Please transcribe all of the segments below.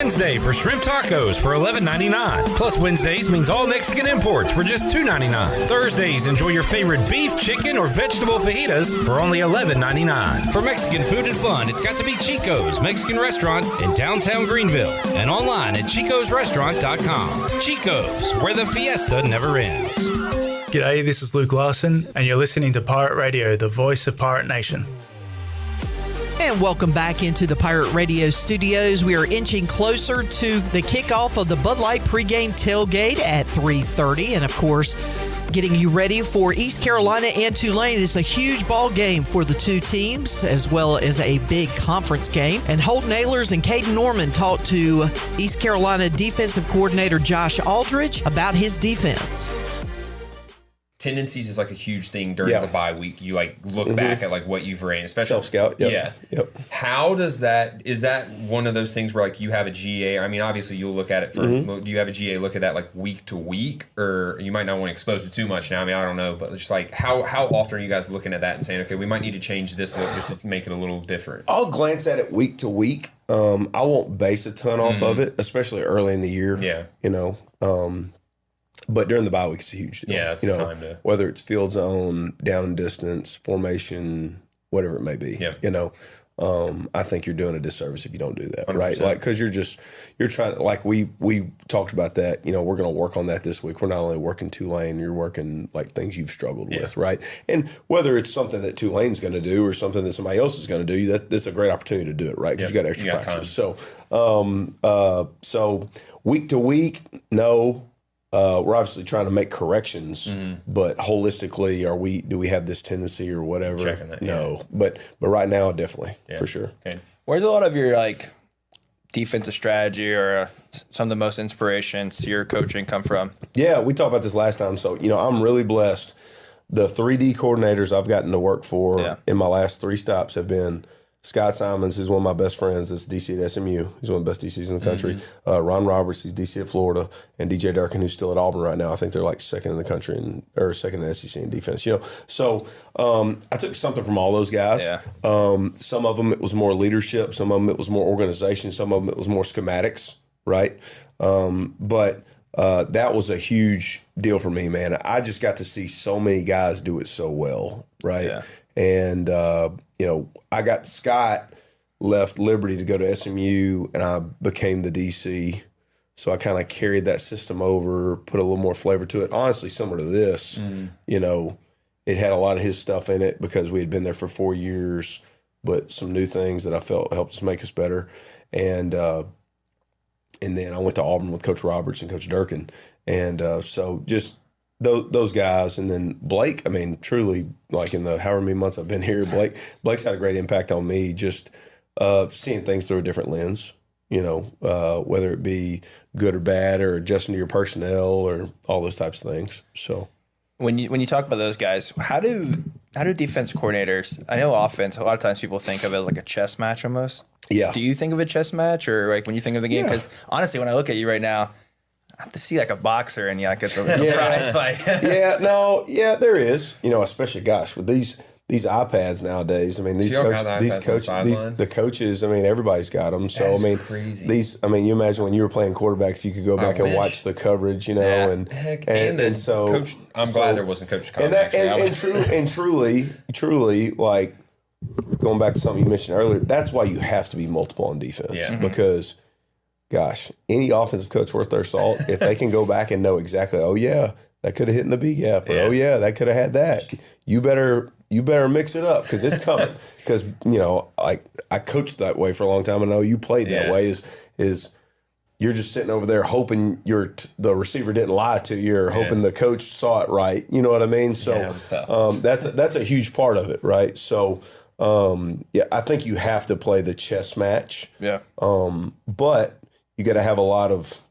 Wednesday for shrimp tacos for $11.99. Plus Wednesdays means all Mexican imports for just $2.99. Thursdays, enjoy your favorite beef, chicken, or vegetable fajitas for only $11.99. For Mexican food and fun, it's got to be Chico's Mexican Restaurant in downtown Greenville and online at chicosrestaurant.com. Chico's, where the fiesta never ends. G'day, this is Luke Larson, and you're listening to Pirate Radio, the voice of Pirate Nation. And welcome back into the Pirate Radio studios. We are inching closer to the kickoff of the Bud Light Pregame Tailgate at 3:30. And, of course, getting you ready for East Carolina and Tulane. It's a huge ball game for the two teams, as well as a big conference game. And Holden Ahlers and Caden Norman talked to East Carolina defensive coordinator Josh Aldridge about his defense. Tendencies is like a huge thing during the bye week. You like look back at like what you've ran, especially self-scout. Yep. How does that, is that one of those things where like you have a GA? I mean, obviously you'll look at it for, do you have a GA look at that like week to week, or you might not want to expose it too much now? I mean, I don't know, but it's just like how often are you guys looking at that and saying, okay, we might need to change this look just to make it a little different? I'll glance at it week to week. I won't base a ton off of it, especially early in the year. Yeah. You know, but during the bye week, it's a huge deal. Yeah, that's the time to... Whether it's field zone, down and distance, formation, whatever it may be. Yeah. You know, I think you're doing a disservice if you don't do that, 100%. right? Like, because you're trying to, like we talked about that, you know, we're going to work on that this week. We're not only working Tulane, you're working like things you've struggled with, right? And whether it's something that Tulane's going to do or something that somebody else is going to do, that's a great opportunity to do it, right? Because you got extra practice. Time. So week to week, no. We're obviously trying to make corrections, but holistically, do we have this tendency or whatever? Checking that, no, but right now, definitely, for sure. Okay. Where's a lot of your like defensive strategy or some of the most inspirations to your coaching come from? Yeah, we talked about this last time. So, you know, I'm really blessed. The 3D coordinators I've gotten to work for in my last 3 stops have been Scott Simons, who's one of my best friends, that's DC at SMU. He's one of the best DCs in the country. Ron Roberts, he's DC at Florida, and DJ Durkin, who's still at Auburn right now. I think they're like second in the country or second in the SEC in defense. You know, so I took something from all those guys. Yeah. Some of them it was more leadership, some of them it was more organization, some of them it was more schematics, right? But that was a huge deal for me, man. I just got to see so many guys do it so well, right? Yeah. And you know, I got Scott left Liberty to go to SMU, and I became the DC. So I kind of carried that system over, put a little more flavor to it. Honestly, similar to this, you know, it had a lot of his stuff in it because we had been there for 4 years, but some new things that I felt helped us make us better. And then I went to Auburn with Coach Roberts and Coach Durkin. And so just those guys. And then Blake, I mean, truly, like in the however many months I've been here, Blake's had a great impact on me, just seeing things through a different lens, you know, whether it be good or bad or adjusting to your personnel or all those types of things. So when you talk about those guys, how do defense coordinators, I know offense, a lot of times people think of it as like a chess match almost. Yeah. Do you think of a chess match, or like when you think of the game? Because honestly, when I look at you right now, I have to see like a boxer and get the prize fight. There is. You know, especially with these iPads nowadays. I mean, the coaches. I mean, everybody's got them. So I mean, crazy. You imagine when you were playing quarterback, if you could go back and watch the coverage, you know, and so Coach. I'm glad there wasn't Coach Collins. And truly, like going back to something you mentioned earlier, that's why you have to be multiple on defense because. Gosh, any offensive coach worth their salt, if they can go back and know exactly, oh yeah, that could have hit in the B gap, or oh yeah, that could have had that. You better mix it up because it's coming. Because you know, like I coached that way for a long time, and I know you played that way. Is you're just sitting over there hoping the receiver didn't lie to you, or hoping the coach saw it right. You know what I mean? So that's a huge part of it, right? So I think you have to play the chess match. Yeah. But you got to have a lot of,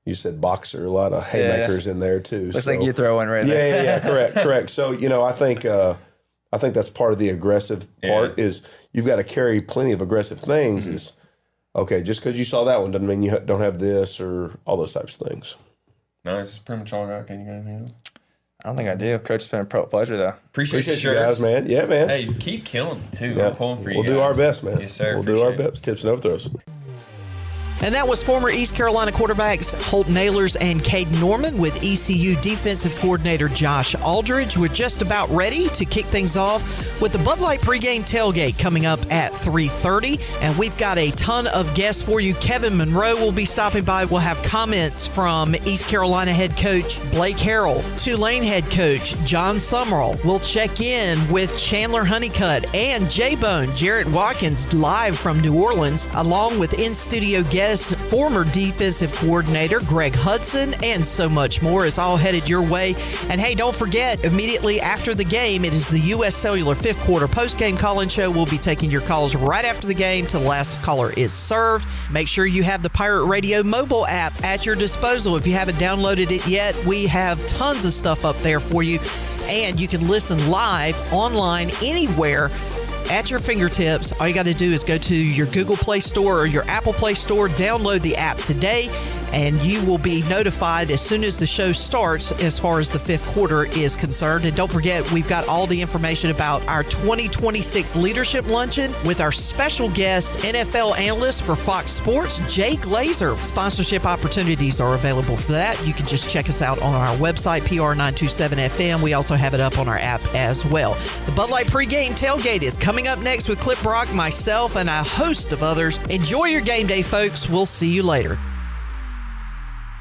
you said boxer, a lot of haymakers in there too. Looks like you throw one right there. Yeah, correct. So, you know, I think that's part of the aggressive part is you've got to carry plenty of aggressive things is, okay, just because you saw that one doesn't mean you don't have this or all those types of things. No, this is pretty much all I got. Can you guys handle? I don't think I do. Coach, it's been a pleasure, though. Appreciate you guys, man. Yeah, man. Hey, keep killing, too. Yeah. I'm pulling for you We'll do our best, man. Yes, sir. We'll do our best. Tips and overthrows. And that was former East Carolina quarterbacks Holt Nailors and Cade Norman with ECU defensive coordinator Josh Aldridge. We're just about ready to kick things off with the Bud Light pregame tailgate coming up at 3:30. And we've got a ton of guests for you. Kevin Monroe will be stopping by. We'll have comments from East Carolina head coach Blake Harrell, Tulane head coach John Summerall. We'll check in with Chandler Honeycutt and J-Bone Jarrett Watkins live from New Orleans, along with in-studio guests former defensive coordinator Greg Hudson, and so much more is all headed your way. And hey, don't forget, immediately after the game, it is the U.S. Cellular fifth quarter post-game call-in show. We'll be taking your calls right after the game till the last caller is served. Make sure you have the Pirate Radio mobile app at your disposal. If you haven't downloaded it yet, we have tons of stuff up there for you, and you can listen live online anywhere at your fingertips. All you got to do is go to your Google Play Store or your Apple Play Store, download the app today, and you will be notified as soon as the show starts as far as the fifth quarter is concerned. And don't forget, we've got all the information about our 2026 Leadership Luncheon with our special guest, NFL analyst for Fox Sports, Jay Glazer. Sponsorship opportunities are available for that. You can just check us out on our website, PR927FM. We also have it up on our app as well. The Bud Light pregame tailgate is coming up next with Clip Brock, myself, and a host of others. Enjoy your game day, folks. We'll see you later.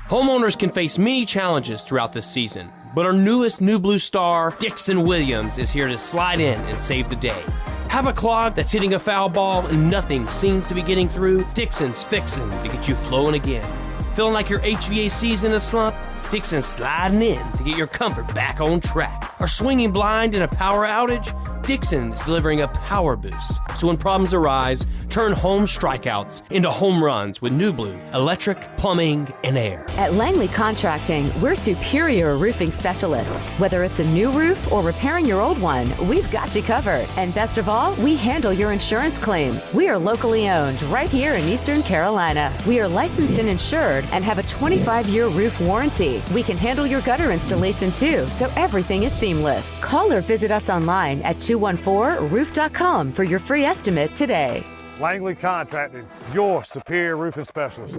Homeowners can face many challenges throughout this season, but our newest New Blue star, Dixon Williams, is here to slide in and save the day. Have a clog that's hitting a foul ball and nothing seems to be getting through? Dixon's fixing to get you flowing again. Feeling like your HVAC's in a slump? Dixon's sliding in to get your comfort back on track. Are swinging blind in a power outage? Dixon is delivering a power boost. So when problems arise, turn home strikeouts into home runs with New Blue electric, plumbing, and air. At Langley Contracting, we're superior roofing specialists. Whether it's a new roof or repairing your old one, we've got you covered. And best of all, we handle your insurance claims. We are locally owned right here in Eastern Carolina. We are licensed and insured and have a 25-year roof warranty. We can handle your gutter installation too, so everything is seamless. Call or visit us online at 214roof.com for your free estimate today. Langley Contracting, your superior roofing specialist.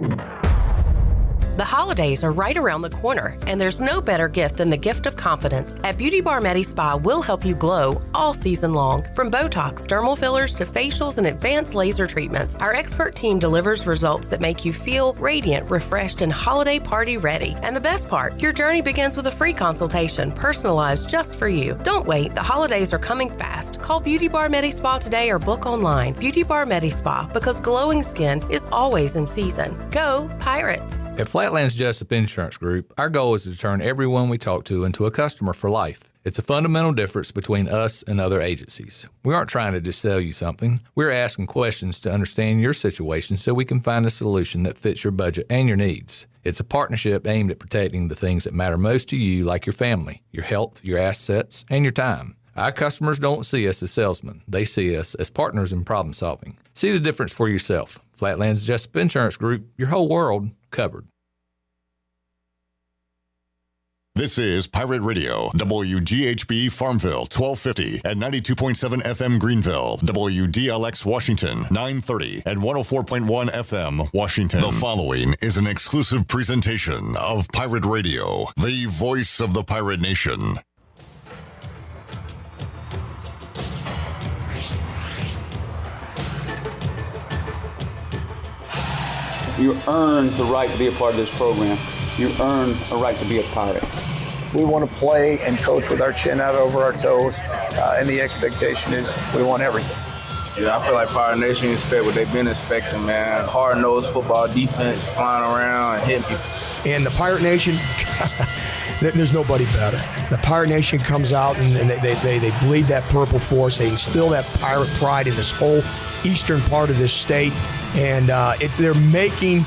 The holidays are right around the corner, and there's no better gift than the gift of confidence. At Beauty Bar Medi Spa, we'll help you glow all season long. From Botox, dermal fillers, to facials and advanced laser treatments, our expert team delivers results that make you feel radiant, refreshed, and holiday party ready. And the best part, your journey begins with a free consultation, personalized just for you. Don't wait, the holidays are coming fast. Call Beauty Bar Medi Spa today or book online. Beauty Bar Medi Spa, because glowing skin is always in season. Go Pirates! At Flatlands Jessup Insurance Group, our goal is to turn everyone we talk to into a customer for life. It's a fundamental difference between us and other agencies. We aren't trying to just sell you something. We're asking questions to understand your situation so we can find a solution that fits your budget and your needs. It's a partnership aimed at protecting the things that matter most to you, like your family, your health, your assets, and your time. Our customers don't see us as salesmen. They see us as partners in problem solving. See the difference for yourself. Flatlands Jessup Insurance Group, your whole world covered. This is Pirate Radio, WGHB Farmville, 1250 and 92.7 FM Greenville, WDLX Washington, 930 and 104.1 FM Washington. The following is an exclusive presentation of Pirate Radio, the voice of the pirate nation. You earn the right to be a part of this program. You earn a right to be a pirate. We want to play and coach with our chin out over our toes, and the expectation is we want everything. Yeah, I feel like Pirate Nation expect what they've been expecting, man. Hard-nosed football defense, flying around and hitting people. And the Pirate Nation, there's nobody better. The Pirate Nation comes out and they bleed that purple force. They instill that pirate pride in this whole eastern part of this state, and they're making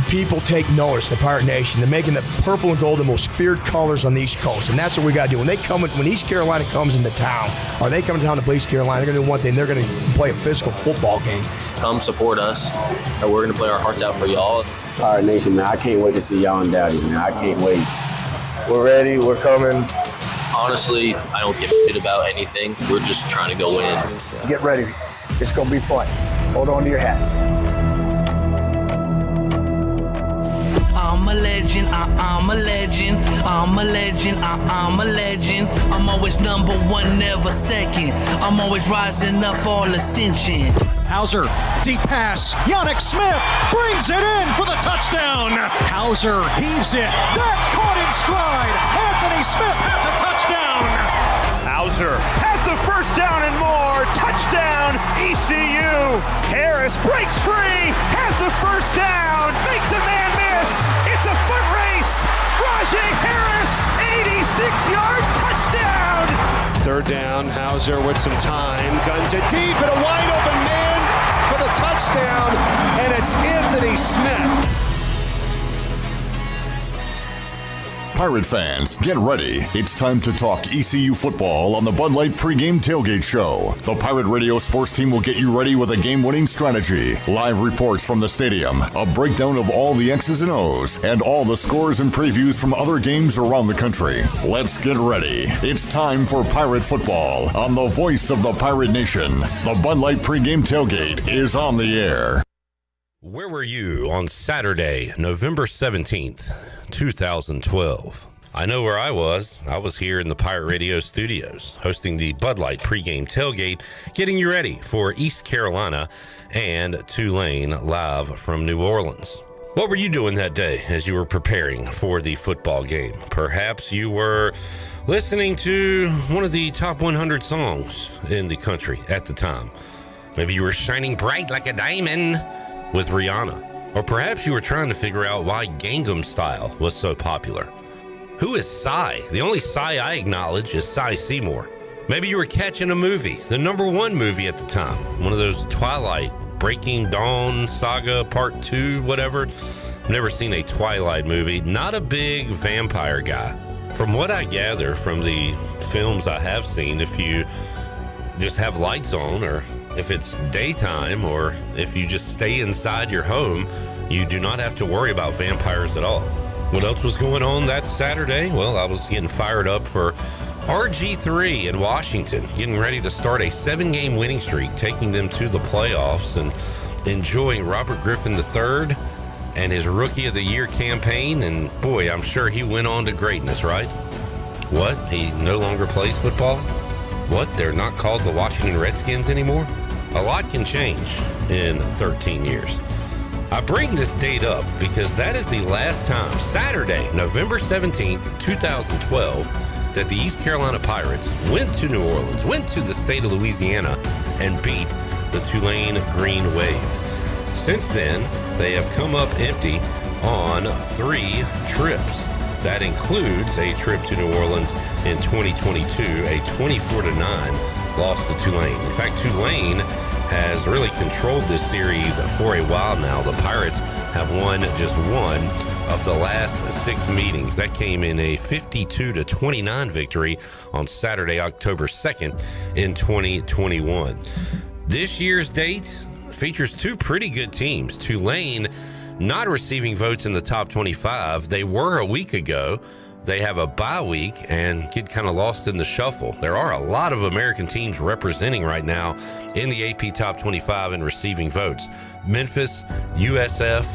people take notice. The Pirate Nation, they're making the purple and gold the most feared colors on the East Coast, and that's what we got to do. When East Carolina comes into town, or they come to town to play East Carolina, they're going to do one thing. They're going to play a physical football game. Come support us, and we're going to play our hearts out for y'all. Pirate Nation, man, I can't wait to see y'all in Dowdy, man. I can't wait. We're ready. We're coming. Honestly, I don't give a shit about anything. We're just trying to go win. Get ready. It's going to be fun. Hold on to your hats. a legend, I'm a legend, I'm a legend, I'm a legend. I'm always number one, never second. I'm always rising up, all ascension. Hauser, deep pass. Yannick Smith brings it in for the touchdown. Hauser heaves it. That's caught in stride. Anthony Smith has a touchdown. Hauser has the first down and more. Touchdown, ECU. Harris breaks free, has the first down, makes a man miss. It's a foot race. Rajay Harris, 86-yard touchdown. Third down, Hauser with some time. Guns it deep and a wide open man for the touchdown. And it's Anthony Smith. Pirate fans, get ready. It's time to talk ECU football on the Bud Light Pregame Tailgate Show. The Pirate Radio sports team will get you ready with a game-winning strategy, live reports from the stadium, a breakdown of all the X's and O's, and all the scores and previews from other games around the country. Let's get ready. It's time for Pirate football on the voice of the Pirate Nation. The Bud Light Pregame Tailgate is on the air. Where were you on Saturday, November 17th, 2012? I know where I was. I was here in the Pirate Radio studios, hosting the Bud Light pregame tailgate, getting you ready for East Carolina and Tulane live from New Orleans. What were you doing that day as you were preparing for the football game? Perhaps you were listening to one of the top 100 songs in the country at the time. Maybe you were shining bright like a diamond with Rihanna. Or perhaps you were trying to figure out why Gangnam Style was so popular. Who is Psy? The only Psy I acknowledge is Cy Seymour. Maybe you were catching a movie, the number one movie at the time, one of those Twilight, Breaking Dawn Saga Part 2, whatever. I've never seen a Twilight movie. Not a big vampire guy. From what I gather from the films I have seen, if you just have lights on, or if it's daytime, or if you just stay inside your home, you do not have to worry about vampires at all. What else was going on that Saturday? Well, I was getting fired up for RG3 in Washington, getting ready to start a 7-game winning streak, taking them to the playoffs, and enjoying Robert Griffin III and his Rookie of the Year campaign. And boy, I'm sure he went on to greatness, right? What? He no longer plays football? What? They're not called the Washington Redskins anymore? A lot can change in 13 years. I bring this date up because that is the last time, Saturday, November 17th, 2012, that the East Carolina Pirates went to New Orleans, went to the state of Louisiana, and beat the Tulane Green Wave. Since then, they have come up empty on 3 trips. That includes a trip to New Orleans in 2022, a 24-9 loss to Tulane. In fact, Tulane has really controlled this series for a while now. The Pirates have won just one of the last 6 meetings. That came in a 52-29 victory on Saturday, October 2nd in 2021. This year's date features 2 pretty good teams. Tulane not receiving votes in the top 25. They were a week ago. They have a bye week and get kind of lost in the shuffle. There are a lot of American teams representing right now in the AP Top 25 and receiving votes. Memphis, USF,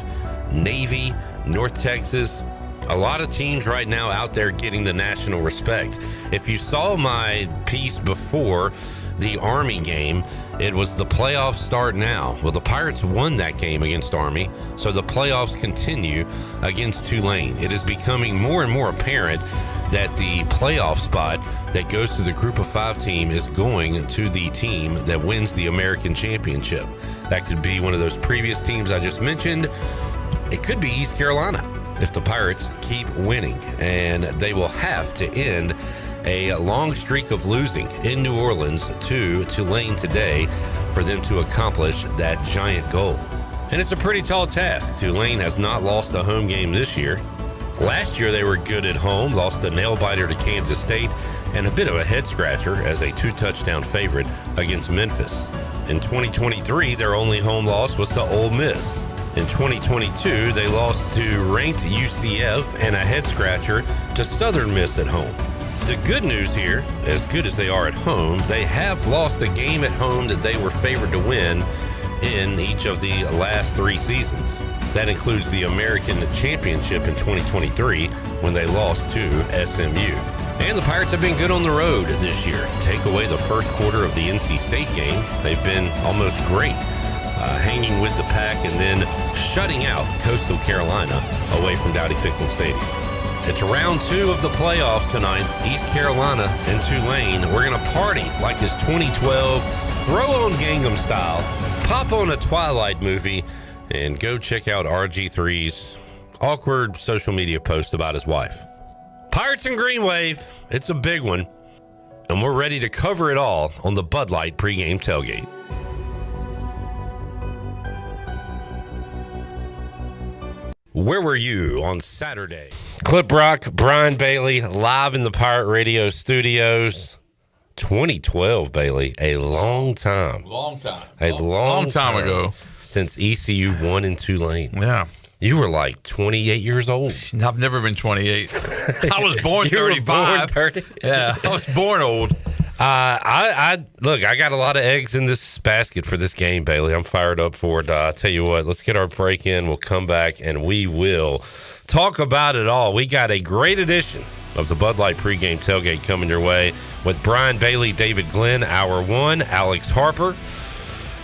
Navy, North Texas. A lot of teams right now out there getting the national respect. If you saw my piece before the Army game, it was the playoffs start now. Well, the Pirates won that game against Army, so the playoffs continue against Tulane. It is becoming more and more apparent that the playoff spot that goes to the Group of 5 team is going to the team that wins the American Championship. That could be one of those previous teams I just mentioned. It could be East Carolina if the Pirates keep winning, and they will have to end a long streak of losing in New Orleans to Tulane today for them to accomplish that giant goal. And it's a pretty tall task. Tulane has not lost a home game this year. Last year they were good at home, lost a nail-biter to Kansas State, and a bit of a head-scratcher as a 2-touchdown favorite against Memphis. In 2023, their only home loss was to Ole Miss. In 2022, they lost to ranked UCF and a head-scratcher to Southern Miss at home. The good news here, as good as they are at home, they have lost a game at home that they were favored to win in each of the last 3 seasons. That includes the American Championship in 2023 when they lost to SMU. And the Pirates have been good on the road this year. Take away the first quarter of the NC State game, they've been almost great, hanging with the pack and then shutting out Coastal Carolina away from Dowdy-Ficklen Stadium. It's round 2 of the playoffs tonight. East Carolina and Tulane. We're going to party like it's 2012, throw on Gangnam Style, pop on a Twilight movie, and go check out RG3's awkward social media post about his wife. Pirates and Green Wave, it's a big one, and we're ready to cover it all on the Bud Light pregame tailgate. Where were you on Saturday? Clip Rock, Brian Bailey, live in the Pirate Radio studios. 2012, Bailey, a long time. A long time ago. Since ECU won in Tulane. Yeah. You were like 28 years old. I've never been 28. I was born 35. 30? Yeah, I was born old. I got a lot of eggs in this basket for this game, Bailey. I'm fired up for it. Tell you what, let's get our break in. We'll come back and we will talk about it all. We got a great edition of the Bud Light pregame tailgate coming your way with Brian Bailey, David Glenn, Hour 1, Alex Harper.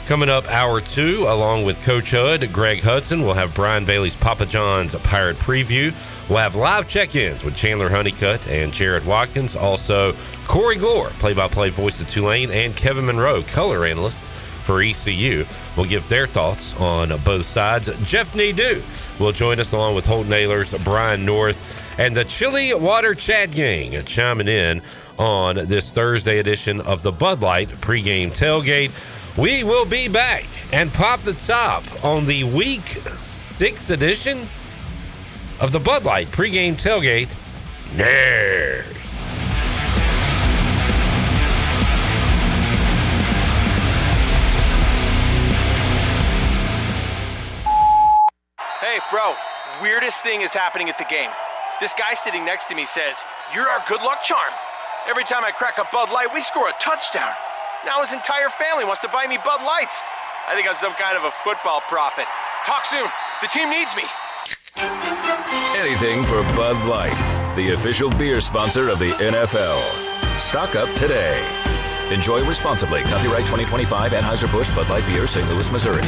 Coming up, Hour 2, along with Coach Hud, Greg Hudson. We'll have Brian Bailey's Papa John's Pirate Preview. We'll have live check-ins with Chandler Honeycutt and Jared Watkins. Also, Corey Glore, play-by-play voice of Tulane, and Kevin Monroe, color analyst for ECU, will give their thoughts on both sides. Jeff Nadeau will join us along with Holt Nailers, Brian North, and the Chili Water Chat Gang chiming in on this Thursday edition of the Bud Light pregame tailgate. We will be back and pop the top on the Week 6 edition of the Bud Light pregame tailgate. Nerd. Hey, bro, weirdest thing is happening at the game. This guy sitting next to me says, "You're our good luck charm. Every time I crack a Bud Light, we score a touchdown." Now his entire family wants to buy me Bud Lights. I think I'm some kind of a football prophet. Talk soon. The team needs me. Anything for Bud Light, the official beer sponsor of the NFL. Stock up today. Enjoy responsibly. Copyright 2025 Anheuser-Busch Bud Light Beer, St. Louis, Missouri.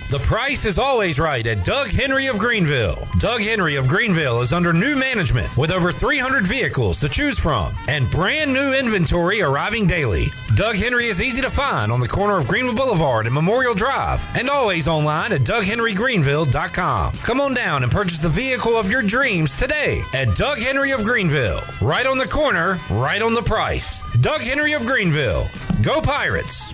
The price is always right at Doug Henry of Greenville. Doug Henry of Greenville is under new management with over 300 vehicles to choose from and brand new inventory arriving daily. Doug Henry is easy to find on the corner of Greenville Boulevard and Memorial Drive and always online at DougHenryGreenville.com. Come on down and purchase the vehicle of your dreams today at Doug Henry of Greenville. Right on the corner, right on the price. Doug Henry of Greenville. Go Pirates!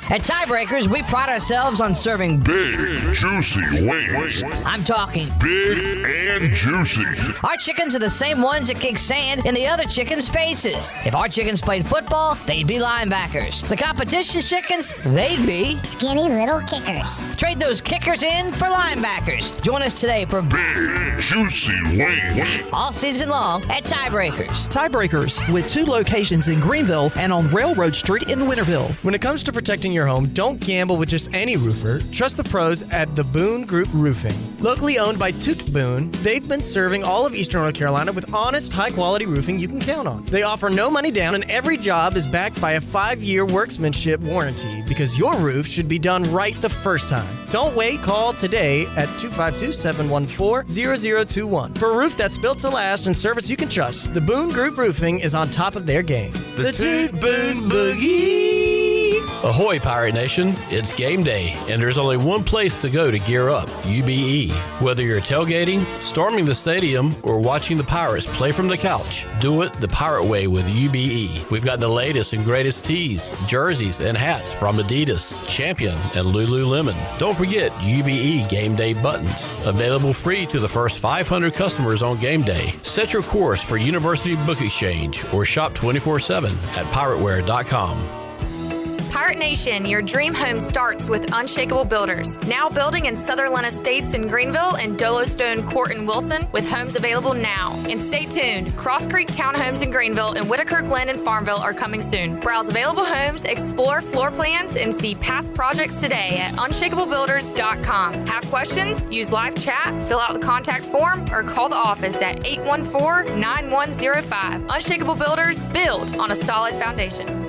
At Tiebreakers, we pride ourselves on serving big, juicy wings. I'm talking big and juicy. Our chickens are the same ones that kick sand in the other chickens' faces. If our chickens played football, they'd be linebackers. The competition's chickens, they'd be skinny little kickers. Trade those kickers in for linebackers. Join us today for big, juicy wings. All season long at Tiebreakers. Tiebreakers, with 2 locations in Greenville and on Railroad Street in Winterville. When it comes to protecting your home, don't gamble with just any roofer. Trust the pros at the Boone Group Roofing. Locally owned by Toot Boone, they've been serving all of Eastern North Carolina with honest, high-quality roofing you can count on. They offer no money down, and every job is backed by a 5-year workmanship warranty because your roof should be done right the first time. Don't wait. Call today at 252-714-0021 for a roof that's built to last and service you can trust. The Boone Group Roofing is on top of their game. The Toot Boone Boogie. Ahoy, Pirate Nation. It's game day, and there's only one place to go to gear up, UBE. Whether you're tailgating, storming the stadium, or watching the Pirates play from the couch, do it the Pirate way with UBE. We've got the latest and greatest tees, jerseys, and hats from Adidas, Champion, and Lululemon. Don't forget UBE game day buttons. Available free to the first 500 customers on game day. Set your course for University Book Exchange or shop 24/7 at pirateware.com. Pirate Nation, your dream home starts with Unshakable Builders. Now building in Sutherland Estates in Greenville and Dolostone Court in Wilson, with homes available now. And stay tuned, Cross Creek Townhomes in Greenville and Whitaker Glen in Farmville are coming soon. Browse available homes, explore floor plans, and see past projects today at unshakablebuilders.com. Have questions? Use live chat, fill out the contact form, or call the office at 814-9105. Unshakable Builders, build on a solid foundation.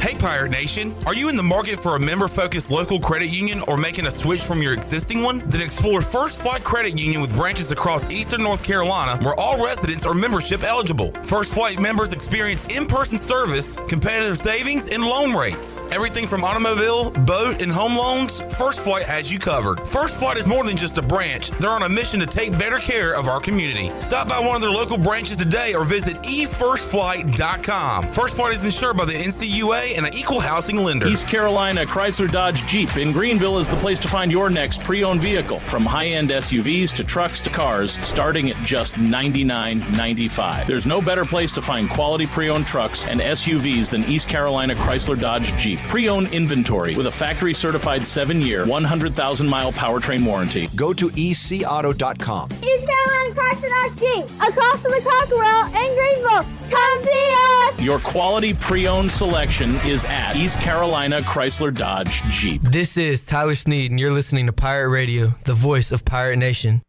Hey Pirate Nation, are you in the market for a member-focused local credit union or making a switch from your existing one? Then explore First Flight Credit Union with branches across Eastern North Carolina where all residents are membership eligible. First Flight members experience in-person service, competitive savings, and loan rates. Everything from automobile, boat, and home loans, First Flight has you covered. First Flight is more than just a branch. They're on a mission to take better care of our community. Stop by one of their local branches today or visit efirstflight.com. First Flight is insured by the NCUA and an equal housing lender. East Carolina Chrysler Dodge Jeep in Greenville is the place to find your next pre-owned vehicle. From high-end SUVs to trucks to cars, starting at just $99.95. There's no better place to find quality pre-owned trucks and SUVs than East Carolina Chrysler Dodge Jeep. Pre-owned inventory with a factory-certified 7-year, 100,000-mile powertrain warranty. Go to ecauto.com. East Carolina Chrysler Dodge Jeep, across from the Cockerell in Greenville. Come see us! Your quality pre-owned selection is at East Carolina Chrysler Dodge Jeep. This is Tyler Sneed, and you're listening to Pirate Radio, the voice of Pirate Nation.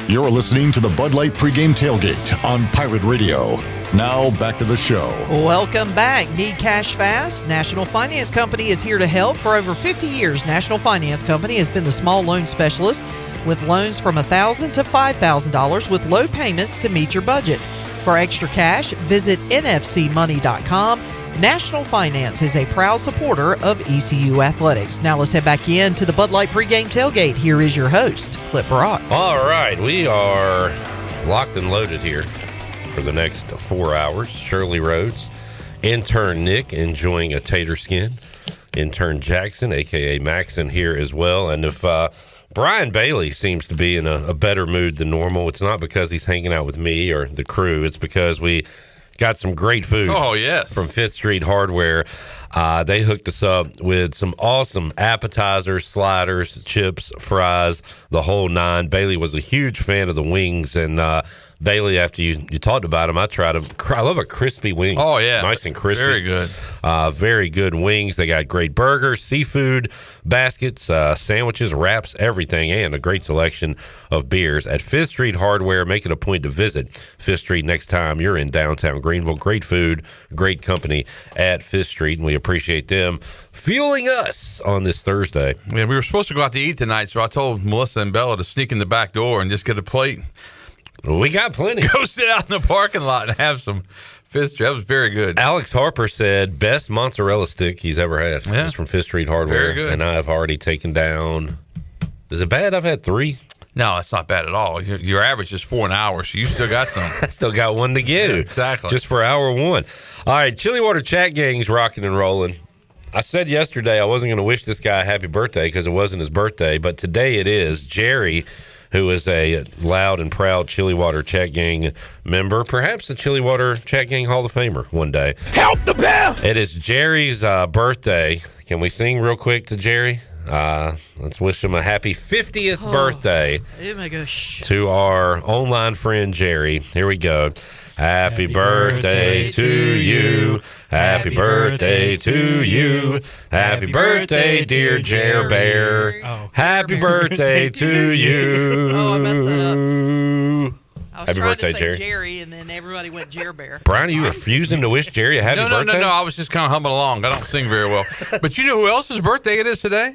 You're listening to the Bud Light Pregame Tailgate on Pirate Radio. Now, back to the show. Welcome back. Need cash fast? National Finance Company is here to help. For over 50 years, National Finance Company has been the small loan specialist with loans from $1,000 to $5,000 with low payments to meet your budget. For extra cash, visit nfcmoney.com. National Finance is a proud supporter of ECU Athletics. Now let's head back in to the Bud Light Pregame Tailgate. Here is your host, Clip Brock. All right, we are locked and loaded here for the next 4 hours. Shirley Rhodes, intern Nick enjoying a tater skin, intern Jackson, a.k.a. Maxon, here as well. And if Brian Bailey seems to be in a better mood than normal, it's not because he's hanging out with me or the crew. It's because we got some great food. Oh, yes. From Fifth Street Hardware. They hooked us up with some awesome appetizers, sliders, chips, fries, the whole nine. Bailey was a huge fan of the wings, and Bailey, after you talked about them, I tried them. I love a crispy wing. Oh, yeah. Nice and crispy. Very good. Very good wings. They got great burgers, seafood, baskets, sandwiches, wraps, everything, and a great selection of beers at Fifth Street Hardware. Make it a point to visit Fifth Street next time you're in downtown Greenville. Great food, great company at Fifth Street, and we appreciate them fueling us on this Thursday. Yeah, we were supposed to go out to eat tonight, so I told Melissa and Bella to sneak in the back door and just get a plate. We got plenty. Go sit out in the parking lot and have some Fifth Street. That was very good. Alex Harper said best mozzarella stick he's ever had. Yeah. It's from Fifth Street Hardware. Very good. And I've already taken down. Is it bad? I've had 3. No, it's not bad at all. Your average is 4 an hour, so you still got some. I still got one to give. Yeah, exactly. Just for hour 1. All right, Chili Water Chat Gang's rocking and rolling. I said yesterday I wasn't going to wish this guy a happy birthday because it wasn't his birthday, but today it is. Jerry, who is a loud and proud Chili Water Chat Gang member, perhaps a Chili Water Chat Gang Hall of Famer one day. Help the bell! It is Jerry's birthday. Can we sing real quick to Jerry? Let's wish him a happy 50th birthday Oh my gosh. to our online friend Jerry. Here we go. Happy birthday to you. Happy birthday to you. Happy birthday, dear Jer Bear. Happy birthday to you. Oh, I messed that up. I was Happy trying birthday, to say Jerry. Jerry, and then everybody went Jer Bear. Brian, are you refusing to wish Jerry a happy birthday? No. I was just kind of humming along. I don't sing very well. But you know who else's birthday it is today?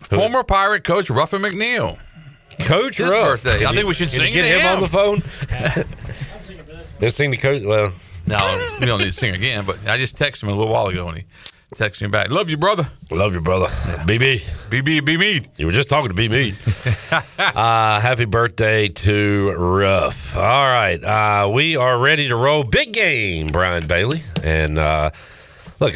Former Pirate coach Ruffin McNeil. Coach His Ruff. birthday. I think we should Can sing you get to him on the phone? Let's sing the coach. Well, no, we don't need to sing again. But I just texted him a little while ago, and he texted me back. Love you, brother. Love you, brother. BB. BB. You were just talking to BB. Happy birthday to Ruff. All right. We are ready to roll. Big game, Brian Bailey. And look,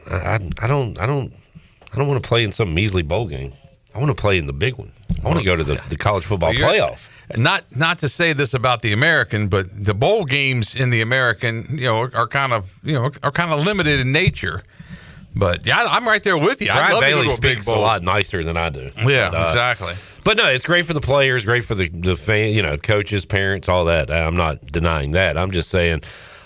I don't want to play in some measly bowl game. I want to play in the big one. I want to go to the college football playoff. Not to say this about the American, but the bowl games in the American, are kind of limited in nature. But yeah, I'm right there with you. Brian Bailey speaks a lot nicer than I do. Yeah, exactly. But no, it's great for the players, great for the fan, coaches, parents, all that. I'm not denying that. I'm just saying,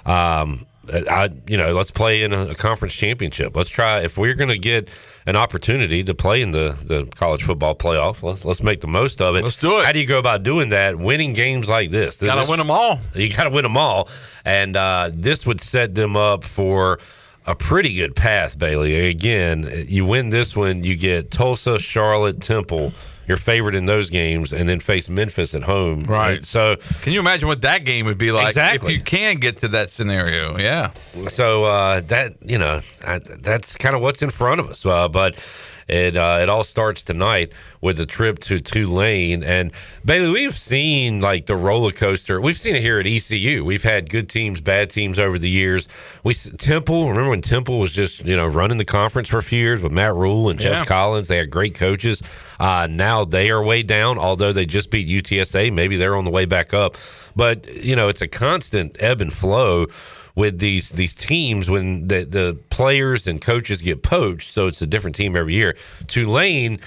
let's play in a conference championship. Let's try, if we're going to get an opportunity to play in the college football playoff, let's make the most of it. Let's do it. How do you go about doing that? Winning games like this. Got to win them all. You got to win them all. And this would set them up for a pretty good path, Bailey. Again, you win this one, you get Tulsa, Charlotte, Temple, your favorite in those games, and then face Memphis at home. Right. So can you imagine what that game would be like exactly. if you can get to that scenario? Yeah. So that's kind of what's in front of us. But it all starts tonight with a trip to Tulane. And Bailey, we've seen like the roller coaster. We've seen it here at ECU. We've had good teams, bad teams over the years. Remember when Temple was just running the conference for a few years with Matt Rule and Jeff Collins? They had great coaches. Now they are way down, although they just beat UTSA. Maybe they're on the way back up. But it's a constant ebb and flow with these teams when the players and coaches get poached, so it's a different team every year. Tulane,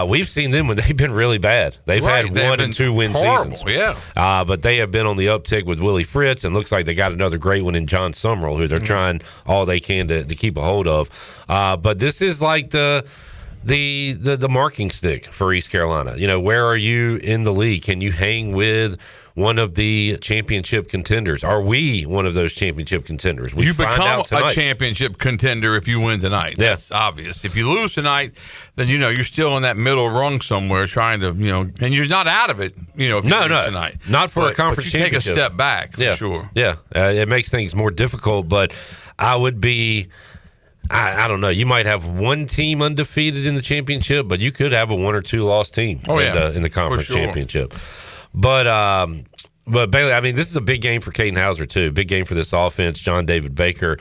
we've seen them when they've been really bad. They've had 1 and 2 win seasons. Yeah. But they have been on the uptick with Willie Fritz, and looks like they got another great one in John Summerall, who they're trying all they can to keep a hold of. But this is like the marking stick for East Carolina. Where are you in the league? Can you hang with one of the championship contenders? Are we one of those championship contenders? You become a championship contender if you win tonight. Yeah. That's obvious. If you lose tonight, then you're still in that middle rung somewhere trying to, and you're not out of it, if you lose tonight. Not for a conference but you championship. take a step back, for sure. Yeah, it makes things more difficult, but I would be... I don't know. You might have one team undefeated in the championship, but you could have a 1 or 2 loss team in the conference championship. But Bailey, I mean, this is a big game for Caden Hauser too. Big game for this offense. John David Baker,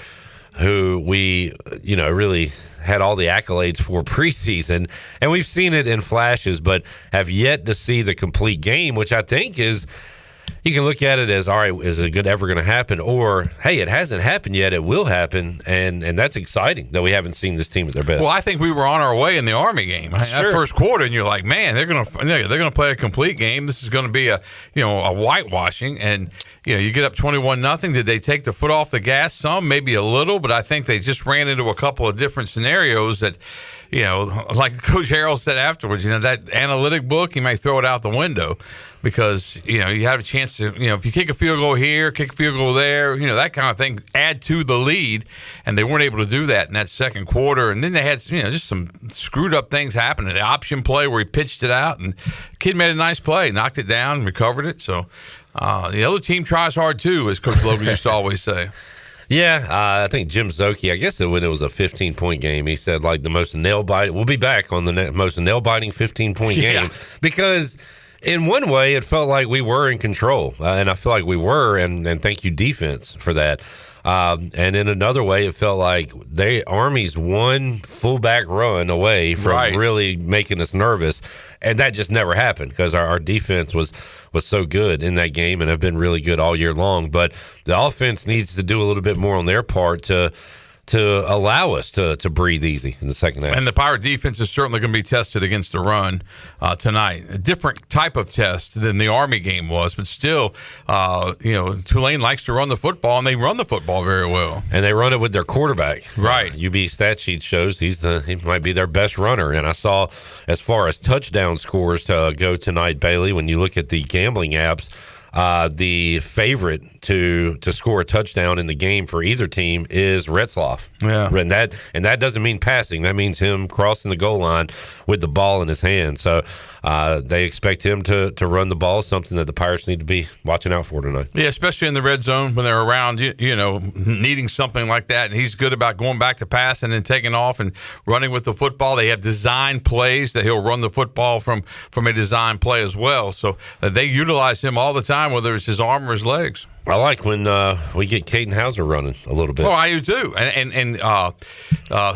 who we really had all the accolades for preseason, and we've seen it in flashes, but have yet to see the complete game, which I think is. You can look at it as, all right, is it ever going to happen? Or, hey, it hasn't happened yet. It will happen. And that's exciting that we haven't seen this team at their best. Well, I think we were on our way in the Army game. That first quarter, and you're like, man, they're going to play a complete game. This is going to be a whitewashing. And, you get up 21-0. Did they take the foot off the gas some? Maybe a little. But I think they just ran into a couple of different scenarios that, like Coach Harrell said afterwards, that analytic book, you may throw it out the window because, you have a chance to, if you kick a field goal here, kick a field goal there, that kind of thing, add to the lead. And they weren't able to do that in that second quarter. And then they had, just some screwed up things happen. The option play where he pitched it out and the kid made a nice play, knocked it down, recovered it. So the other team tries hard too, as Coach Logan used to always say. Yeah, I think Jim Zoki, I guess when it was a 15-point game, he said like the most nail-biting, we'll be back on the most nail-biting 15-point game because in one way it felt like we were in control, and I feel like we were, and thank you defense for that. And in another way, it felt like Army's one fullback run away from really making us nervous, and that just never happened because our defense was so good in that game and have been really good all year long. But the offense needs to do a little bit more on their part to allow us to breathe easy in the second half. And the Pirate defense is certainly going to be tested against the run tonight. A different type of test than the Army game was, but still, Tulane likes to run the football, and they run the football very well. And they run it with their quarterback. Right. UB stat sheet shows he might be their best runner. And I saw, as far as touchdown scores go tonight, Bailey, when you look at the gambling apps, the favorite to score a touchdown in the game for either team is Retzloff. Yeah. And that doesn't mean passing. That means him crossing the goal line with the ball in his hand. So they expect him to run the ball, something that the Pirates need to be watching out for tonight. Yeah, especially in the red zone when they're around, needing something like that. And he's good about going back to pass and then taking off and running with the football. They have designed plays that he'll run the football from a design play as well. So they utilize him all the time, whether it's his arm or his legs. I like when we get Caden Hauser running a little bit. Oh, I do too. And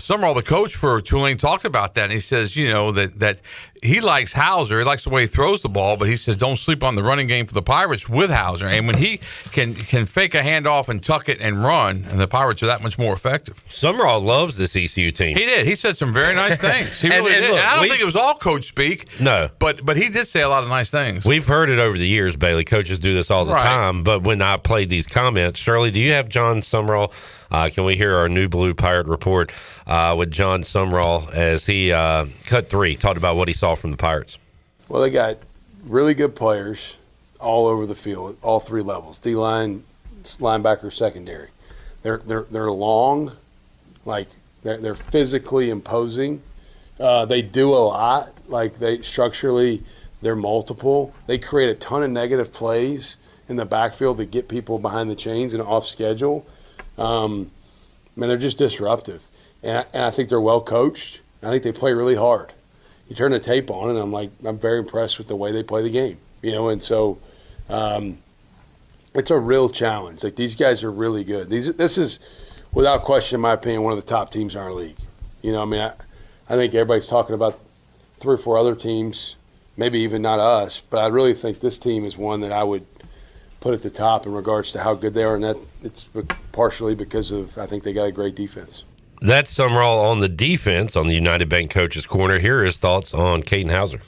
Summerall, the coach for Tulane, talked about that. And he says, that he likes Hauser. He likes the way he throws the ball, but he says don't sleep on the running game for the Pirates with Hauser. And when he can fake a handoff and tuck it and run, and the Pirates are that much more effective. Summerall loves this ECU team. He did. He said some very nice things. He really did. Look, and I don't think it was all coach speak. No. But he did say a lot of nice things. We've heard it over the years, Bailey. Coaches do this all the time. But when I played these comments, Shirley, do you have John Summerall? Can we hear our new Blue Pirate report with John Summerall as he cut 3, talked about what he saw from the Pirates? Well, they got really good players all over the field, all 3 levels: D-line, linebacker, secondary. They're long, like they're physically imposing. They do a lot, like they're multiple. They create a ton of negative plays in the backfield that get people behind the chains and off schedule. They're just disruptive, and I think they're well coached. I think they play really hard. You turn the tape on, and I'm very impressed with the way they play the game. And so it's a real challenge. Like, these guys are really good. This is, without question, in my opinion, one of the top teams in our league. I think everybody's talking about 3 or 4 other teams, maybe even not us, but I really think this team is one that I would put at the top in regards to how good they are, and that it's partially because of, I think they got a great defense. That's Summerall on the defense on the United Bank Coaches Corner. Here are his thoughts on Caden Hauser.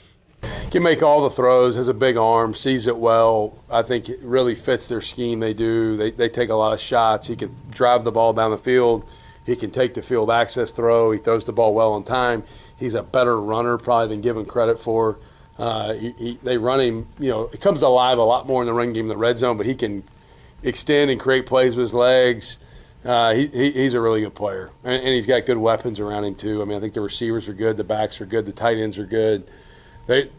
Can make all the throws, has a big arm, sees it well. I think it really fits their scheme. They do. They take a lot of shots. He can drive the ball down the field. He can take the field access throw. He throws the ball well on time. He's a better runner probably than given credit for. They run him, it comes alive a lot more in the run game in the red zone, but he can extend and create plays with his legs. He's a really good player, and he's got good weapons around him too. I think the receivers are good, the backs are good, the tight ends are good. I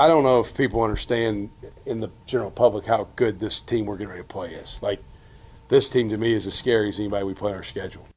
don't know if people understand in the general public how good this team we're getting ready to play is. Like, this team to me is as scary as anybody we play on our schedule.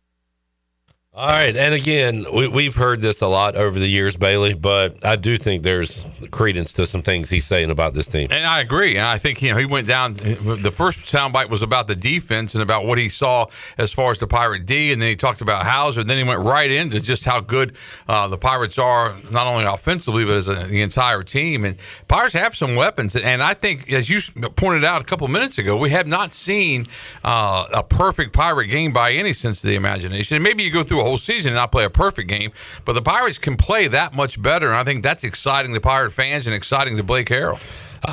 All right, and again, we've heard this a lot over the years, Bailey, but I do think there's credence to some things he's saying about this team. And I agree. And I think he went down. The first soundbite was about the defense and about what he saw as far as the Pirate D, and then he talked about Hauser. And then he went right into just how good the Pirates are, not only offensively but as the entire team. And Pirates have some weapons. And I think, as you pointed out a couple minutes ago, we have not seen a perfect Pirate game by any sense of the imagination. And maybe you go through a whole season and not play a perfect game, but the Pirates can play that much better, and I think that's exciting to Pirate fans and exciting to Blake Harrell.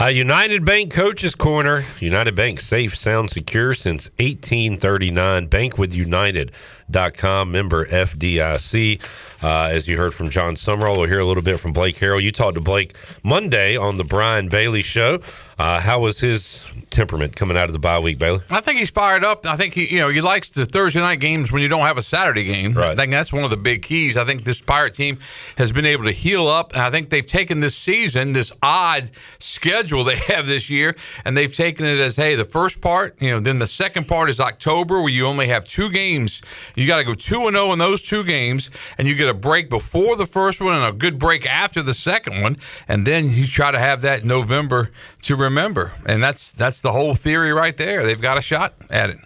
United Bank Coaches Corner. United Bank, safe, sound, secure since 1839. Bankwithunited.com, member FDIC. As you heard from John Summerall, we'll hear a little bit from Blake Harrell. You talked to Blake Monday on the Brian Bailey Show. How was his temperament coming out of the bye week, Bailey? I think he's fired up. I think he likes the Thursday night games when you don't have a Saturday game. Right. I think that's one of the big keys. I think this Pirate team has been able to heal up, and I think they've taken this season, this odd schedule they have this year, and they've taken it as, hey, the first part, then the second part is October, where you only have 2 games. You got to go 2-0 in those 2 games, and you get a break before the first one and a good break after the second one, and then you try to have that November to remember. And that's the whole theory right there. They've got a shot at it.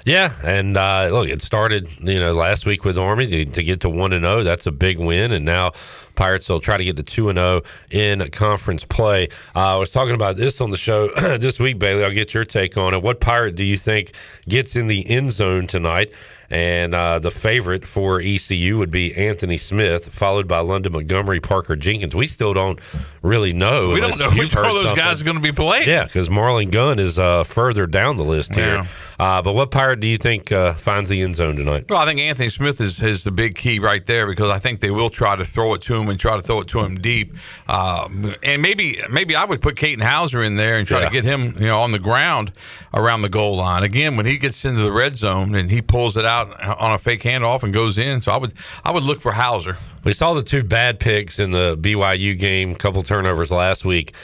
Yeah, and look, it started last week with Army to get to 1-0. That's a big win, and now Pirates will try to get to 2-0 in conference play. I was talking about this on the show this week, Bailey. I'll get your take on it. What Pirate do you think gets in the end zone tonight? And the favorite for ECU would be Anthony Smith, followed by London Montgomery, Parker Jenkins. We still don't really know. We don't know which one of those guys are going to be playing. Yeah, because Marlon Gunn is further down the list here. But what Pirate do you think finds the end zone tonight? Well, I think Anthony Smith is the big key right there, because I think they will try to throw it to him and try to throw it to him deep. And maybe I would put Caden Hauser in there and try to get him on the ground around the goal line. Again, when he gets into the red zone and he pulls it out on a fake handoff and goes in. So I would look for Hauser. We saw the 2 bad picks in the BYU game, couple turnovers last week.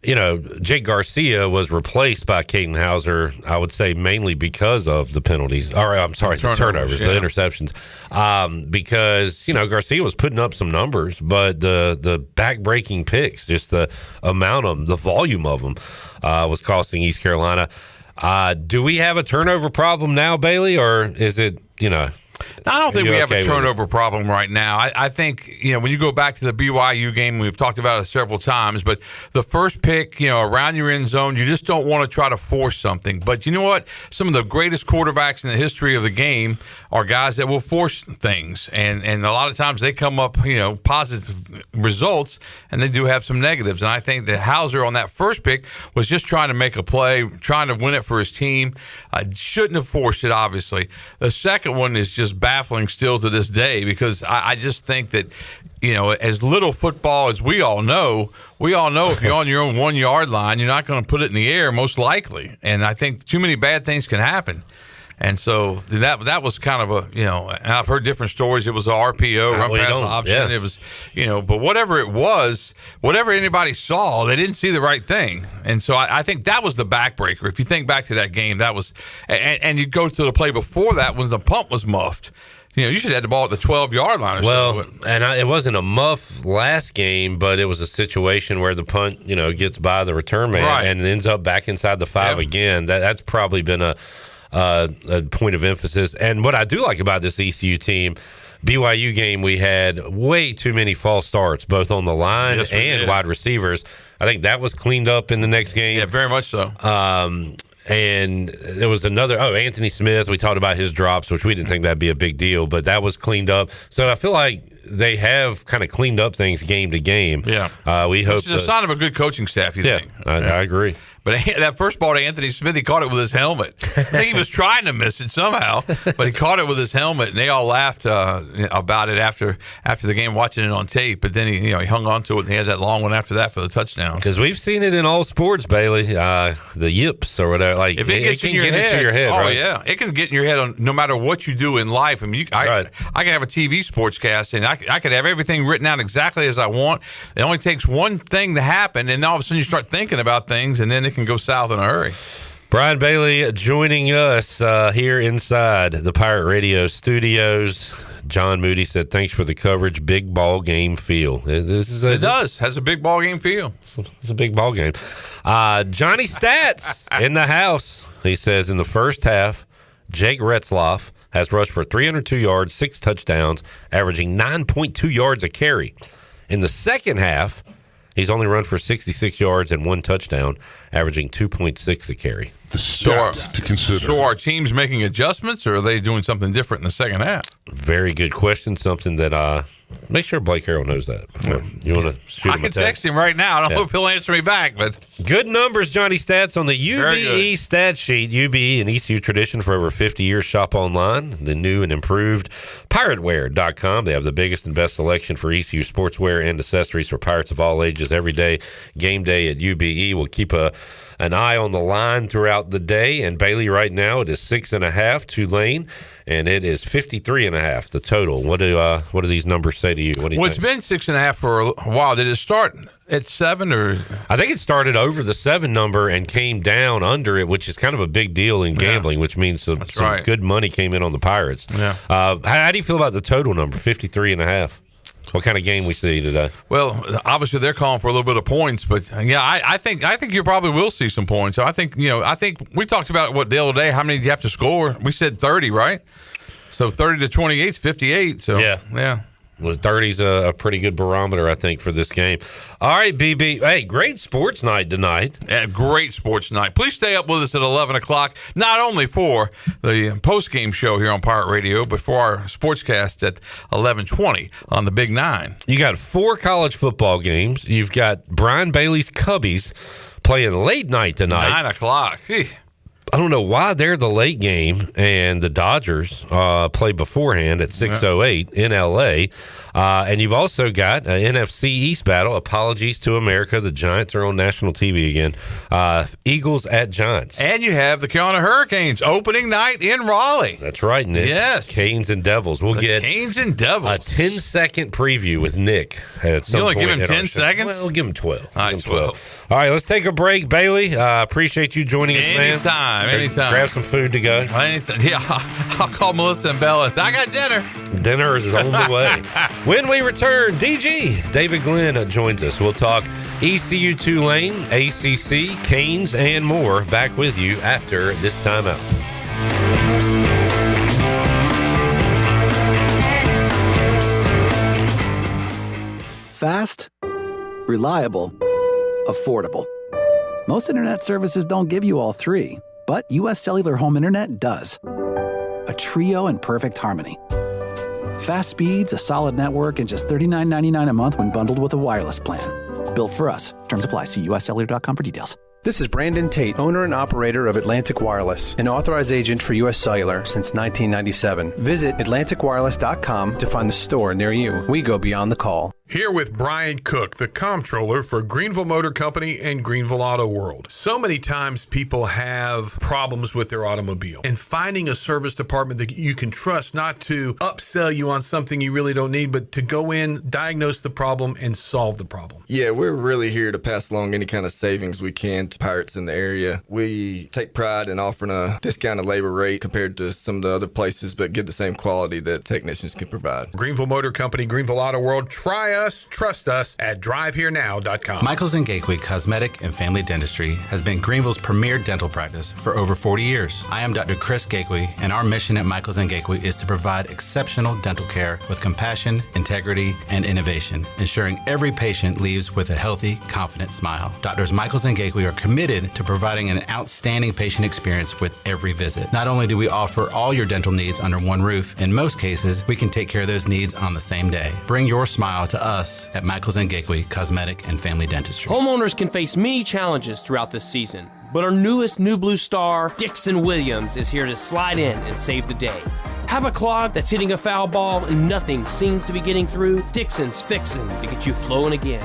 Jake Garcia was replaced by Caden Hauser, I would say mainly because of the penalties. Or, I'm sorry, the turnovers, the interceptions. Because, Garcia was putting up some numbers, but the back-breaking picks, just the amount of them, the volume of them, was costing East Carolina. Do we have a turnover problem now, Bailey, or is it, I don't think we have a okay turnover problem right now. I think, when you go back to the BYU game, we've talked about it several times, but the first pick, around your end zone, you just don't want to try to force something. But you know what? Some of the greatest quarterbacks in the history of the game are guys that will force things. And a lot of times they come up, positive results, and they do have some negatives. And I think that Hauser on that first pick was just trying to make a play, trying to win it for his team. Shouldn't have forced it, obviously. The second one is just baffling still to this day, because I just think that, as little football as we all know if you're on your own 1 yard line, you're not going to put it in the air, most likely. And I think too many bad things can happen. And so that was kind of a, and I've heard different stories. It was an RPO, run pass option. Yeah. It was, but whatever it was, whatever anybody saw, they didn't see the right thing. And so I think that was the backbreaker. If you think back to that game, that was, and you go to the play before that when the punt was muffed. You should have had the ball at the 12-yard line or something. Well, and it wasn't a muff last game, but it was a situation where the punt, gets by the return man and ends up back inside the 5 again. That's probably been a point of emphasis. And what I do like about this ECU team, BYU game, we had way too many false starts, both on the line and wide receivers. I think that was cleaned up in the next game. Yeah, very much so. And there was another, Anthony Smith, we talked about his drops, which we didn't think that'd be a big deal, but that was cleaned up. So I feel like they have kind of cleaned up things game to game. Yeah. We hope it's a sign of a good coaching staff, you think. I agree. But that first ball to Anthony Smith, he caught it with his helmet. I think he was trying to miss it somehow, but he caught it with his helmet, and they all laughed about it after the game, watching it on tape. But then he hung on to it, and he had that long one after that for the touchdown. Because we've seen it in all sports, Bailey. The yips or whatever. Like if it gets can in your get into your head, right? Yeah, it can get in your head on no matter what you do in life. I mean, I can have a TV sportscast, and I could have everything written out exactly as I want. It only takes one thing to happen, and all of a sudden you start thinking about things, and then it can go south in a hurry. Brian Bailey joining us here inside the Pirate Radio studios. John Moody said, "Thanks for the coverage. Big ball game feel." It has a big ball game feel. It's a big ball game. Johnny Stats in the house. He says in the first half, Jake Retzloff has rushed for 302 yards, 6 touchdowns, averaging 9.2 yards a carry. In the second half, he's only run for 66 yards and 1 touchdown, averaging 2.6 a carry. The stat to consider. So are teams making adjustments, or are they doing something different in the second half? Very good question. Something that make sure Blake Harrell knows that. You want to shoot him I can text him right now. I don't know if he'll answer me back, but good numbers, Johnny Stats on the UBE stat sheet. UBE, an ECU tradition for over 50 years. Shop online, the new and improved pirateware.com. They have the biggest and best selection for ECU sportswear and accessories for Pirates of all ages every day. Game day at UBE. We'll keep an eye on the line throughout the day. And Bailey, right now it is 6.5 Tulane, and it is 53.5 the total. What do these numbers say to you? What do you think? It's been 6.5 for a while. Did it start at 7 or? I think it started over the 7 number and came down under it, which is kind of a big deal in gambling, which means some good money came in on the Pirates. Yeah. How do you feel about the total number, 53.5? What kind of game we see today? Well, obviously they're calling for a little bit of points, but I think you probably will see some points. So I think we talked about the other day. How many do you have to score? We said 30, right? So 30 to 28 is 58. So yeah. Well, 30's a pretty good barometer, I think, for this game. All right, BB. Hey, great sports night tonight. Yeah, great sports night. Please stay up with us at 11 o'clock, not only for the post-game show here on Pirate Radio, but for our sportscast at 11:20 on the Big 9. You got 4 college football games. You've got Brian Bailey's Cubbies playing late night tonight. 9 o'clock. I don't know why they're the late game, and the Dodgers play beforehand at 6:08 in L.A. And you've also got an NFC East battle. Apologies to America. The Giants are on national TV again. Eagles at Giants. And you have the Carolina Hurricanes opening night in Raleigh. That's right, Nick. Yes. Canes and Devils. We'll get Canes and Devils. A 10-second preview with Nick at some point. You only give him 10 seconds? Well, we'll give him 12. All right, 12. All right, let's take a break, Bailey. Appreciate you joining us, man. Anytime. Grab some food to go. Anytime. Yeah, I'll call Melissa and Bella. I got dinner. Dinner is on the way. When we return, DG, David Glenn, joins us. We'll talk ECU, Tulane, ACC, Canes, and more. Back with you after this timeout. Fast, reliable, affordable. Most internet services don't give you all three, but U.S. Cellular Home Internet does. A trio in perfect harmony. Fast speeds, a solid network, and just $39.99 a month when bundled with a wireless plan. Built for us. Terms apply. See uscellular.com for details. This is Brandon Tate, owner and operator of Atlantic Wireless, an authorized agent for U.S. Cellular since 1997. Visit AtlanticWireless.com to find the store near you. We go beyond the call. Here with Brian Cook, the comptroller for Greenville Motor Company and Greenville Auto World. So many times people have problems with their automobile, and finding a service department that you can trust not to upsell you on something you really don't need, but to go in, diagnose the problem, and solve the problem. Yeah, we're really here to pass along any kind of savings we can to pirates in the area. We take pride in offering a discounted labor rate compared to some of the other places, but give the same quality that technicians can provide. Greenville Motor Company, Greenville Auto World. Try us, trust us at drivehherenow.com. Michaels & Gateway Cosmetic and Family Dentistry has been Greenville's premier dental practice for over 40 years. I am Dr. Chris Gateway, and our mission at Michaels & Gateway is to provide exceptional dental care with compassion, integrity, and innovation, ensuring every patient leaves with a healthy, confident smile. Doctors Michaels & Gateway are committed to providing an outstanding patient experience with every visit. Not only do we offer all your dental needs under one roof, in most cases, we can take care of those needs on the same day. Bring your smile to us at Michaels & Gateway Cosmetic and Family Dentistry. Homeowners can face many challenges throughout this season, but our newest New Blue star, Dixon Williams, is here to slide in and save the day. Have a clog that's hitting a foul ball and nothing seems to be getting through? Dixon's fixing to get you flowing again.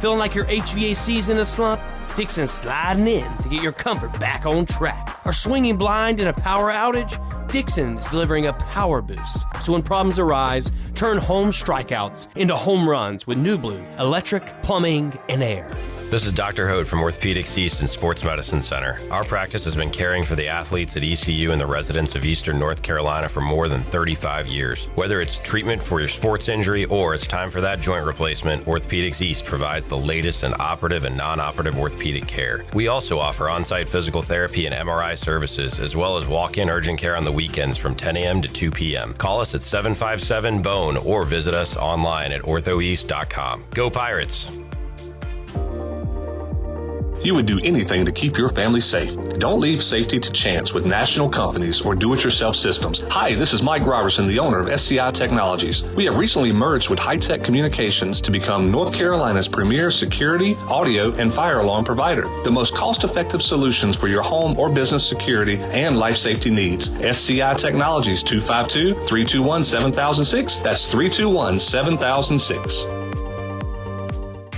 Feeling like your HVAC's in a slump? Dixon's sliding in to get your comfort back on track. Are swinging blind in a power outage? Dixon's delivering a power boost. So when problems arise, turn home strikeouts into home runs with New Blue, electric, plumbing, and air. This is Dr. Hode from Orthopedics East and Sports Medicine Center. Our practice has been caring for the athletes at ECU and the residents of Eastern North Carolina for more than 35 years. Whether it's treatment for your sports injury or it's time for that joint replacement, Orthopedics East provides the latest in operative and non-operative orthopedic care. We also offer on-site physical therapy and MRI services, as well as walk-in urgent care on the weekends from 10 a.m. to 2 p.m. Call us at 757-BONE or visit us online at orthoeast.com. Go Pirates! You would do anything to keep your family safe. Don't leave safety to chance with national companies or do-it-yourself systems. Hi, this is Mike Robertson, the owner of SCI Technologies. We have recently merged with High-Tech Communications to become North Carolina's premier security, audio, and fire alarm provider. The most cost-effective solutions for your home or business security and life safety needs. SCI Technologies, 252-321-7006. That's 321-7006.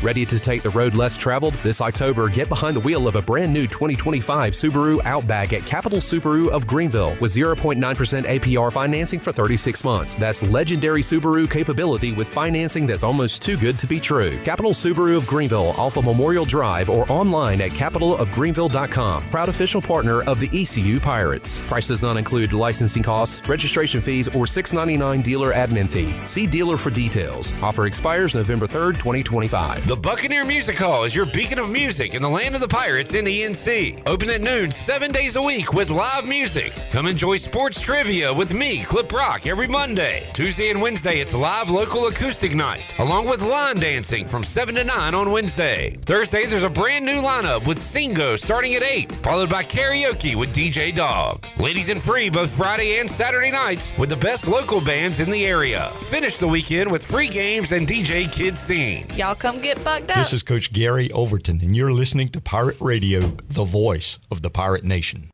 Ready to take the road less traveled? This October, get behind the wheel of a brand new 2025 Subaru Outback at Capital Subaru of Greenville with 0.9% APR financing for 36 months. That's legendary Subaru capability with financing that's almost too good to be true. Capital Subaru of Greenville off of Memorial Drive or online at capitalofgreenville.com. Proud official partner of the ECU Pirates. Prices not include licensing costs, registration fees, or $6.99 dealer admin fee. See dealer for details. Offer expires November 3rd, 2025. The Buccaneer Music Hall is your beacon of music in the land of the Pirates in ENC. Open at noon 7 days a week with live music. Come enjoy sports trivia with me, Clip Rock, every Monday. Tuesday and Wednesday, it's live local acoustic night, along with line dancing from 7 to 9 on Wednesday. Thursday, there's a brand new lineup with Singo starting at 8, followed by karaoke with DJ Dog. Ladies and free both Friday and Saturday nights with the best local bands in the area. Finish the weekend with free games and DJ Kids Scene. Y'all come get bucked up. This is Coach Gary Overton, and you're listening to Pirate Radio, the voice of the Pirate Nation.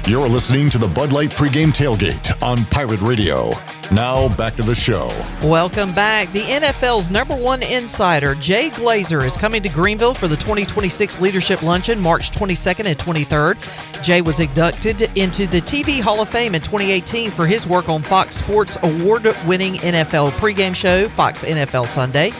You're listening to the Bud Light Pregame Tailgate on Pirate Radio. Now, back to the show. Welcome back. The NFL's #1 insider, Jay Glazer, is coming to Greenville for the 2026 Leadership Luncheon, March 22nd and 23rd. Jay was inducted into the TV Hall of Fame in 2018 for his work on Fox Sports' award-winning NFL pregame show, Fox NFL Sunday.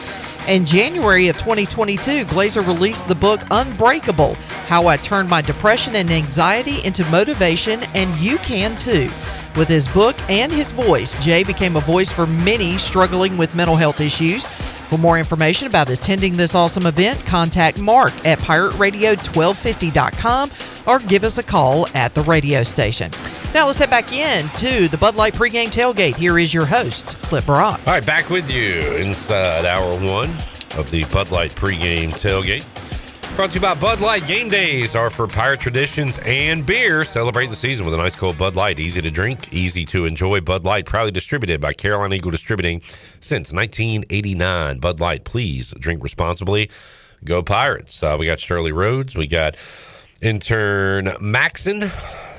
In January of 2022, Glazer released the book Unbreakable, How I Turned My Depression and Anxiety into Motivation, and You Can Too. With his book and his voice, Jay became a voice for many struggling with mental health issues. For more information about attending this awesome event, contact Mark at pirateradio1250.com or give us a call at the radio station. Now let's head back in to the Bud Light Pregame Tailgate. Here is your host, Clip Brock. All right, back with you inside hour one of the Bud Light Pregame Tailgate. Brought to you by Bud Light. Game days are for Pirate traditions and beer. Celebrate the season with a nice cold Bud Light. Easy to drink, easy to enjoy. Bud Light, proudly distributed by Carolina Eagle Distributing since 1989. Bud Light, please drink responsibly. Go Pirates. We got Shirley Rhodes. We got intern Maxon,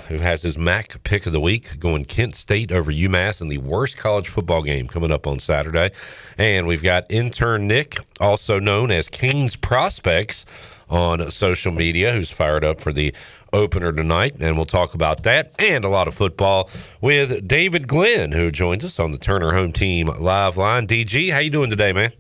who has his Mac pick of the week, going Kent State over UMass in the worst college football game coming up on Saturday. And we've got intern Nick, also known as Canes Prospects on social media, who's fired up for the opener tonight. And we'll talk about that and a lot of football with David Glenn, who joins us on the Turner Home Team Live Line. DG, how you doing today, man?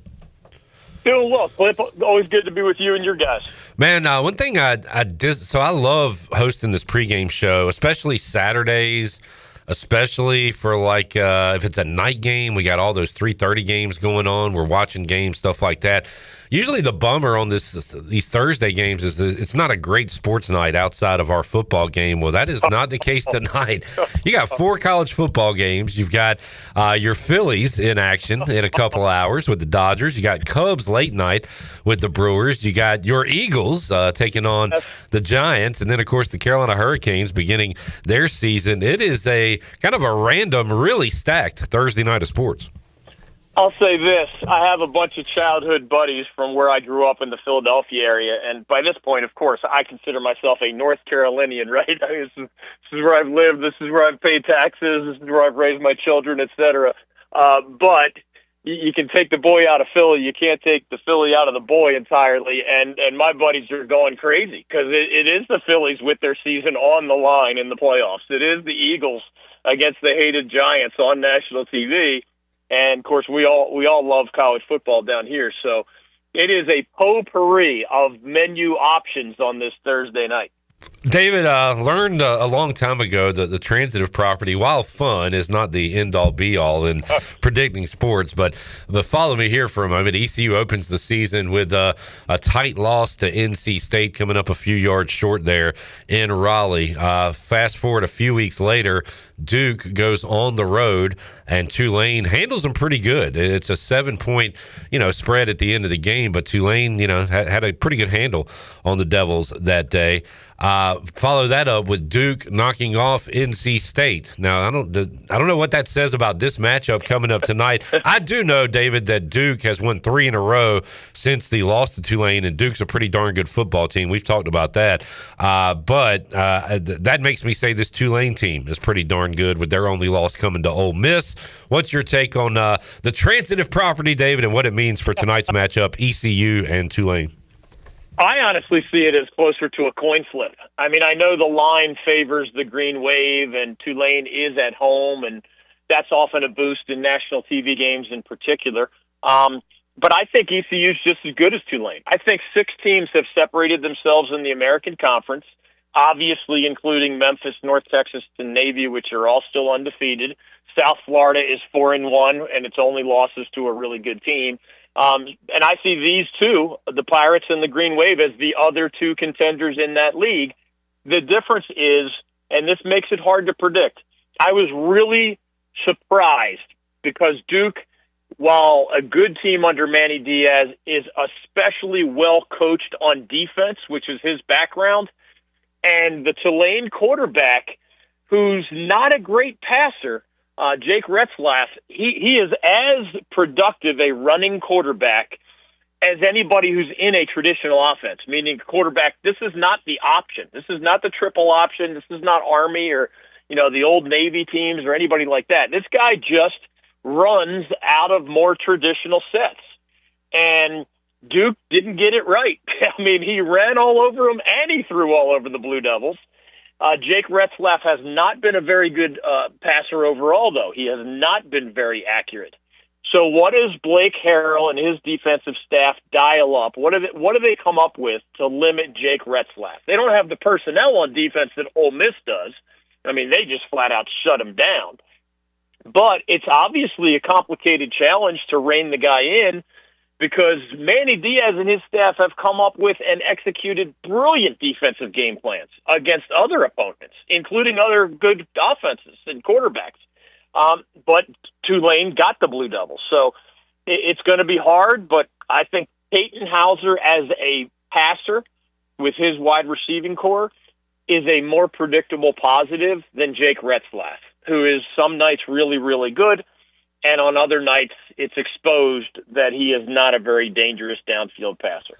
Doing well, Clip. Always good to be with you and your guys. Man, one thing I did, so I love hosting this pregame show, especially Saturdays, especially for like if it's a night game. We got all those 3:30 games going on. We're watching games, stuff like that. Usually the bummer on these Thursday games is that it's not a great sports night outside of our football game. Well, that is not the case tonight. You got 4 college football games. You've got your Phillies in action in a couple hours with the Dodgers. You got Cubs late night with the Brewers. You got your Eagles taking on the Giants. And then, of course, the Carolina Hurricanes beginning their season. It is a kind of a random, really stacked Thursday night of sports. I'll say this. I have a bunch of childhood buddies from where I grew up in the Philadelphia area, and by this point, of course, I consider myself a North Carolinian, right? I mean, this is where I've lived, this is where I've paid taxes, this is where I've raised my children, etc. But you can take the boy out of Philly, you can't take the Philly out of the boy entirely, and my buddies are going crazy because it is the Phillies with their season on the line in the playoffs. It is the Eagles against the hated Giants on national TV. And, of course, we all love college football down here. So it is a potpourri of menu options on this Thursday night. David, learned a long time ago that the transitive property, while fun, is not the end-all, be-all in predicting sports. But follow me here for a moment. ECU opens the season with a tight loss to NC State, coming up a few yards short there in Raleigh. Fast forward a few weeks later, Duke goes on the road, and Tulane handles them pretty good. It's a 7-point, spread at the end of the game, but Tulane, had a pretty good handle on the Devils that day. Follow that up with Duke knocking off NC State. Now, I don't know what that says about this matchup coming up tonight. I do know, David, that Duke has won 3 in a row since the loss to Tulane, and Duke's a pretty darn good football team. We've talked about that. But that makes me say this Tulane team is pretty darn good with their only loss coming to Ole Miss. What's your take on the transitive property, David, and what it means for tonight's matchup, ECU and Tulane? I honestly see it as closer to a coin flip. I mean, I know the line favors the Green Wave, and Tulane is at home, and that's often a boost in national TV games in particular. But I think ECU is just as good as Tulane. I think 6 teams have separated themselves in the American Conference, obviously including Memphis, North Texas, and Navy, which are all still undefeated. South Florida is 4-1, and its only losses to a really good team. And I see these two, the Pirates and the Green Wave, as the other 2 contenders in that league. The difference is, and this makes it hard to predict, I was really surprised because Duke, while a good team under Manny Diaz, is especially well coached on defense, which is his background. And the Tulane quarterback, who's not a great passer, Jake Retzlaff, he is as productive a running quarterback as anybody who's in a traditional offense, meaning quarterback, this is not the option. This is not the triple option. This is not Army or, the old Navy teams or anybody like that. This guy just runs out of more traditional sets. And Duke didn't get it right. I mean, he ran all over them and he threw all over the Blue Devils. Jake Retzlaff has not been a very good passer overall, though. He has not been very accurate. So what does Blake Harrell and his defensive staff dial up? What do they come up with to limit Jake Retzlaff? They don't have the personnel on defense that Ole Miss does. I mean, they just flat out shut him down. But it's obviously a complicated challenge to rein the guy in, because Manny Diaz and his staff have come up with and executed brilliant defensive game plans against other opponents, including other good offenses and quarterbacks. But Tulane got the Blue Devils. So it's going to be hard, but I think Peyton Hauser as a passer with his wide receiving core is a more predictable positive than Jake Retzlaff, who is some nights really, really good, and on other nights it's exposed that he is not a very dangerous downfield passer.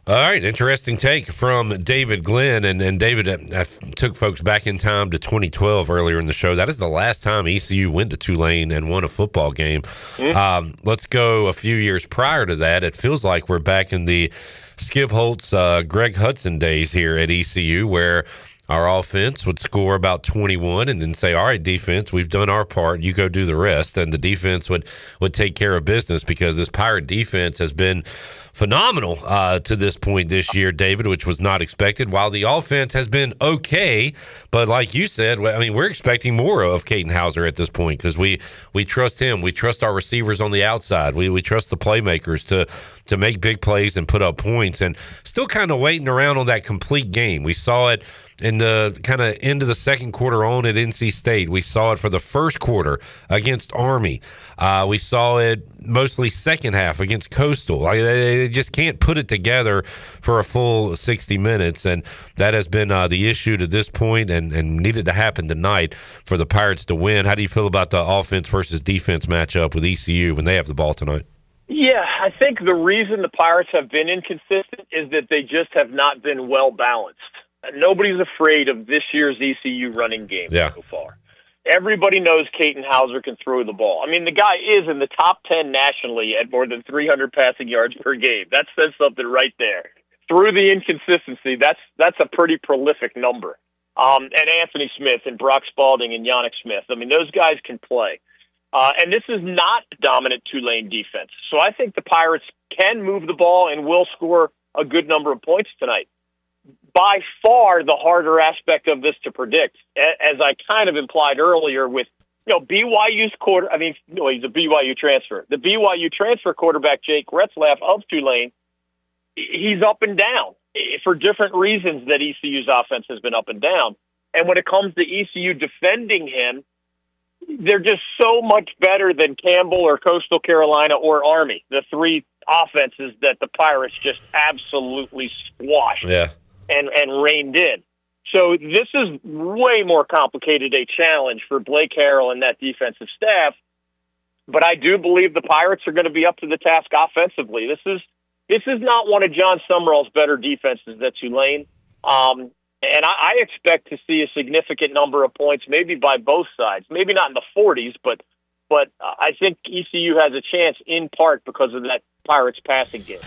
All right, interesting take from David Glenn. And David, I took folks back in time to 2012 earlier in the show. That is the last time ECU went to Tulane and won a football game. Mm-hmm. Let's go a few years prior to that. It feels like we're back in the Skip Holtz, Greg Hudson days here at ECU, where our offense would score about 21 and then say, all right, defense, we've done our part. You go do the rest. And the defense would take care of business, because this Pirate defense has been phenomenal to this point this year, David, which was not expected, while the offense has been okay. But like you said, I mean, we're expecting more of Caden Hauser at this point, because we trust him. We trust our receivers on the outside. We trust the playmakers to make big plays and put up points, and still kind of waiting around on that complete game. We saw it in the kind of end of the second quarter on at NC State. We saw it for the first quarter against Army. We saw it mostly second half against Coastal. They just can't put it together for a full 60 minutes, and that has been the issue to this point, and needed to happen tonight for the Pirates to win. How do you feel about the offense versus defense matchup with ECU when they have the ball tonight? Yeah, I think the reason the Pirates have been inconsistent is that they just have not been well balanced. Nobody's afraid of this year's ECU running game so far. Everybody knows Caden Hauser can throw the ball. I mean, the guy is in the top 10 nationally at more than 300 passing yards per game. That says something right there. Through the inconsistency, that's a pretty prolific number. And Anthony Smith and Brock Spalding and Yannick Smith, I mean, those guys can play. And this is not dominant Tulane defense. So I think the Pirates can move the ball and will score a good number of points tonight. By far the harder aspect of this to predict, as I kind of implied earlier with, BYU's he's a BYU transfer. The BYU transfer quarterback, Jake Retzlaff of Tulane, he's up and down for different reasons that ECU's offense has been up and down. And when it comes to ECU defending him, they're just so much better than Campbell or Coastal Carolina or Army, the three offenses that the Pirates just absolutely squashed. Yeah. And reined in. So this is way more complicated a challenge for Blake Harrell and that defensive staff. But I do believe the Pirates are going to be up to the task offensively. This is not one of John Summerall's better defenses at Tulane. And I expect to see a significant number of points, maybe by both sides. Maybe not in the 40s, but I think ECU has a chance in part because of that Pirates passing game.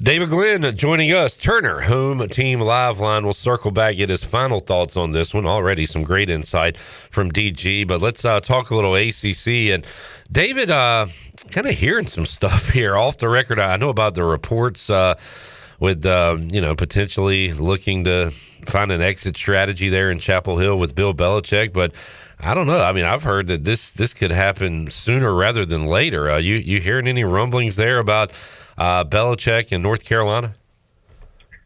David Glenn joining us. Turner, Home Team Live Line. We'll circle back, get his final thoughts on this one. Already some great insight from DG, but let's talk a little ACC. And David, kind of hearing some stuff here off the record. I know about the reports with, potentially looking to find an exit strategy there in Chapel Hill with Bill Belichick, but I don't know. I mean, I've heard that this could happen sooner rather than later. You hearing any rumblings there about Belichick in North Carolina?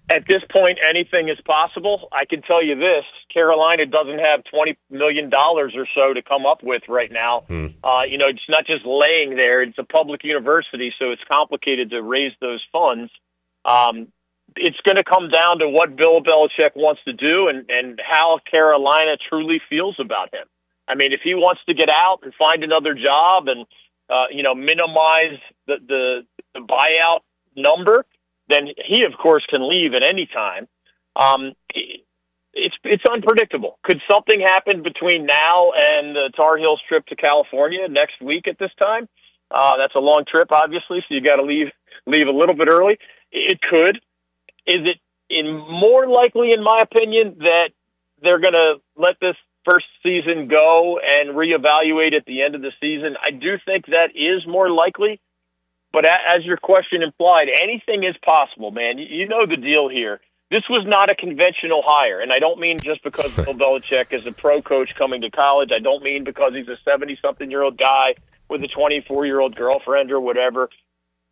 At this point, anything is possible. I can tell you this, Carolina doesn't have $20 million or so to come up with right now. It's not just laying there. It's a public university, so it's complicated to raise those funds. It's going to come down to what Bill Belichick wants to do and how Carolina truly feels about him. I mean, if he wants to get out and find another job and, minimize the buyout number, then he, of course, can leave at any time. it's unpredictable. Could something happen between now and the Tar Heels trip to California next week at this time? That's a long trip, obviously, so you got to leave a little bit early. It could. Is it more likely, in my opinion, that they're going to let this first season go and reevaluate at the end of the season? I do think that is more likely. But as your question implied, anything is possible, man. You know the deal here. This was not a conventional hire, and I don't mean just because Bill Belichick is a pro coach coming to college. I don't mean because he's a 70-something-year-old guy with a 24-year-old girlfriend or whatever.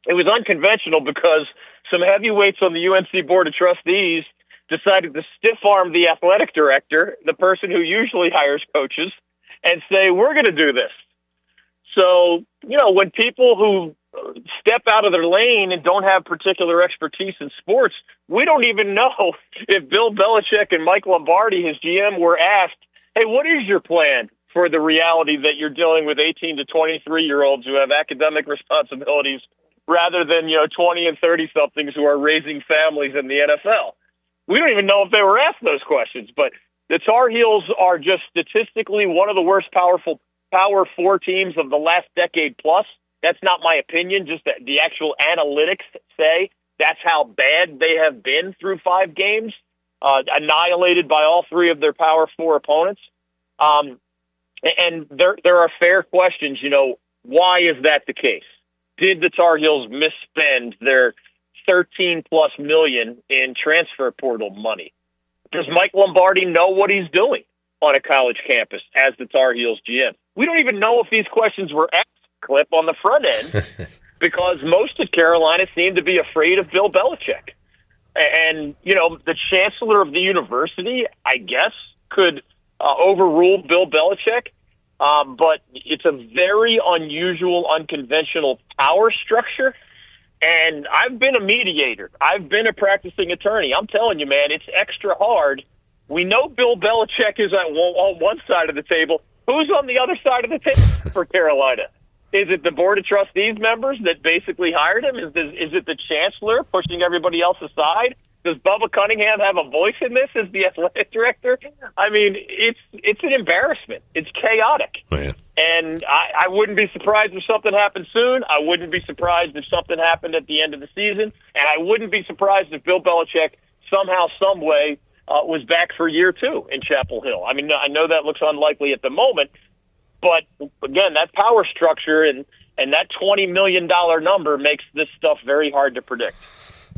It was unconventional because some heavyweights on the UNC Board of Trustees decided to stiff-arm the athletic director, the person who usually hires coaches, and say, we're going to do this. So, when people who step out of their lane and don't have particular expertise in sports, we don't even know if Bill Belichick and Mike Lombardi, his GM, were asked, hey, what is your plan for the reality that you're dealing with 18 to 23-year-olds who have academic responsibilities rather than, 20 and 30-somethings who are raising families in the NFL? We don't even know if they were asked those questions, but the Tar Heels are just statistically one of the worst Power 4 teams of the last decade plus. That's not my opinion, just that the actual analytics say that's how bad they have been through 5 games, annihilated by all 3 of their Power 4 opponents. And there are fair questions, why is that the case? Did the Tar Heels misspend their $13+ million in transfer portal money? Does Mike Lombardi know what he's doing on a college campus as the Tar Heels GM? We don't even know if these questions were asked, Clip, on the front end because most of Carolina seemed to be afraid of Bill Belichick. And, the chancellor of the university, I guess, could overrule Bill Belichick. But it's a very unusual, unconventional power structure. And I've been a mediator. I've been a practicing attorney. I'm telling you, man, it's extra hard. We know Bill Belichick is on one side of the table. Who's on the other side of the table for Carolina? Is it the Board of Trustees members that basically hired him? Is it the chancellor pushing everybody else aside? Does Bubba Cunningham have a voice in this as the athletic director? I mean, it's an embarrassment. It's chaotic. Man. And I wouldn't be surprised if something happened soon. I wouldn't be surprised if something happened at the end of the season. And I wouldn't be surprised if Bill Belichick somehow, some way, was back for year 2 in Chapel Hill. I mean, I know that looks unlikely at the moment, but again, that power structure and that $20 million number makes this stuff very hard to predict.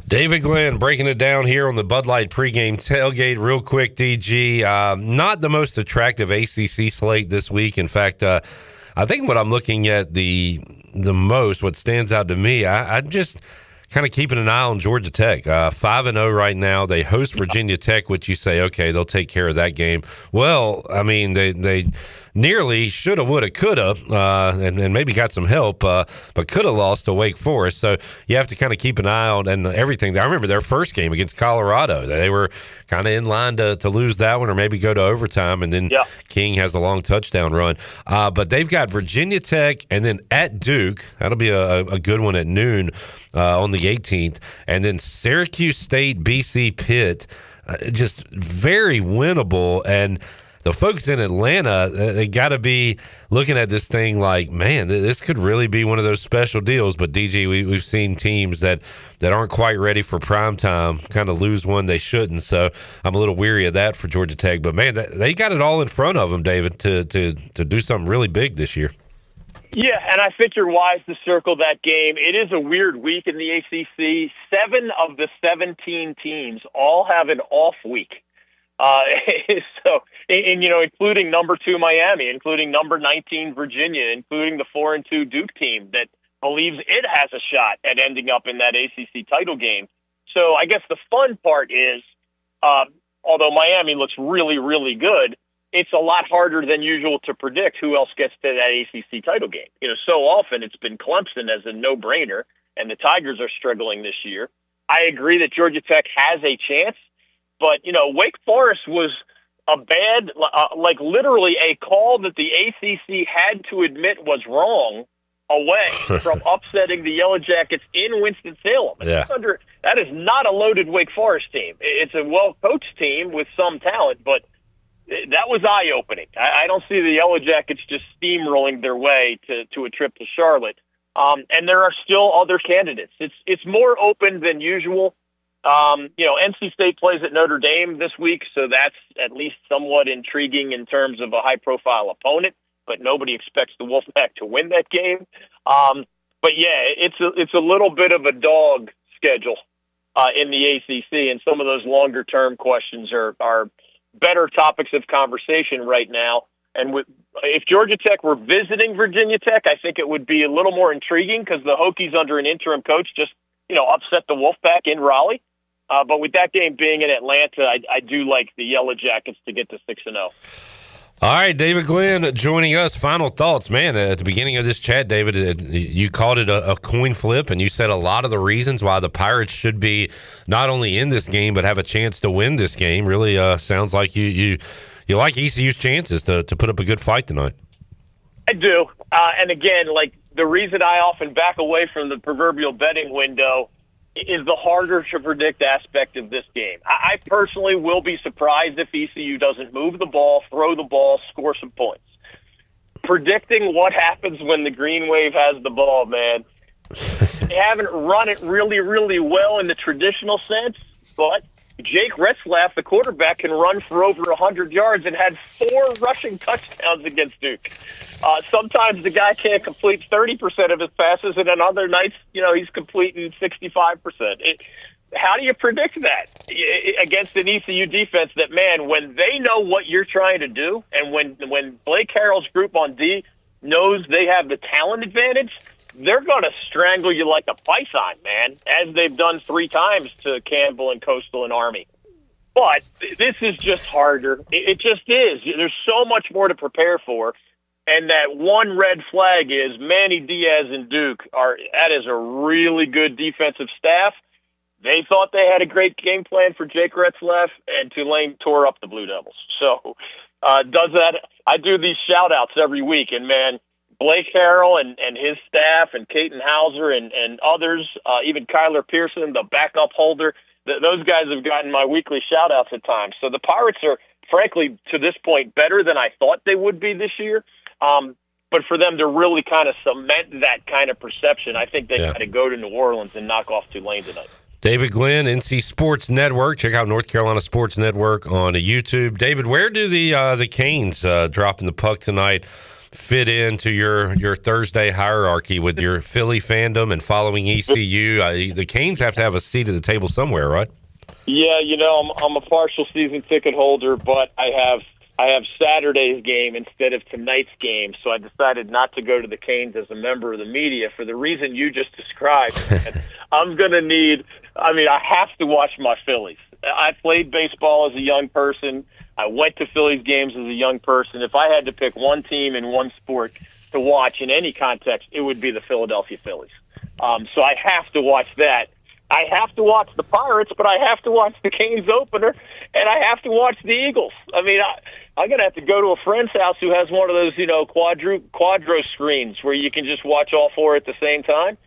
David Glenn breaking it down here on the Bud Light pregame tailgate. Real quick, DG, not the most attractive ACC slate this week. In fact, I think what I'm looking at the most, what stands out to me, I'm just kind of keeping an eye on Georgia Tech. 5-0 right now. They host Virginia Tech, which you say, okay, they'll take care of that game. Well, I mean, they nearly shoulda, woulda, coulda, and maybe got some help, but coulda lost to Wake Forest. So you have to kind of keep an eye on and everything. I remember their first game against Colorado. They were kind of in line to lose that one or maybe go to overtime, and then King has the long touchdown run. But they've got Virginia Tech and then at Duke. That'll be a good one at noon on the 18th. And then Syracuse State, BC Pitt, just very winnable. And the folks in Atlanta, they got to be looking at this thing like, man, this could really be one of those special deals. But, DG, we've seen teams that aren't quite ready for prime time kind of lose one they shouldn't. So I'm a little weary of that for Georgia Tech. But, man, they got it all in front of them, David, to do something really big this year. Yeah, and I think you're wise to circle that game. It is a weird week in the ACC. 7 of the 17 teams all have an off week. So, including number 2 Miami, including number 19 Virginia, including the 4-2 Duke team that believes it has a shot at ending up in that ACC title game. So I guess the fun part is, although Miami looks really, really good, it's a lot harder than usual to predict who else gets to that ACC title game. So often it's been Clemson as a no-brainer, and the Tigers are struggling this year. I agree that Georgia Tech has a chance, but, Wake Forest was a bad, literally a call that the ACC had to admit was wrong away from upsetting the Yellow Jackets in Winston-Salem. Yeah. That is not a loaded Wake Forest team. It's a well-coached team with some talent, but that was eye-opening. I don't see the Yellow Jackets just steamrolling their way to a trip to Charlotte. And there are still other candidates. It's more open than usual. NC State plays at Notre Dame this week, so that's at least somewhat intriguing in terms of a high-profile opponent, but nobody expects the Wolfpack to win that game. But yeah, it's a little bit of a dog schedule in the ACC, and some of those longer-term questions are better topics of conversation right now. And if Georgia Tech were visiting Virginia Tech, I think it would be a little more intriguing because the Hokies under an interim coach just upset the Wolfpack in Raleigh. But with that game being in Atlanta, I do like the Yellow Jackets to get to 6-0. All right, David Glenn joining us. Final thoughts, man. At the beginning of this chat, David, you called it a coin flip, and you said a lot of the reasons why the Pirates should be not only in this game but have a chance to win this game. Really sounds like you like ECU's chances to put up a good fight tonight. I do. And again, the reason I often back away from the proverbial betting window is the harder to predict aspect of this game. I personally will be surprised if ECU doesn't move the ball, throw the ball, score some points. Predicting what happens when the Green Wave has the ball, man, they haven't run it really, really well in the traditional sense, but Jake Retzlaff, the quarterback, can run for over 100 yards and had 4 rushing touchdowns against Duke. Sometimes the guy can't complete 30% of his passes, and on other nights, he's completing 65%. How do you predict that against an ECU defense that, man, when they know what you're trying to do, and when Blake Harrell's group on D knows they have the talent advantage, they're going to strangle you like a python, man, as they've done 3 times to Campbell and Coastal and Army. But this is just harder. It just is. There's so much more to prepare for. And that one red flag is Manny Diaz and Duke that is a really good defensive staff. They thought they had a great game plan for Jake Retzlaff, and Tulane tore up the Blue Devils. So does that? I do these shout-outs every week, and, man, Blake Harrell and his staff and Caton Hauser and others, even Kyler Pearson, the backup holder, those guys have gotten my weekly shout-outs at times. So the Pirates are, frankly, to this point, better than I thought they would be this year. But for them to really kind of cement that kind of perception, I think they got to go to New Orleans and knock off Tulane tonight. David Glenn, NC Sports Network. Check out North Carolina Sports Network on YouTube. David, where do the Canes dropping the puck tonight fit into your Thursday hierarchy with your Philly fandom and following ECU? The Canes have to have a seat at the table somewhere, right? Yeah, I'm a partial season ticket holder, but I have Saturday's game instead of tonight's game, so I decided not to go to the Canes as a member of the media for the reason you just described. I'm going to I have to watch my Phillies. I played baseball as a young person. I went to Phillies games as a young person. If I had to pick one team in one sport to watch in any context, it would be the Philadelphia Phillies. So I have to watch that. I have to watch the Pirates, but I have to watch the Canes opener, and I have to watch the Eagles. I'm going to have to go to a friend's house who has one of those, quadro screens where you can just watch all 4 at the same time.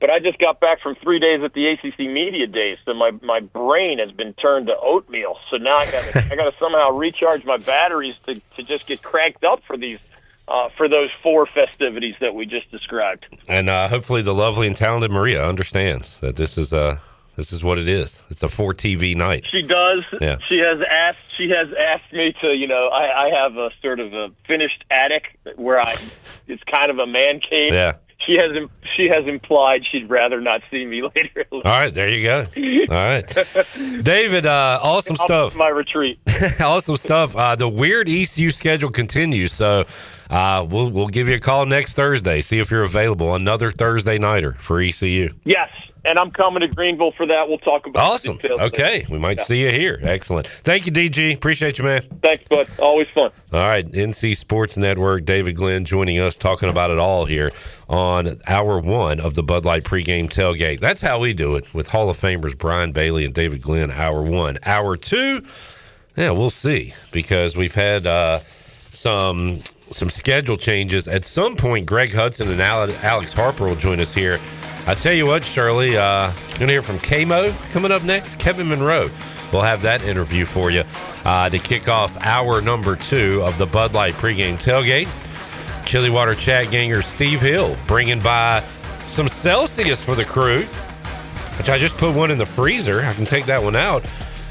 But I just got back from 3 days at the ACC Media Days, so my brain has been turned to oatmeal. So now I got to somehow recharge my batteries to just get cranked up for these. For those 4 festivities that we just described. And hopefully the lovely and talented Maria understands that this is what it is. It's a 4TV night. She does. Yeah. She has asked me to, I have a sort of a finished attic where it's kind of a man cave. Yeah. She has implied she'd rather not see me later. All right, there you go. All right, David, awesome stuff. My retreat. Awesome stuff. The weird ECU schedule continues, so we'll give you a call next Thursday. See if you're available. Another Thursday nighter for ECU. Yes, and I'm coming to Greenville for that. We'll talk about. Awesome. Okay, we might see you here. Excellent. Thank you, DG. Appreciate you, man. Thanks, bud. Always fun. All right, NC Sports Network. David Glenn joining us, talking about it all here on Hour 1 of the Bud Light Pregame Tailgate. That's how we do it with Hall of Famers Brian Bailey and David Glenn. Hour 1. Hour 2, yeah, we'll see, because we've had some schedule changes. At some point, Greg Hudson and Alex Harper will join us here. I tell you what, Shirley, going to hear from K-Mo coming up next. Kevin Monroe. We'll have that interview for you to kick off hour number 2 of the Bud Light pregame tailgate. Chili Water Chat ganger Steve Hill bringing by some Celsius for the crew, which I just put one in the freezer. I can take that one out.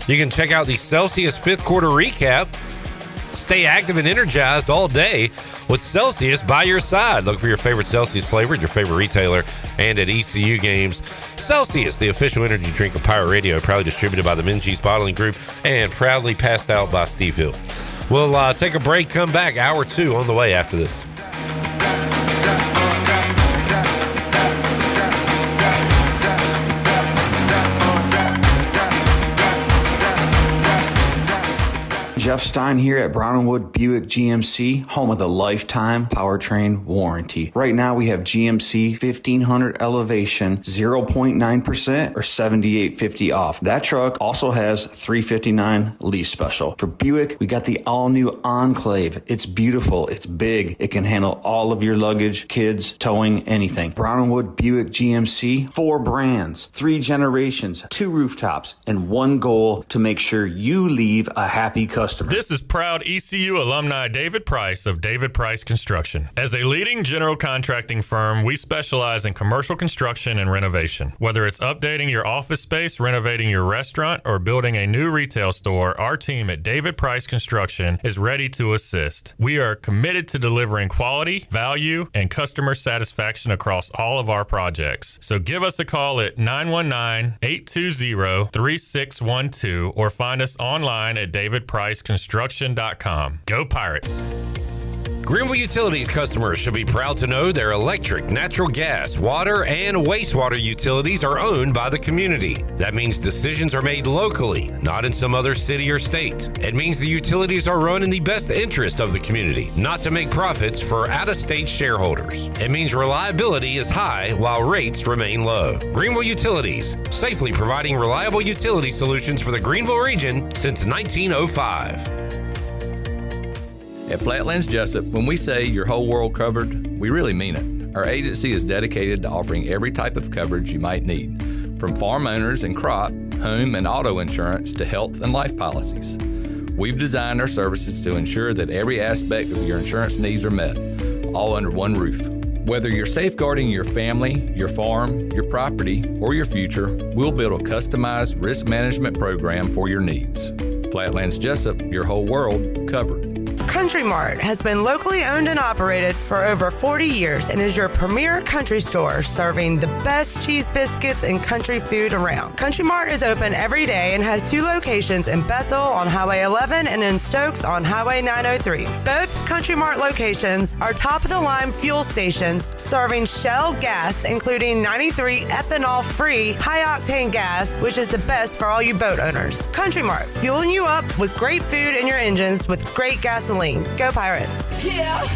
You can check out the Celsius 5th quarter recap. Stay active and energized all day with Celsius by your side. Look for your favorite Celsius flavor at your favorite retailer and at ECU games. Celsius, the official energy drink of Pirate Radio, proudly distributed by the Minji's Bottling Group and proudly passed out by Steve Hill. We'll take a break, come back, hour 2 on the way after this. Jeff Stein here at Brown & Wood Buick GMC, home of the lifetime powertrain warranty. Right now we have GMC 1500 Elevation 0.9% or $78.50 off. That truck also has $359 lease special. For Buick, we got the all-new Enclave. It's beautiful, it's big, it can handle all of your luggage, kids, towing, anything. Brown & Wood Buick GMC, 4 brands, 3 generations, 2 rooftops, and 1 goal to make sure you leave a happy customer. This is proud ECU alumni David Price of David Price Construction. As a leading general contracting firm, we specialize in commercial construction and renovation. Whether it's updating your office space, renovating your restaurant, or building a new retail store, our team at David Price Construction is ready to assist. We are committed to delivering quality, value, and customer satisfaction across all of our projects. So give us a call at 919-820-3612 or find us online at davidpriceconstruction.com. Go Pirates! Greenville Utilities customers should be proud to know their electric, natural gas, water, and wastewater utilities are owned by the community. That means decisions are made locally, not in some other city or state. It means the utilities are run in the best interest of the community, not to make profits for out-of-state shareholders. It means reliability is high while rates remain low. Greenville Utilities, safely providing reliable utility solutions for the Greenville region since 1905. At Flatlands Jessup, when we say your whole world covered, we really mean it. Our agency is dedicated to offering every type of coverage you might need, from farm owners and crop, home and auto insurance to health and life policies. We've designed our services to ensure that every aspect of your insurance needs are met, all under one roof. Whether you're safeguarding your family, your farm, your property, or your future, we'll build a customized risk management program for your needs. Flatlands Jessup, your whole world covered. Country Mart has been locally owned and operated for over 40 years and is your premier country store serving the best cheese biscuits and country food around. Country Mart is open every day and has 2 locations in Bethel on Highway 11 and in Stokes on Highway 903. Both Country Mart locations are top-of-the-line fuel stations serving Shell gas, including 93 ethanol-free high-octane gas, which is the best for all you boat owners. Country Mart, fueling you up with great food in your engines with great gasoline. Go Pirates! Yeah!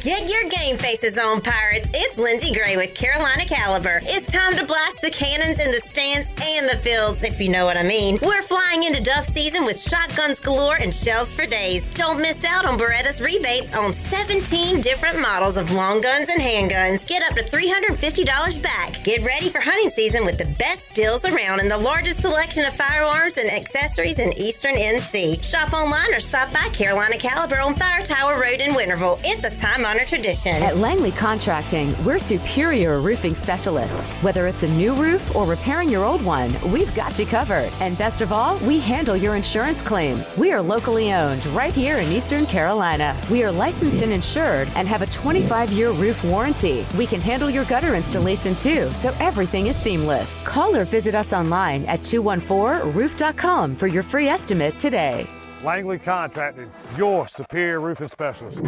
Get your game faces on, Pirates. It's Lindsey Gray with Carolina Caliber. It's time to blast the cannons in the stands and the fields, if you know what I mean. We're flying into Duff season with shotguns galore and shells for days. Don't miss out on Beretta's rebates on 17 different models of long guns and handguns. Get up to $350 back. Get ready for hunting season with the best deals around and the largest selection of firearms and accessories in Eastern NC. Shop online or stop by Carolina Caliber on Fire Tower Road in Winterville. It's a time-honored tradition. At Langley Contracting, we're superior roofing specialists. Whether it's a new roof or repairing your old one, we've got you covered. And best of all, we handle your insurance claims. We are locally owned right here in Eastern Carolina. We are licensed and insured and have a 25-year roof warranty. We can handle your gutter installation too, so everything is seamless. Call or visit us online at 214roof.com for your free estimate today. Langley Contracting, your superior roofing specialist.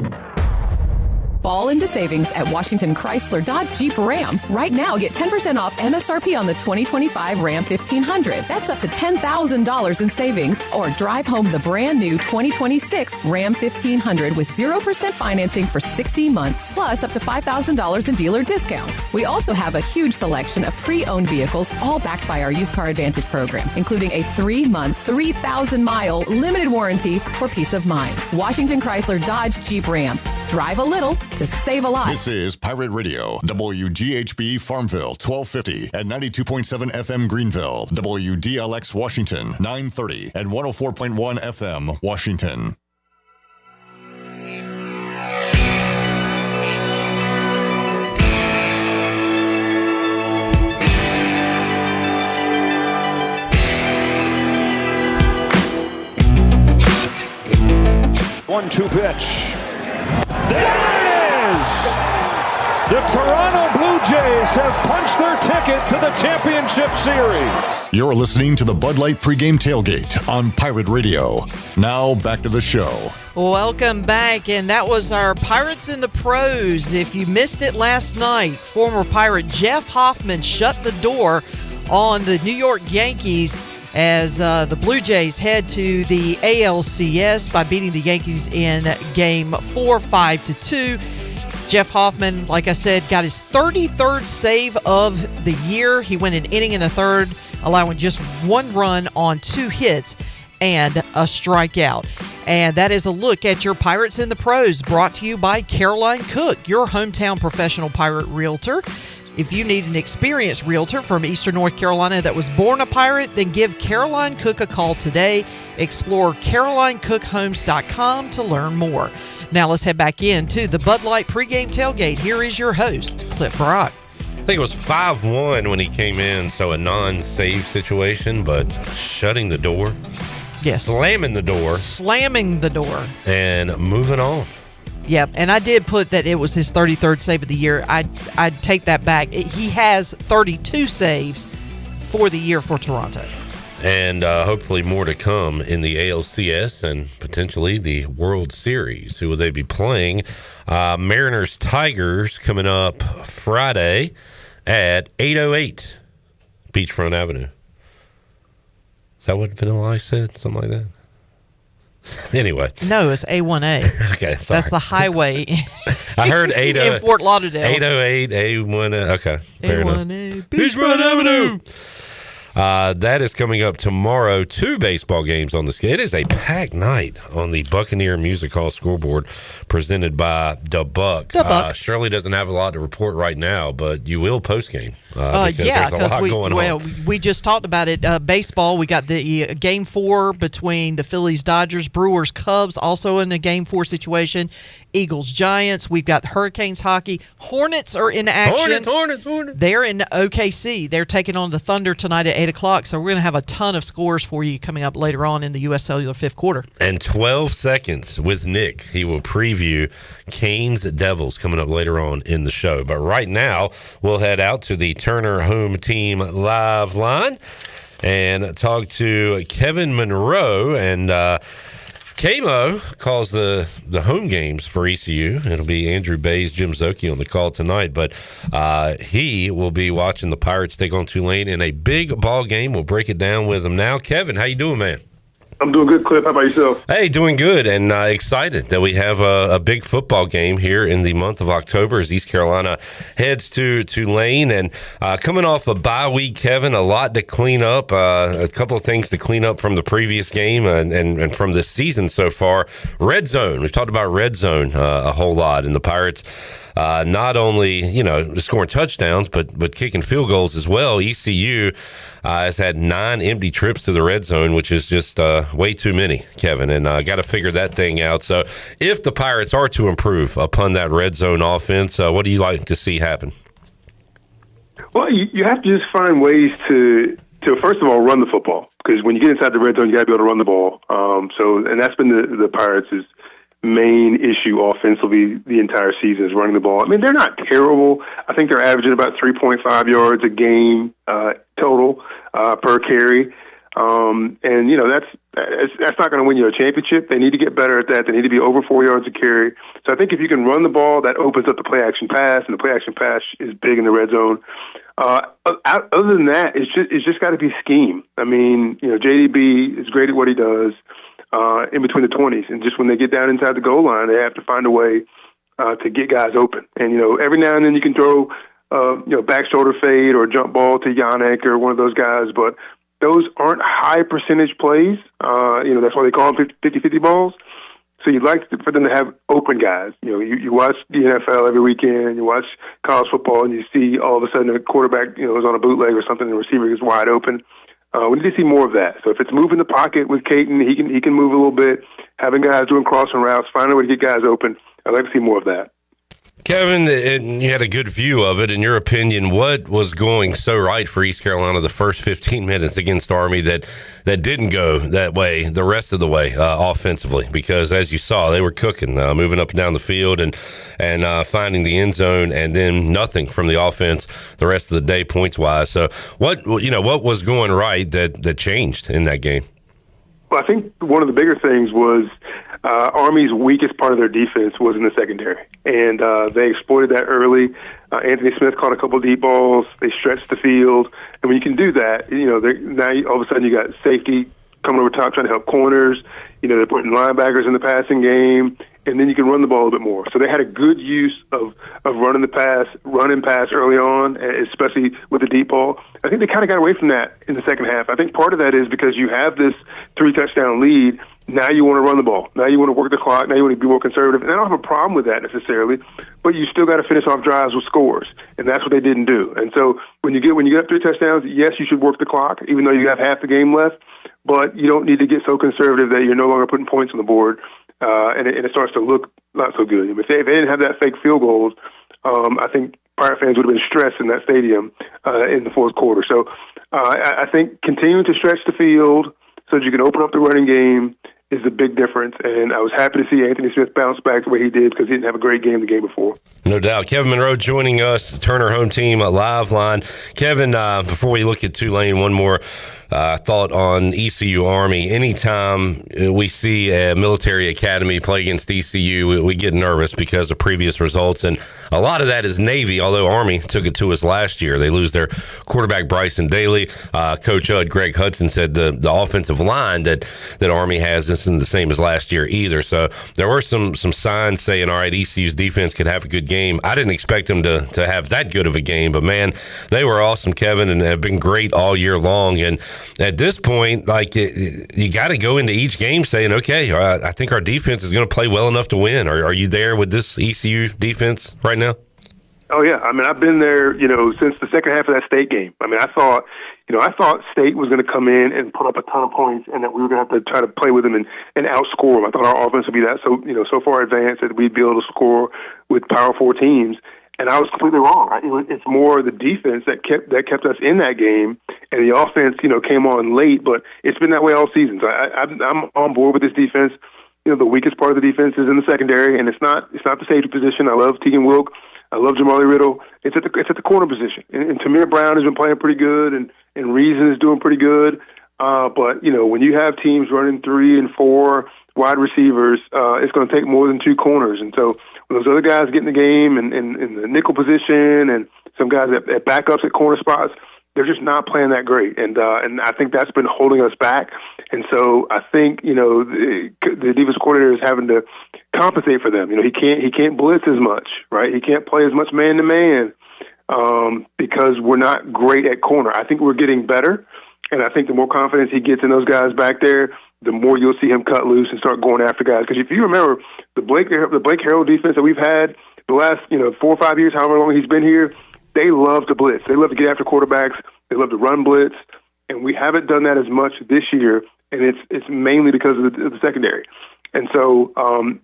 Fall into savings at Washington Chrysler Dodge Jeep Ram. Right now, get 10% off MSRP on the 2025 Ram 1500. That's up to $10,000 in savings. Or drive home the brand new 2026 Ram 1500 with 0% financing for 60 months, plus up to $5,000 in dealer discounts. We also have a huge selection of pre-owned vehicles, all backed by our Used Car Advantage program, including a 3-month, 3,000-mile limited warranty for peace of mind. Washington Chrysler Dodge Jeep Ram. Drive a little to save a lot. This is Pirate Radio, WGHB Farmville, 1250 and 92.7 FM Greenville, WDLX Washington, 930 and 104.1 FM Washington. One-two pitch. There it is! The Toronto Blue Jays have punched their ticket to the championship series. You're listening to the Bud Light Pregame Tailgate on Pirate Radio. Now back to the show. Welcome back, and that was our Pirates in the Pros. If you missed it last night, former Pirate Jeff Hoffman shut the door on the New York Yankees as the Blue Jays head to the ALCS by beating the Yankees in Game 4, 5-2. Jeff Hoffman, like I said, got his 33rd save of the year. He went an inning and a third, allowing just one run on 2 hits and a strikeout. And that is a look at your Pirates in the Pros, brought to you by Caroline Cook, your hometown professional Pirate realtor. If you need an experienced realtor from Eastern North Carolina that was born a Pirate, then give Caroline Cook a call today. Explore CarolineCookHomes.com to learn more. Now let's head back into the Bud Light pregame tailgate. Here is your host, Clip Brock. I think it was 5-1 when he came in, so a non-save situation, but shutting the door. Yes. Slamming the door. Slamming the door. And moving on. Yep, and I did put that it was his 33rd save of the year. I'd take that back. He has 32 saves for the year for Toronto. And hopefully more to come in the ALCS and potentially the World Series. Who will they be playing? Mariners-Tigers coming up Friday at 8:08 Beachfront Avenue. Is that what Vanilla Ice said? Something like that? Anyway. No, it's A1A. Okay, sorry. That's the highway. I heard 80 in Fort Lauderdale. 808, A1A. Okay, fair enough. A1A, Beachfront Avenue. That is coming up tomorrow. 2 baseball games on the schedule. It is a packed night on the Buccaneer Music Hall scoreboard presented by Da Buck. Shirley doesn't have a lot to report right now, but you will post game. Because there's a lot going on. We just talked about it. Baseball, we got the Game 4 between the Phillies, Dodgers, Brewers, Cubs, also in the Game 4 situation. Eagles, Giants. We've got Hurricanes hockey. Hornets are in action. Hornets. They're in OKC. They're taking on the Thunder tonight at 8 o'clock. So we're going to have a ton of scores for you coming up later on in the U.S. Cellular 5th quarter. And 12 seconds with Nick. He will preview Canes Devils coming up later on in the show. But right now, we'll head out to the Turner Home Team live line and talk to Kevin Monroe. And KMO calls the home games for ECU. It'll be Andrew Bays, Jim Zoki on the call tonight, but he will be watching the Pirates take on Tulane in a big ball game. We'll break it down with him now. Kevin, how you doing, man? I'm doing good, Clip. How about yourself? Hey, doing good, and excited that we have a big football game here in the month of October as East Carolina heads to Tulane. And coming off a bye week, Kevin, a lot to clean up, a couple of things to clean up from the previous game and from this season so far. Red zone. We've talked about red zone a whole lot, and the Pirates not only, scoring touchdowns, but kicking field goals as well. ECU has had 9 empty trips to the red zone, which is just way too many, Kevin, and got to figure that thing out. So if the Pirates are to improve upon that red zone offense, what do you like to see happen? Well, you have to just find ways to first of all, run the football, because when you get inside the red zone, you got to be able to run the ball. And that's been the Pirates' main issue offensively the entire season is running the ball. I mean, they're not terrible. I think they're averaging about 3.5 yards a game total per carry. And that's not going to win you a championship. They need to get better at that. They need to be over 4 yards a carry. So I think if you can run the ball, that opens up the play action pass, and the play action pass is big in the red zone. Other than that, it's just got to be scheme. I mean, JDB is great at what he does in between the 20s, and just when they get down inside the goal line, they have to find a way to get guys open. And every now and then you can throw back shoulder fade or jump ball to Yannick or one of those guys, but those aren't high percentage plays. That's why they call them 50-50 balls. So you'd like for them to have open guys. You watch the NFL every weekend, you watch college football, and you see all of a sudden a quarterback, is on a bootleg or something, and the receiver is wide open. We need to see more of that. So if it's moving the pocket with Caton, he can move a little bit, having guys doing crossing routes, finding a way to get guys open. I'd like to see more of that. Kevin, and you had a good view of it. In your opinion, what was going so right for East Carolina the first 15 minutes against Army that didn't go that way the rest of the way offensively? Because as you saw, they were cooking, moving up and down the field and finding the end zone, and then nothing from the offense the rest of the day points wise. So what was going right that changed in that game? Well, I think one of the bigger things was Army's weakest part of their defense was in the secondary, and they exploited that early. Anthony Smith caught a couple of deep balls. They stretched the field, and when you can do that, now all of a sudden you got safety coming over top trying to help corners. They're putting linebackers in the passing game, and then you can run the ball a little bit more. So they had a good use of running pass early on, especially with the deep ball. I think they kind of got away from that in the second half. I think part of that is because you have this 3-touchdown lead. Now you want to run the ball. Now you want to work the clock. Now you want to be more conservative. And I don't have a problem with that necessarily, but you still got to finish off drives with scores, and that's what they didn't do. And so when you get up 3 touchdowns, yes, you should work the clock, even though you have half the game left. But you don't need to get so conservative that you're no longer putting points on the board, and it starts to look not so good. If they didn't have that fake field goals, I think Pirate fans would have been stressed in that stadium in the fourth quarter. So I think continuing to stretch the field so that you can open up the running game is a big difference, and I was happy to see Anthony Smith bounce back the way he did because he didn't have a great game the game before. No doubt. Kevin Monroe joining us, Turner Home Team Live Line. Kevin, before we look at Tulane, one more thought on ECU Army. Anytime we see a military academy play against ECU, we get nervous because of previous results, and a lot of that is Navy, although Army took it to us last year. They lose their quarterback Bryson Daly. Coach Greg Hudson said the offensive line that Army has isn't the same as last year either. So there were some signs saying, all right, ECU's defense could have a good game. I didn't expect them to have that good of a game, but man, they were awesome, Kevin, and have been great all year long. And at this point, you got to go into each game saying, okay, I think our defense is going to play well enough to win. Are you there with this ECU defense right now? Oh yeah, I mean I've been there, since the second half of that State game. I mean I thought State was going to come in and put up a ton of points, and that we were going to have to try to play with them and outscore them. I thought our offense would be that so far advanced that we'd be able to score with Power 4 teams, and I was completely wrong. It's more the defense that kept us in that game, and the offense came on late, but it's been that way all season. So I'm on board with this defense. The weakest part of the defense is in the secondary, and it's not the safety position. I love Tegan Wilk. I love Jamali Riddle. It's at the corner position. And Tamir Brown has been playing pretty good, and Reason is doing pretty good. But, when you have teams running 3 and 4 wide receivers, it's going to take more than 2 corners. And so when those other guys get in the game and in the nickel position and some guys at backups at corner spots, they're just not playing that great. And I think that's been holding us back. And so I think, the defensive coordinator is having to compensate for them. He can't blitz as much, right? He can't play as much man-to-man because we're not great at corner. I think we're getting better, and I think the more confidence he gets in those guys back there, the more you'll see him cut loose and start going after guys. Because if you remember the Blake Harrell defense that we've had the last 4 or 5 years, however long he's been here, they love to blitz. They love to get after quarterbacks. They love to run blitz, and we haven't done that as much this year, and it's mainly because of the secondary. And so,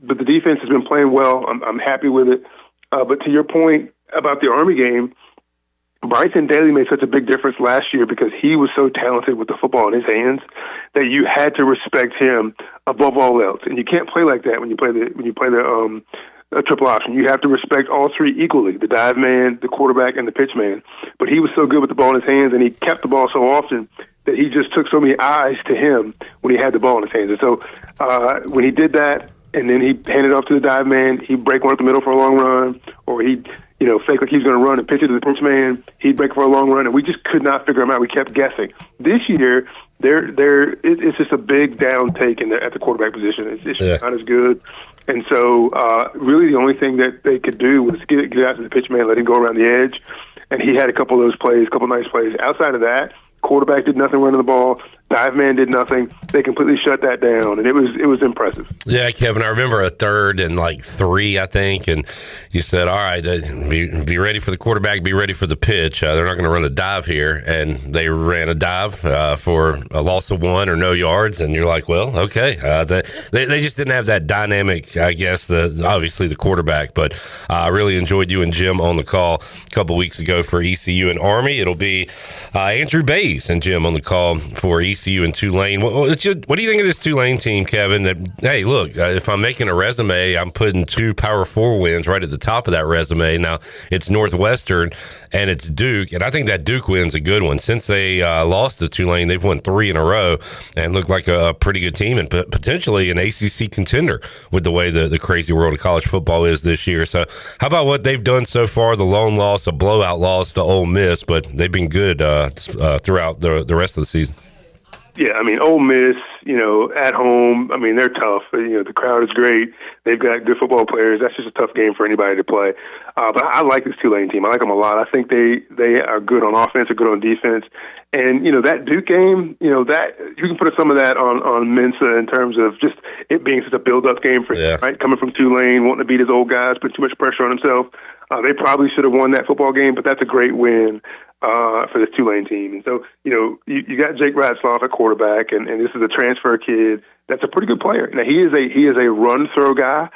but the defense has been playing well. I'm happy with it. But to your point about the Army game, Bryson Daly made such a big difference last year because he was so talented with the football in his hands that you had to respect him above all else. And you can't play like that when you play the triple option. You have to respect all 3 equally: the dive man, the quarterback, and the pitch man. But he was so good with the ball in his hands, and he kept the ball so often that he just took so many eyes to him when he had the ball in his hands. And so when he did that, and then he handed off to the dive man, he'd break one up the middle for a long run, or he'd fake like he was going to run and pitch it to the pitch man. He'd break for a long run, and we just could not figure him out. We kept guessing. This year, it's just a big down take at the quarterback position. It's just not as good. And so really the only thing that they could do was get out to the pitch man, let him go around the edge, and he had a couple of those plays, a couple of nice plays. Outside of that, quarterback did nothing running the ball. Dive man did nothing. They completely shut that down, and it was impressive. Yeah, Kevin, I remember a 3rd and like 3, I think, and you said, all right, be ready for the quarterback, be ready for the pitch. They're not going to run a dive here, and they ran a dive for a loss of 1 or no yards, and you're like, well, okay. They just didn't have that dynamic, I guess, obviously the quarterback, but I really enjoyed you and Jim on the call a couple weeks ago for ECU and Army. It'll be Andrew Bays and Jim on the call for ECU and Tulane. What do you think of this Tulane team, Kevin? That, hey, look, if I'm making a resume, I'm putting 2 Power 4 wins right at the top of that resume. Now, it's Northwestern and it's Duke, and I think that Duke win's a good one. Since they lost to Tulane, they've won 3 in a row and look like a pretty good team and potentially an ACC contender with the way the crazy world of college football is this year. So how about what they've done so far? The lone loss, a blowout loss to Ole Miss, but they've been good throughout the rest of the season. Yeah, I mean, Ole Miss, at home, I mean, they're tough. The crowd is great. They've got good football players. That's just a tough game for anybody to play. But I like this Tulane team. I like them a lot. I think they are good on offense, they're good on defense. And, that Duke game, that you can put some of that on Mensa in terms of just it being such a build-up game for him, right? Coming from Tulane, wanting to beat his old guys, put too much pressure on himself. They probably should have won that football game, but that's a great win for this Tulane team. And so, you got Jake Ratzlaff at quarterback, and this is a transfer kid that's a pretty good player. Now, he is a run-throw guy.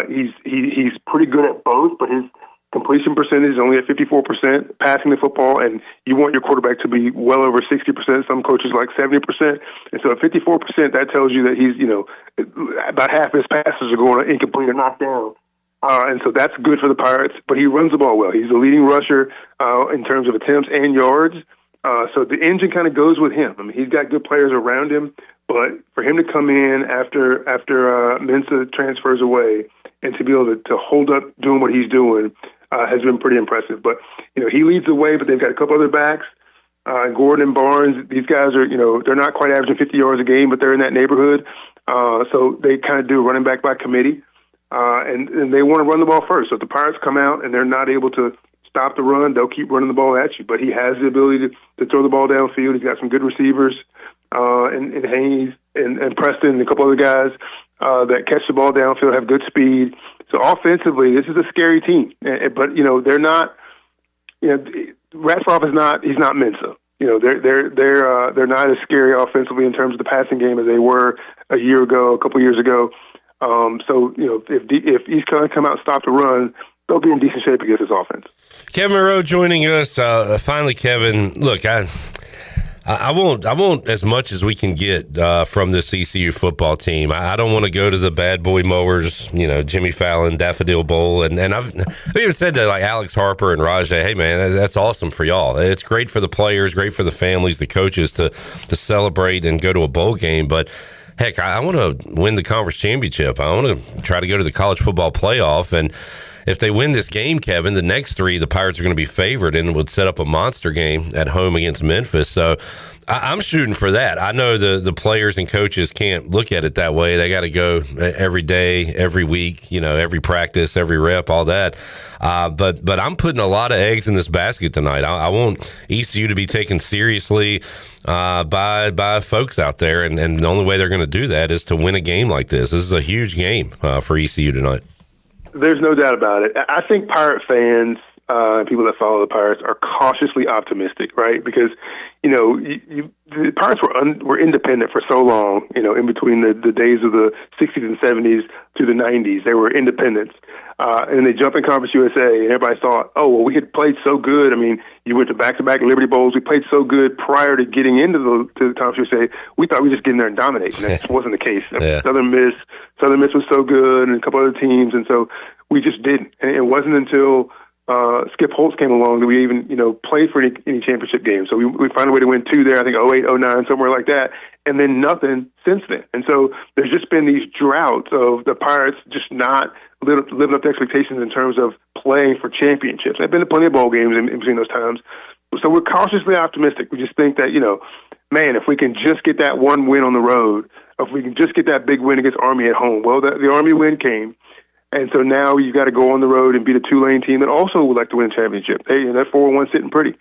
He's pretty good at both, but his completion percentage is only at 54%, passing the football, and you want your quarterback to be well over 60%. Some coaches like 70%. And so at 54%, that tells you that he's, about half his passes are going incomplete or knocked down. And so that's good for the Pirates, but he runs the ball well. He's the leading rusher in terms of attempts and yards. So the engine kind of goes with him. I mean, he's got good players around him, but for him to come in after Mensa transfers away and to be able to hold up doing what he's doing has been pretty impressive. But, he leads the way, but they've got a couple other backs. Gordon and Barnes, these guys are, they're not quite averaging 50 yards a game, but they're in that neighborhood. So they kind of do running back by committee. And they want to run the ball first. So if the Pirates come out and they're not able to stop the run, they'll keep running the ball at you. But he has the ability to throw the ball downfield. He's got some good receivers, and Hayes and Preston and a couple other guys that catch the ball downfield, have good speed. So offensively, this is a scary team. But they're not. Ratzlaff is not. He's not Mensa. They're not as scary offensively in terms of the passing game as they were a year ago, a couple years ago. So, if East Carolina come out and stop the run, they'll be in decent shape against this offense. Kevin Monroe joining us. Finally, Kevin, look, I won't as much as we can get from this ECU football team. I don't want to go to the bad boy mowers, Jimmy Fallon, Daffodil Bowl. And I've even said to like Alex Harper and Rajay, hey, man, that's awesome for y'all. It's great for the players, great for the families, the coaches to celebrate and go to a bowl game. But heck, I want to win the conference championship. I want to try to go to the college football playoff. And if they win this game, Kevin, the next 3, the Pirates are going to be favored and would set up a monster game at home against Memphis. So I'm shooting for that. I know the players and coaches can't look at it that way. They got to go every day, every week, every practice, every rep, all that. But I'm putting a lot of eggs in this basket tonight. I want ECU to be taken seriously by folks out there, and the only way they're going to do that is to win a game like this. This is a huge game for ECU tonight. There's no doubt about it. I think Pirate fans, people that follow the Pirates, are cautiously optimistic, right? Because the Pirates were independent for so long. In between the days of the 60s and 70s to the 90s, they were independents. And they jumped in Conference USA, and everybody thought, oh, well, we had played so good. I mean, you went to back-to-back Liberty Bowls. We played so good prior to getting into the Conference USA. We thought we just get in there and dominate, and that just wasn't the case. Yeah. Southern Miss was so good, and a couple other teams, and so we just didn't. And it wasn't until Skip Holtz came along that we even, played for any championship game. So we found a way to win 2 there, I think 08, 09, somewhere like that, and then nothing since then. And so there's just been these droughts of the Pirates just not living up to expectations in terms of playing for championships. There've been plenty of bowl games in between those times. So we're cautiously optimistic. We just think that, man, if we can just get that one win on the road, if we can just get that big win against Army at home. Well, the Army win came. And so now you've got to go on the road and beat a Tulane team that also would like to win a championship. They're 4-1 sitting pretty.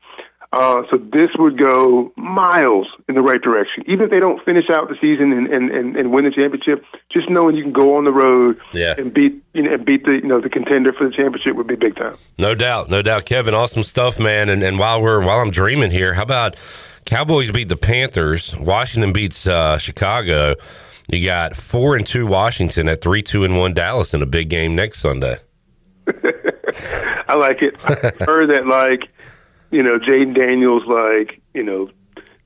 So this would go miles in the right direction. Even if they don't finish out the season and win the championship, just knowing you can go on the road and beat the contender for the championship would be big time. No doubt, Kevin. Awesome stuff, man. And while I'm dreaming here, how about Cowboys beat the Panthers? Washington beats Chicago. You got 4-2 Washington at 3-2-1 Dallas in a big game next Sunday. I like it. I heard that, Jaden Daniels,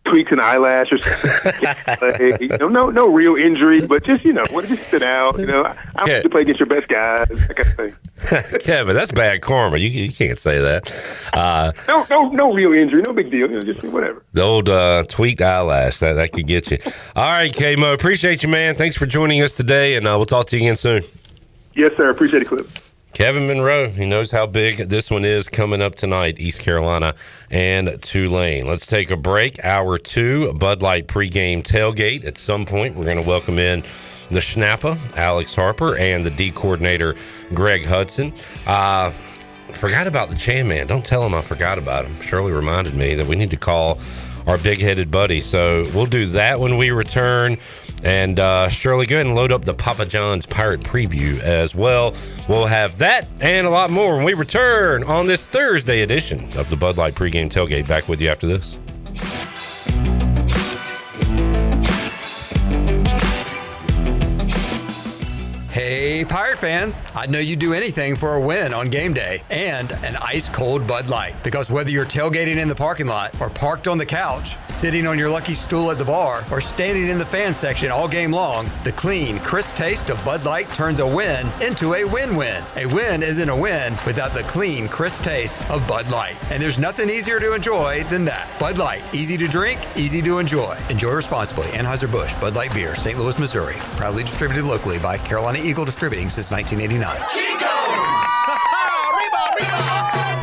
tweaks an eyelash or something. No real injury, but just sit out. I want to play against your best guys, that kind of thing. Kevin, that's bad karma. You can't say that. No real injury, no big deal. Just whatever. The old tweaked eyelash that could get you. All right, K-Mo, appreciate you, man. Thanks for joining us today, and we'll talk to you again soon. Yes, sir. Appreciate it, Cliff. Kevin Monroe, he knows how big this one is coming up tonight, East Carolina and Tulane. Let's take a break. Hour 2, Bud Light pregame tailgate. At some point, we're going to welcome in the Schnappa, Alex Harper, and the D coordinator, Greg Hudson. Forgot about the Chan Man. Don't tell him I forgot about him. Shirley reminded me that we need to call our big-headed buddy. So we'll do that when we return. And Shirley, go ahead and load up the Papa John's Pirate Preview as well. We'll have that and a lot more when we return on this Thursday edition of the Bud Light Pregame Tailgate. Back with you after this. Hey, Pirate fans, I know you'd do anything for a win on game day and an ice-cold Bud Light. Because whether you're tailgating in the parking lot or parked on the couch, sitting on your lucky stool at the bar, or standing in the fan section all game long, the clean, crisp taste of Bud Light turns a win into a win-win. A win isn't a win without the clean, crisp taste of Bud Light. And there's nothing easier to enjoy than that. Bud Light, easy to drink, easy to enjoy. Enjoy responsibly. Anheuser-Busch, Bud Light Beer, St. Louis, Missouri. Proudly distributed locally by Carolina Eagle Distributing since 1989.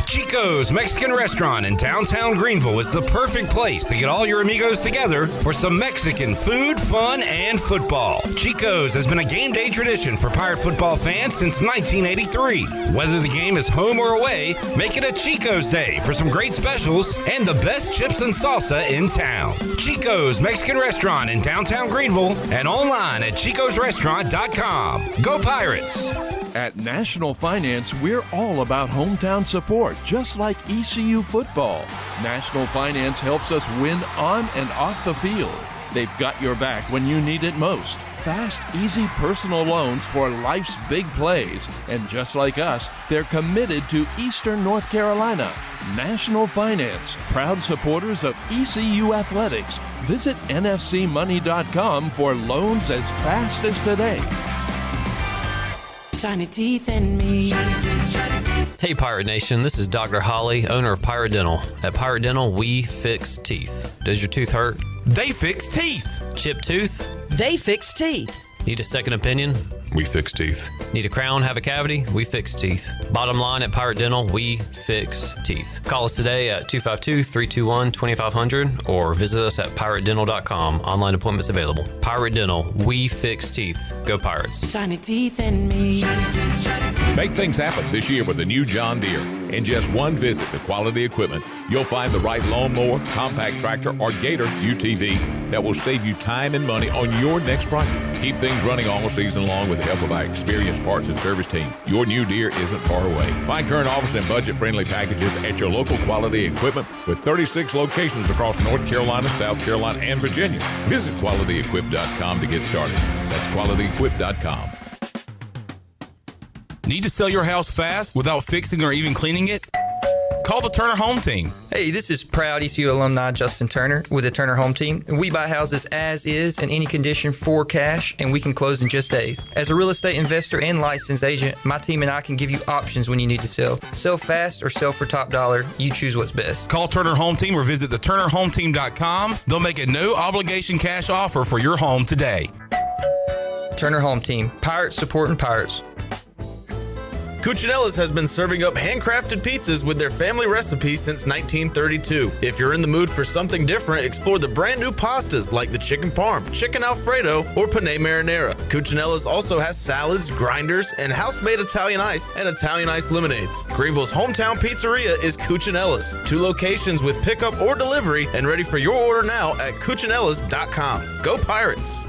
Chico's Mexican Restaurant in downtown Greenville is the perfect place to get all your amigos together for some Mexican food, fun, and football. Chico's has been a game day tradition for Pirate football fans since 1983. Whether the game is home or away, make it a Chico's Day for some great specials and the best chips and salsa in town. Chico's Mexican Restaurant in downtown Greenville and online at chicosrestaurant.com. Go Pirates! At National Finance, we're all about hometown support, just like ECU football. National Finance helps us win on and off the field. They've got your back when you need it most. Fast, easy personal loans for life's big plays. And just like us, they're committed to Eastern North Carolina. National Finance, proud supporters of ECU athletics. Visit nfcmoney.com for loans as fast as today. Shiny teeth in me. Hey Pirate Nation, this is Dr. Holly, owner of Pirate Dental. At Pirate Dental, we fix teeth. Does your tooth hurt? They fix teeth. Chipped tooth? They fix teeth. Need a second opinion? We fix teeth. Need a crown, have a cavity? We fix teeth. Bottom line at Pirate Dental, we fix teeth. Call us today at 252-321-2500 or visit us at piratedental.com. Online appointments available. Pirate Dental, we fix teeth. Go Pirates. Shiny teeth in me. Make things happen this year with the new John Deere. In just one visit to Quality Equipment, you'll find the right lawnmower, compact tractor, or Gator UTV that will save you time and money on your next project. Keep things running all season long with the help of our experienced parts and service team. Your new Deere isn't far away. Find current offers and budget-friendly packages at your local Quality Equipment with 36 locations across North Carolina, South Carolina, and Virginia. Visit QualityEquip.com to get started. That's QualityEquip.com. Need to sell your house fast without fixing or even cleaning it? Call the Turner Home Team. Hey, this is proud ECU alumni Justin Turner with the Turner Home Team. We buy houses as is in any condition for cash, and we can close in just days. As a real estate investor and licensed agent, my team and I can give you options when you need to sell. Sell fast or sell for top dollar. You choose what's best. Call Turner Home Team or visit theturnerhometeam.com. They'll make a no-obligation cash offer for your home today. Turner Home Team. Pirates supporting Pirates. Cuccinella's has been serving up handcrafted pizzas with their family recipe since 1932. If you're in the mood for something different, explore the brand new pastas like the chicken parm, chicken alfredo, or penne marinara. Cuccinella's also has salads, grinders, and house-made Italian ice and Italian ice lemonades. Greenville's hometown pizzeria is Cuccinella's. 2 locations with pickup or delivery, and ready for your order now at Cuccinellas.com. Go Pirates!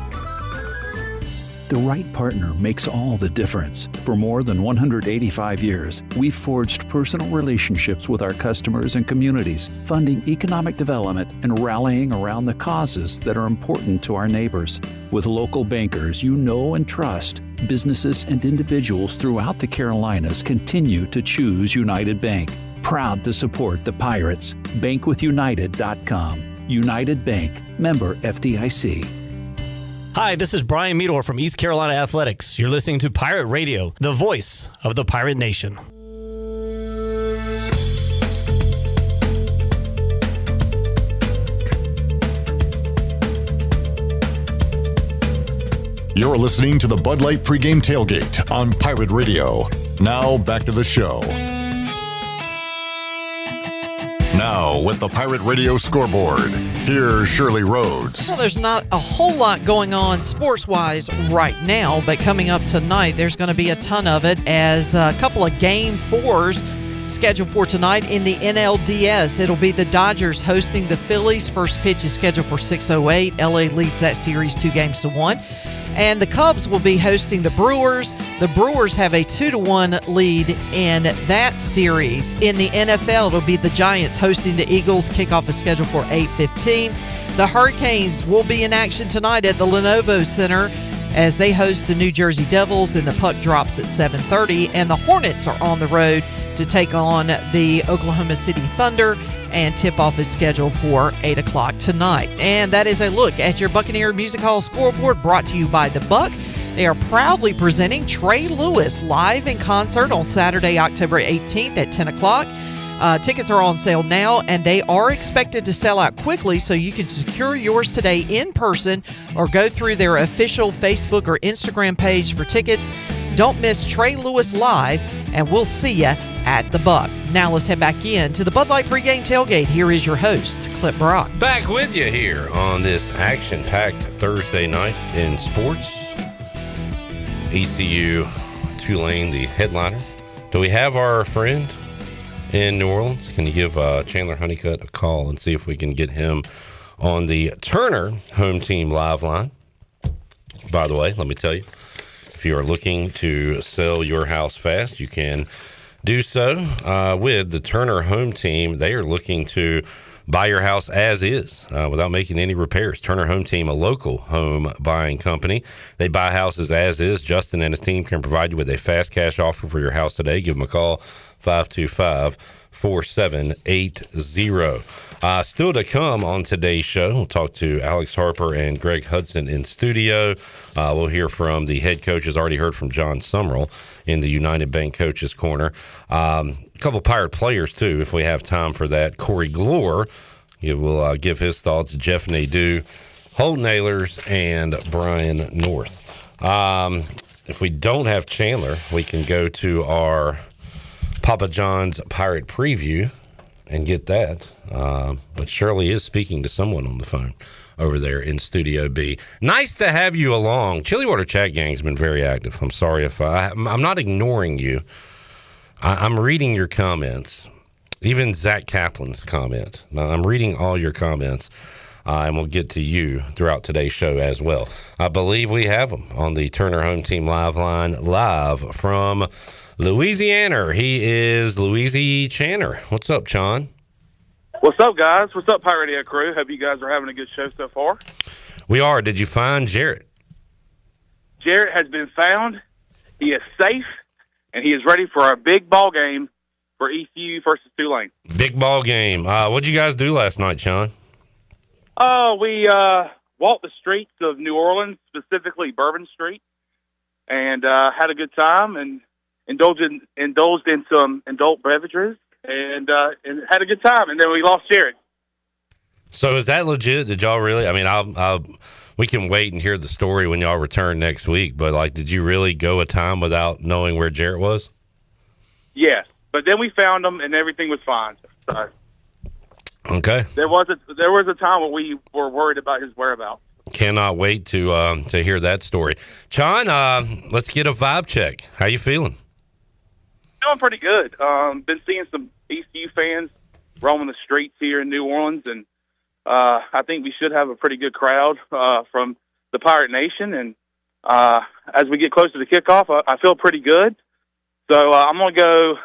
The right partner makes all the difference. For more than 185 years, we've forged personal relationships with our customers and communities, funding economic development and rallying around the causes that are important to our neighbors. With local bankers you know and trust, businesses and individuals throughout the Carolinas continue to choose United Bank. Proud to support the Pirates. Bankwithunited.com. United Bank. Member FDIC. Hi, this is Brian Meador from East Carolina Athletics. You're listening to Pirate Radio, the voice of the Pirate Nation. You're listening to the Bud Light Pregame Tailgate on Pirate Radio. Now back to the show. Now, with the Pirate Radio scoreboard, here's Shirley Rhodes. Well, there's not a whole lot going on sports-wise right now, but coming up tonight, there's going to be a ton of it as a couple of Game 4s scheduled for tonight in the NLDS. It'll be the Dodgers hosting the Phillies. First pitch is scheduled for 6:08. LA leads that series 2-1. And the Cubs will be hosting the Brewers. The Brewers have a 2-1 lead in that series. In the NFL, it'll be the Giants hosting the Eagles. Kickoff is scheduled for 8:15. The Hurricanes will be in action tonight at the Lenovo Center as they host the New Jersey Devils, and the puck drops at 7:30. And the Hornets are on the road to take on the Oklahoma City Thunder, and tip-off is scheduled for 8 o'clock tonight. And that is a look at your Buccaneer Music Hall scoreboard, brought to you by The Buck. They are proudly presenting Trey Lewis live in concert on Saturday, October 18th at 10 o'clock. Tickets are on sale now, and they are expected to sell out quickly, so you can secure yours today in person or go through their official Facebook or Instagram page for tickets. Don't miss Trey Lewis live, and we'll see you at the Buck. Now let's head back in to the Bud Light Pregame Tailgate. Here is your host, Clip Brock. Back with you here on this action-packed Thursday night in sports. ECU Tulane, the headliner. Do we have our friend in New Orleans? Can you give Chandler Honeycutt a call and see if we can get him on the Turner home team live line? By the way, let me tell you, if you are looking to sell your house fast, you can do so with the Turner home team. They are looking to buy your house as is without making any repairs. Turner Home Team, a local home buying company. They buy houses as is. Justin and his team can provide you with a fast cash offer for your house today. Give them a call, 525-4780. Still to come on today's show, we'll talk to Alex Harper and Greg Hudson in studio. We'll hear from the head coaches. Already heard from John Summerall in the United Bank Coaches Corner. A couple Pirate players, too, if we have time for that. Corey Glore, he will give his thoughts. Jeff Nadeau, Holt Nailers, and Brian North. If we don't have Chandler, we can go to our Papa John's Pirate Preview and get that. But Shirley is speaking to someone on the phone over there in Studio B. Nice to have you along. Chili Water Chat Gang's been very active. I'm sorry if I'm not ignoring you. I'm reading your comments, even Zach Kaplan's comment. Now, I'm reading all your comments, and we'll get to you throughout today's show as well. I believe we have him on the Turner Home Team live line, live from Louisiana. He is Louisiana Channer. What's up, Chon? What's up, guys? What's up, Pirate Radio crew? Hope you guys are having a good show so far. We are. Did you find Jarrett? Jarrett has been found. He is safe, and he is ready for a big ball game for ECU versus Tulane. Big ball game. What did you guys do last night, Sean? Oh, we walked the streets of New Orleans, specifically Bourbon Street, and had a good time and indulged in some adult beverages and had a good time. And then we lost Jarrett. So is that legit? Did y'all really? I mean, we can wait and hear the story when y'all return next week. But did you really go a time without knowing where Jarrett was? Yes, but then we found him and everything was fine. So Okay. there was a time when we were worried about his whereabouts. Cannot wait to hear that story. John, let's get a vibe check. How you feeling? Doing pretty good. Been seeing some ECU fans roaming the streets here in New Orleans, and I think we should have a pretty good crowd from the Pirate Nation. And as we get closer to kickoff, I feel pretty good. So I'm gonna go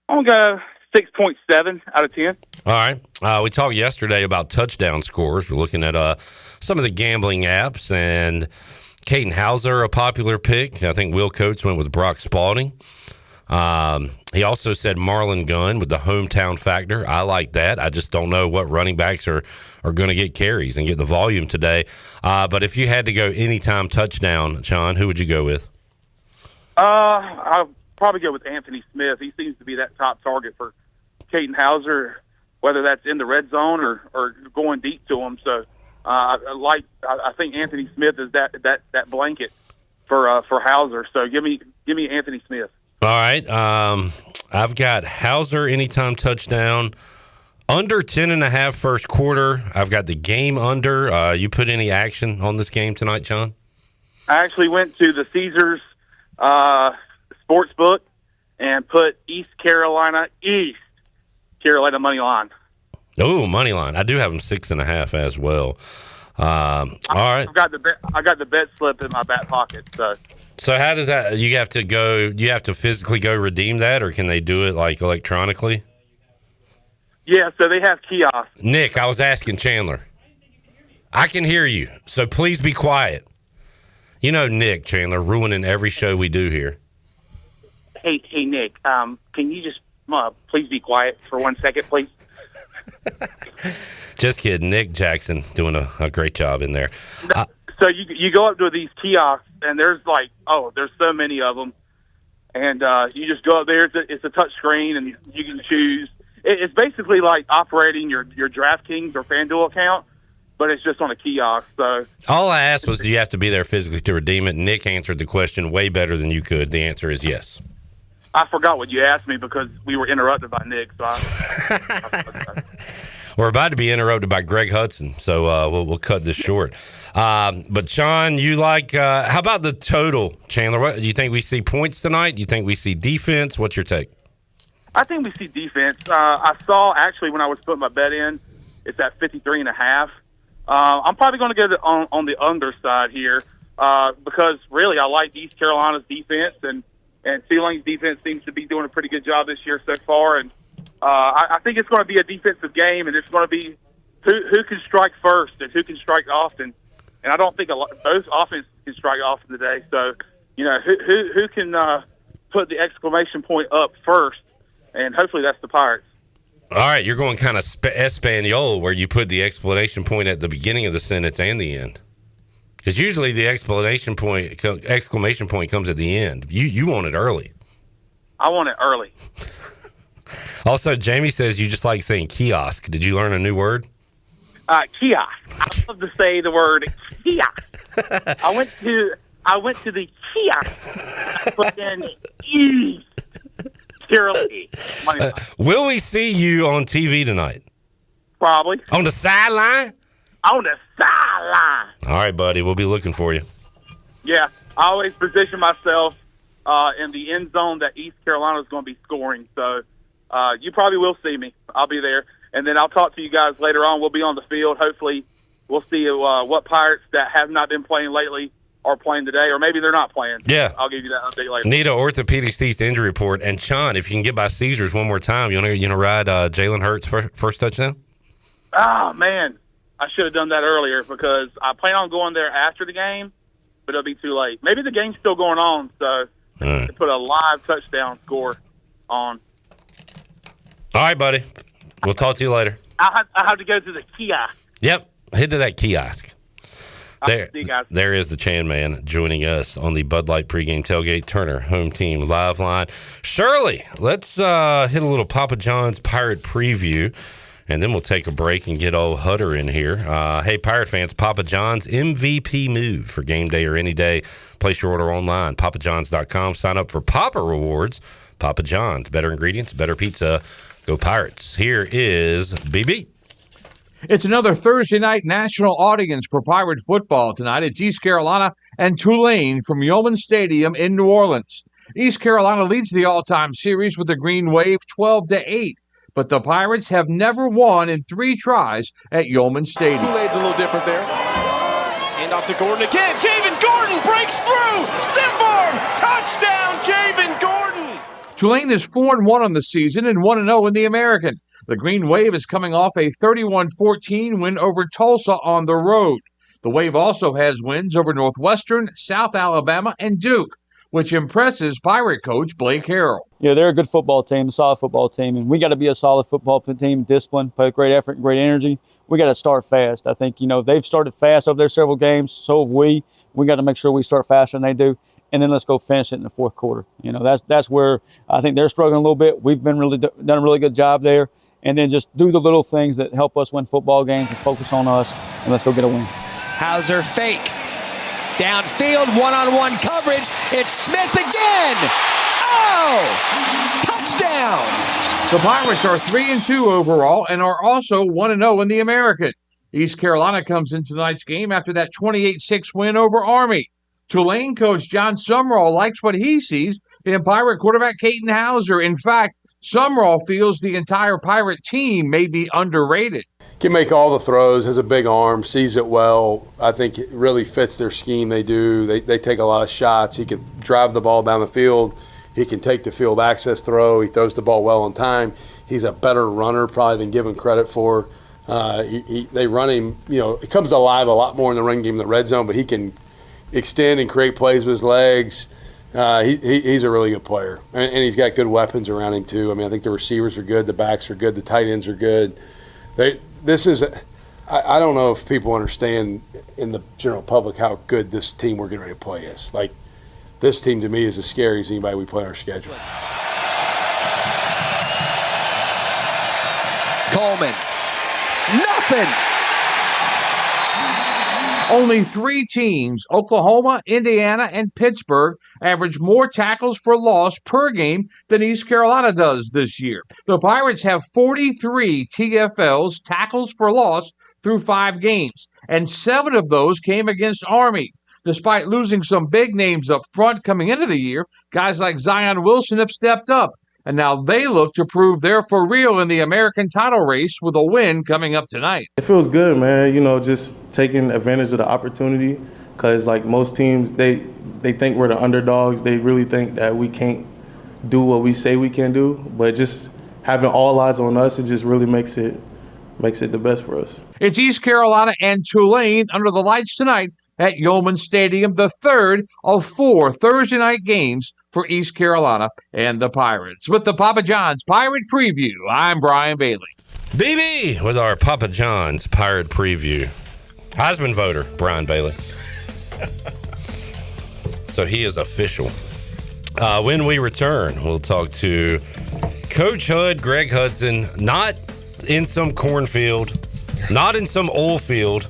6.7 out of 10. All right. We talked yesterday about touchdown scores. We're looking at some of the gambling apps, and Caden Hauser, a popular pick. I think Will Coates went with Brock Spalding. He also said Marlon Gunn with the hometown factor. I like that. I just don't know what running backs are going to get carries and get the volume today. But if you had to go anytime touchdown, John, who would you go with? I'll probably go with Anthony Smith. He seems to be that top target for Caden Hauser, whether that's in the red zone or going deep to him. So I think Anthony Smith is that blanket for Hauser. So give me Anthony Smith. All right. I've got Hauser anytime touchdown, under 10.5 first quarter. I've got the game under. You put any action on this game tonight, John? I actually went to the Caesars Sportsbook and put East Carolina money line. Oh, money line. I do have them 6.5 as well. All right. I got the bet slip in my back pocket. So how does that? You have to physically go redeem that, or can they do it like electronically? Yeah, so they have kiosks. Nick, I was asking Chandler. I can hear you, so please be quiet. You know Nick, Chandler, ruining every show we do here. Hey, Nick, can you just please be quiet for 1 second, please? Just kidding. Nick Jackson doing a great job in there. So you go up to these kiosks, and there's there's so many of them. And you just go up there. It's a touch screen, and you can choose. It's basically like operating your DraftKings or FanDuel account, but it's just on a kiosk. So all I asked was, do you have to be there physically to redeem it? Nick answered the question way better than you could. The answer is yes. I forgot what you asked me because we were interrupted by Nick. So We're about to be interrupted by Greg Hudson, so we'll cut this short. But Sean, you like? How about the total, Chandler? What do you think we see points tonight? Do you think we see defense? What's your take? I think we see defense. I saw actually when I was putting my bet in, it's at 53.5. I'm probably going to go on the under side here because really I like East Carolina's defense and Tulane's defense seems to be doing a pretty good job this year so far. And I think it's going to be a defensive game, and it's going to be who can strike first and who can strike often. And I don't think both offenses can strike often today. So, who can put the exclamation point up first, and hopefully that's the Pirates. All right, you're going kind of Espanol, where you put the exclamation point at the beginning of the sentence and the end. Because usually the exclamation point comes at the end. You want it early. I want it early. Also, Jamie says you just like saying kiosk. Did you learn a new word? Kiosk. I love to say the word kiosk. I went to the kiosk. I put in East Carolina. Will we see you on TV tonight? Probably. On the sideline? On the sideline. All right, buddy. We'll be looking for you. Yeah. I always position myself in the end zone that East Carolina is going to be scoring. So you probably will see me. I'll be there. And then I'll talk to you guys later on. We'll be on the field. Hopefully we'll see what Pirates that have not been playing lately are playing today, or maybe they're not playing. Yeah. I'll give you that update later. Need an orthopedic teeth injury report. And, Sean, if you can get by Caesars one more time, you want to ride Jalen Hurts' first touchdown? Oh, man. I should have done that earlier because I plan on going there after the game, but it'll be too late. Maybe the game's still going on, so to put a live touchdown score on. All right, buddy. We'll talk to you later. I have to go to the kiosk. Yep. Head to that kiosk. See you guys. There is the Chan Man joining us on the Bud Light Pregame Tailgate Turner Home Team Live Line. Shirley, let's hit a little Papa John's Pirate preview, and then we'll take a break and get old Hutter in here. Hey, Pirate fans, Papa John's MVP move for game day or any day. Place your order online, papajohns.com. Sign up for Papa Rewards. Papa John's. Better ingredients, better pizza. Go Pirates. Here is BB. It's another Thursday night national audience for Pirate football tonight. It's East Carolina and Tulane from Yeoman Stadium in New Orleans. East Carolina leads the all-time series with the Green Wave 12-8, but the Pirates have never won in 3 tries at Yeoman Stadium. Tulane's a little different there. Hand off to Gordon again. Javen Gordon breaks through. Stiff arm. Touchdown, Javen Gordon. Tulane is 4-1 on the season and 1-0 in the American. The Green Wave is coming off a 31-14 win over Tulsa on the road. The Wave also has wins over Northwestern, South Alabama, and Duke, which impresses Pirate coach Blake Harrell. Yeah, they're a good football team, a solid football team, and we got to be a solid football team, discipline, put great effort and great energy. We got to start fast. I think, they've started fast over their several games, so have we. We got to make sure we start faster than they do, and then let's go finish it in the fourth quarter. That's where I think they're struggling a little bit. We've been done a really good job there, and then just do the little things that help us win football games and focus on us, and let's go get a win. Hauser fake. Downfield, one-on-one coverage. It's Smith again. Oh! Touchdown! The Pirates are 3-2 overall and are also 1-0 in the American. East Carolina comes into tonight's game after that 28-6 win over Army. Tulane coach John Sumrall likes what he sees in Pirate quarterback Caden Hauser. In fact, Sumrall feels the entire Pirate team may be underrated. Can make all the throws, has a big arm, sees it well. I think it really fits their scheme. They do. They take a lot of shots. He can drive the ball down the field. He can take the field access throw. He throws the ball well on time. He's a better runner probably than given credit for. They run him, it comes alive a lot more in the run game in the red zone, but he can extend and create plays with his legs. He's a really good player, and he's got good weapons around him too. I think the receivers are good, the backs are good, the tight ends are good. I don't know if people understand in the general public how good this team we're getting ready to play is. Like, this team to me is as scary as anybody we play on our schedule. Coleman. Nothing. Only 3 teams, Oklahoma, Indiana, and Pittsburgh, average more tackles for loss per game than East Carolina does this year. The Pirates have 43 TFLs, tackles for loss, through 5 games, and 7 of those came against Army. Despite losing some big names up front coming into the year, guys like Zion Wilson have stepped up, and now they look to prove they're for real in the American title race with a win coming up tonight. It feels good, man, just taking advantage of the opportunity, because like most teams, they think we're the underdogs. They really think that we can't do what we say we can do, but just having all eyes on us, it just really makes it the best for us. It's East Carolina and Tulane under the lights tonight at Yeoman Stadium, the third of 4 Thursday night games for East Carolina and the Pirates. With the Papa John's Pirate Preview, I'm Brian Bailey. BB with our Papa John's Pirate Preview. Heisman voter, Brian Bailey. So he is official. When we return, we'll talk to Coach Hud, Greg Hudson, not in some cornfield, not in some oil field.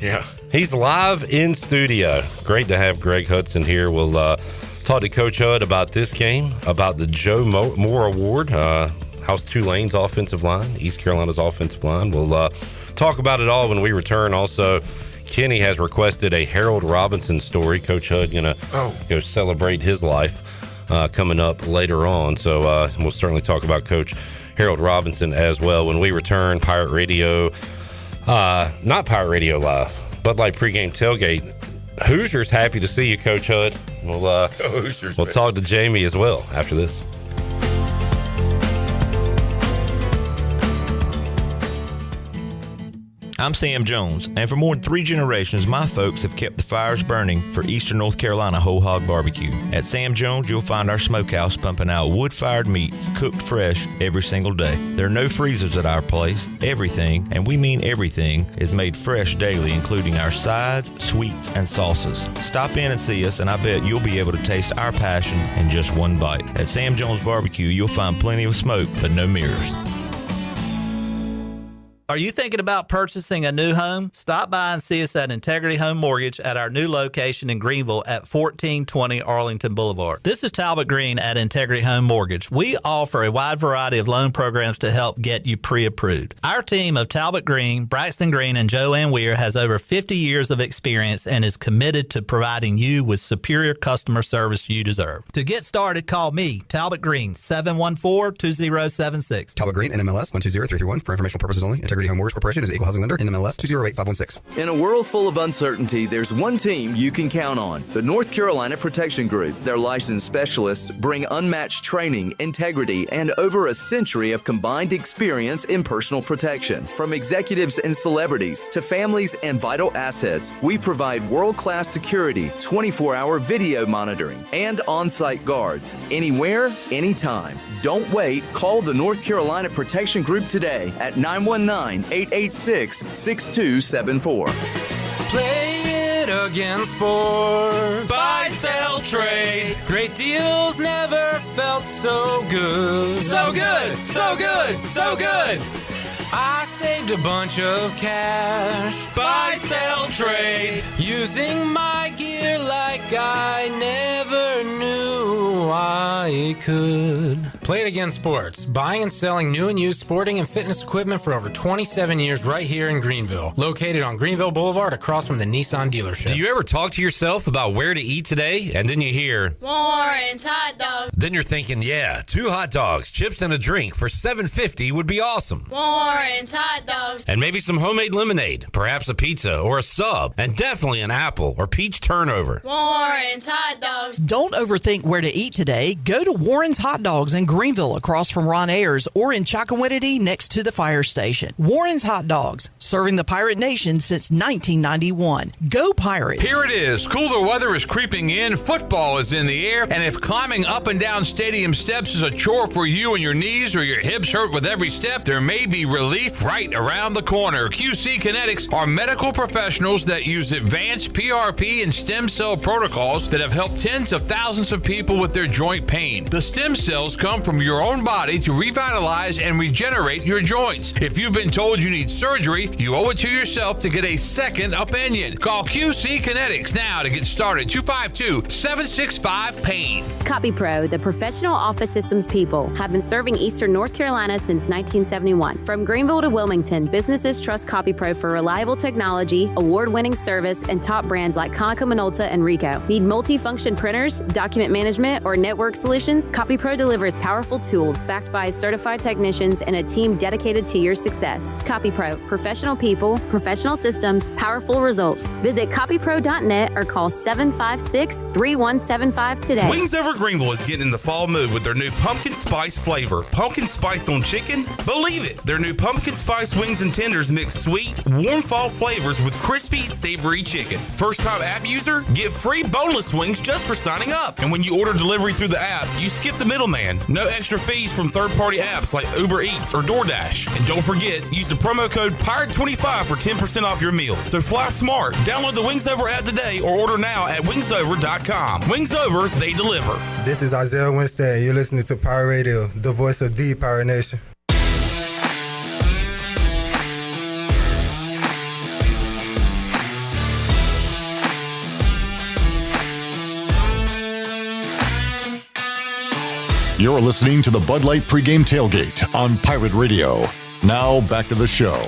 Yeah. He's live in studio. Great to have Greg Hudson here. We'll talk to Coach Hud about this game, about the Joe Moore Award, how's Tulane's offensive line, East Carolina's offensive line. We'll talk about it all when we return. Also, Kenny has requested a Harold Robinson story. Coach Hud going to celebrate his life coming up later on. So we'll certainly talk about Coach Harold Robinson as well when we return. Pirate Radio, not Pirate Radio Live, but like Pregame Tailgate. Hoosiers happy to see you, Coach Hud. We'll talk to Jamie as well after this. I'm Sam Jones, and for more than 3 generations, my folks have kept the fires burning for Eastern North Carolina Whole Hog Barbecue. At Sam Jones, you'll find our smokehouse pumping out wood-fired meats cooked fresh every single day. There are no freezers at our place. Everything, and we mean everything, is made fresh daily, including our sides, sweets, and sauces. Stop in and see us, and I bet you'll be able to taste our passion in just one bite. At Sam Jones Barbecue, you'll find plenty of smoke, but no mirrors. Are you thinking about purchasing a new home? Stop by and see us at Integrity Home Mortgage at our new location in Greenville at 1420 Arlington Boulevard. This is Talbot Green at Integrity Home Mortgage. We offer a wide variety of loan programs to help get you pre-approved. Our team of Talbot Green, Braxton Green, and Joanne Weir has over 50 years of experience and is committed to providing you with superior customer service you deserve. To get started, call me, Talbot Green, 714-2076. Talbot Green, NMLS 120331. For informational purposes only. Integrity Home Mortgage Corporation is an equal housing lender. NMLS 208516. In a world full of uncertainty, there's one team you can count on. The North Carolina Protection Group. Their licensed specialists bring unmatched training, integrity, and over a century of combined experience in personal protection. From executives and celebrities to families and vital assets, we provide world-class security, 24-hour video monitoring, and on-site guards. Anywhere, anytime. Don't wait. Call the North Carolina Protection Group today at 919-886-6274. Play it again, sport. Buy, sell, trade. Great deals never felt so good. So good, so good, so good. I saved a bunch of cash. Buy, sell, trade. Using my gear like I never knew I could. Play It Again Sports. Buying and selling new and used sporting and fitness equipment for over 27 years right here in Greenville. Located on Greenville Boulevard across from the Nissan dealership. Do you ever talk to yourself about where to eat today? And then you hear, Warren's Hot Dogs. Then you're thinking, yeah, 2 hot dogs, chips, and a drink for $7.50 would be awesome. Warren's Hot Dogs. And maybe some homemade lemonade, perhaps a pizza or a sub, and definitely an apple or peach turnover. Warren's Hot Dogs. Don't overthink where to eat today. Go to Warren's Hot Dogs in Greenville across from Ron Ayers or in Chocowinity next to the fire station. Warren's Hot Dogs, serving the Pirate Nation since 1991. Go Pirates! Here it is. Cooler weather is creeping in, football is in the air, and if climbing up and down stadium steps is a chore for you and your knees or your hips hurt with every step, there may be relief right around the corner. QC Kinetics are medical professionals that use advanced PRP and stem cell protocols that have helped tens of thousands of people with their joint pain. The stem cells come from your own body to revitalize and regenerate your joints. If you've been told you need surgery, you owe it to yourself to get a second opinion. Call QC Kinetics now to get started. 252-765-PAIN. CopyPro, the professional office systems people, have been serving Eastern North Carolina since 1971. From Greenville to Wilmington, businesses trust CopyPro for reliable technology, award-winning service, and top brands like Konica Minolta and Ricoh. Need multi-function printers, document management, or network solutions? CopyPro delivers powerful tools backed by certified technicians and a team dedicated to your success. CopyPro, professional people, professional systems, powerful results. Visit copypro.net or call 756-3175 today. Wings Over Greenville is getting in the fall mood with their new pumpkin spice flavor. Pumpkin spice on chicken? Believe it! Their new pumpkin spice wings and tenders mix sweet, warm fall flavors with crispy, savory chicken. First-time app user? Get free boneless wings just for signing up. And when you order delivery through the app, you skip the middleman. No extra fees from third-party apps like Uber Eats or DoorDash. And don't forget, use the promo code PIRATE25 for 10% off your meal. So fly smart. Download the Wings Over app today or order now at wingsover.com. Wings Over, they deliver. This is Isaiah Winstead. You're listening to Pirate Radio, the voice of the Pirate Nation. You're listening to the Bud Light Pregame Tailgate on Pirate Radio. Now back to the show.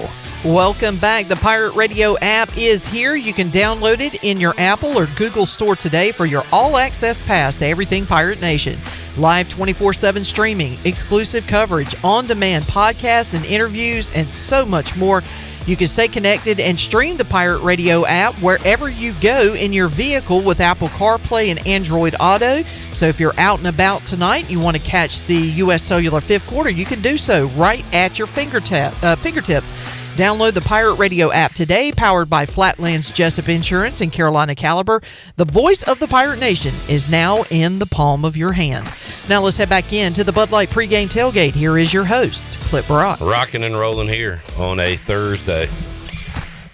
Welcome back. The Pirate Radio app is here. You can download it in your Apple or Google store today for your all-access pass to everything Pirate Nation. Live 24/7 streaming, exclusive coverage, on-demand podcasts and interviews, and so much more. You can stay connected and stream the Pirate Radio app wherever you go in your vehicle with Apple CarPlay and Android Auto. So if you're out and about tonight, you want to catch the U.S. Cellular fifth quarter, you can do so right at your fingertips. Download the Pirate Radio app today, powered by Flatlands Jessup Insurance and Carolina Caliber. The voice of the Pirate Nation is now in the palm of your hand. Now let's head back into the Bud Light Pregame Tailgate. Here is your host, Clip Brock. Rocking and rolling here on a Thursday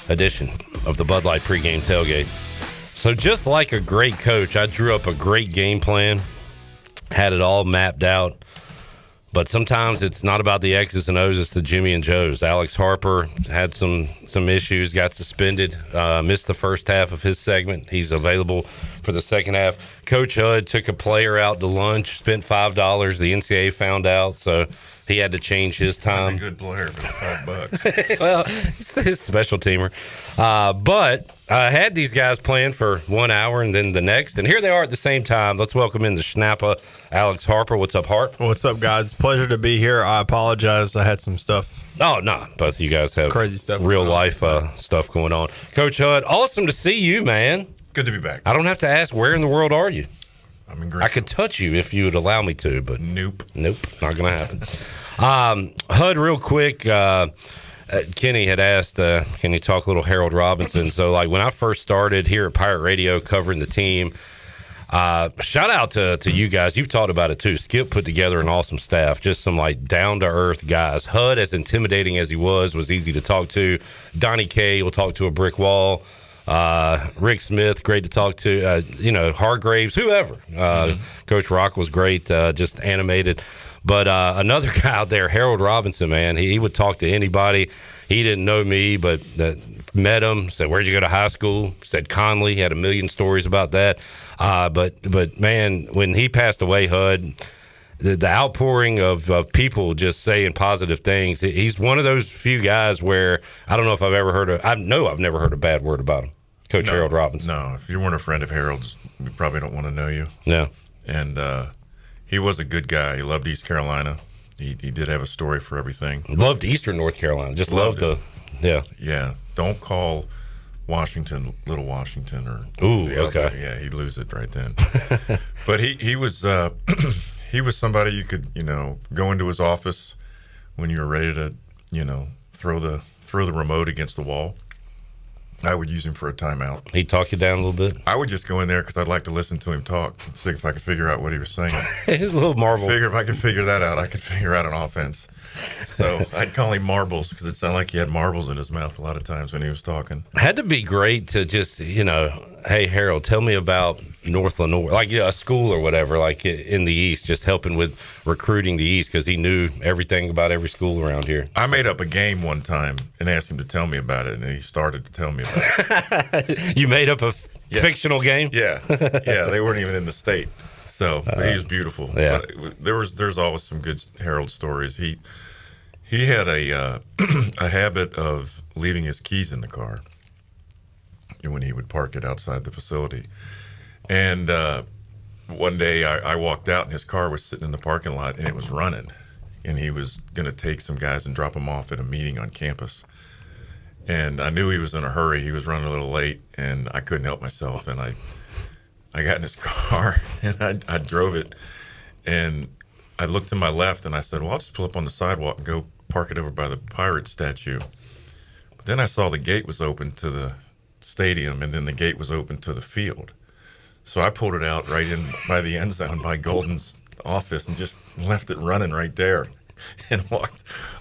edition of the Bud Light Pregame Tailgate. So just like a great coach, I drew up a great game plan, had it all mapped out. But sometimes it's not about the X's and O's, it's the Jimmy and Joe's. Alex Harper had some issues, got suspended, missed the first half of his segment. He's available for the second half. Coach Hud took a player out to lunch, spent $5. The NCAA found out, so he had to change his time. A good player for $5. Well, he's his special teamer. But I had these guys playing for 1 hour and then the next, and here they are at the same time. Let's welcome in the Schnappa, Alex Harper. What's up, Hart? What's up, guys? Pleasure to be here. I apologize. I had some stuff. Oh, no. Both of you guys have crazy stuff, real life stuff going on. Coach Hud, awesome to see you, man. Good to be back. I don't have to ask, where in the world are you? I'm in great. I could touch you if you would allow me to, but nope, not going to happen. Hud, real quick, Kenny had asked, can you talk a little Harold Robinson? So, like, when I first started here at Pirate Radio covering the team, shout out to you guys. You've talked about it too. Skip put together an awesome staff, just some like down-to-earth guys. Hud, as intimidating as he was easy to talk to. Donnie K will talk to a brick wall. Rick Smith, great to talk to. Hargraves, whoever. Coach Rock was great, just animated. But another guy out there, Harold Robinson, man, he would talk to anybody. He didn't know me, but met him, said, where'd you go to high school? Said Conley, had a million stories about that. But man, when he passed away, Hud, the outpouring of people just saying positive things, he's one of those few guys where I don't know if I've ever heard of, I've never heard a bad word about him. Coach Harold Robinson. No, if you weren't a friend of Harold's, we probably don't want to know you. Yeah. And he was a good guy. He loved East Carolina. He did have a story for everything. Loved Eastern North Carolina. Just loved the, yeah. Yeah. Don't call Washington Little Washington or. Ooh, okay. Yeah, he'd lose it right then. But he was he was somebody you could, go into his office when you were ready to, throw the remote against the wall. I would use him for a timeout. He'd talk you down a little bit? I would just go in there because I'd like to listen to him talk, see if I could figure out what he was saying. He's a little marvel. If I could figure that out, I could figure out an offense. So I'd call him Marbles because it sounded like he had marbles in his mouth a lot of times when he was talking. Had to be great to just, hey, Harold, tell me about North Lenore, like a school or whatever, like in the East, just helping with recruiting the East because he knew everything about every school around here. I made up a game one time and asked him to tell me about it, and he started to tell me about it. You made up a fictional game? Yeah. Yeah, they weren't even in the state. So he was beautiful. Yeah. But there's always some good Harold stories. He had a habit of leaving his keys in the car when he would park it outside the facility. And one day I walked out and his car was sitting in the parking lot and it was running. And he was going to take some guys and drop them off at a meeting on campus. And I knew he was in a hurry. He was running a little late and I couldn't help myself. And I got in his car and I drove it. And I looked to my left and I said, well, I'll just pull up on the sidewalk and go park it over by the pirate statue. But then I saw the gate was open to the stadium and then the gate was open to the field. So I pulled it out right in by the end zone by Golden's office and just left it running right there and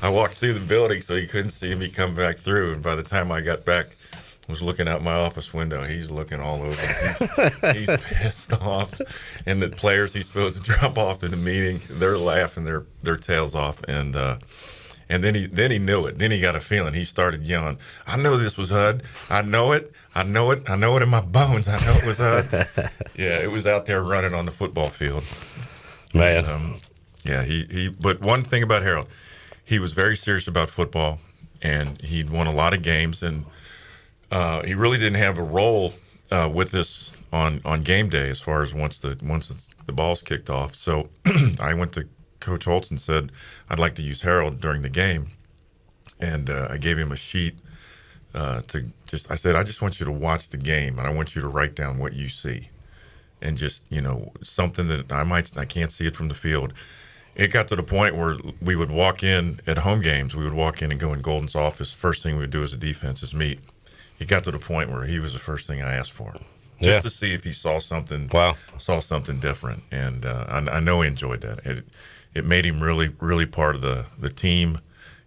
I walked through the building so he couldn't see me come back through. And by the time I got back, I was looking out my office window. He's looking all over. He's pissed off. And the players he's supposed to drop off in the meeting, they're laughing their tails off. And then he knew it. Then he got a feeling. He started yelling, I know this was Hud. I know it. I know it. I know it in my bones. I know it was Hud. Yeah, it was out there running on the football field. Man. And, but one thing about Harold, he was very serious about football, and he'd won a lot of games, and he really didn't have a role with us on game day as far as once the ball's kicked off. So I went to Coach Holtz and said, I'd like to use Harold during the game. And I gave him a sheet I said, I just want you to watch the game and I want you to write down what you see. And just, something that I can't see it from the field. It got to the point where we would walk in at home games. We would walk in and go in Golden's office. First thing we would do as a defense is meet. It got to the point where he was the first thing I asked for. Just to see if he saw something, saw something different. And I know he enjoyed that. It made him really, really part of the team,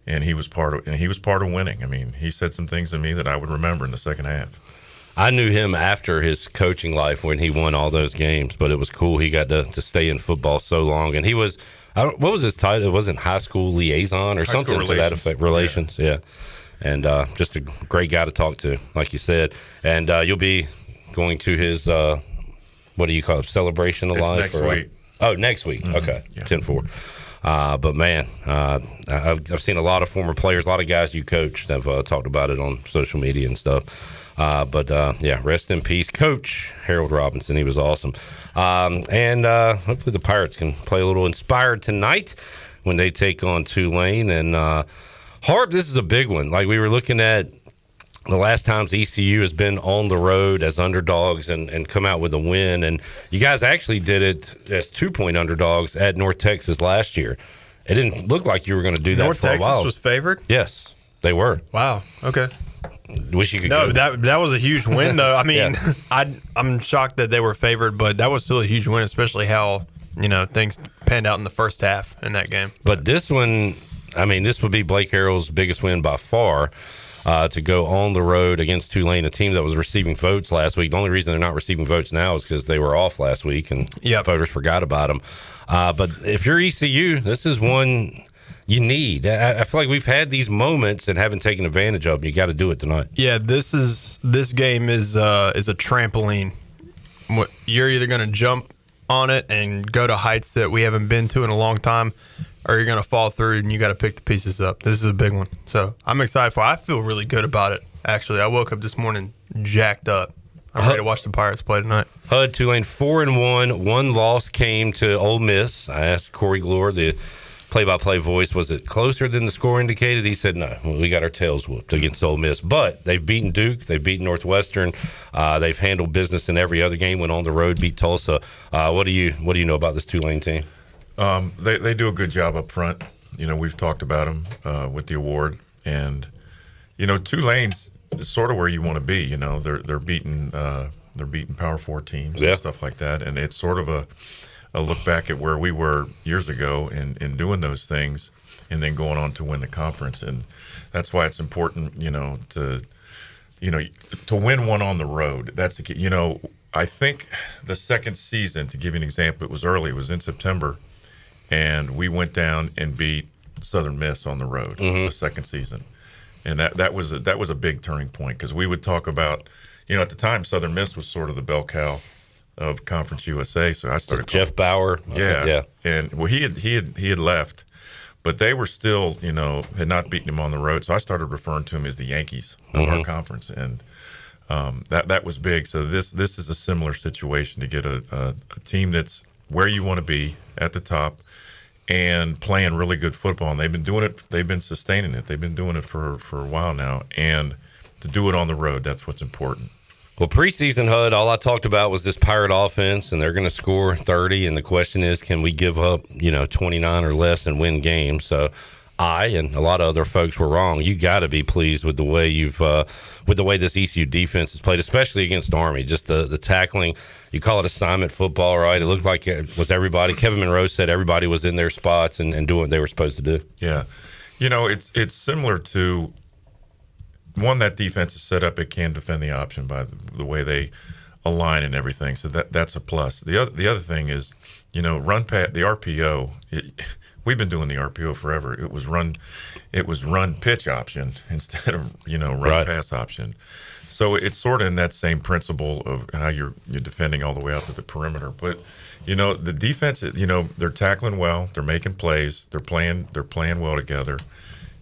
and he was part of winning. I mean, he said some things to me that I would remember in the second half. I knew him after his coaching life when he won all those games, but it was cool. He got to stay in football so long, and he was What was his title? It wasn't high school liaison or something to that effect. Relations, yeah. And just a great guy to talk to, like you said. And you'll be going to his, what do you call it, celebration of life? Next week. Next week. Mm-hmm. Okay, yeah. 10-4. But, man, I've seen a lot of former players, a lot of guys you coached have talked about it on social media and stuff. Rest in peace, Coach Harold Robinson. He was awesome. And hopefully the Pirates can play a little inspired tonight when they take on Tulane. And Harp, this is a big one. Like we were looking at the last times ECU has been on the road as underdogs and come out with a win. And you guys actually did it as 2-point underdogs at North Texas last year. It didn't look like you were going to do that North for a while. North Texas was favored? Yes, they were. Wow. Okay. Wish you could go. No, that was a huge win, though. I mean, yeah. I'm shocked that they were favored, but that was still a huge win, especially how, things panned out in the first half in that game. But this one, I mean, this would be Blake Harrell's biggest win by far. To go on the road against Tulane, a team that was receiving votes last week. The only reason they're not receiving votes now is because they were off last week and voters forgot about them. But if you're ECU, this is one you need. I feel like we've had these moments and haven't taken advantage of them. You got to do it tonight. Yeah, this game is a trampoline. You're either going to jump on it and go to heights that we haven't been to in a long time, or you're going to fall through and you got to pick the pieces up. This is a big one. So I'm excited for it. I feel really good about it, actually. I woke up this morning jacked up. I'm ready to watch the Pirates play tonight. HUD Tulane 4-1. One loss came to Ole Miss. I asked Corey Glore, the play-by-play voice, was it closer than the score indicated? He said no. We got our tails whooped against Ole Miss. But they've beaten Duke. They've beaten Northwestern. They've handled business in every other game, went on the road, beat Tulsa. What do you know about this Tulane team? They do a good job up front. We've talked about them with the award, and Tulane's sort of where you want to be. They're beating Power 4 teams and stuff like that, and it's sort of a look back at where we were years ago in doing those things, and then going on to win the conference. And that's why it's important, to win one on the road. That's the key. I think the second season, to give you an example, it was early. It was in September. And we went down and beat Southern Miss on the road the second season, and that was a big turning point, because we would talk about, at the time Southern Miss was sort of the bell cow of Conference USA. So I started Jeff Bauer, and well he had left, but they were still had not beaten him on the road. So I started referring to him as the Yankees of our conference, and that was big. So this is a similar situation to get a team that's where you want to be at the top and playing really good football. And they've been doing it. They've been sustaining it. They've been doing it for a while now. And to do it on the road, that's what's important. Well, preseason, HUD, all I talked about was this Pirate offense, and they're going to score 30. And the question is, can we give up, 29 or less and win games? So I and a lot of other folks were wrong. You got to be pleased with the way with the way this ECU defense has played, especially against Army. Just the tackling. You call it assignment football, right? It looked like it was everybody. Kevin Monroe said everybody was in their spots and doing what they were supposed to do. Yeah. It's similar to one, that defense is set up. It can defend the option by the way they align and everything. So that's a plus. The other thing is, the RPO. We've been doing the RPO forever. It was run pitch option instead of run pass option. So it's sort of in that same principle of how you're defending all the way out to the perimeter. But the defense, they're tackling well, they're making plays, they're playing well together,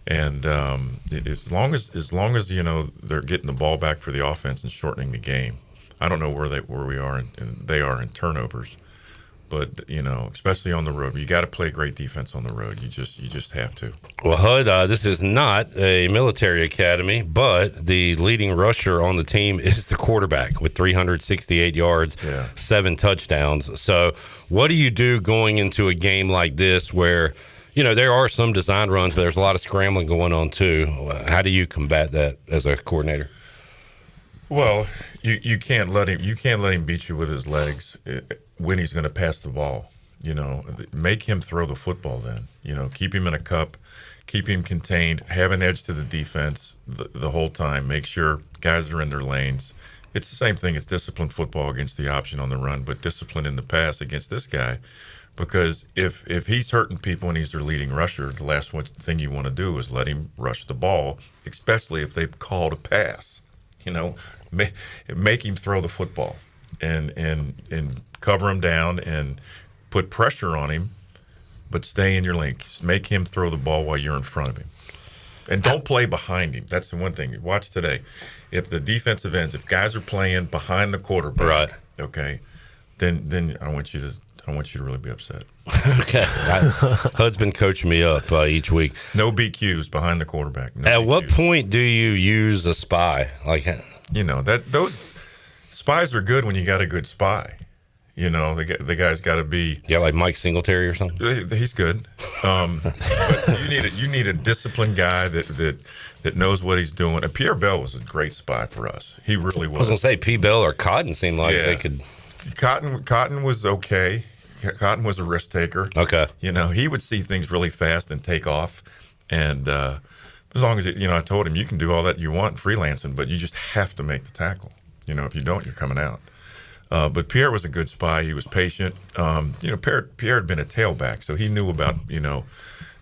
and as long as they're getting the ball back for the offense and shortening the game. I don't know where we are and they are in turnovers. But, especially on the road, you got to play great defense on the road. You just have to. Well, HUD, this is not a military academy, but the leading rusher on the team is the quarterback with 368 yards, 7 touchdowns. So what do you do going into a game like this where, there are some design runs, but there's a lot of scrambling going on too? How do you combat that as a coordinator? Well, you can't let him beat you with his legs when he's going to pass the ball. Make him throw the football then. Keep him in a cup, keep him contained, have an edge to the defense the whole time. Make sure guys are in their lanes. It's the same thing as disciplined football against the option on the run, but discipline in the pass against this guy. Because if he's hurting people and he's their leading rusher, the last thing you want to do is let him rush the ball, especially if they've called a pass. Make him throw the football and cover him down and put pressure on him, but stay in your lane. Make him throw the ball while you're in front of him. And don't play behind him. That's the one thing. Watch today. If the defensive ends, if guys are playing behind the quarterback, right? Okay, then I want you to really be upset. Okay, HUD's been coaching me up each week. No BQs behind the quarterback. No At BQs. what point do you use a spy? Those spies are good when you got a good spy. The guy's got to be like Mike Singletary or something. He's good, but you need a disciplined guy that knows what he's doing. And Pierre Bell was a great spy for us. He really was. I was gonna say P. Bell or Cotton seemed like they could. Cotton was okay. Cotton was a risk taker. Okay. He would see things really fast and take off. And as long as, I told him, you can do all that you want freelancing, but you just have to make the tackle. If you don't, you're coming out. But Pierre was a good spy. He was patient. Pierre had been a tailback, so he knew about,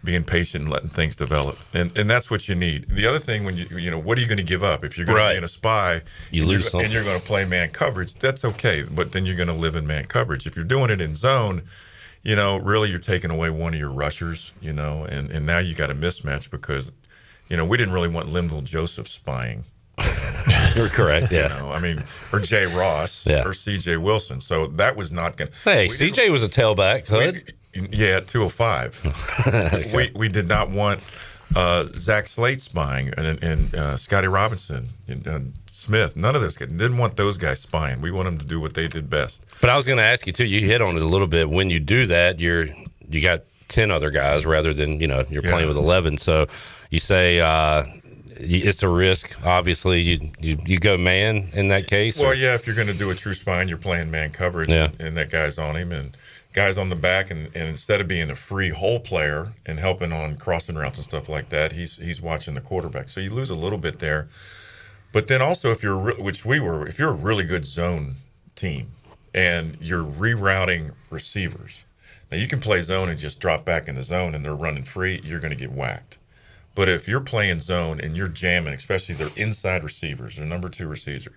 being patient and letting things develop. And that's what you need. The other thing, when what are you going to give up? If you're going to be in a spy you lose and you're going to play man coverage, that's okay. But then you're going to live in man coverage. If you're doing it in zone, really you're taking away one of your rushers, and now you got a mismatch because, we didn't really want Linville Joseph spying. You're correct, yeah. Or Jay Ross or C.J. Wilson. So that was not going to... Hey, C.J. was a tailback, HUD. At 205. Okay. We did not want Zach Slate spying and Scotty Robinson and Smith. None of those guys. Didn't want those guys spying. We want them to do what they did best. But I was going to ask you, too, you hit on it a little bit. When you do that, you got 10 other guys rather than, you're playing with 11. So you say... it's a risk. Obviously, you go man in that case. Well, if you're going to do a true spine, you're playing man coverage, and that guy's on him, and guys on the back, and instead of being a free hole player and helping on crossing routes and stuff like that, he's watching the quarterback. So you lose a little bit there. But then also, if you're a really good zone team and you're rerouting receivers, now you can play zone and just drop back in the zone and they're running free, you're going to get whacked. But if you're playing zone and you're jamming, especially their inside receivers, their number 2 receiver,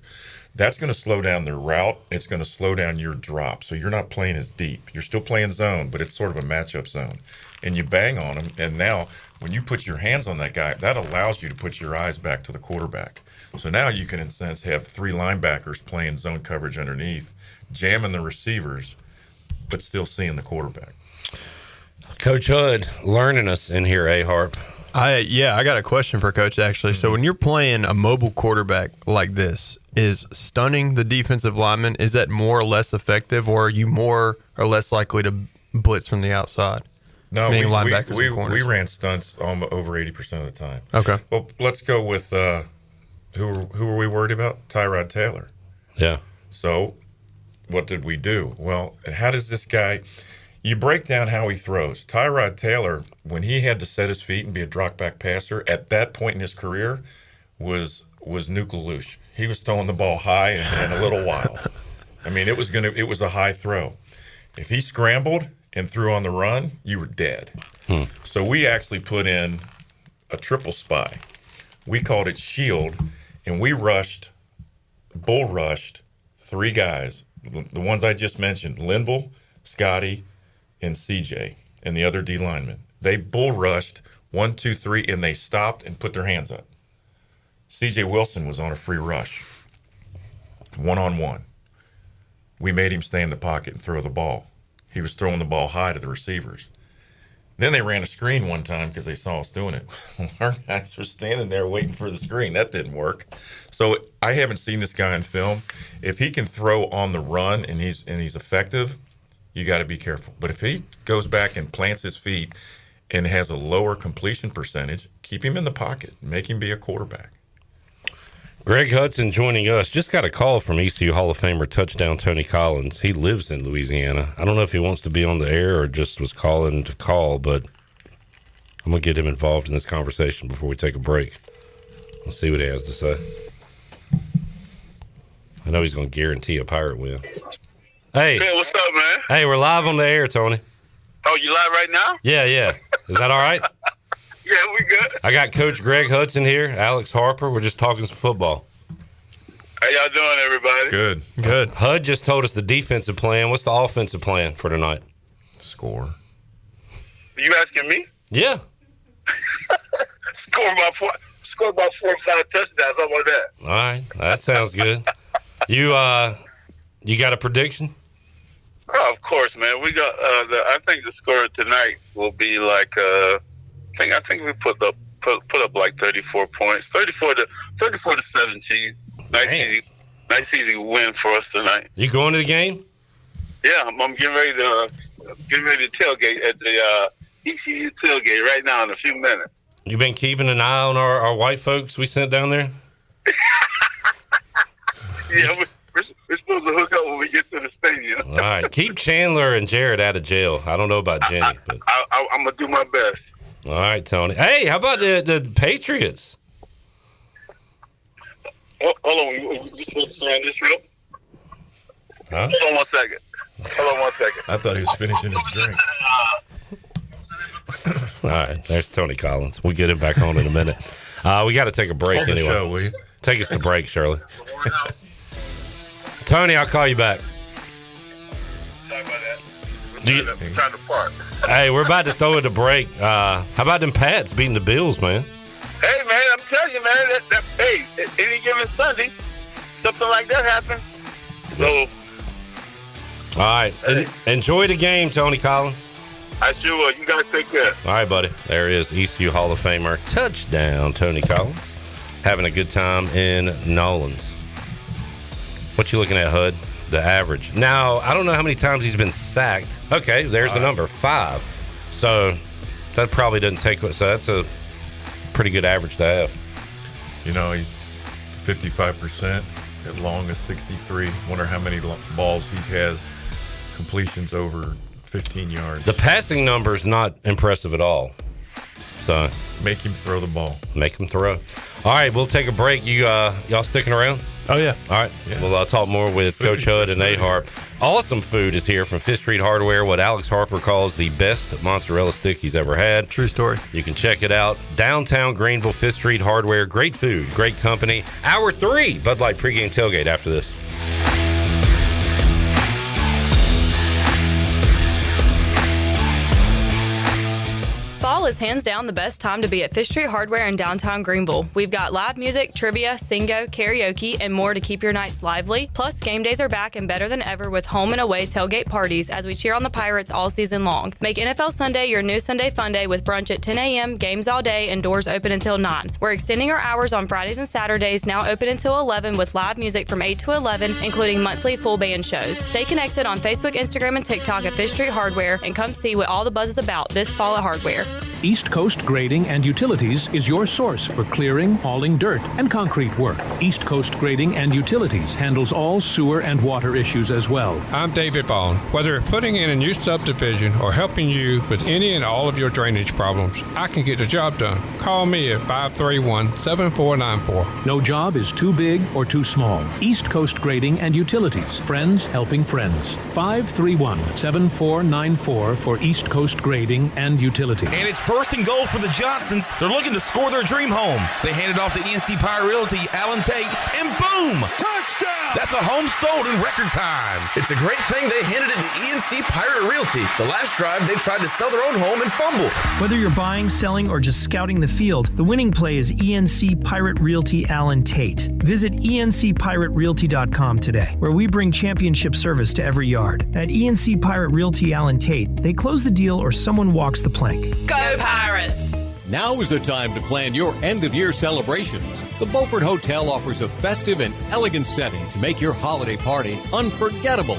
that's going to slow down their route. It's going to slow down your drop. So you're not playing as deep. You're still playing zone, but it's sort of a matchup zone. And you bang on them. And now when you put your hands on that guy, that allows you to put your eyes back to the quarterback. So now you can, in a sense, have 3 linebackers playing zone coverage underneath, jamming the receivers, but still seeing the quarterback. Coach HUD learning us in here, Harp. I got a question for Coach, actually. So when you're playing a mobile quarterback like this, is stunning the defensive lineman, is that more or less effective, or are you more or less likely to blitz from the outside? No, we ran stunts over 80% of the time. Okay. Well, let's go with who were we worried about? Tyrod Taylor. Yeah. So what did we do? Well, how does this guy... You break down how he throws. Tyrod Taylor, when he had to set his feet and be a drop back passer, at that point in his career, was Nuke LaLoosh. He was throwing the ball high and a little wild. It was a high throw. If he scrambled and threw on the run, you were dead. So we actually put in a triple spy. We called it Shield, and we bull rushed 3 guys. The ones I just mentioned, Linville, Scotty, and CJ, and the other D lineman. They bull rushed 1, 2, 3, and they stopped and put their hands up. CJ Wilson was on a free rush, 1-on-1. We made him stay in the pocket and throw the ball. He was throwing the ball high to the receivers. Then they ran a screen one time because they saw us doing it. Our guys were standing there waiting for the screen. That didn't work. So I haven't seen this guy in film. If he can throw on the run and he's effective, you got to be careful. But if he goes back and plants his feet and has a lower completion percentage, keep him in the pocket. Make him be a quarterback. Greg Hudson joining us. Just got a call from ECU Hall of Famer touchdown Tony Collins. He lives in Louisiana. I don't know if he wants to be on the air or just was calling to call, but I'm going to get him involved in this conversation before we take a break. Let's see what he has to say. I know he's going to guarantee a Pirate win. Hey, what's up, man? Hey, we're live on the air, Tony. Oh, you live right now? Yeah. Is that all right? Yeah, we good. I got Coach Greg Hudson here, Alex Harper. We're just talking some football. How y'all doing, everybody? Good. HUD just told us the defensive plan. What's the offensive plan for tonight? Score. You asking me? Yeah. Score about 4 or 5 touchdowns. How about that? All right. That sounds good. You got a prediction? Oh, of course, man. We got. I think the score tonight will be like. I think we put up like 34 points, 34 to 17. Nice easy win for us tonight. You going to the game? Yeah, I'm getting ready to tailgate at the ECU tailgate right now in a few minutes. You been keeping an eye on our white folks we sent down there? Yeah, we're supposed to hook up when we get to the stadium. All right, keep Chandler and Jared out of jail. I don't know about Jenny, but I'm gonna do my best. All right, Tony. Hey, how about the Patriots? Hold on, we supposed to sign this real? Huh? Hold on 1 second. I thought he was finishing his drink. All right, there's Tony Collins. We'll get him back on in a minute. We got to take a break Hold the anyway. show, will you? Take us to break, Shirley. Tony, I'll call you back. Sorry about that. We're trying to park. Hey, we're about to throw it a break. How about them Pats beating the Bills, man? Hey, man, I'm telling you, man, hey, any given Sunday, something like that happens. So, All right, enjoy the game, Tony Collins. I sure will. You guys take care. All right, buddy. There is ECU Hall of Famer touchdown, Tony Collins. Having a good time in Nolans. What you looking at, HUD? The average. Now, I don't know how many times he's been sacked. Okay, there's the number, 5. So that probably doesn't take. So that's a pretty good average to have. You know, he's 55%. At long as 63. Wonder how many balls he has completions over 15 yards. The passing number is not impressive at all. So make him throw the ball. Make him throw. All right, we'll take a break. Y'all sticking around? Oh, yeah. All right. Yeah. We'll talk more with Coach HUD and A. Harp. Awesome food is here from Fifth Street Hardware, what Alex Harper calls the best mozzarella stick he's ever had. True story. You can check it out. Downtown Greenville, Fifth Street Hardware. Great food, great company. Hour 3, Bud Light pregame tailgate after this. Fall is hands down the best time to be at Fifth Street Hardware in downtown Greenville. We've got live music, trivia, singo, karaoke, and more to keep your nights lively. Plus, game days are back and better than ever with home and away tailgate parties as we cheer on the Pirates all season long. Make NFL Sunday your new Sunday fun day with brunch at 10 a.m., games all day, and doors open until 9. We're extending our hours on Fridays and Saturdays, now open until 11 with live music from 8 to 11, including monthly full band shows. Stay connected on Facebook, Instagram, and TikTok at Fifth Street Hardware and come see what all the buzz is about this fall at Hardware. East Coast Grading and Utilities is your source for clearing, hauling dirt, and concrete work. East Coast Grading and Utilities handles all sewer and water issues as well. I'm David Bond. Whether putting in a new subdivision or helping you with any and all of your drainage problems, I can get the job done. Call me at 531-7494. No job is too big or too small. East Coast Grading and Utilities. Friends helping friends. 531-7494 for East Coast Grading and Utilities. And it's first and goal for the Johnsons. They're looking to score their dream home. They hand it off to ENC Pirate Realty, Alan Tate, and boom! Touchdown! That's a home sold in record time. It's a great thing they handed it to ENC Pirate Realty. The last drive, they tried to sell their own home and fumbled. Whether you're buying, selling, or just scouting the field, the winning play is ENC Pirate Realty Alan Tate. Visit ENCPirateRealty.com today, where we bring championship service to every yard. At ENC Pirate Realty Alan Tate, they close the deal or someone walks the plank. Go Pirates! Now is the time to plan your end-of-year celebrations. The Beaufort Hotel offers a festive and elegant setting to make your holiday party unforgettable.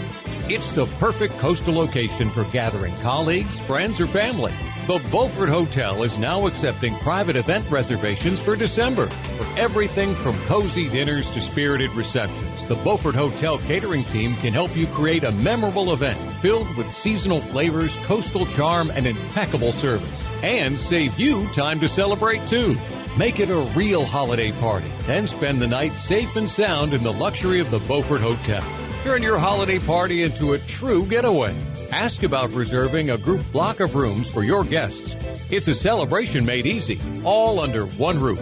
It's the perfect coastal location for gathering colleagues, friends, or family. The Beaufort Hotel is now accepting private event reservations for December. For everything from cozy dinners to spirited receptions, the Beaufort Hotel catering team can help you create a memorable event filled with seasonal flavors, coastal charm, and impeccable service. And save you time to celebrate, too. Make it a real holiday party and spend the night safe and sound in the luxury of the Beaufort Hotel. Turn your holiday party into a true getaway. Ask about reserving a group block of rooms for your guests. It's a celebration made easy, all under one roof.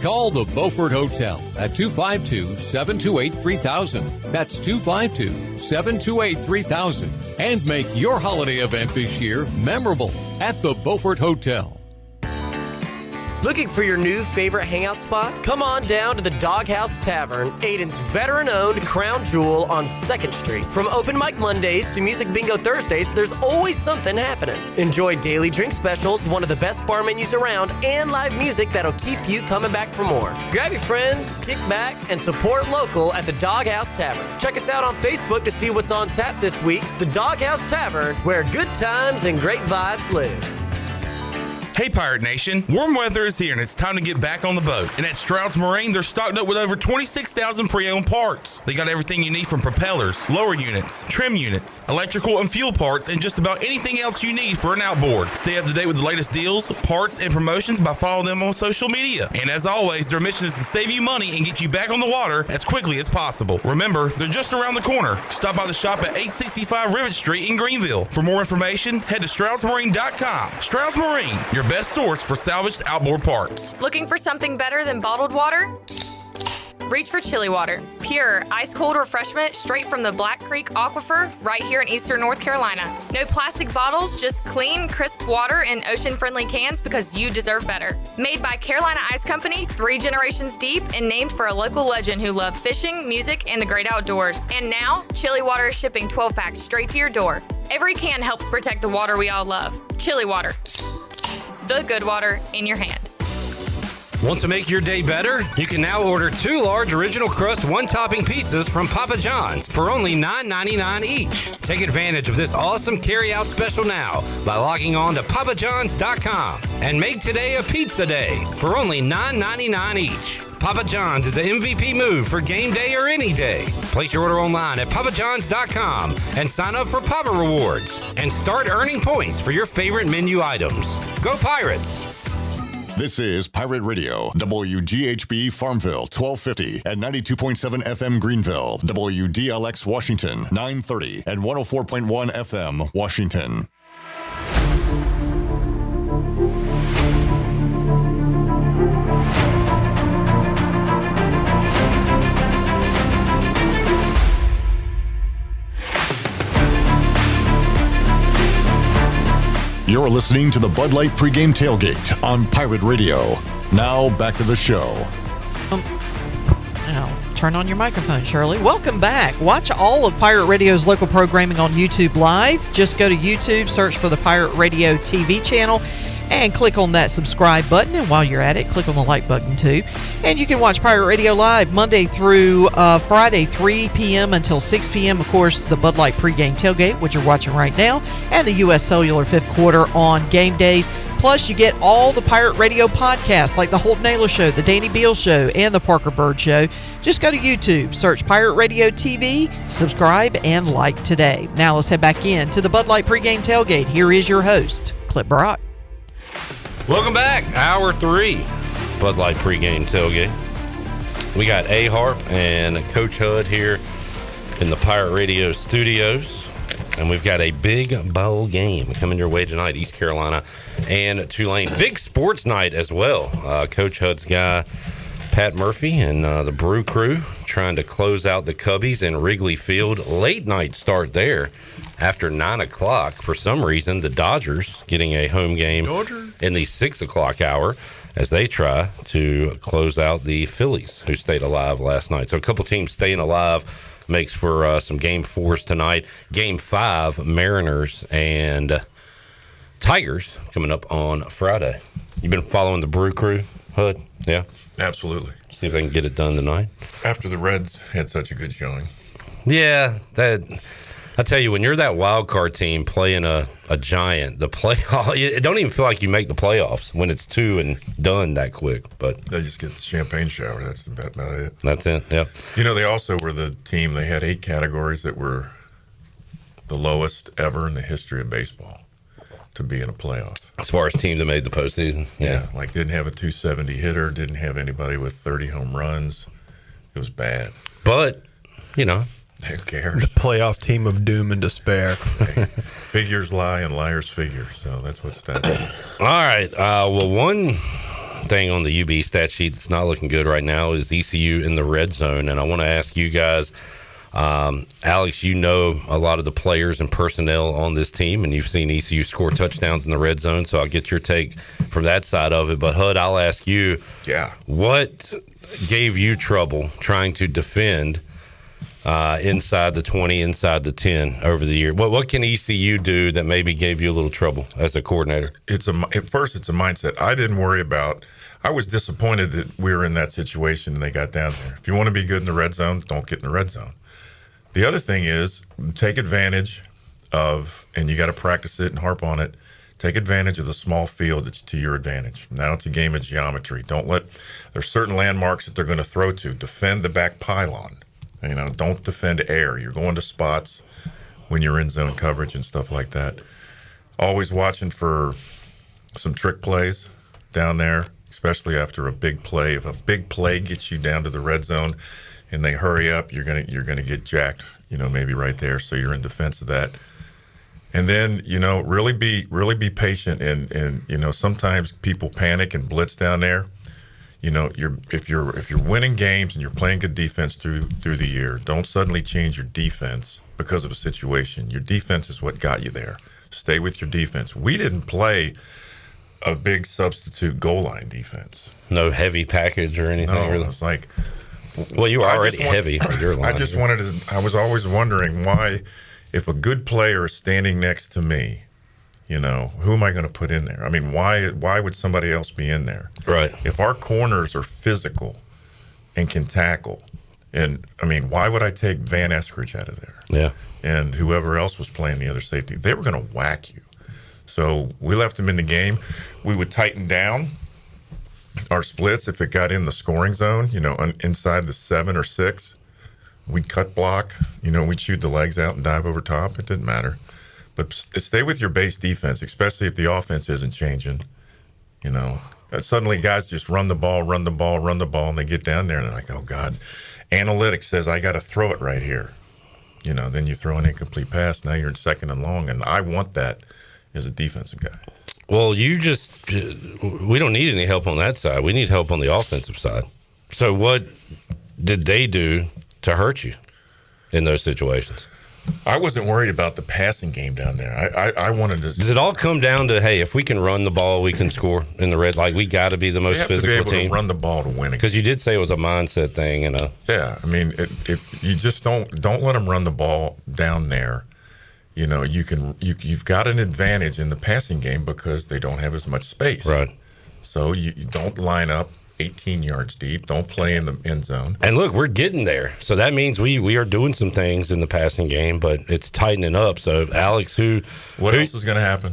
Call the Beaufort Hotel at 252-728-3000. That's 252-728-3000. And make your holiday event this year memorable at the Beaufort Hotel. Looking for your new favorite hangout spot? Come on down to the Doghouse Tavern, Aiden's veteran-owned crown jewel on 2nd Street. From open mic Mondays to music bingo Thursdays, there's always something happening. Enjoy daily drink specials, one of the best bar menus around, and live music that'll keep you coming back for more. Grab your friends, kick back, and support local at the Doghouse Tavern. Check us out on Facebook to see what's on tap this week. The Doghouse Tavern, where good times and great vibes live. Hey Pirate Nation, warm weather is here and it's time to get back on the boat. And at Stroud's Marine, they're stocked up with over 26,000 pre-owned parts. They got everything you need from propellers, lower units, trim units, electrical and fuel parts, and just about anything else you need for an outboard. Stay up to date with the latest deals, parts, and promotions by following them on social media. And as always, their mission is to save you money and get you back on the water as quickly as possible. Remember, they're just around the corner. Stop by the shop at 865 Rivet Street in Greenville. For more information, head to StroudsMarine.com. Stroud's Marine, your best source for salvaged outboard parts. Looking for something better than bottled water? Reach for Chili Water. Pure, ice-cold refreshment straight from the Black Creek Aquifer right here in eastern North Carolina. No plastic bottles, just clean, crisp water in ocean-friendly cans because you deserve better. Made by Carolina Ice Company, 3 generations deep, and named for a local legend who loved fishing, music, and the great outdoors. And now, Chili Water is shipping 12-packs straight to your door. Every can helps protect the water we all love. Chili Water. The good water in your hand. Want to make your day better? You can now order 2 large original crust one-topping pizzas from Papa John's for only $9.99 each. Take advantage of this awesome carry-out special now by logging on to papajohns.com and make today a pizza day for only $9.99 each. Papa John's is the MVP move for game day or any day. Place your order online at papajohns.com and sign up for Papa Rewards and start earning points for your favorite menu items. Go Pirates! This is Pirate Radio, WGHB Farmville, 1250 and 92.7 FM Greenville, WDLX Washington, 930 and 104.1 FM Washington. You're listening to the Bud Light Pregame Tailgate on Pirate Radio. Now, back to the show. Now, turn on your microphone, Shirley. Welcome back. Watch all of Pirate Radio's local programming on YouTube Live. Just go to YouTube, search for the Pirate Radio TV channel, and click on that subscribe button. And while you're at it, click on the like button, too. And you can watch Pirate Radio Live Monday through Friday, 3 p.m. until 6 p.m. Of course, the Bud Light Pregame Tailgate, which you're watching right now, and the U.S. Cellular 5th Quarter on game days. Plus, you get all the Pirate Radio podcasts, like the Holt Naylor Show, the Danny Beal Show, and the Parker Bird Show. Just go to YouTube, search Pirate Radio TV, subscribe, and like today. Now, let's head back in to the Bud Light Pregame Tailgate. Here is your host, Clip Brock. Welcome back. Hour 3, Bud Light Pregame Tailgate. We got A-Harp and Coach Hud here in the Pirate Radio studios. And we've got a big bowl game coming your way tonight, East Carolina and Tulane. Big sports night as well. Coach Hud's guy, Pat Murphy, and the Brew Crew trying to close out the Cubbies in Wrigley Field. Late night start there after 9 o'clock. For some reason, the Dodgers getting a home game in the 6 o'clock hour as they try to close out the Phillies, who stayed alive last night. So a couple teams staying alive makes for some Game 4s tonight. Game 5, Mariners and Tigers coming up on Friday. You've been following the Brew Crew, Hud? Yeah? Absolutely. See if they can get it done tonight. After the Reds had such a good showing. Yeah, I tell you, when you're that wild card team playing a giant, the playoff, it don't even feel like you make the playoffs when it's 2 and done that quick. But they just get the champagne shower. That's about it. That's it. Yeah. You know, they also were the team. They had 8 categories that were the lowest ever in the history of baseball to be in a playoff. As far as teams that made the postseason, yeah, like didn't have a 270 hitter, didn't have anybody with 30 home runs. It was bad. But you know, Who cares? The playoff team of doom and despair. Figures lie and liars figure. So that's what's that. All right. Well, one thing on the UB stat sheet that's not looking good right now is ECU in the red zone. And I want to ask you guys, Alex, you know a lot of the players and personnel on this team, and you've seen ECU score touchdowns in the red zone. So I'll get your take from that side of it. But, Hud, I'll ask you, what gave you trouble trying to defend inside the 20, inside the 10 over the year? What can ECU do that maybe gave you a little trouble as a coordinator? At first, it's a mindset. I didn't worry about. I was disappointed that we were in that situation and they got down there. If you want to be good in the red zone, don't get in the red zone. The other thing is take advantage of, and you got to practice it and harp on it, take advantage of the small field that's to your advantage. Now it's a game of geometry. There's certain landmarks that they're going to throw to. Defend the back pylon. Don't defend air. You're going to spots when you're in zone coverage and stuff like that. Always watching for some trick plays down there, especially after a big play. If a big play gets you down to the red zone and they hurry up, you're gonna get jacked, maybe right there. So you're in defense of that. And then, really be patient and sometimes people panic and blitz down there. If you're winning games and you're playing good defense through the year, don't suddenly change your defense because of a situation. Your defense is what got you there. Stay with your defense. We didn't play a big substitute goal line defense. No heavy package or anything. No, it was like, well, you were already heavy on your line. I was always wondering why, if a good player is standing next to me, who am I going to put in there? I mean, why would somebody else be in there? Right. If our corners are physical and can tackle, and why would I take Van Eskridge out of there? Yeah. And whoever else was playing the other safety, they were going to whack you. So we left them in the game. We would tighten down our splits if it got in the scoring zone, inside the 7 or 6. We'd cut block, we'd shoot the legs out and dive over top. It didn't matter. But stay with your base defense, especially if the offense isn't changing. Suddenly guys just run the ball, and they get down there and they're like, oh, God. Analytics says I got to throw it right here. Then you throw an incomplete pass. Now you're in 2nd and long, and I want that as a defensive guy. Well, we don't need any help on that side. We need help on the offensive side. So what did they do to hurt you in those situations? I wasn't worried about the passing game down there. I wanted to. Does it all come down to, hey, if we can run the ball, we can score in the red? Like, we got to be the most physical team. You have to be able to run the ball to win it. Because you did say it was a mindset thing. If you just don't let them run the ball down there, you've got an advantage in the passing game because they don't have as much space. Right. So you don't line up 18 yards deep. Don't play in the end zone. And look, we're getting there. So that means we are doing some things in the passing game, but it's tightening up. So, Alex, what else is going to happen?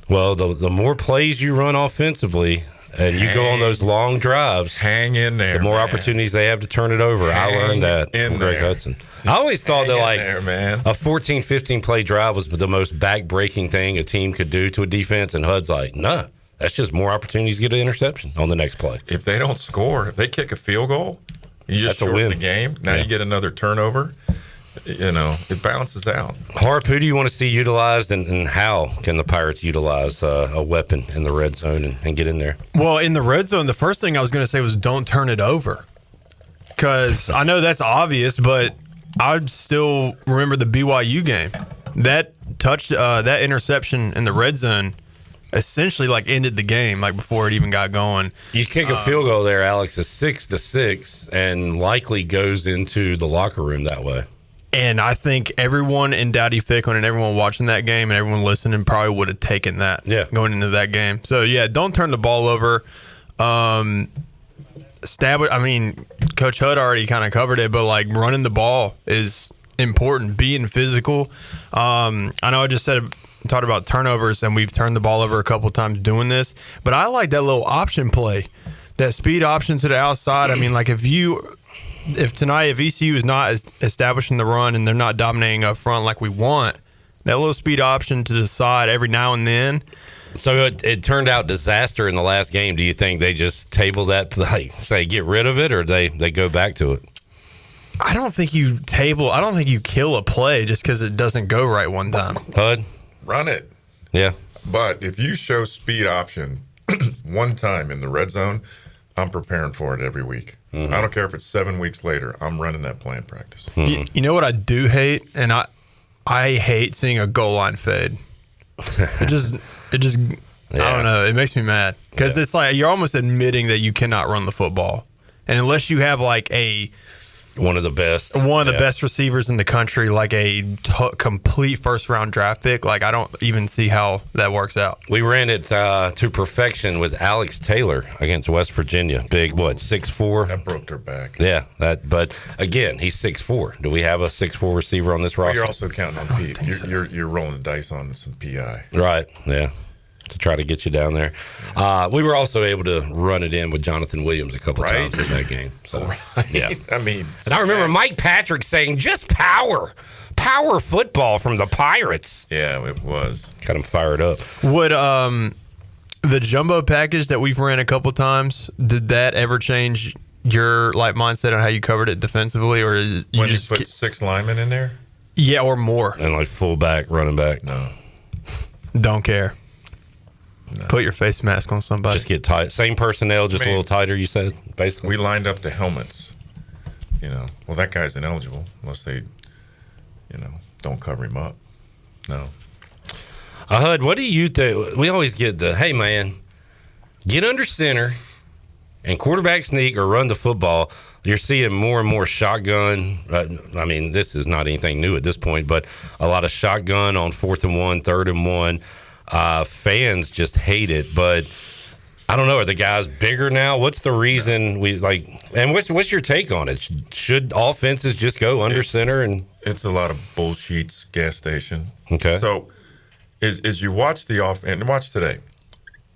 Well, the more plays you run offensively and you go on those long drives, hang in there, the more opportunities they have to turn it over. I learned that from Greg Hudson. I always thought that a 14, 15 play drive was the most back-breaking thing a team could do to a defense, and Hud's like, nah. That's just more opportunities to get an interception on the next play. If they don't score, if they kick a field goal, you just shorten the game. Now you get another turnover. It balances out. Harp, who do you want to see utilized, and how can the Pirates utilize a weapon in the red zone and get in there? Well, in the red zone, the first thing I was going to say was don't turn it over. Because I know that's obvious, but I still remember the BYU game. That interception in the red zone essentially ended the game before it even got going. You kick a field goal there, Alex, is 6-6, and likely goes into the locker room that way. And I think everyone in Dowdy Ficklin and everyone watching that game and everyone listening probably would have taken that going into that game. So don't turn the ball over. Coach Hud already kind of covered it, but running the ball is important. Being physical. I know I just talked about turnovers, and we've turned the ball over a couple times doing this, but I like that little option play, that speed option to the outside. If ECU is not establishing the run and they're not dominating up front like we want, that little speed option to the side every now and then. So it turned out disaster in the last game. Do you think they just table that, say get rid of it, or they go back to it? I don't think you kill a play just because it doesn't go right one time. HUD, run it. Yeah. But if you show speed option one time in the red zone, I'm preparing for it every week. Mm-hmm. I don't care if it's 7 weeks later. I'm running that play in practice. Mm-hmm. You know what I do hate, and I hate seeing a goal line fade. It just I don't know. It makes me mad because it's like you're almost admitting that you cannot run the football, and unless you have like one of the best best receivers in the country, like a complete first-round draft pick, like I don't even see how that works out. We ran it to perfection with Alex Taylor against West Virginia. Big, 6'4"? That broke their back. Yeah, but again, he's 6'4". Do we have a 6'4" receiver on this roster? Well, you're also counting on P. You're rolling the dice on some PI. Right, yeah, to try to get you down there. We were also able to run it in with Jonathan Williams a couple times in that game. So, yeah. I mean, and I remember Mike Patrick saying, just power football from the Pirates. Yeah, it was. Got him fired up. Would the jumbo package that we've ran a couple times, did that ever change your mindset on how you covered it defensively, or is you when just you put 6 linemen in there? Yeah, or more. And like fullback, running back. No. Don't care. No. Put your face mask on somebody. Just get tight. Same personnel, just a little tighter, you said, basically? We lined up the helmets. Well, that guy's ineligible unless they, don't cover him up. No. HUD, what do you think? We always get hey, man, get under center and quarterback sneak or run the football. You're seeing more and more shotgun. I mean, this is not anything new at this point, but a lot of shotgun on 4th and 1, 3rd and 1. Fans just hate it, but I don't know. Are the guys bigger now? What's the reason and what's your take on it? Should offenses just go under center? And it's a lot of bullshit gas station. Okay. So as you watch the and watch today,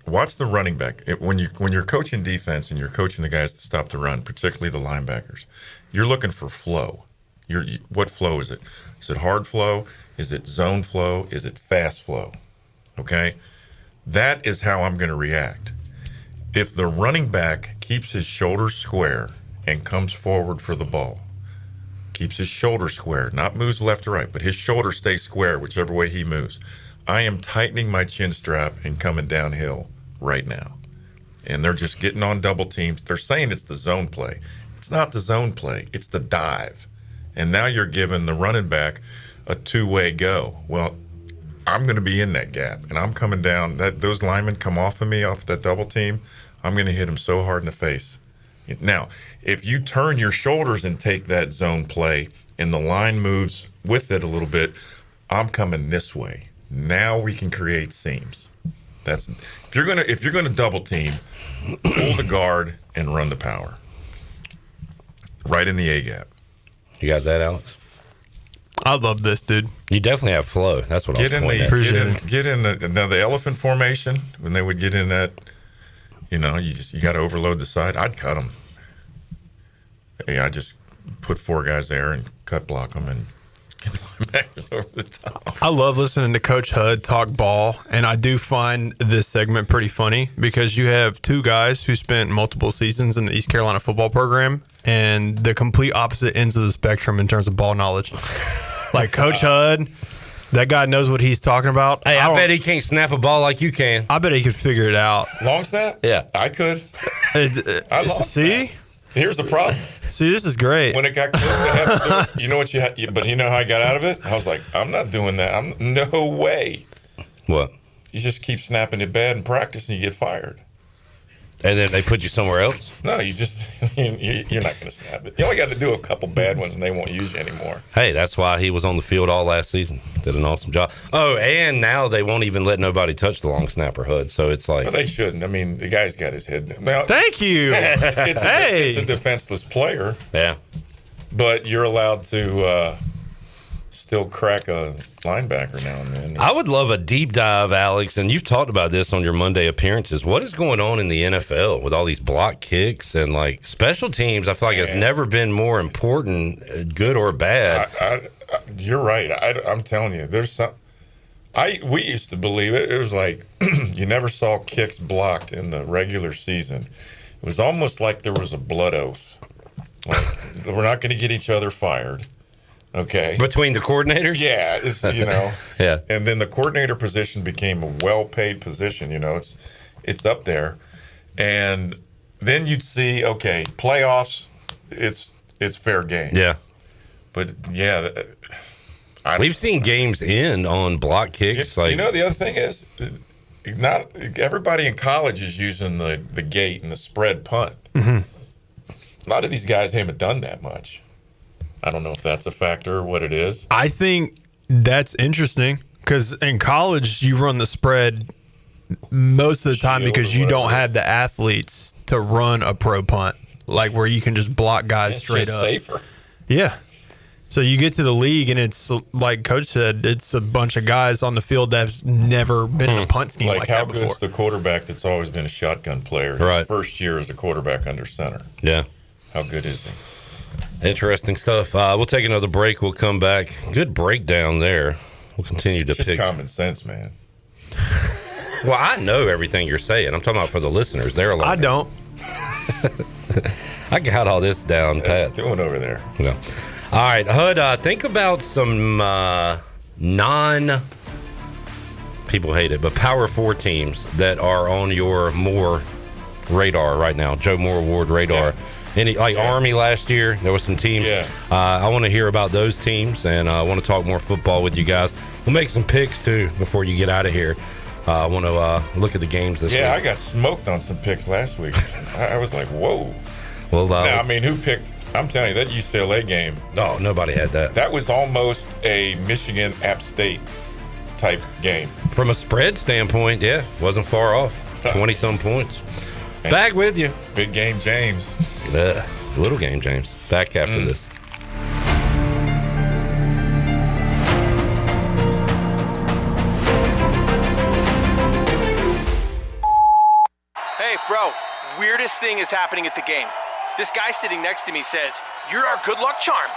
watch the running back. When you're coaching defense and you're coaching the guys to stop the run, particularly the linebackers, you're looking for flow. What flow is it? Is it hard flow? Is it zone flow? Is it fast flow? Okay, that is how I'm going to react. If the running back keeps his shoulders square and comes forward for the ball, keeps his shoulder square, not moves left or right, but his shoulder stays square whichever way he moves, I am tightening my chin strap and coming downhill right now. And they're just getting on double teams. They're saying it's the zone play. It's not the zone play. It's the dive. And now you're giving the running back a two-way go. Well, I'm going to be in that gap, and I'm coming down. Those linemen come off of me off that double team, I'm going to hit them so hard in the face. Now, if you turn your shoulders and take that zone play and the line moves with it a little bit, I'm coming this way. Now we can create seams. If you're going to double team, pull the guard and run the power. Right in the A gap. You got that, Alex? I love this, dude. You definitely have flow. That's what I was pointing at. Get in the elephant formation when they would get in that. You got to overload the side. I'd cut them. I just put 4 guys there and cut block them and get the linebackers over the top. I love listening to Coach HUD talk ball, and I do find this segment pretty funny because you have 2 guys who spent multiple seasons in the East Carolina football program and the complete opposite ends of the spectrum in terms of ball knowledge. Like Coach HUD, that guy knows what he's talking about. Hey, I bet he can't snap a ball like you can. I bet he could figure it out. Long snap? Yeah. I could. I lost. See? Here's the problem. See, this is great. When it got close to having to do it, you know what but you know how I got out of it? I was like, I'm not doing that. No way. What? You just keep snapping it bad in practice and you get fired. And then they put you somewhere else? No, you're not going to snap it. You only got to do a couple bad ones and they won't use you anymore. Hey, that's why he was on the field all last season. Did an awesome job. Oh, and now they won't even let nobody touch the long snapper HUD. So it's like. Well, they shouldn't. I mean, the guy's got his head down. Now, thank you. It's a defenseless player. Yeah. But you're allowed to still crack a linebacker now and then. I would love a deep dive, Alex, and you've talked about this on your Monday appearances. What is going on in the NFL with all these block kicks and like special teams? I feel like it's never been more important, good or bad. You're right. I'm telling you, there's some. We used to believe it. It was like you never saw kicks blocked in the regular season. It was almost like there was a blood oath. Like we're not going to get each other fired. Okay. Between the coordinators? Yeah, Yeah. And then the coordinator position became a well-paid position. It's up there, and then you'd see, okay, playoffs, it's fair game. Yeah. But yeah, we've seen games end on block kicks. The other thing is, not everybody in college is using the gate and the spread punt. Mm-hmm. A lot of these guys haven't done that much. I don't know if that's a factor or what it is. I think that's interesting because in college you run the spread most of the time because you don't have the athletes to run a pro punt, like where you can just block guys straight up. Safer. Yeah. So you get to the league and it's like Coach said, it's a bunch of guys on the field that's never been in a punt scheme like how that before. good's the quarterback that's always been a shotgun player? Right. His first year as a quarterback under center. Yeah. How good is he? Interesting stuff. We'll take another break. We'll come back. Good breakdown there. We'll continue to Just pick. common sense, man. Well, I know everything you're saying. I'm talking about for the listeners. They're learning. I don't. I got all this down pat. Doing over there. Yeah. All right, Hud, think about some people hate it, but Power 4 teams that are on your Moore radar right now, Joe Moore Award radar. Yeah. Any Army last year, there was some teams. Yeah. I want to hear about those teams, and I want to talk more football with you guys. We'll make some picks, too, before you get out of here. I want to look at the games this week. Yeah, I got smoked on some picks last week. I was like, whoa. Well, now, I mean, who picked? I'm telling you, that UCLA game. No, nobody had that. That was almost a Michigan App State type game. From a spread standpoint, yeah, wasn't far off. 20-some points. Back with you. Big game, James. Little game, James. Back after this. Hey, bro, weirdest thing is happening at the game. This guy sitting next to me says, "You're our good luck charm.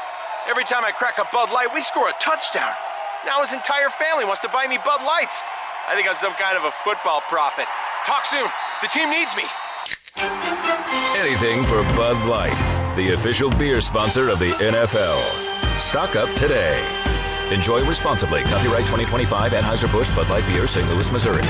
Every time I crack a Bud Light, we score a touchdown. Now his entire family wants to buy me Bud Lights. I think I'm some kind of a football prophet. Talk soon. The team needs me." Anything for Bud Light, the official beer sponsor of the NFL. Stock up today. Enjoy responsibly. Copyright 2025 Anheuser-Busch Bud Light Beer, St. Louis, Missouri.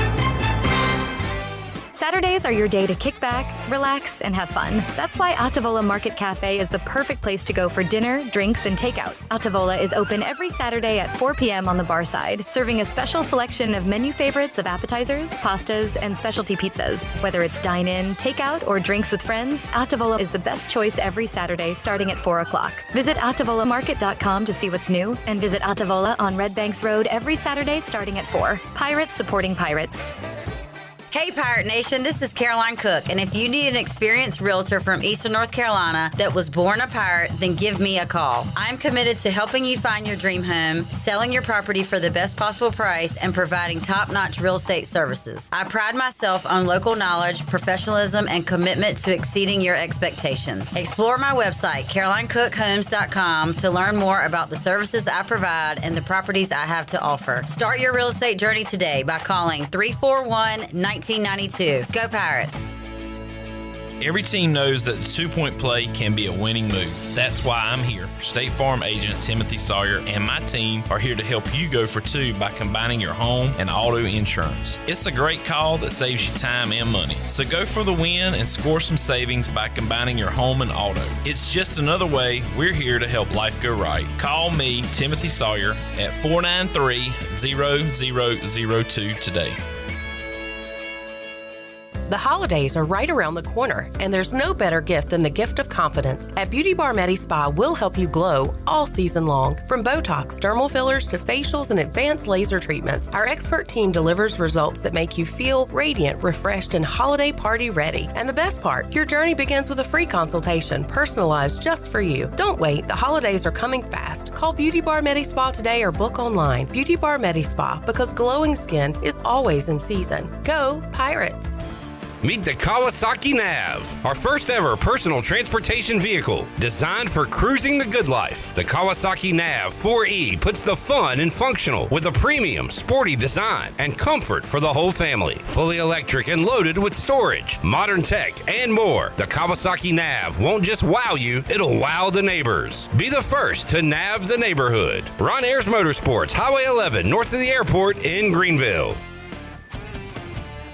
Saturdays are your day to kick back, relax, and have fun. That's why Altavola Market Cafe is the perfect place to go for dinner, drinks, and takeout. Altavola is open every Saturday at 4 p.m. on the bar side, serving a special selection of menu favorites of appetizers, pastas, and specialty pizzas. Whether it's dine-in, takeout, or drinks with friends, Altavola is the best choice every Saturday starting at 4 o'clock. Visit AltavolaMarket.com to see what's new, and visit Altavola on Red Banks Road every Saturday starting at 4. Pirates supporting pirates. Hey Pirate Nation, this is Caroline Cook, and if you need an experienced realtor from Eastern North Carolina that was born a pirate, then give me a call. I'm committed to helping you find your dream home, selling your property for the best possible price, and providing top-notch real estate services. I pride myself on local knowledge, professionalism, and commitment to exceeding your expectations. Explore my website, CarolineCookHomes.com, to learn more about the services I provide and the properties I have to offer. Start your real estate journey today by calling 341-1992. Go Pirates. Every team knows that the two-point play can be a winning move. That's why I'm here. State Farm agent Timothy Sawyer and my team are here to help you go for two by combining your home and auto insurance. It's a great call that saves you time and money. So go for the win and score some savings by combining your home and auto. It's just another way we're here to help life go right. Call me, Timothy Sawyer, at 493-0002 today. The holidays are right around the corner, and there's no better gift than the gift of confidence. At Beauty Bar Medi Spa, we'll help you glow all season long. From Botox, dermal fillers, to facials and advanced laser treatments, our expert team delivers results that make you feel radiant, refreshed, and holiday party ready. And the best part, your journey begins with a free consultation, personalized just for you. Don't wait, the holidays are coming fast. Call Beauty Bar Medi Spa today or book online. Beauty Bar Medi Spa, because glowing skin is always in season. Go Pirates! Meet the Kawasaki Nav, our first ever personal transportation vehicle designed for cruising the good life. The Kawasaki Nav 4E puts the fun in functional with a premium, sporty design and comfort for the whole family. Fully electric and loaded with storage, modern tech, and more. The Kawasaki Nav won't just wow you, it'll wow the neighbors. Be the first to nav the neighborhood. Ron Ayers Motorsports, Highway 11, north of the airport in Greenville.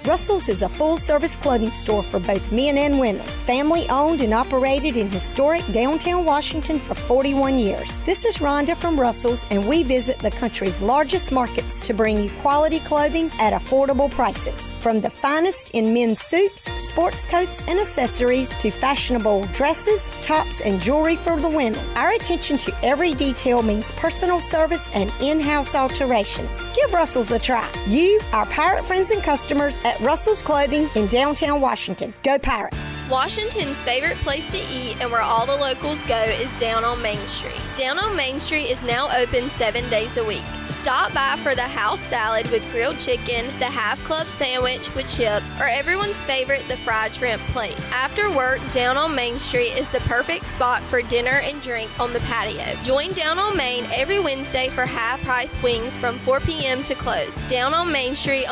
Russell's is a full-service clothing store for both men and women. Family-owned and operated in historic downtown Washington for 41 years. This is Rhonda from Russell's, and we visit the country's largest markets to bring you quality clothing at affordable prices. From the finest in men's suits, sports coats, and accessories to fashionable dresses, tops, and jewelry for the women. Our attention to every detail means personal service and in-house alterations. Give Russell's a try. You, our pirate friends and customers at Russell's Clothing in downtown Washington. Go Pirates! Washington's favorite place to eat and where all the locals go is down on Main Street. Down on Main Street is now open 7 days a week. Stop by for the house salad with grilled chicken, the half club sandwich with chips, or everyone's favorite, the fried shrimp plate. After work, Down on Main Street is the perfect spot for dinner and drinks on the patio. Join Down on Main every Wednesday for half-price wings from 4 p.m. to close. Down on Main Street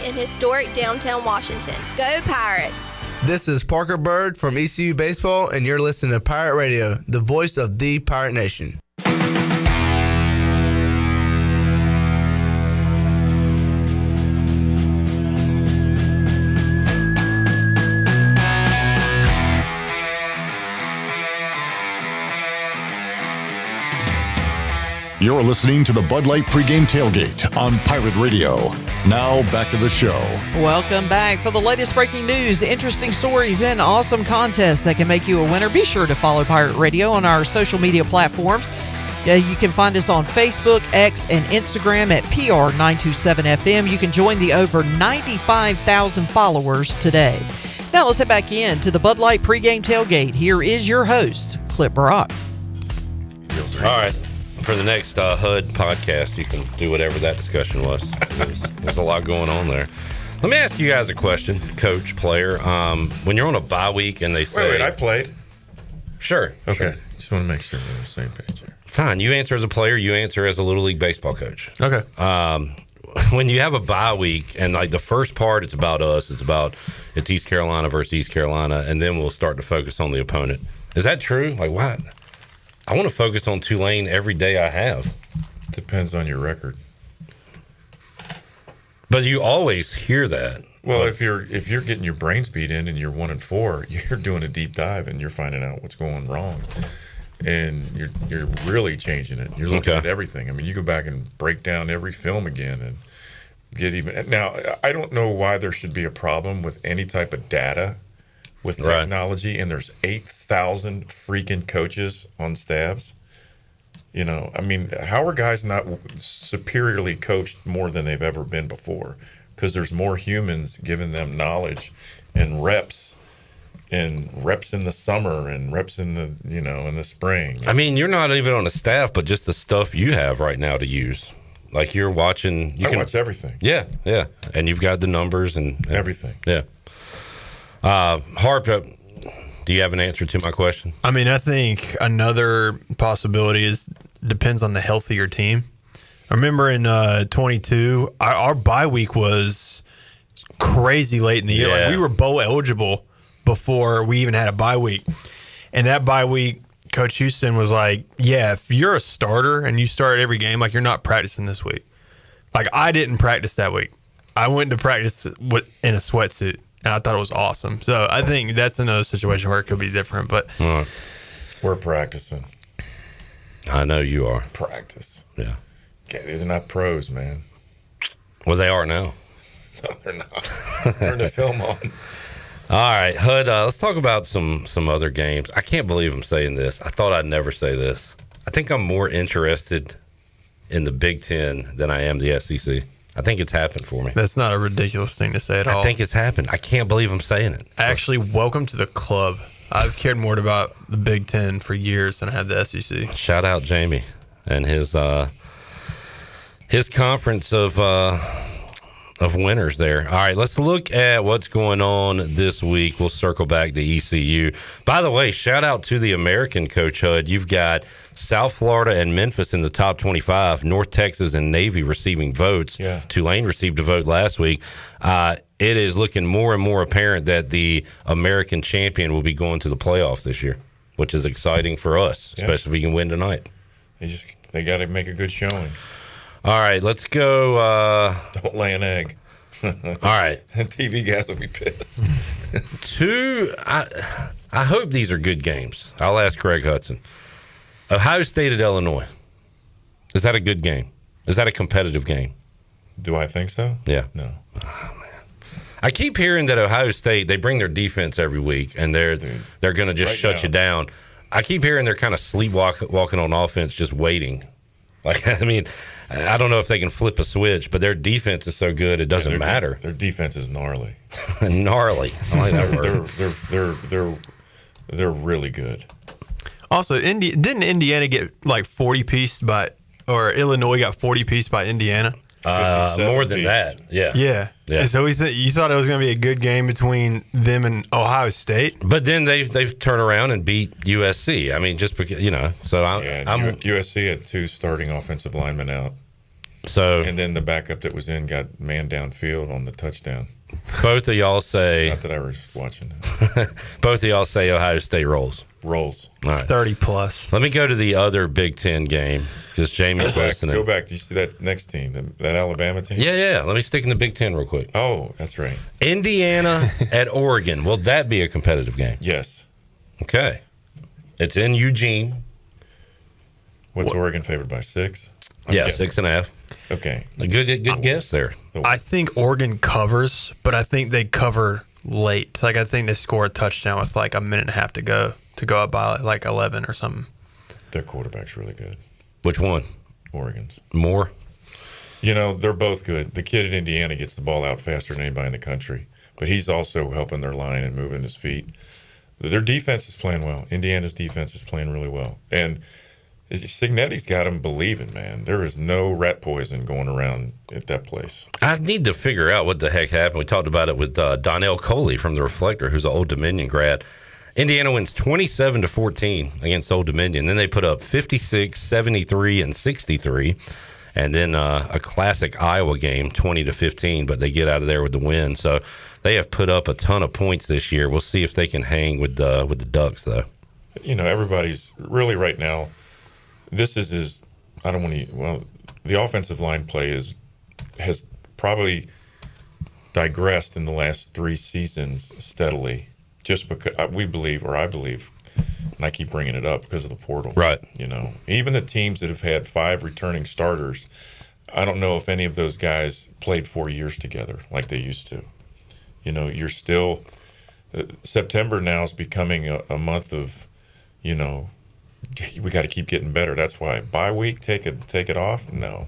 in historic downtown Washington. Go Pirates! This is Parker Bird from ECU Baseball, and you're listening to Pirate Radio, the voice of the Pirate Nation. You're listening to the Bud Light Pregame Tailgate on Pirate Radio. Now back to the show. Welcome back. For the latest breaking news, interesting stories, and awesome contests that can make you a winner, be sure to follow Pirate Radio on our social media platforms. You can find us on Facebook, X, and Instagram at PR927FM. You can join the over 95,000 followers today. Now let's head back in to the Bud Light Pregame Tailgate. Here is your host, Clip Brock. All right. For the next HUD podcast, you can do whatever that discussion was. There's a lot going on there. Let me ask you guys a question, coach, player. When you're on a bye week and they say... Wait, I played? Sure. Okay. Sure. Just want to make sure we're on the same page here. Fine. You answer as a player. You answer as a Little League baseball coach. Okay. When you have a bye week and like the first part, it's about us. It's East Carolina versus East Carolina, and then we'll start to focus on the opponent. Is that true? Like what? I want to focus on Tulane every day I have. Depends on your record. But you always hear that. Well, if you're getting your brains beat in and you're 1-4, you're doing a deep dive and you're finding out what's going wrong, and you're really changing it. You're looking at everything. I mean, you go back and break down every film again and get even. Now, I don't know why there should be a problem with any type of data with technology, and there's 8,000 freaking coaches on staffs. You know, I mean, how are guys not superiorly coached more than they've ever been before? Because there's more humans giving them knowledge and reps in the summer and reps in the, in the spring. I mean, you're not even on a staff, but just the stuff you have right now to use. Like you're watching. I watch everything. Yeah. And you've got the numbers and everything. Yeah. Harp, do you have an answer to my question? I mean, I think another possibility depends on the healthier team. I remember in 22, our bye week was crazy late in the year. Like we were bowl eligible before we even had a bye week. And that bye week, Coach Houston was like, yeah, if you're a starter and you start every game, like you're not practicing this week. Like I didn't practice that week. I went to practice in a sweatsuit. And I thought it was awesome. So I think that's another situation where it could be different. But we're practicing. I know you are. Practice. Yeah. They're not pros, man. Well, they are now. No, they're not. Turn the film on. All right, HUD, let's talk about some other games. I can't believe I'm saying this. I thought I'd never say this. I think I'm more interested in the Big Ten than I am the SEC. I think it's happened for me. That's not a ridiculous thing to say at all. I think it's happened. I can't believe I'm saying it. Actually, welcome to the club. I've cared more about the Big Ten for years than I have the SEC. Shout out Jamie and his conference of of winners there. All right, let's look at what's going on this week. We'll circle back to ECU. By the way, shout out to the American, Coach Hud. You've got South Florida and Memphis in the top 25. North Texas and Navy receiving votes. Yeah. Tulane received a vote last week. It is looking more and more apparent that the American champion will be going to the playoffs this year, which is exciting for us, especially if we can win tonight. They got to make a good showing. All right, let's go. Don't lay an egg. All right. TV guys will be pissed. I hope these are good games. I'll ask Craig Hudson. Ohio State at Illinois. Is that a good game? Is that a competitive game? Do I think so? Yeah. No. Oh, man. I keep hearing that Ohio State, they bring their defense every week, and they're going to just shut you down. I keep hearing they're kind of sleepwalking on offense, just waiting. Like, I mean, I don't know if they can flip a switch, but their defense is so good it doesn't matter. Their defense is gnarly. Gnarly. I like that word. They're really good. Also, didn't Indiana get like 40-pieced by, or Illinois got 40-pieced by Indiana? More than that, yeah. And so you thought it was going to be a good game between them and Ohio State, but then they've turned around and beat USC. I mean, just because So I'm USC had 2 starting offensive linemen out. So and then the backup that was in got man downfield on the touchdown. Both of y'all say. Not that I was watching that. Both of y'all say Ohio State rolls. All right. 30+. Let me go to the other Big Ten game because Jamie's listening. Go back. Do you see that next team, that Alabama team? Yeah. Let me stick in the Big Ten real quick. Oh, that's right. Indiana at Oregon. Will that be a competitive game? Yes. Okay. It's in Eugene. What's Oregon favored by 6? Yeah, 6.5. Okay. A good guess there. I think Oregon covers, but I think they cover late. Like, I think they score a touchdown with like a minute and a half to go up by like 11 or something. Their quarterback's really good. Which one? Oregon's. Moore? They're both good. The kid at Indiana gets the ball out faster than anybody in the country, but he's also helping their line and moving his feet. Their defense is playing well. Indiana's defense is playing really well. And Signetti's got them believing, man. There is no rat poison going around at that place. I need to figure out what the heck happened. We talked about it with Donnell Coley from the Reflector, who's an Old Dominion grad. Indiana wins 27-14 against Old Dominion. Then they put up 56, 73, and 63. And then a classic Iowa game, 20-15, but they get out of there with the win. So they have put up a ton of points this year. We'll see if they can hang with the Ducks, though. Everybody's really right now. This is the offensive line play has probably digressed in the last 3 seasons steadily, just because I believe, and I keep bringing it up because of the portal. Right. Even the teams that have had 5 returning starters, I don't know if any of those guys played 4 years together like they used to. You're still September now is becoming a month of, we got to keep getting better. That's why bye week, take it off. No.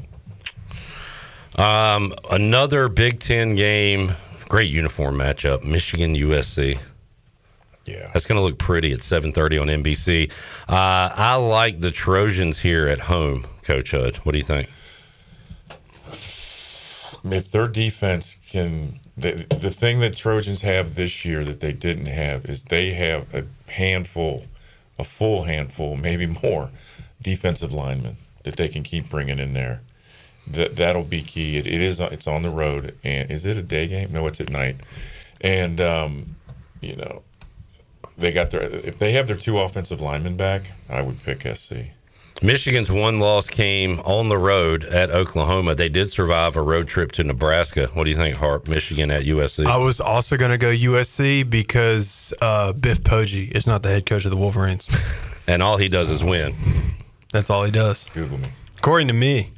Another Big Ten game, great uniform matchup, Michigan USC. Yeah, that's going to look pretty at 7:30 on NBC. I like the Trojans here at home, Coach Hud. What do you think? If their defense can, the thing that Trojans have this year that they didn't have is they have a full handful, maybe more, defensive linemen that they can keep bringing in there. That'll be key. It's on the road, and is it a day game? No, it's at night. And they got if they have their 2 offensive linemen back, I would pick SC. Michigan's one loss came on the road at Oklahoma. They did survive a road trip to Nebraska. What do you think, Harp? Michigan at USC? I was also going to go USC because Biff Poggi is not the head coach of the Wolverines. And all he does is win. That's all he does. Google me. According to me.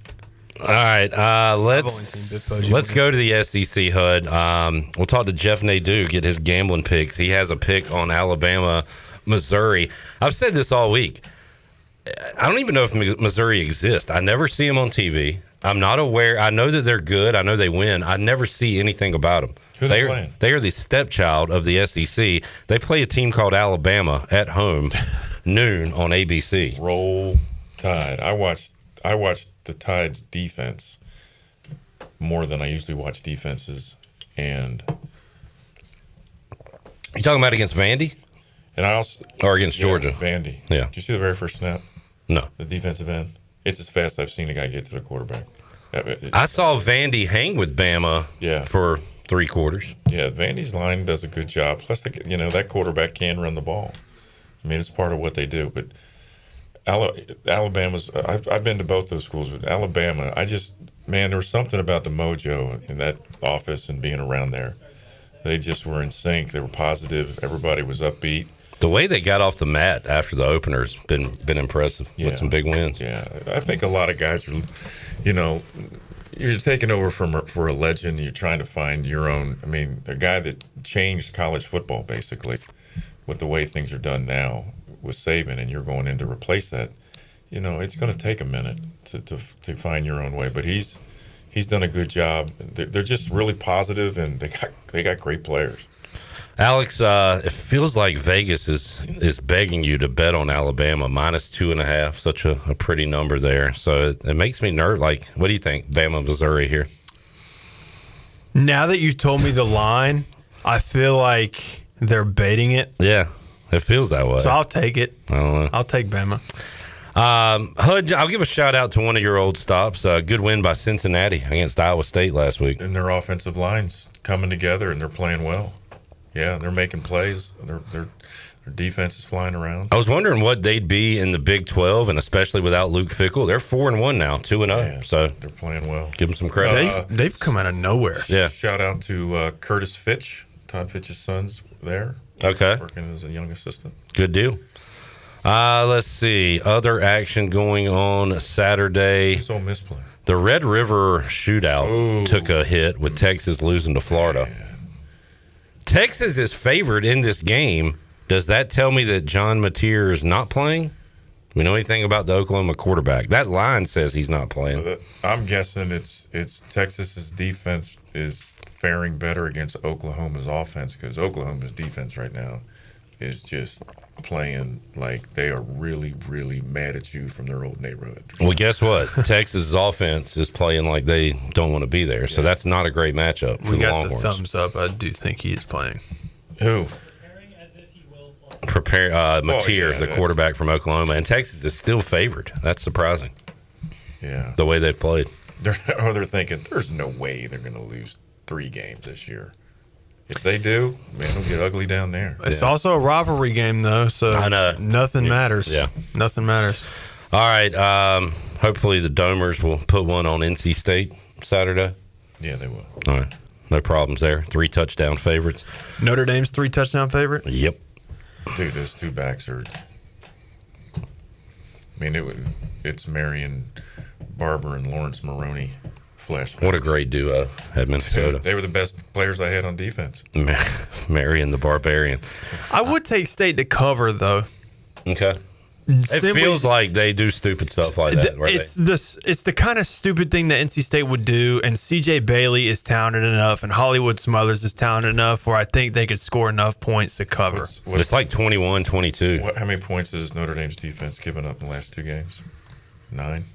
All right, let's go to the SEC, Hud. We'll talk to Jeff Nadeau, get his gambling picks. He has a pick on Alabama, Missouri. I've said this all week. I don't even know if Missouri exists. I never see them on TV. I'm not aware. I know that they're good. I know they win. I never see anything about them. Who are they playing? They are the stepchild of the SEC. They play a team called Alabama at home, noon on ABC. Roll Tide. I watched the Tide's defense more than I usually watch defenses. And you talking about against Vandy? And I also against Georgia? Vandy. Yeah. Did you see the very first snap? No. The defensive end. It's as fast as I've seen a guy get to the quarterback. I saw Vandy hang with Bama for 3 quarters. Yeah, Vandy's line does a good job. Plus, that quarterback can run the ball. I mean, it's part of what they do. But Alabama's, I've been to both those schools, but Alabama, there was something about the mojo in that office and being around there. They just were in sync. They were positive. Everybody was upbeat. The way they got off the mat after the opener's been impressive with some big wins. Yeah, I think a lot of guys are, you're taking over for a legend. You're trying to find your own. I mean, a guy that changed college football basically with the way things are done now with Saban, and you're going in to replace that. It's going to take a minute to find your own way, but he's done a good job. They're just really positive, and they got great players. Alex, it feels like Vegas is begging you to bet on Alabama -2.5. Such a pretty number there. So it makes me nervous. Like, what do you think, Bama, Missouri here? Now that you told me the line, I feel like they're baiting it. Yeah, it feels that way. So I'll take it. I don't know. I'll take Bama. Hud, I'll give a shout out to one of your old stops. Good win by Cincinnati against Iowa State last week. And their offensive line's coming together, and they're playing well. Yeah, they're making plays. Their defense is flying around. I was wondering what they'd be in the Big 12, and especially without Luke Fickell. They're 4-1 now, 2-0. Yeah, so they're playing well. Give them some credit. They've come out of nowhere. Yeah. Shout out to Curtis Fitch, Todd Fitch's son's there. Okay. Working as a young assistant. Good deal. Let's see. Other action going on Saturday. So misplay. The Red River shootout took a hit with Texas losing to Florida. Yeah. Texas is favored in this game. Does that tell me that John Mateer is not playing? Do we know anything about the Oklahoma quarterback? That line says he's not playing. I'm guessing it's Texas's defense is faring better against Oklahoma's offense, because Oklahoma's defense right now is just playing like they are really, really mad at you from their old neighborhood. Well, guess what? Texas's offense is playing like they don't want to be there, so that's not a great matchup for the Longhorns. We got the thumbs up. I do think he is playing. Who? Mateer, the quarterback from Oklahoma, and Texas is still favored. That's surprising. Yeah, the way they've played. They're thinking there's no way they're going to lose 3 games this year. If they do, man, it'll get ugly down there. It's also a rivalry game, though, so nothing matters. Yeah. Nothing matters. All right. Hopefully the Domers will put one on NC State Saturday. Yeah, they will. All right. No problems there. 3 touchdown favorites. Notre Dame's 3 touchdown favorite? Yep. Dude, those 2 backs are... I mean, it's Marion Barber and Lawrence Maroney. What a great duo at Minnesota. They were the best players I had on defense. Marion the Barbarian. I would take State to cover, though. Okay. It feels like they do stupid stuff like that. It's the kind of stupid thing that NC State would do, and CJ Bailey is talented enough, and Hollywood Smothers is talented enough where I think they could score enough points to cover. It's like 21-22. How many points has Notre Dame's defense given up in the last 2 games? 9?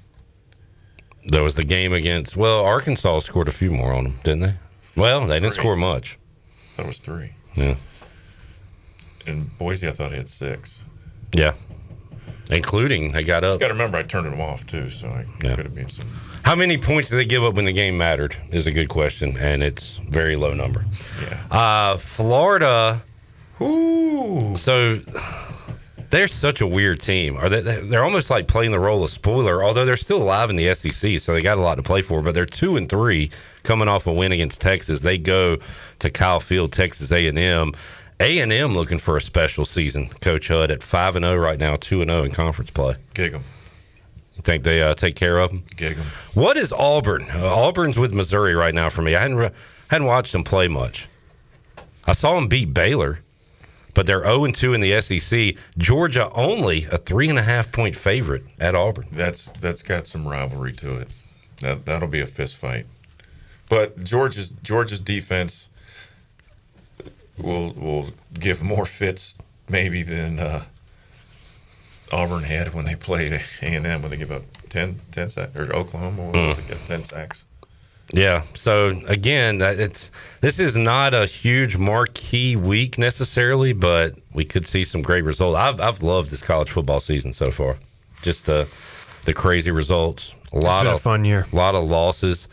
There was the game against, Arkansas scored a few more on them, didn't they? Well, they didn't score much. I thought it was 3. Yeah. And Boise, I thought he had 6. Yeah. Including, they got up. You got to remember, I turned them off, too, so I could have been some. How many points did they give up when the game mattered is a good question, and it's a very low number. Yeah. Florida. Ooh. So... They're such a weird team. They're almost like playing the role of spoiler, although they're still alive in the SEC, so they got a lot to play for. But they're 2-3 coming off a win against Texas. They go to Kyle Field, Texas A&M. A&M looking for a special season, Coach Hud, at 5-0 right now, 2-0 in conference play. Gig them. You think they take care of them? Gig them. What is Auburn? Auburn's with Missouri right now for me. I hadn't watched them play much. I saw them beat Baylor. But they're 0-2 in the SEC. Georgia only a 3.5-point favorite at Auburn. That's got some rivalry to it. That'll be a fist fight. But Georgia's defense will give more fits maybe than Auburn had when they played A&M when they give up 10 sacks, or Oklahoma when they get 10 sacks. Yeah. So again, this is not a huge marquee week necessarily, but we could see some great results. I've loved this college football season so far. Just the crazy results. It's been a fun year. A lot of losses.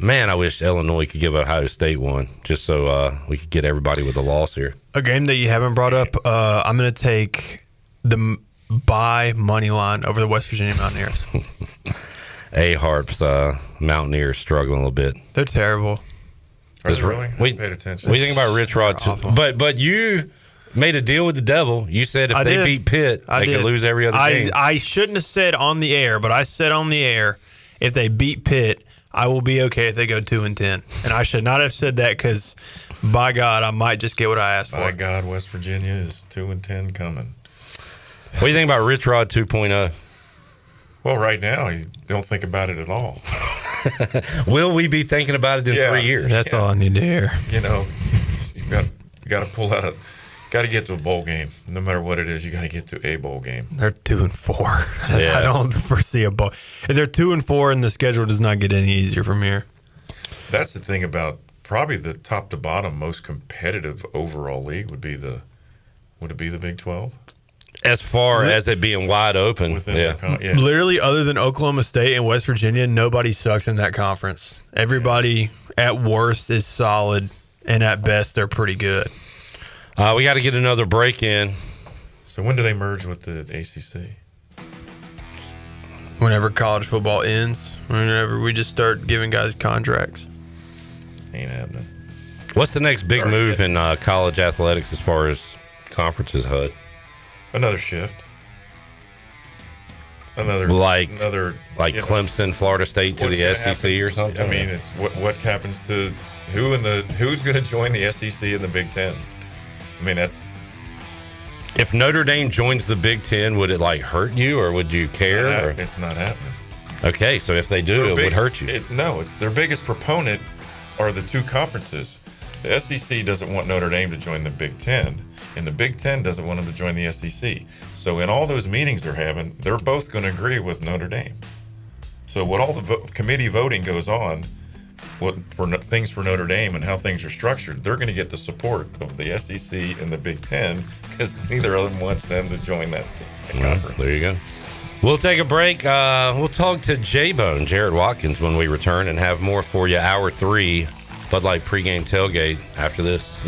Man, I wish Illinois could give Ohio State one, just so we could get everybody with a loss here. A game that you haven't brought up, I'm going to take the buy money line over the West Virginia Mountaineers. A-Harp's Mountaineers struggling a little bit. They're terrible. Are they really? I paid attention. What do you think about Rich Rod? But you made a deal with the devil. You said if they beat Pitt, they could lose every other game. I shouldn't have said on the air, but I said on the air, if they beat Pitt, I will be okay if they go 2-10. And I should not have said that because, by God, I might just get what I asked for. By God, West Virginia is 2-10 coming. What do you think about Rich Rod 2.0? Well, right now, you don't think about it at all. Will we be thinking about it in 3 years? That's all I need to hear. You know, you got to pull out got to get to a bowl game. No matter what it is, you got to get to a bowl game. They're 2-4. Yeah. I don't foresee a bowl. If they're 2-4, and the schedule does not get any easier from here. That's the thing about probably the top to bottom most competitive overall league would it be the Big 12? As far as it being wide open, Literally, other than Oklahoma State and West Virginia, nobody sucks in that conference. Everybody at worst is solid, and at best, they're pretty good. We got to get another break in. So when do they merge with the ACC? Whenever college football ends, whenever we just start giving guys contracts. Ain't happening. What's the next big move in college athletics as far as conferences, HUD? Another shift. Another Clemson, Florida State to the SEC or something. I mean, it's what happens to who's going to join the SEC and the Big Ten. I mean, that's if Notre Dame joins the Big Ten, would it hurt you or would you care? It's not happening. Okay, so if they do, it would hurt you. It's their biggest proponent are the two conferences. The SEC doesn't want Notre Dame to join the Big Ten, and the Big Ten doesn't want them to join the SEC. So in all those meetings they're having, they're both going to agree with Notre Dame. So what all the committee voting goes on, things for Notre Dame and how things are structured, they're going to get the support of the SEC and the Big Ten because neither of them wants them to join that conference. There you go. We'll take a break. We'll talk to J-Bone, Jared Watkins, when we return and have more for you. Hour 3, Bud Light Pregame Tailgate after this.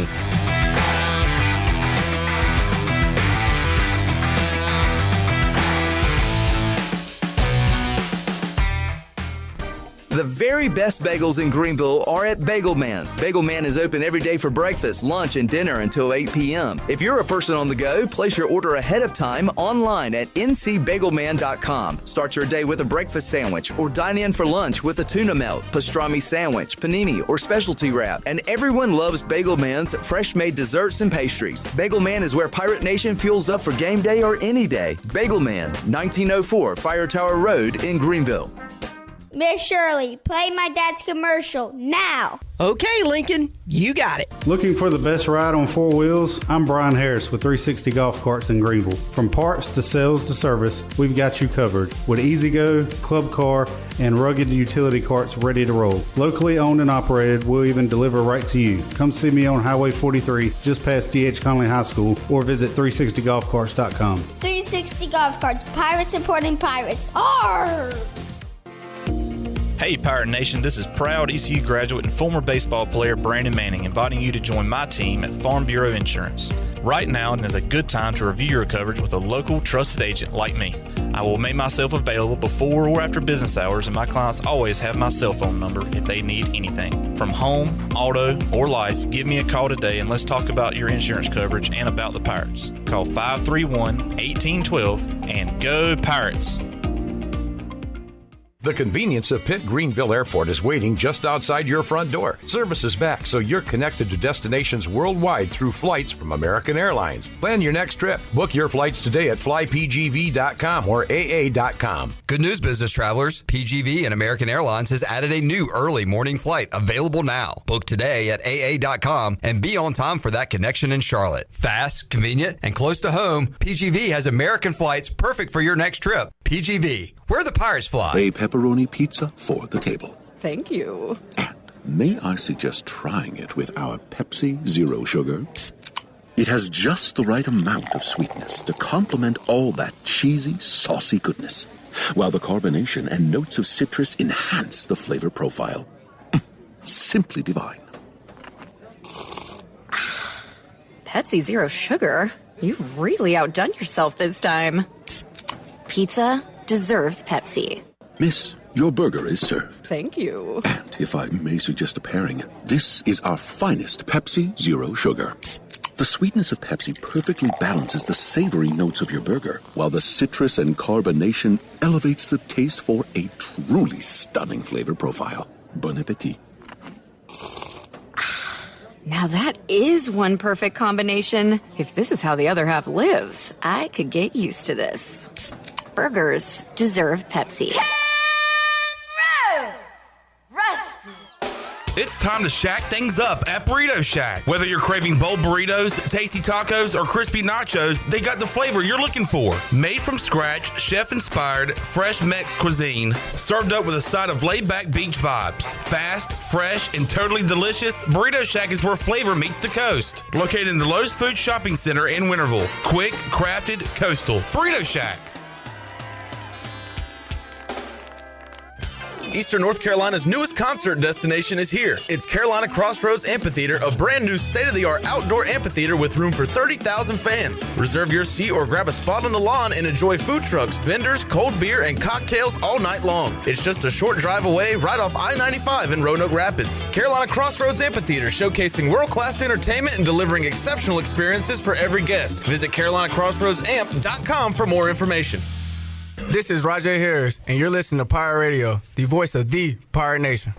The very best bagels in Greenville are at Bagel Man. Bagel Man is open every day for breakfast, lunch, and dinner until 8 p.m. If you're a person on the go, place your order ahead of time online at ncbagelman.com. Start your day with a breakfast sandwich or dine in for lunch with a tuna melt, pastrami sandwich, panini, or specialty wrap. And everyone loves Bagel Man's fresh-made desserts and pastries. Bagel Man is where Pirate Nation fuels up for game day or any day. Bagel Man, 1904 Fire Tower Road in Greenville. Miss Shirley, play my dad's commercial now. Okay, Lincoln, you got it. Looking for the best ride on four wheels? I'm Brian Harris with 360 Golf Carts in Greenville. From parts to sales to service, we've got you covered with E-Z-Go, Club Car, and rugged utility carts ready to roll. Locally owned and operated, we'll even deliver right to you. Come see me on Highway 43, just past D.H. Conley High School, or visit 360golfcarts.com. 360 Golf Carts, pirates supporting pirates. Arr! Hey Pirate Nation, this is proud ECU graduate and former baseball player Brandon Manning inviting you to join my team at Farm Bureau Insurance. Right now is a good time to review your coverage with a local trusted agent like me. I will make myself available before or after business hours, and my clients always have my cell phone number if they need anything. From home, auto, or life, give me a call today and let's talk about your insurance coverage and about the Pirates. Call 531-1812 and go Pirates! The convenience of Pitt Greenville Airport is waiting just outside your front door. Service is back, so you're connected to destinations worldwide through flights from American Airlines. Plan your next trip. Book your flights today at flypgv.com or aa.com. Good news, business travelers. PGV and American Airlines has added a new early morning flight available now. Book today at aa.com and be on time for that connection in Charlotte. Fast, convenient, and close to home, PGV has American flights perfect for your next trip. PGV, where the Pirates fly. A pepperoni pizza for the table. Thank you. May I suggest trying it with our Pepsi Zero Sugar? It has just the right amount of sweetness to complement all that cheesy, saucy goodness, while the carbonation and notes of citrus enhance the flavor profile. Simply divine. Pepsi Zero Sugar? You've really outdone yourself this time. Pizza deserves Pepsi. Miss, your burger is served. Thank you. And if I may suggest a pairing, this is our finest Pepsi Zero Sugar. The sweetness of Pepsi perfectly balances the savory notes of your burger, while the citrus and carbonation elevates the taste for a truly stunning flavor profile. Bon appetit. Now that is one perfect combination. If this is how the other half lives, I could get used to this. Burgers deserve Pepsi. It's time to shack things up at Burrito Shack. Whether you're craving bold burritos, tasty tacos, or crispy nachos, they got the flavor you're looking for. Made from scratch, chef-inspired, fresh Mex cuisine, served up with a side of laid-back beach vibes. Fast, fresh, and totally delicious, Burrito Shack is where flavor meets the coast. Located in the Lowe's Food Shopping Center in Winterville. Quick, crafted, coastal. Burrito Shack. Eastern North Carolina's newest concert destination is here. It's Carolina Crossroads Amphitheater, a brand new state-of-the-art outdoor amphitheater with room for 30,000 fans. Reserve your seat or grab a spot on the lawn and enjoy food trucks, vendors, cold beer, and cocktails all night long. It's just a short drive away right off I-95 in Roanoke Rapids. Carolina Crossroads Amphitheater, showcasing world-class entertainment and delivering exceptional experiences for every guest. Visit CarolinaCrossroadsAmp.com for more information. This is Rajay Harris, and you're listening to Pirate Radio, the voice of the Pirate Nation.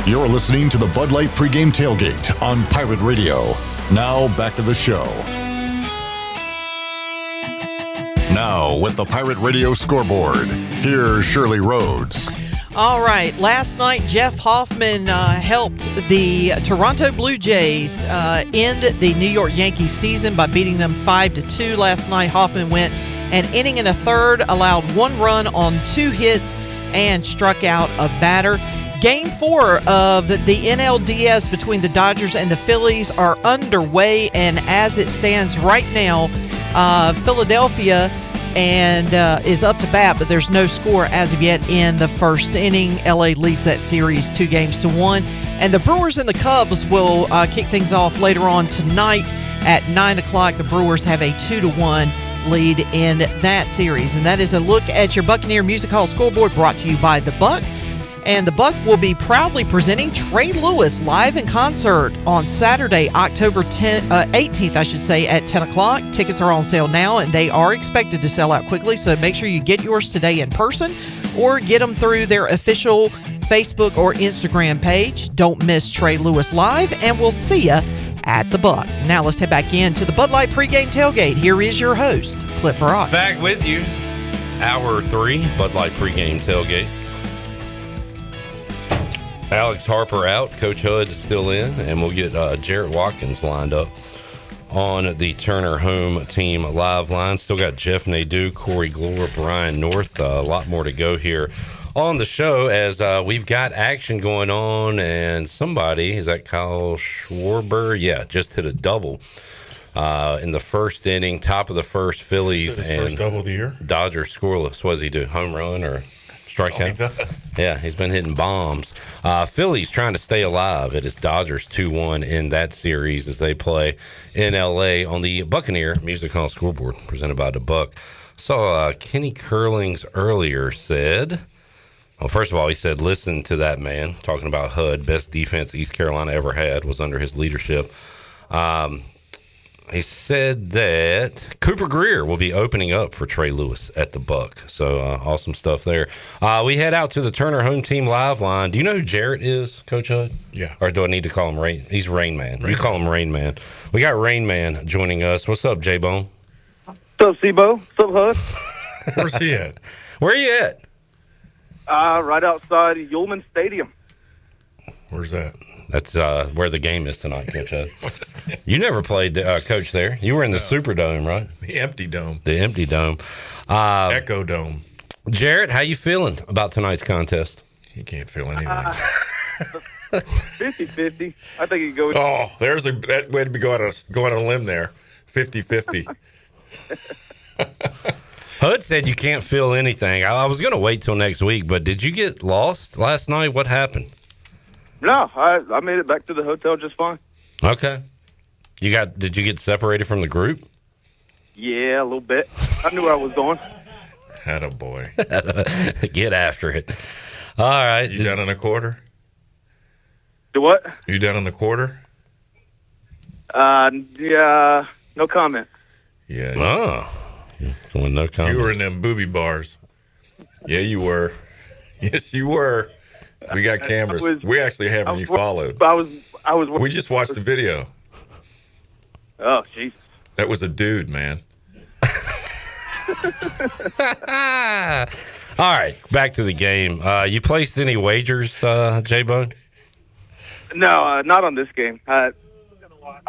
You're listening to the Bud Light Pregame Tailgate on Pirate Radio. Now, back to the show. Now, with the Pirate Radio scoreboard, here's Shirley Rhodes. All right. Last night, Jeff Hoffman helped the Toronto Blue Jays end the New York Yankees season by beating them 5-2 last night. Hoffman went an inning and a third, allowed 1 run on 2 hits, and struck out a batter. Game 4 of the NLDS between the Dodgers and the Phillies are underway, and as it stands right now, Philadelphia is up to bat, but there's no score as of yet in the first inning. LA leads that series 2-1. And the Brewers and the Cubs will kick things off later on tonight at 9 o'clock. The Brewers have a 2-1 lead in that series. And that is a look at your Buccaneer Music Hall scoreboard, brought to you by The Buck. And the Buck will be proudly presenting Trey Lewis live in concert on Saturday, October 18th, at 10 o'clock. Tickets are on sale now, and they are expected to sell out quickly, so make sure you get yours today in person or get them through their official Facebook or Instagram page. Don't miss Trey Lewis live, and we'll see you at the Buck. Now let's head back into the Bud Light Pregame Tailgate. Here is your host, Clip Rock. Back with you. Hour 3, Bud Light Pregame Tailgate. Alex Harper out, Coach Hudd still in, and we'll get Jarrett Watkins lined up on the Turner Home Team live line. Still got Jeff Nadeau, Corey Glore, Brian North. A lot more to go here on the show as we've got action going on, and somebody, is that Kyle Schwarber? Yeah, just hit a double in the first inning, top of the first. Phillies his and first double of the year. Dodgers scoreless. What does he do? Home run or strikeout? Yeah, he's been hitting bombs. Phillies trying to stay alive. It is Dodgers 2-1 in that series as they play in L.A. on the Buccaneer Music Hall scoreboard presented by the Buck. Saw Kenny Curlings earlier said, well, first of all, he said, listen to that man, talking about HUD. Best defense East Carolina ever had was under his leadership. He said that Cooper Greer will be opening up for Trey Lewis at the Buck. So awesome stuff there. We head out to the Turner Home Team live line. Do you know who Jarrett is, Coach Hudd? Yeah. Or do I need to call him Rain? He's Rain Man. You call him Rain Man. We got Rain Man joining us. What's up, J-Bone? What's up, C-Bo? What's up, Hudd? Where's he at? Where you at? Right outside Ullman Stadium. Where's that? That's where the game is tonight, Coach Hudd. You never played, Coach, there. You were in the Superdome, right? The empty dome. The empty dome. Echo Dome. Jarrett, how you feeling about tonight's contest? He can't feel anything. 50-50. I think you go with... Oh, there's that way to be going on a limb there. 50-50. Hud said you can't feel anything. I was going to wait till next week, but did you get lost last night? What happened? No, I made it back to the hotel just fine. Okay. Did you get separated from the group? Yeah, a little bit. I knew where I was going. Attaboy. Get after it. All right. You down on a quarter? Do what? You down on the quarter? Yeah, no comment. Yeah. Oh. No comment. You were in them booby bars. Yeah, you were. Yes, you were. We got cameras. We actually having you followed. I was. We just watched the video. Oh, jeez. That was a dude, man. All right, back to the game. You placed any wagers, J-Bone? No, not on this game. I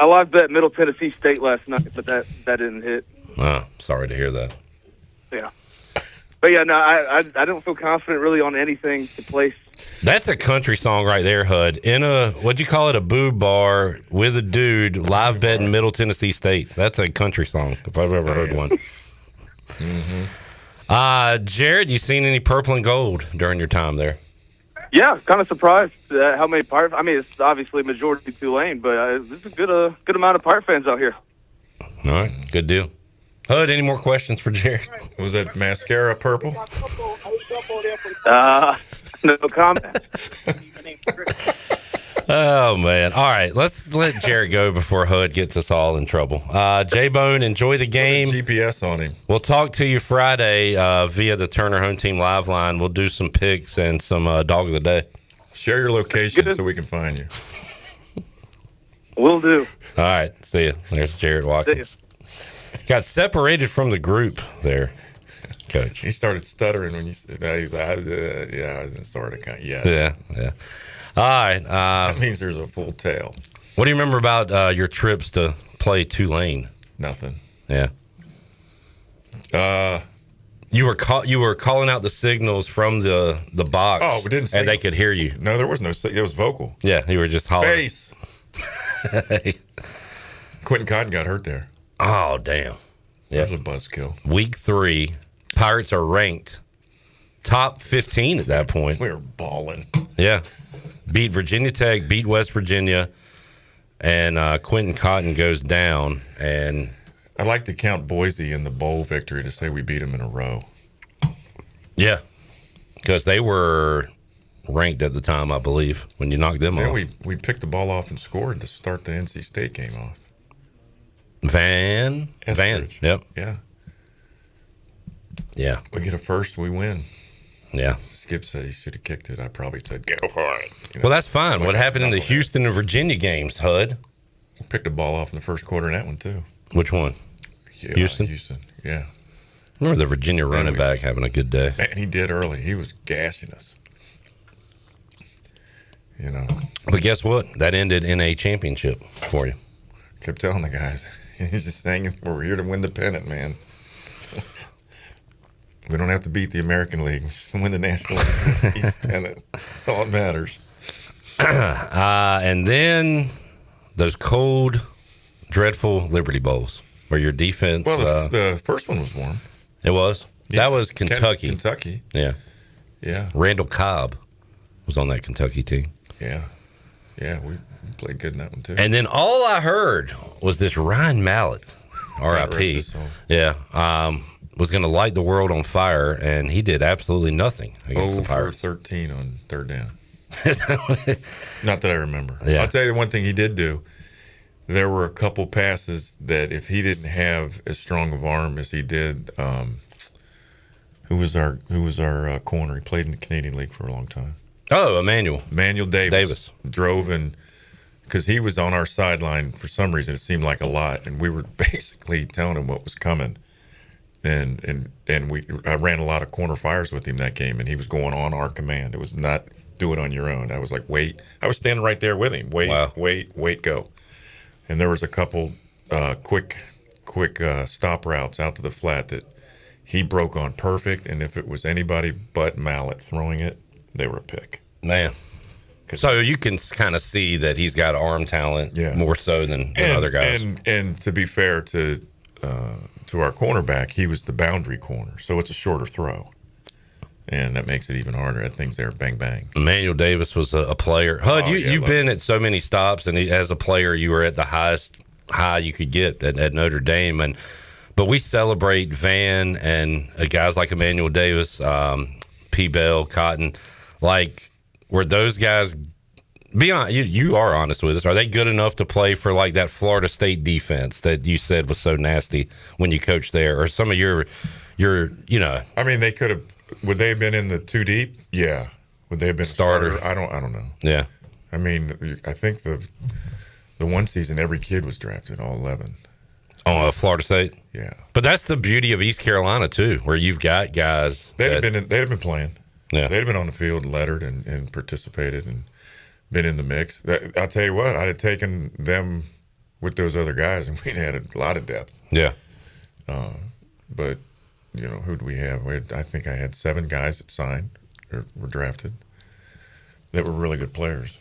live bet Middle Tennessee State last night, but that didn't hit. Oh, sorry to hear that. Yeah. But yeah, no, I don't feel confident really on anything to place. That's a country song right there, Hud. In what'd you call it, a boob bar with a dude live betting Middle Tennessee State. That's a country song, if I've ever heard one. Mm-hmm. Jared, you seen any purple and gold during your time there? Yeah, kind of surprised how many Pirate. I mean, it's obviously majority Tulane, but there's a good amount of Pirate fans out here. All right, good deal. Hud, any more questions for Jared? Was that mascara purple? No comment. Oh, man. All right, let's let Jared go before Hud gets us all in trouble. J-Bone, enjoy the game. GPS on him. We'll talk to you Friday via the Turner Home Team Live line. We'll do some picks and some Dog of the Day. Share your location so we can find you. Will do. All right, see you. There's Jared Watkins. Got separated from the group there, Coach. He started stuttering when you said that. He's like, yeah, I didn't start kind of yet. Yeah. All right. That means there's a full tail. What do you remember about your trips to play Tulane? Nothing. Yeah. You were calling out the signals from the box. Oh, we didn't see. And they could hear you. No, there was no signal. It was vocal. Yeah, you were just hollering. Bass. Quentin Cotton got hurt there. Oh, damn. That was a buzzkill. Week 3, Pirates are ranked top 15 at that point. We were balling. Yeah. Beat Virginia Tech, beat West Virginia, and Quentin Cotton goes down. And I like to count Boise in the bowl victory to say we beat them in a row. Yeah, because they were ranked at the time, I believe, when you knocked them off. We picked the ball off and scored to start the NC State game off. Van, yep. Yeah. We get a first, we win. Yeah. Skip said he should have kicked it. I probably said, go for it. Well, that's fine. What happened in the Houston and Virginia games, Hud? We picked the ball off in the first quarter in that one, too. Which one? Yeah, Houston, yeah. Remember the Virginia running back having a good day. Man, he did early. He was gassing us. You know. But guess what? That ended in a championship for you. Kept telling the guys, he's just hanging. We're here to win the pennant, man. We don't have to beat the American League. We just win the National League East pennant. That's all that matters. And then those cold, dreadful Liberty Bowls where your defense. Well, the first one was warm. It was? Yeah. That was Kentucky. Kentucky. Yeah. Yeah. Randall Cobb was on that Kentucky team. Yeah. Yeah, we played good in that one, too. And then all I heard was this Ryan Mallett, R.I.P. Yeah. Was going to light the world on fire, and he did absolutely nothing against the Pirates. 13 on third down. Not that I remember. Yeah. I'll tell you the one thing he did do. There were a couple passes that if he didn't have as strong of arm as he did, who was our corner? He played in the Canadian League for a long time. Oh, Emmanuel Davis drove in because he was on our sideline for some reason. It seemed like a lot, and we were basically telling him what was coming. and I ran a lot of corner fires with him that game, and he was going on our command. It was not do it on your own. I was like, wait. I was standing right there with him. Wait, go. And there was a couple quick stop routes out to the flat that he broke on perfect, and if it was anybody but Mallett throwing it, they were a pick. Man. So you can kind of see that he's got arm talent more so than other guys. And to be fair to our cornerback, he was the boundary corner, so it's a shorter throw. And that makes it even harder. That thing's there, bang, bang. Emmanuel Davis was a player. HUD, you've been at so many stops, and as a player, you were at the highest high you could get at Notre Dame. But we celebrate Van and guys like Emmanuel Davis, P. Bell, Cotton. Like, were those guys, be honest, you are honest with us, are they good enough to play for like that Florida State defense that you said was so nasty when you coached there? Or some of your I mean, they could have. Would they have been in the two deep? Yeah. Would they have been starter? I don't know. Yeah. I mean, I think the one season every kid was drafted, all 11. Oh, Florida State. Yeah. But that's the beauty of East Carolina too, where you've got guys. They'd have been playing. Yeah. They'd have been on the field, lettered, and participated, and been in the mix. I'll tell you what, I'd have taken them with those other guys, and we'd had a lot of depth. Yeah. But. Who do we have? I think I had 7 guys that signed or were drafted that were really good players.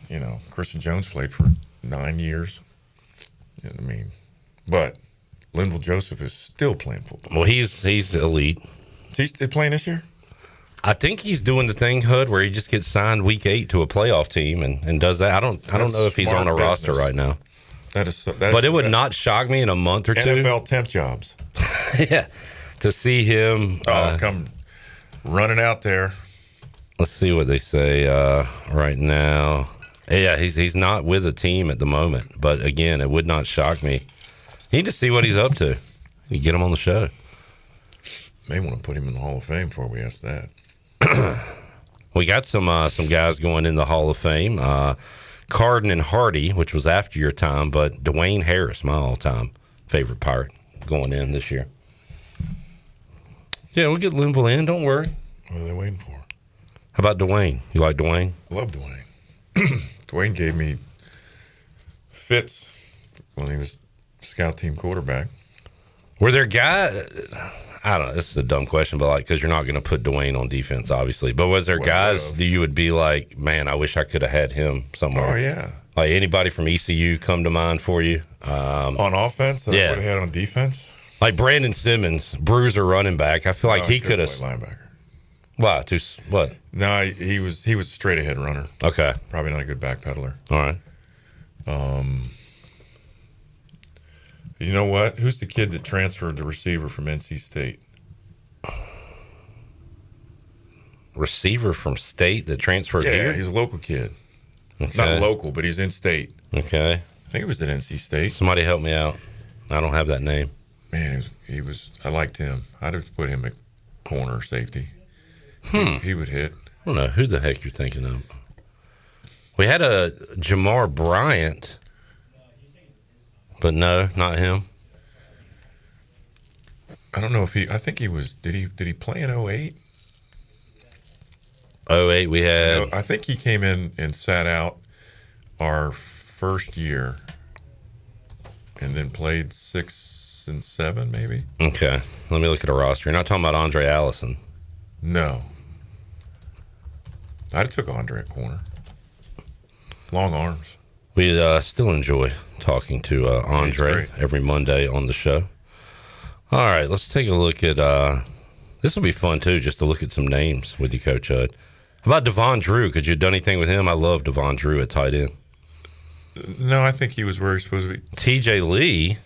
Christian Jones played for 9 years. You know what I mean? But Linville Joseph is still playing football. Well, he's elite. Is he playing this year? I think he's doing the thing, HUD, where he just gets signed week 8 to a playoff team and does that. I don't know if he's on a roster right now. But it would not shock me in a month or two. NFL temp jobs. Yeah. To see him come running out there. Let's see what they say right now. Yeah, he's not with a team at the moment, but again, it would not shock me. You need to see what he's up to. You get him on the show. May want to put him in the Hall of Fame before we ask that. We got some guys going in the Hall of Fame. Carden and Hardy, which was after your time, but Dwayne Harris, my all-time favorite Pirate, going in this year. Yeah, we'll get Linville in. Don't worry. What are they waiting for? How about Dwayne? You like Dwayne? I love Dwayne. Dwayne gave me fits when he was scout team quarterback. Were there guys? I don't know. This is a dumb question, but because you're not going to put Dwayne on defense, obviously. But was there guys that you would be like, man, I wish I could have had him somewhere? Oh, yeah. Like anybody from ECU come to mind for you? On offense that I would have had on defense? Like Brandon Simmons, bruiser running back. I feel like he could have. Linebacker. Wow, what? No, he was a straight ahead runner. Okay. Probably not a good back peddler. All right. You know what? Who's the kid that transferred the receiver from NC State? Receiver from state that transferred here? Yeah, he's a local kid. Okay. Not local, but he's in state. Okay. I think it was at NC State. Somebody help me out. I don't have that name. Man, he was. I liked him. I'd have put him at corner safety. He would hit. I don't know who the heck you're thinking of. We had a Jamar Bryant, but no, not him. I don't know if he. I think he was. Did he play in 08? 08, we had. I think he came in and sat out our first year, and then played 6 and 7, maybe. Okay, let me look at a roster. You're not talking about Andre Allison? No. I took Andre at corner. Long arms. We still enjoy talking to Andre every Monday on the show. All right, let's take a look at. This will be fun too, just to look at some names with you, Coach Hud. How about Devon Drew? Could you have done anything with him? I love Devon Drew at tight end. No, I think he was where he's supposed to be. TJ Lee.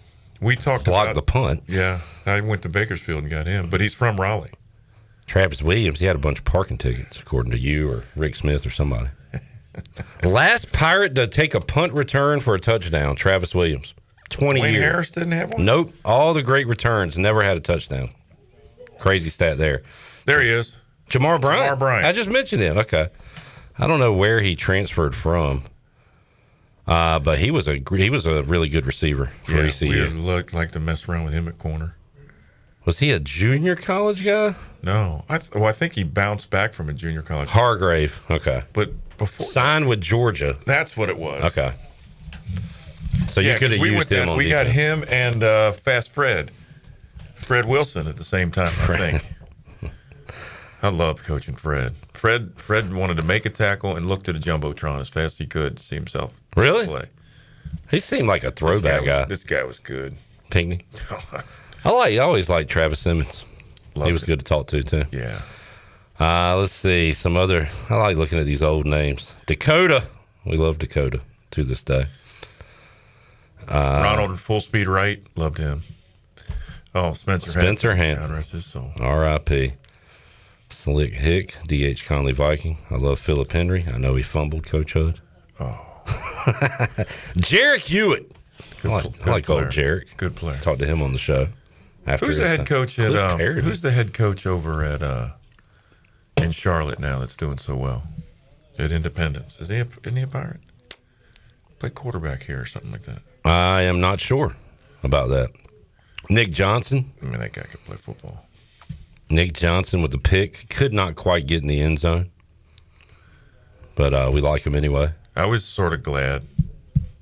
We talked blocked the punt. Yeah, I went to Bakersfield and got him, but he's from Raleigh. Travis Williams, he had a bunch of parking tickets, according to you or Rick Smith or somebody. Last Pirate to take a punt return for a touchdown, Travis Williams. 20 Dwayne years. Harris didn't have one? Nope. All the great returns, never had a touchdown. Crazy stat there. There he is. Jamar Bryant. Jamar Bryant. I just mentioned him. Okay. I don't know where he transferred from. But he was a really good receiver for ECU. We looked like to mess around with him at corner. Was he a junior college guy? No. I think he bounced back from a junior college. Hargrave. Okay. But before signed with Georgia. That's what it was. Okay. So you could have used him on We got defense. him and Fast Fred Wilson at the same time, I think. I loved coaching Fred. Fred wanted to make a tackle and looked at a jumbotron as fast as he could to see himself Really? play. He seemed like a throwback guy. This guy was good. Pinckney. I always liked Travis Simmons. He was good to talk to too. Yeah. Let's see some other. I like looking at these old names. Dakota. We love Dakota to this day. Ronald Full Speed Right, loved him. Oh, Spencer Hampton. God rest his soul. R.I.P. Slick Hick, D.H. Conley Viking. I love Philip Henry. I know he fumbled, Coach Hood. Oh. Jarek Hewitt. I like old Jarek. Good player. Talked to him on the show. Who's the head coach at? Who's the head coach over at in Charlotte now that's doing so well at Independence? Isn't he a Pirate? Play quarterback here or something like that. I am not sure about that. Nick Johnson. I mean, that guy could play football. Nick Johnson with the pick. Could not quite get in the end zone. But we like him anyway. I was sort of glad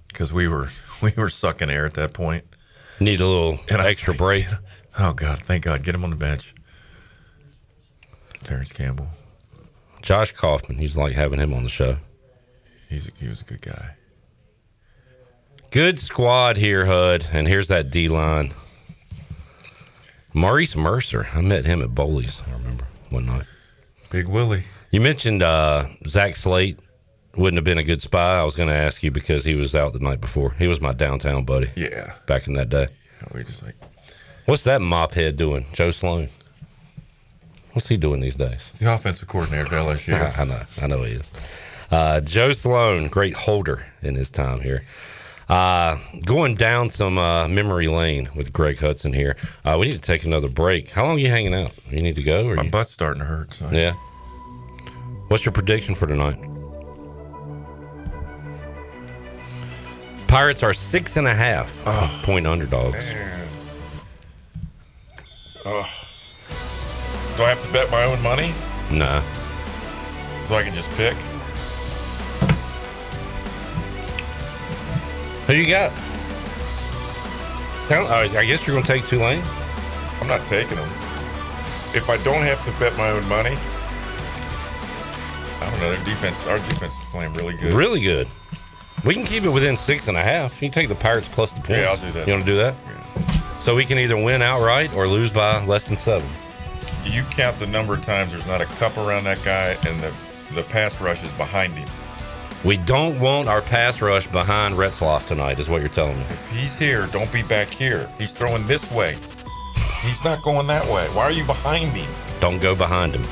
because we were sucking air at that point. Need a little extra break. Oh, God. Thank God. Get him on the bench. Terrence Campbell. Josh Kaufman. He's like having him on the show. He was a good guy. Good squad here, Hud. And here's that D-line. Maurice Mercer. I met him at Bowley's, I remember, one night. Big Willie. You mentioned Zach Slate wouldn't have been a good spy. I was going to ask you because he was out the night before. He was my downtown buddy. Yeah. Back in that day. Yeah, we just like... What's that mop head doing? Joe Sloan. What's he doing these days? He's the offensive coordinator at LSU. I know he is. Joe Sloan, great holder in his time here. Going down some memory lane with Greg Hudson here. We need to take another break. How long are you hanging out? You need to go? My butt's starting to hurt. So. Yeah. What's your prediction for tonight? Pirates are 6.5 point underdogs. Man. Do I have to bet my own money? Nah. So I can just pick? Who you got? I guess you're going to take Tulane? I'm not taking them. If I don't have to bet my own money, I don't know. Our defense is playing really good. Really good. We can keep it within 6.5. You can take the Pirates plus the points. Yeah, I'll do that. You want to do that? Yeah. So we can either win outright or lose by less than 7. You count the number of times there's not a cup around that guy and the pass rush is behind him. We don't want our pass rush behind Retzloff tonight, is what you're telling me. If he's here, don't be back here. He's throwing this way. He's not going that way. Why are you behind me? Don't go behind him.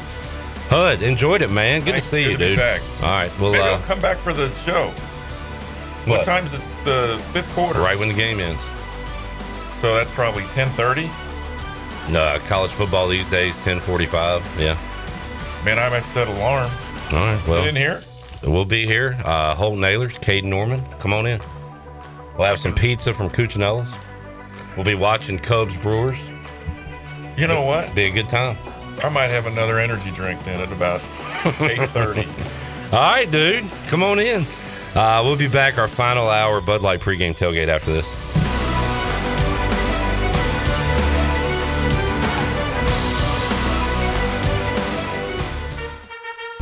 Hud, enjoyed it, man. Good to see you, dude. Back. All right. Well, maybe I'll come back for the show. What time's it? The 5th quarter? Right when the game ends. So that's probably 10:30? No, college football these days, 10:45. Yeah. Man, I might set alarm. All right. Well, is it in here? We'll be here. Holt Nailers, Caden Norman. Come on in. We'll have some pizza from Cuccinella's. We'll be watching Cubs Brewers. You know what? Be a good time. I might have another energy drink then at about 8:30. All right, dude. Come on in. We'll be back our final hour Bud Light pregame tailgate after this.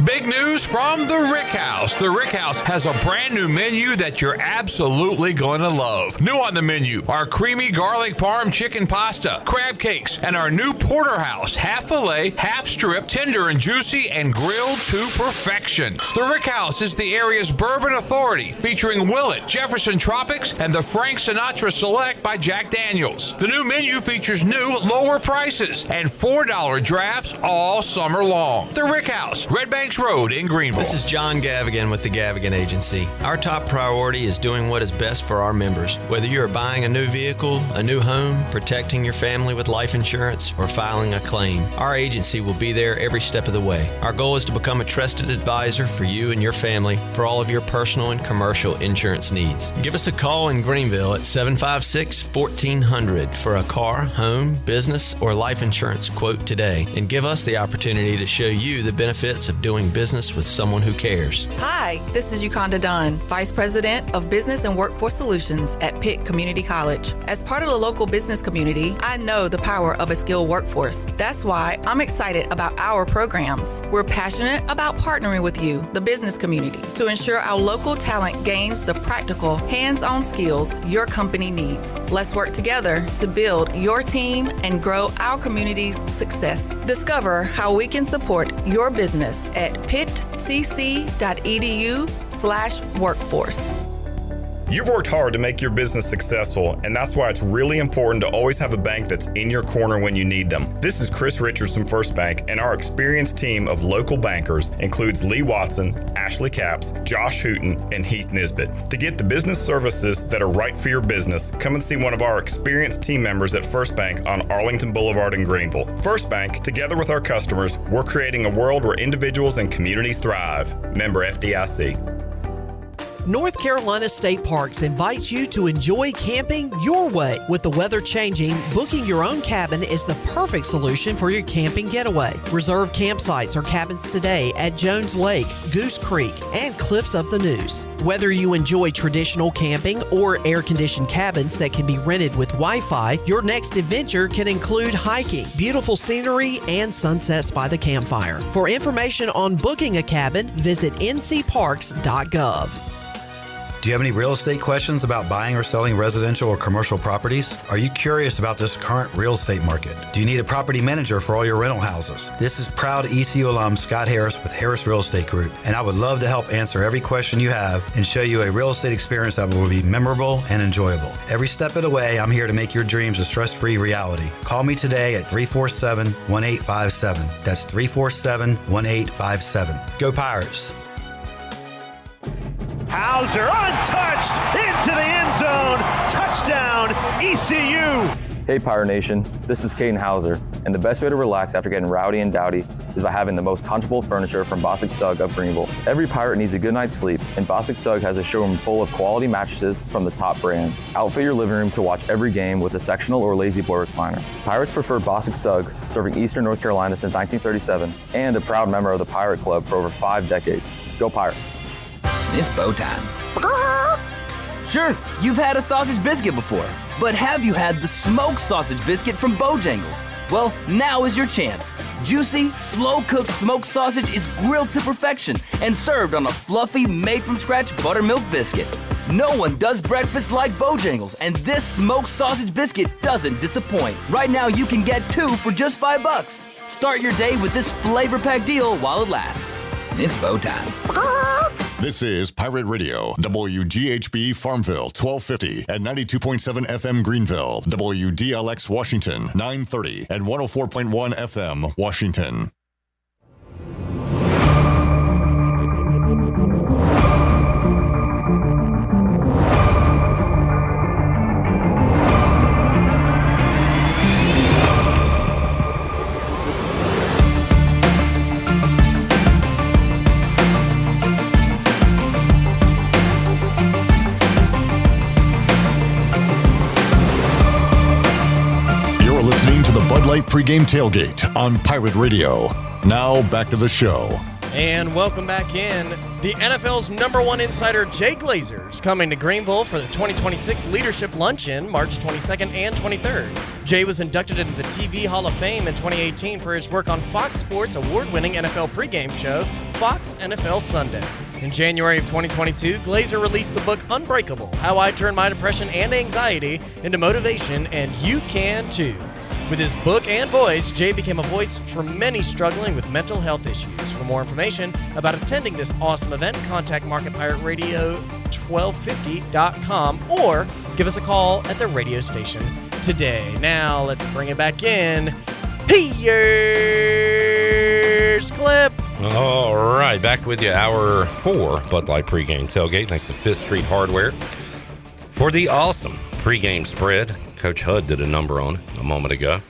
Big news from the Rick House. The Rick House has a brand new menu that you're absolutely going to love. New on the menu are creamy garlic parm chicken pasta, crab cakes, and our new porterhouse, half filet, half strip, tender and juicy, and grilled to perfection. The Rick House is the area's bourbon authority, featuring Willet, Jefferson Tropics, and the Frank Sinatra Select by Jack Daniels. The new menu features new, lower prices and $4 drafts all summer long. The Rick House, Red Banks Road, Road in Greenville. This is John Gavigan with the Gavigan Agency. Our top priority is doing what is best for our members. Whether you are buying a new vehicle, a new home, protecting your family with life insurance, or filing a claim, our agency will be there every step of the way. Our goal is to become a trusted advisor for you and your family for all of your personal and commercial insurance needs. Give us a call in Greenville at 756-1400 for a car, home, business, or life insurance quote today, and give us the opportunity to show you the benefits of doing business with someone who cares. Hi, this is Yukanda Dunn, Vice President of Business and Workforce Solutions at Pitt Community College. As part of the local business community, I know the power of a skilled workforce. That's why I'm excited about our programs. We're passionate about partnering with you, the business community, to ensure our local talent gains the practical, hands-on skills your company needs. Let's work together to build your team and grow our community's success. Discover how we can support your business at pittcc.edu/workforce. You've worked hard to make your business successful, and that's why it's really important to always have a bank that's in your corner when you need them. This is Chris Richards from First Bank, and our experienced team of local bankers includes Lee Watson, Ashley Capps, Josh Hooten, and Heath Nisbet. To get the business services that are right for your business, come and see one of our experienced team members at First Bank on Arlington Boulevard in Greenville. First Bank, together with our customers, we're creating a world where individuals and communities thrive. Member FDIC. North Carolina State Parks invites you to enjoy camping your way. With the weather changing, booking your own cabin is the perfect solution for your camping getaway. Reserve campsites or cabins today at Jones Lake, Goose Creek, and Cliffs of the Neuse. Whether you enjoy traditional camping or air-conditioned cabins that can be rented with Wi-Fi, your next adventure can include hiking, beautiful scenery, and sunsets by the campfire. For information on booking a cabin, visit ncparks.gov. Do you have any real estate questions about buying or selling residential or commercial properties? Are you curious about this current real estate market? Do you need a property manager for all your rental houses? This is proud ECU alum Scott Harris with Harris Real Estate Group, and I would love to help answer every question you have and show you a real estate experience that will be memorable and enjoyable. Every step of the way, I'm here to make your dreams a stress-free reality. Call me today at 347-1857. That's 347-1857. Go Pirates! Hauser untouched into the end zone. Touchdown, ECU. Hey Pirate Nation, this is Caden Hauser, and the best way to relax after getting rowdy and dowdy is by having the most comfortable furniture from Bosick Sugg of Greenville. Every Pirate needs a good night's sleep, and Bosick Sugg has a showroom full of quality mattresses from the top brands. Outfit your living room to watch every game with a sectional or lazy boy recliner. Pirates prefer Bosick Sugg, serving Eastern North Carolina since 1937, and a proud member of the Pirate Club for over 5 decades. Go Pirates. It's bow time. Sure, you've had a sausage biscuit before, but have you had the smoked sausage biscuit from Bojangles? Well, now is your chance. Juicy, slow-cooked smoked sausage is grilled to perfection and served on a fluffy, made-from-scratch buttermilk biscuit. No one does breakfast like Bojangles, and this smoked sausage biscuit doesn't disappoint. Right now, you can get 2 for just $5. Start your day with this flavor-packed deal while it lasts. It's bow time. This is Pirate Radio, WGHB Farmville, 1250 and 92.7 FM Greenville, WDLX Washington, 930 and 104.1 FM Washington. Bud Light Pregame Tailgate on Pirate Radio. Now back to the show. And welcome back in. The NFL's #1 insider, Jay Glazer, is coming to Greenville for the 2026 Leadership Luncheon, March 22nd and 23rd. Jay was inducted into the TV Hall of Fame in 2018 for his work on Fox Sports' award-winning NFL pregame show, Fox NFL Sunday. In January of 2022, Glazer released the book Unbreakable, How I Turned My Depression and Anxiety into Motivation, and You Can Too. With his book and voice, Jay became a voice for many struggling with mental health issues. For more information about attending this awesome event, contact MarketPirateRadio1250.com or give us a call at the radio station today. Now, let's bring it back in. Here's Clip. All right, back with you, hour 4 Bud Light pregame tailgate thanks to 5th Street Hardware for the awesome pregame spread. Coach Hud did a number on it a moment ago.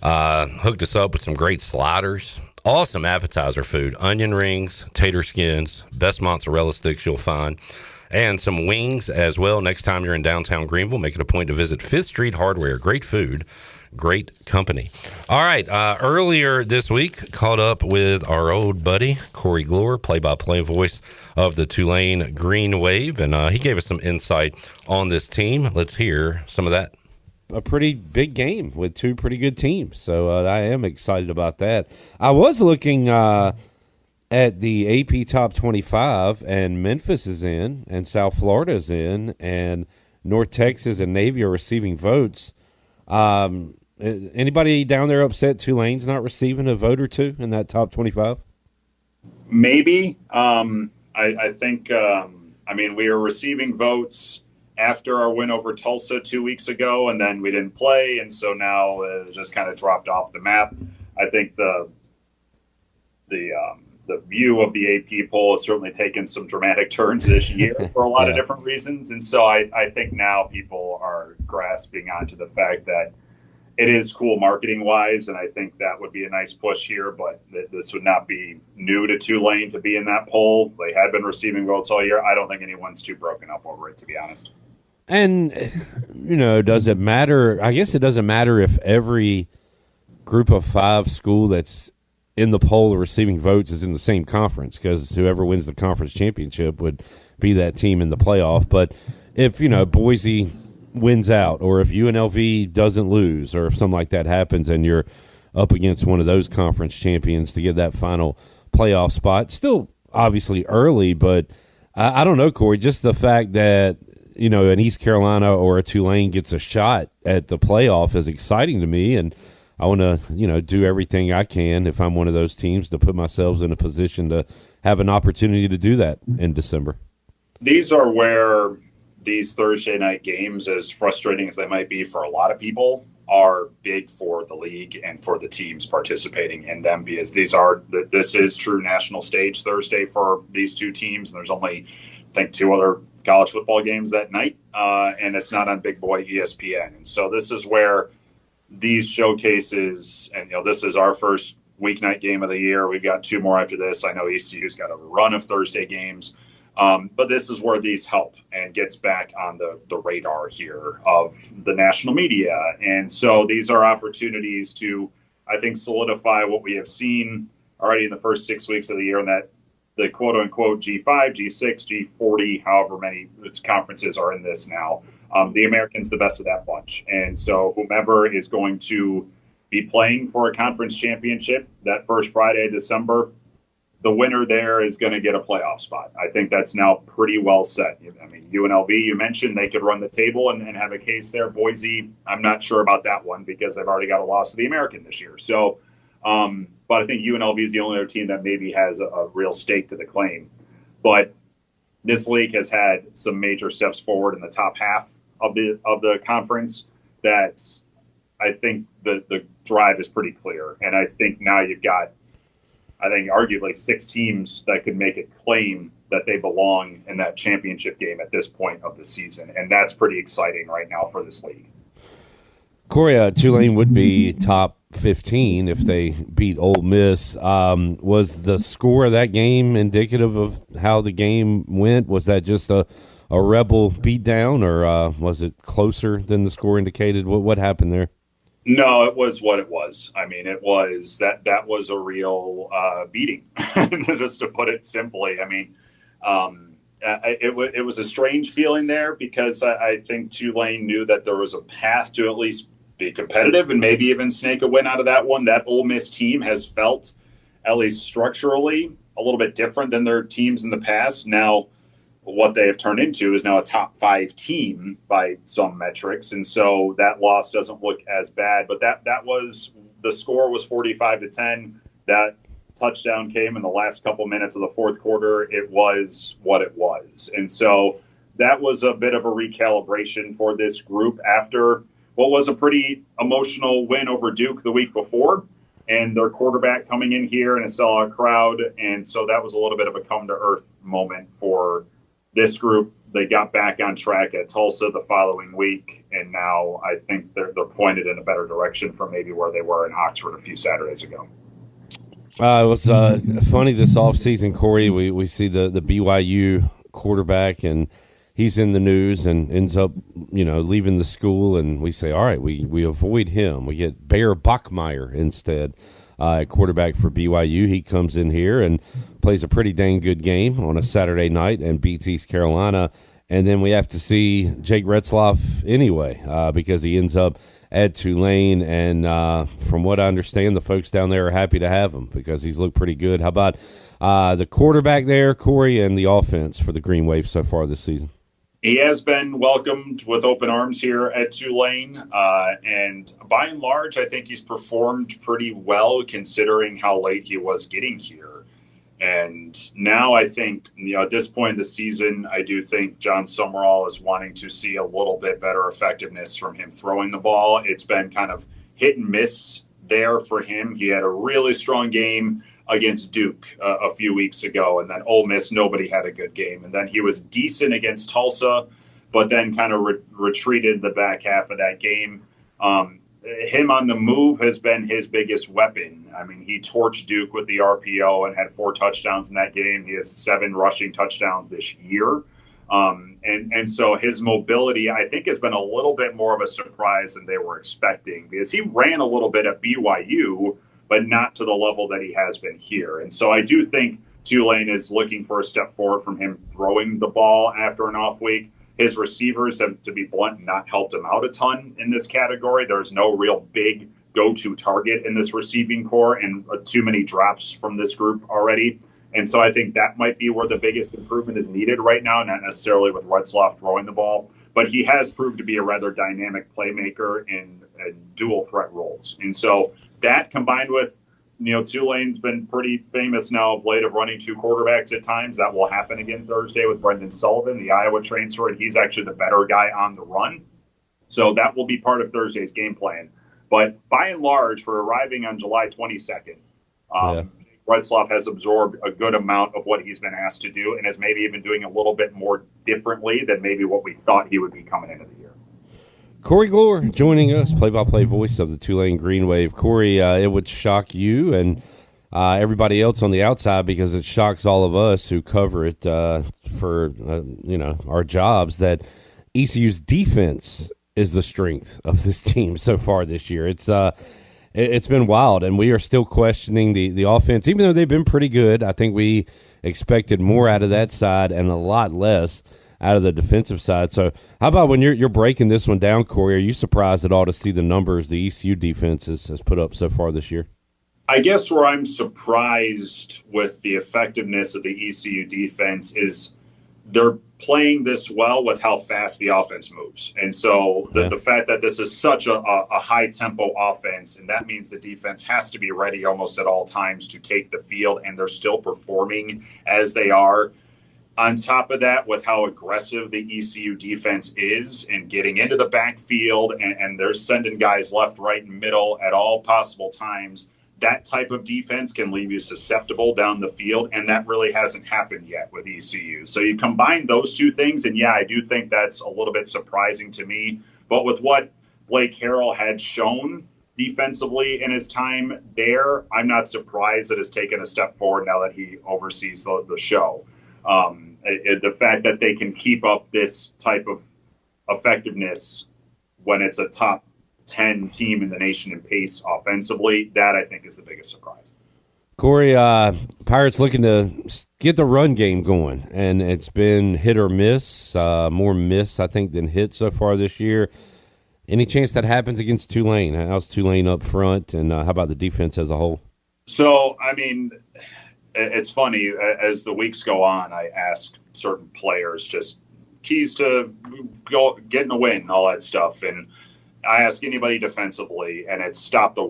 Hooked us up with some great sliders, awesome appetizer food, onion rings, tater skins, best mozzarella sticks you'll find, and some wings as well. Next time you're in downtown Greenville, make it a point to visit 5th Street Hardware. Great food, great company. All right, earlier this week, caught up with our old buddy, Corey Glore, play-by-play voice of the Tulane Green Wave, and he gave us some insight on this team. Let's hear some of that. A pretty big game with two pretty good teams, so I am excited about that. I was looking at the AP Top 25, and Memphis is in, and South Florida is in, and North Texas and Navy are receiving votes. Anybody down there upset Tulane's not receiving a vote or two in that top 25? Maybe. I think, we are receiving votes after our win over Tulsa 2 weeks ago, and then we didn't play, and so now it just kind of dropped off the map. I think the view of the AP poll has certainly taken some dramatic turns this year for a lot of different reasons, and so I think now people are grasping onto the fact that it is cool marketing-wise, and I think that would be a nice push here, but this would not be new to Tulane to be in that poll. They have been receiving votes all year. I don't think anyone's too broken up over it, to be honest. And, does it matter? I guess it doesn't matter if every group of 5 school that's in the poll or receiving votes is in the same conference, because whoever wins the conference championship would be that team in the playoff. But if, Boise wins out, or if UNLV doesn't lose, or if something like that happens and you're up against one of those conference champions to get that final playoff spot, still obviously early, but I don't know, Corey, just the fact that, an East Carolina or a Tulane gets a shot at the playoff is exciting to me, and I want to, do everything I can if I'm one of those teams to put myself in a position to have an opportunity to do that in December. These are where these Thursday night games, as frustrating as they might be for a lot of people, are big for the league and for the teams participating in them, because this is true national stage Thursday for these two teams. And there's only, I think, 2 other college football games that night, and it's not on Big Boy ESPN. And so this is where these showcases, and this is our first weeknight game of the year. We've got 2 more after this. I know ECU's got a run of Thursday games. But this is where these help and gets back on the radar here of the national media. And so these are opportunities to, I think, solidify what we have seen already in the first 6 weeks of the year, and that the quote-unquote G5, G6, G40, however many conferences are in this now. The American's the best of that bunch. And so whomever is going to be playing for a conference championship that first Friday of December, the winner there is going to get a playoff spot. I think that's now pretty well set. UNLV, you mentioned, they could run the table and have a case there. Boise, I'm not sure about that one because they've already got a loss to the American this year. So, but I think UNLV is the only other team that maybe has a real stake to the claim. But this league has had some major steps forward in the top half of the conference. That's, I think the drive is pretty clear. And I think now you've got, arguably 6 teams that could make a claim that they belong in that championship game at this point of the season. And that's pretty exciting right now for this league. Corey, Tulane would be top 15 if they beat Ole Miss. Was the score of that game indicative of how the game went? Was that just a Rebel beatdown, or was it closer than the score indicated? What happened there? No, it was what it was. It was that was a real beating, just to put it simply. It was a strange feeling there because I think Tulane knew that there was a path to at least be competitive and maybe even snake a win out of that one. That Ole Miss team has felt, at least structurally, a little bit different than their teams in the past. Now, what they have turned into is now a top 5 team by some metrics. And so that loss doesn't look as bad, but that was, the score was 45-10. That touchdown came in the last couple minutes of the fourth quarter. It was what it was. And so that was a bit of a recalibration for this group after what was a pretty emotional win over Duke the week before. and their quarterback coming in here in a sellout crowd. And so that was a little bit of a come-to-earth moment for this group. They got back on track at Tulsa the following week, and now I think they're pointed in a better direction from maybe where they were in Oxford a few Saturdays ago. It was funny this offseason, Corey. We see the BYU quarterback, and he's in the news and ends up, leaving the school, and we say, all right, we avoid him. We get Bear Bachmeier instead at quarterback for BYU. He comes in here and plays a pretty dang good game on a Saturday night and beats East Carolina. And then we have to see Jake Retzloff anyway because he ends up at Tulane. And from what I understand, the folks down there are happy to have him because he's looked pretty good. How about the quarterback there, Corey, and the offense for the Green Wave so far this season? He has been welcomed with open arms here at Tulane, and by and large, I think he's performed pretty well considering how late he was getting here. And now I think, at this point in the season, I do think John Summerall is wanting to see a little bit better effectiveness from him throwing the ball. It's been kind of hit and miss there for him. He had a really strong game against Duke a few weeks ago, and then Ole Miss, nobody had a good game. And then he was decent against Tulsa, but then kind of retreated the back half of that game. Him on the move has been his biggest weapon. I mean, he torched Duke with the RPO and had 4 touchdowns in that game. He has 7 rushing touchdowns this year. And so his mobility, I think, has been a little bit more of a surprise than they were expecting because he ran a little bit at BYU, but not to the level that he has been here. And so I do think Tulane is looking for a step forward from him throwing the ball after an off week. His receivers have, to be blunt, not helped him out a ton in this category. There's no real big go-to target in this receiving core and too many drops from this group already. And so I think that might be where the biggest improvement is needed right now, not necessarily with Retzloff throwing the ball. But he has proved to be a rather dynamic playmaker in dual threat roles. And so that combined with, Tulane's been pretty famous now of late of running 2 quarterbacks at times. That will happen again Thursday with Brendan Sullivan, the Iowa transfer, and he's actually the better guy on the run. So that will be part of Thursday's game plan. But by and large, for arriving on July 22nd, Retzloff has absorbed a good amount of what he's been asked to do and is maybe even doing a little bit more differently than maybe what we thought he would be coming into the year. Corey Glore joining us, play-by-play voice of the Tulane Green Wave. Corey, it would shock you and everybody else on the outside because it shocks all of us who cover it for our jobs that ECU's defense is the strength of this team so far this year. It's been wild, and we are still questioning the offense, even though they've been pretty good. I think we expected more out of that side and a lot less out of the defensive side. So how about when you're breaking this one down, Corey, are you surprised at all to see the numbers the ECU defense has put up so far this year? I guess where I'm surprised with the effectiveness of the ECU defense is they're playing this well with how fast the offense moves. And so the fact that this is such a high-tempo offense, and that means the defense has to be ready almost at all times to take the field, and they're still performing as they are. On top of that, with how aggressive the ECU defense is and getting into the backfield, and they're sending guys left, right, and middle at all possible times, that type of defense can leave you susceptible down the field, and that really hasn't happened yet with ECU. So you combine those two things, and I do think that's a little bit surprising to me. But with what Blake Harrell had shown defensively in his time there, I'm not surprised that it's taken a step forward now that he oversees the show. The fact that they can keep up this type of effectiveness when it's a top 10 team in the nation in pace offensively, that I think is the biggest surprise. Corey, Pirates looking to get the run game going, and it's been hit or miss, more miss, I think, than hit so far this year. Any chance that happens against Tulane? How's Tulane up front, and how about the defense as a whole? So, I mean, it's funny. As the weeks go on, I ask certain players just keys to getting a win, all that stuff, and I ask anybody defensively, and it's stop the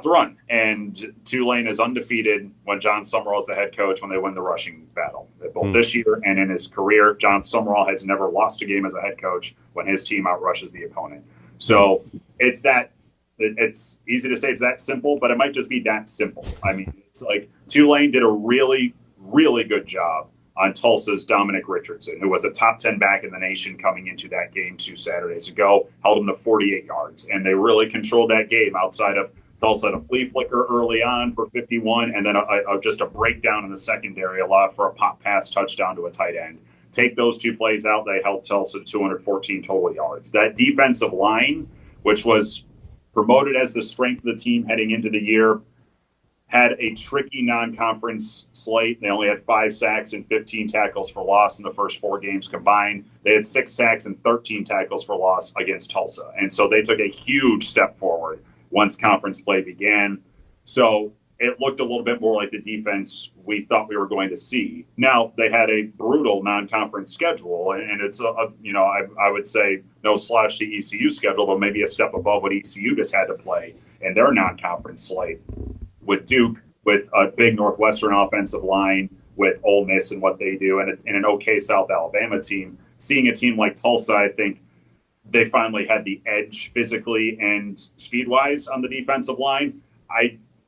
run. And Tulane is undefeated when John Summerall is the head coach when they win the rushing battle. Both this year and in his career, John Summerall has never lost a game as a head coach when his team outrushes the opponent. So it's that it's easy to say it's that simple, but it might just be that simple. I mean, it's like Tulane did a really, really good job on Tulsa's Dominic Richardson, who was a top 10 back in the nation coming into that game 2 Saturdays ago, held him to 48 yards. And they really controlled that game outside of Tulsa had a flea flicker early on for 51, and then just a breakdown in the secondary, allowed for a pop pass touchdown to a tight end. Take those 2 plays out, they held Tulsa to 214 total yards. That defensive line, which was promoted as the strength of the team heading into the year, had a tricky non-conference slate. They only had 5 sacks and 15 tackles for loss in the first 4 games combined. They had 6 sacks and 13 tackles for loss against Tulsa. And so they took a huge step forward once conference play began. So it looked a little bit more like the defense we thought we were going to see. Now, they had a brutal non-conference schedule, and it's, I would say no slouch to ECU schedule, but maybe a step above what ECU just had to play in their non-conference slate. With Duke, with a big Northwestern offensive line, with Ole Miss and what they do, and an okay South Alabama team, seeing a team like Tulsa, I think they finally had the edge physically and speed-wise on the defensive line.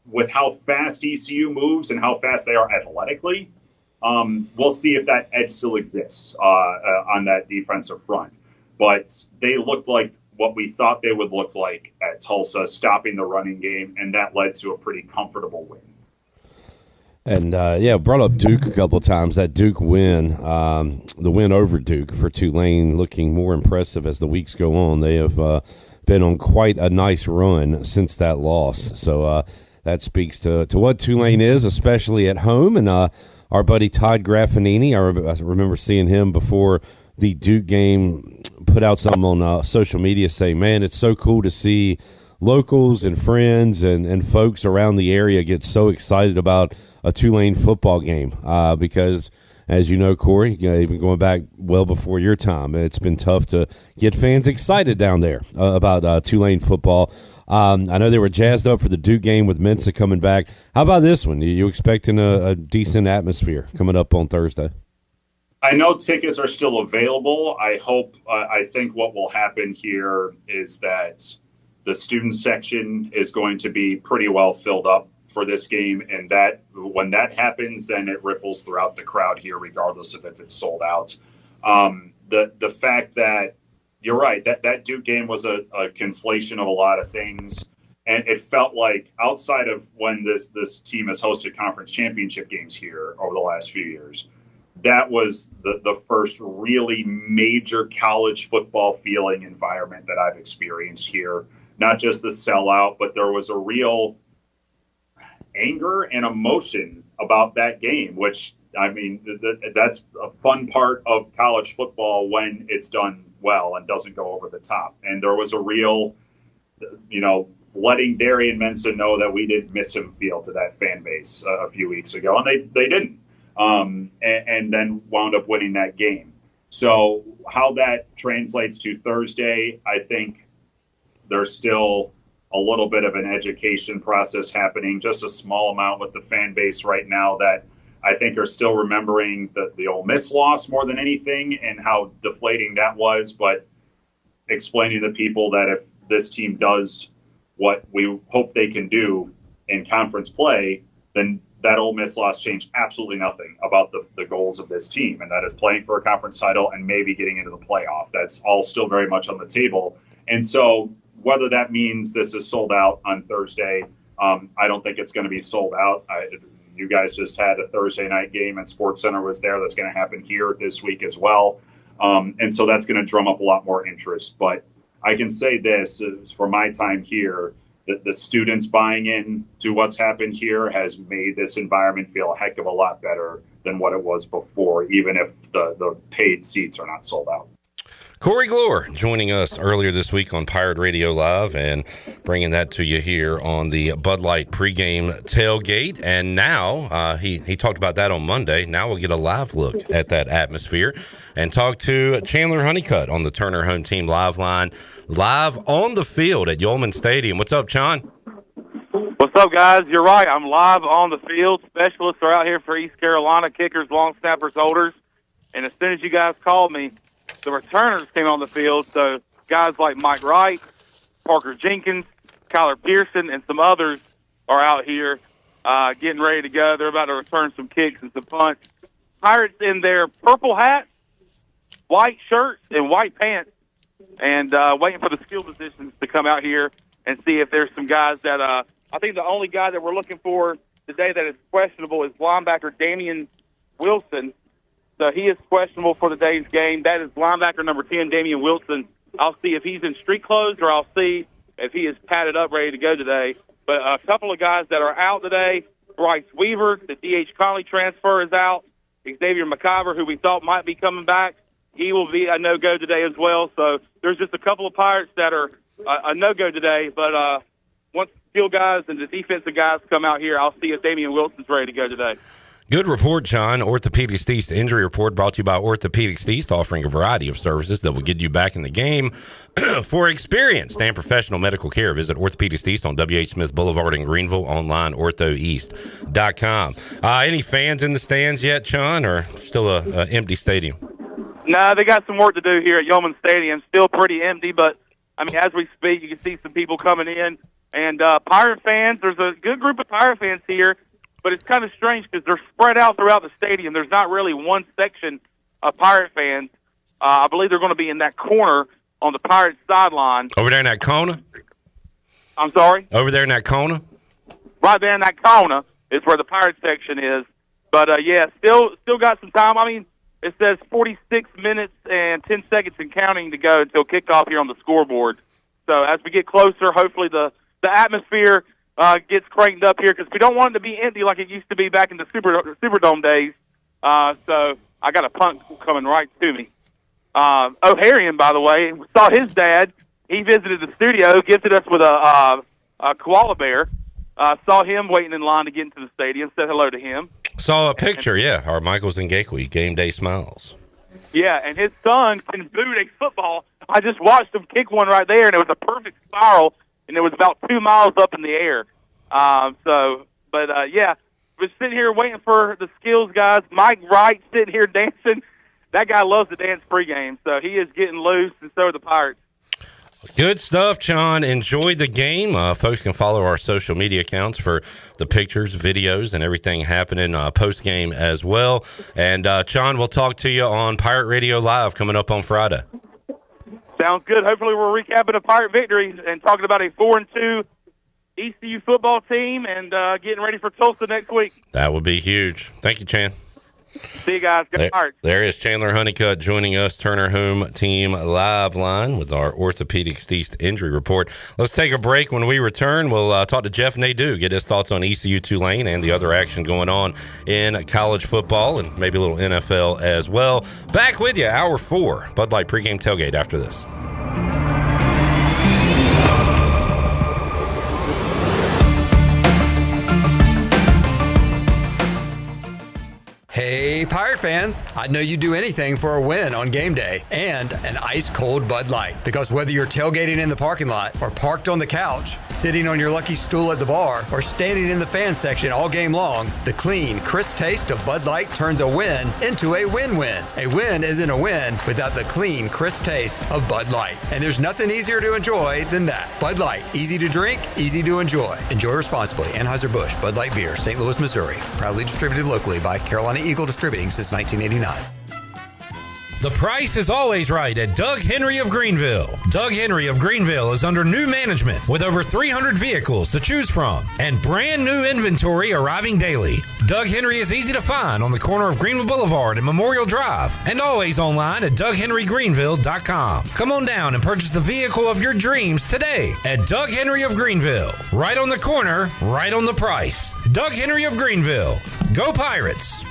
With how fast ECU moves and how fast they are athletically, we'll see if that edge still exists on that defensive front. But they looked like what we thought they would look like at Tulsa, stopping the running game, and that led to a pretty comfortable win. And, brought up Duke a couple of times. That Duke win, the win over Duke for Tulane, looking more impressive as the weeks go on. They have been on quite a nice run since that loss. So that speaks to what Tulane is, especially at home. And our buddy Todd Graffinini, I remember seeing him before the Duke game, put out something on social media saying, man, it's so cool to see locals and friends and folks around the area get so excited about a Tulane football game because, as you know, Corey, even going back well before your time, it's been tough to get fans excited down there about Tulane football. I know they were jazzed up for the Duke game with Mensa coming back. How about this one? Are you expecting a decent atmosphere coming up on Thursday? I know tickets are still available. I think what will happen here is that the student section is going to be pretty well filled up for this game. And that when that happens, then it ripples throughout the crowd here, regardless of if it's sold out. The fact that you're right, that Duke game was a conflation of a lot of things. And it felt like outside of when this team has hosted conference championship games here over the last few years, that was the first really major college football feeling environment that I've experienced here. Not just the sellout, but there was a real anger and emotion about that game, which, I mean, that's a fun part of college football when it's done well and doesn't go over the top. And there was a real, letting Darian Mensa know that we didn't miss him feel to that fan base a few weeks ago, and they didn't. And then wound up winning that game. So how that translates to Thursday, I think there's still a little bit of an education process happening, just a small amount with the fan base right now that I think are still remembering the Ole Miss loss more than anything and how deflating that was, but explaining to people that if this team does what we hope they can do in conference play, then that Ole Miss loss changed absolutely nothing about the goals of this team, and that is playing for a conference title and maybe getting into the playoff. That's all still very much on the table. And so whether that means this is sold out on Thursday, I don't think it's going to be sold out. You guys just had a Thursday night game and SportsCenter was there. That's going to happen here this week as well. And so that's going to drum up a lot more interest. But I can say this, for my time here, the students buying in to what's happened here has made this environment feel a heck of a lot better than what it was before, even if the paid seats are not sold out. Corey Glore joining us earlier this week on Pirate Radio Live and bringing that to you here on the Bud Light Pregame Tailgate. And now he talked about that on Monday. Now we'll get a live look at that atmosphere and talk to Chandler Honeycutt on the Turner Home Team Live line, live on the field at Yulman Stadium. What's up, John? What's up, guys? You're right. I'm live on the field. Specialists are out here for East Carolina, kickers, long snappers, holders. And as soon as you guys called me, the returners came on the field. So guys like Mike Wright, Parker Jenkins, Kyler Pearson, and some others are out here getting ready to go. They're about to return some kicks and some punts. Pirates in their purple hats, white shirts, and white pants, and waiting for the skill positions to come out here and see if there's some guys that I think the only guy that we're looking for today that is questionable is linebacker Damian Wilson. So he is questionable for the day's game. That is linebacker number 10, Damian Wilson. I'll see if he's in street clothes or I'll see if he is padded up, ready to go today. But a couple of guys that are out today, Bryce Weaver, the D.H. Conley transfer is out. Xavier McIver, who we thought might be coming back, he will be a no-go today as well. So there's just a couple of Pirates that are a no-go today. But once the skill guys and the defensive guys come out here, I'll see if Damian Wilson's ready to go today. Good report, John. Orthopedics East injury report brought to you by Orthopedics East, offering a variety of services that will get you back in the game. For experienced and professional medical care, visit Orthopedics East on W.H. Smith Boulevard in Greenville, online, orthoeast.com. Any fans in the stands yet, John, or still a empty stadium? No, they got some work to do here at Yeoman Stadium. Still pretty empty, but, I mean, as we speak, you can see some people coming in. And Pirate fans, there's a good group of Pirate fans here. But it's kind of strange because they're spread out throughout the stadium. There's not really one section of Pirate fans. I believe they're going to be in that corner on the Pirates sideline. Over there in that corner? I'm sorry? Over there in that corner? Right there in that corner is where the Pirates section is. But, yeah, still got some time. I mean, it says 46 minutes and 10 seconds and counting to go until kickoff here on the scoreboard. So as we get closer, hopefully the atmosphere gets cranked up here because we don't want it to be empty like it used to be back in the Superdome days. So I got a punt coming right to me. O'Harian, by the way, saw his dad. He visited the studio, gifted us with a koala bear. Saw him waiting in line to get into the stadium. Said hello to him. Saw a picture, yeah. Our Michaels and Gateway game day smiles. Yeah, and his son can boot a football. I just watched him kick one right there, and it was a perfect spiral. And it was about 2 miles up in the air. Yeah, we're sitting here waiting for the skills guys. Mike Wright sitting here dancing. That guy loves to dance pregame, so he is getting loose, and so are the Pirates. Good stuff, John. Enjoy the game. Folks can follow our social media accounts for the pictures, videos, and everything happening post-game as well. And, John, we'll talk to you on Pirate Radio Live coming up on Friday. Sounds good. Hopefully we're recapping a Pirate victory and talking about a 4-2 ECU football team and getting ready for Tulsa next week. That would be huge. Thank you, Chan. See you guys. Go Pirates. There is Chandler Honeycutt joining us, Turner Home Team Live Line with our Orthopedics East injury report. Let's take a break. When we return, we'll talk to Jeff Nadeau, get his thoughts on ECU Tulane and the other action going on in college football and maybe a little NFL as well. Back with you, Hour 4, Bud Light Pregame Tailgate after this. Hey, Pirate fans, I know you'd do anything for a win on game day and an ice-cold Bud Light. Because whether you're tailgating in the parking lot or parked on the couch, sitting on your lucky stool at the bar, or standing in the fan section all game long, the clean, crisp taste of Bud Light turns a win into a win-win. A win isn't a win without the clean, crisp taste of Bud Light. And there's nothing easier to enjoy than that. Bud Light, easy to drink, easy to enjoy. Enjoy responsibly. Anheuser-Busch Bud Light Beer, St. Louis, Missouri. Proudly distributed locally by Carolina Eagle Distributing since 1989. The price is always right at Doug Henry of Greenville. Doug Henry of Greenville is under new management with over 300 vehicles to choose from and brand new inventory arriving daily. Doug Henry is easy to find on the corner of Greenville Boulevard and Memorial Drive and always online at DougHenryGreenville.com. Come on down and purchase the vehicle of your dreams today at Doug Henry of Greenville. Right on the corner, right on the price. Doug Henry of Greenville. Go Pirates!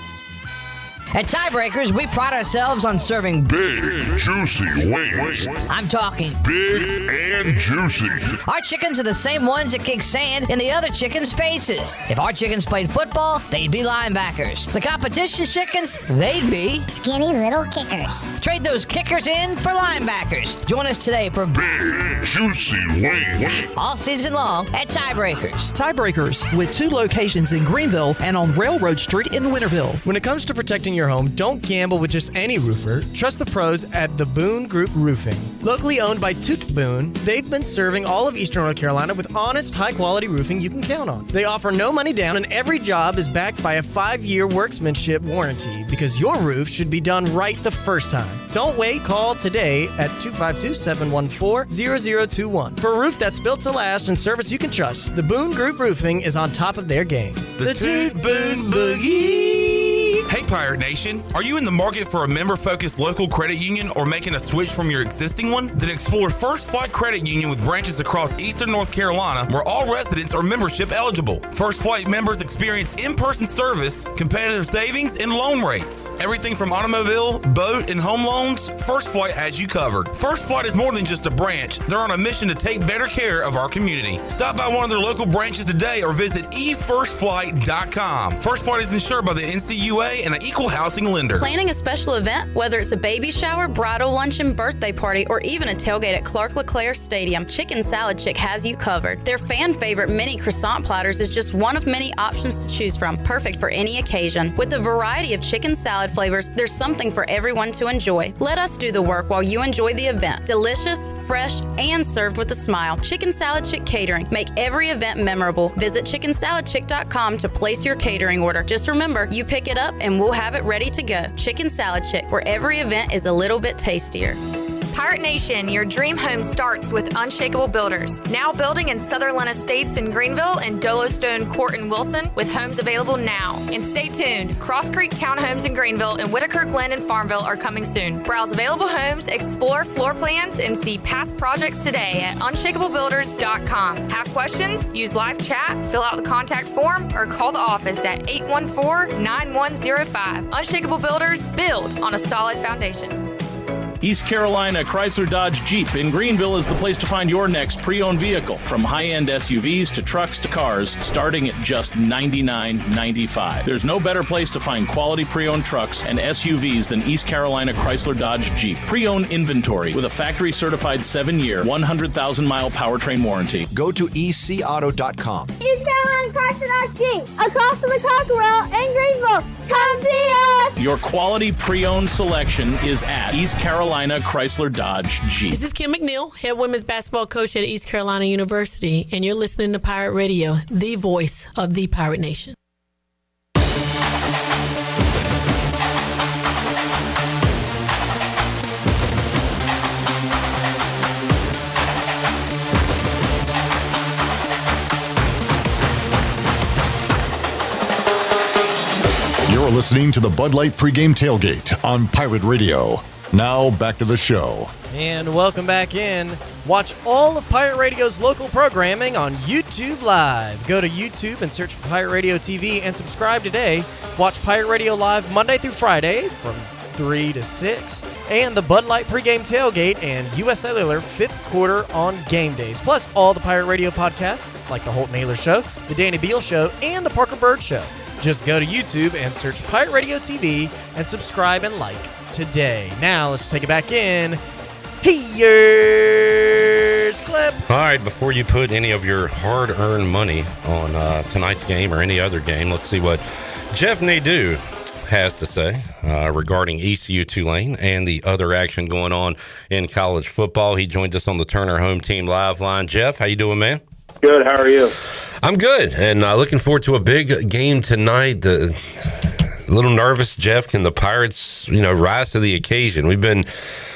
At Tiebreakers, we pride ourselves on serving big, juicy wings. I'm talking big and juicy. Our chickens are the same ones that kick sand in the other chickens' faces. If our chickens played football, they'd be linebackers. The competition's chickens, they'd be skinny little kickers. Trade those kickers in for linebackers. Join us today for big, juicy wings. All season long at Tiebreakers. Tiebreakers, with 2 locations in Greenville and on Railroad Street in Winterville. When it comes to protecting your home, don't gamble with just any roofer. Trust the pros at the Boone Group Roofing. Locally owned by Toot Boone, they've been serving all of Eastern North Carolina with honest, high-quality roofing you can count on. They offer no money down, and every job is backed by a 5-year workmanship warranty because your roof should be done right the first time. Don't wait. Call today at 252-714-0021 for a roof that's built to last and service you can trust. The Boone Group Roofing is on top of their game. The Toot Boone Boogie. Hey, Pirate Nation. Are you in the market for a member-focused local credit union or making a switch from your existing one? Then explore First Flight Credit Union with branches across Eastern North Carolina where all residents are membership eligible. First Flight members experience in-person service, competitive savings, and loan rates. Everything from automobile, boat, and home loans, First Flight has you covered. First Flight is more than just a branch. They're on a mission to take better care of our community. Stop by one of their local branches today or visit efirstflight.com. First Flight is insured by the NCUA and an equal housing lender. Planning a special event, whether it's a baby shower, bridal luncheon, birthday party, or even a tailgate at Clark LeClaire Stadium, Chicken Salad Chick has you covered. Their fan favorite mini croissant platters is just one of many options to choose from, perfect for any occasion. With a variety of chicken salad flavors, there's something for everyone to enjoy. Let us do the work while you enjoy the event. Delicious, fresh, and served with a smile. Chicken Salad Chick Catering. Make every event memorable. Visit chickensaladchick.com to place your catering order. Just remember, you pick it up and we'll have it ready to go. Chicken Salad Chick, where every event is a little bit tastier. Pirate Nation, your dream home starts with Unshakable Builders. Now building in Sutherland Estates in Greenville and Dolostone Court in Wilson with homes available now. And stay tuned, Cross Creek Townhomes in Greenville and Whitaker Glen in Farmville are coming soon. Browse available homes, explore floor plans, and see past projects today at unshakablebuilders.com. Have questions? Use live chat, fill out the contact form, or call the office at 814-9105. Unshakable Builders, build on a solid foundation. East Carolina Chrysler Dodge Jeep in Greenville is the place to find your next pre-owned vehicle. From high-end SUVs to trucks to cars, starting at just $99.95. There's no better place to find quality pre-owned trucks and SUVs than East Carolina Chrysler Dodge Jeep. Pre-owned inventory with a factory-certified 7-year, 100,000-mile powertrain warranty. Go to ecauto.com. East Carolina Chrysler Dodge Jeep, across from the Cockerell in Greenville. Come see us! Your quality pre-owned selection is at East Carolina Chrysler Dodge Jeep. This is Kim McNeil, head women's basketball coach at East Carolina University, and you're listening to Pirate Radio, the voice of the Pirate Nation. You're listening to the Bud Light Pregame Tailgate on Pirate Radio. Now back to the show. And welcome back in. Watch all of Pirate Radio's local programming on YouTube Live. Go to YouTube and search for Pirate Radio TV and subscribe today. Watch Pirate Radio Live Monday through Friday from 3 to 6. And the Bud Light Pregame Tailgate and U.S. Cellular 5th quarter on game days. Plus all the Pirate Radio podcasts like The Holt Naylor Show, The Danny Beal Show, and The Parker Bird Show. Just go to YouTube and search Pirate Radio TV and subscribe and like today. Now let's take it back in. Here's Clip. All right, before you put any of your hard-earned money on tonight's game or any other game, let's see what Jeff Nadeau has to say regarding ECU Tulane and the other action going on in college football. He joins us on the Turner Home Team Live line. Jeff, how you doing, man? Good. How are you? I'm good, and looking forward to a big game tonight. A little nervous, Jeff. Can the Pirates, rise to the occasion? We've been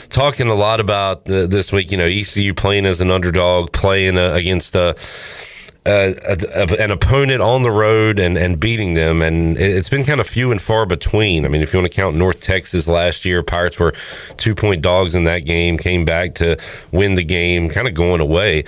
talking a lot about this week. ECU playing as an underdog, playing against an opponent on the road and beating them, and it's been kind of few and far between. I mean, if you want to count North Texas last year, Pirates were 2-point dogs in that game, came back to win the game, kind of going away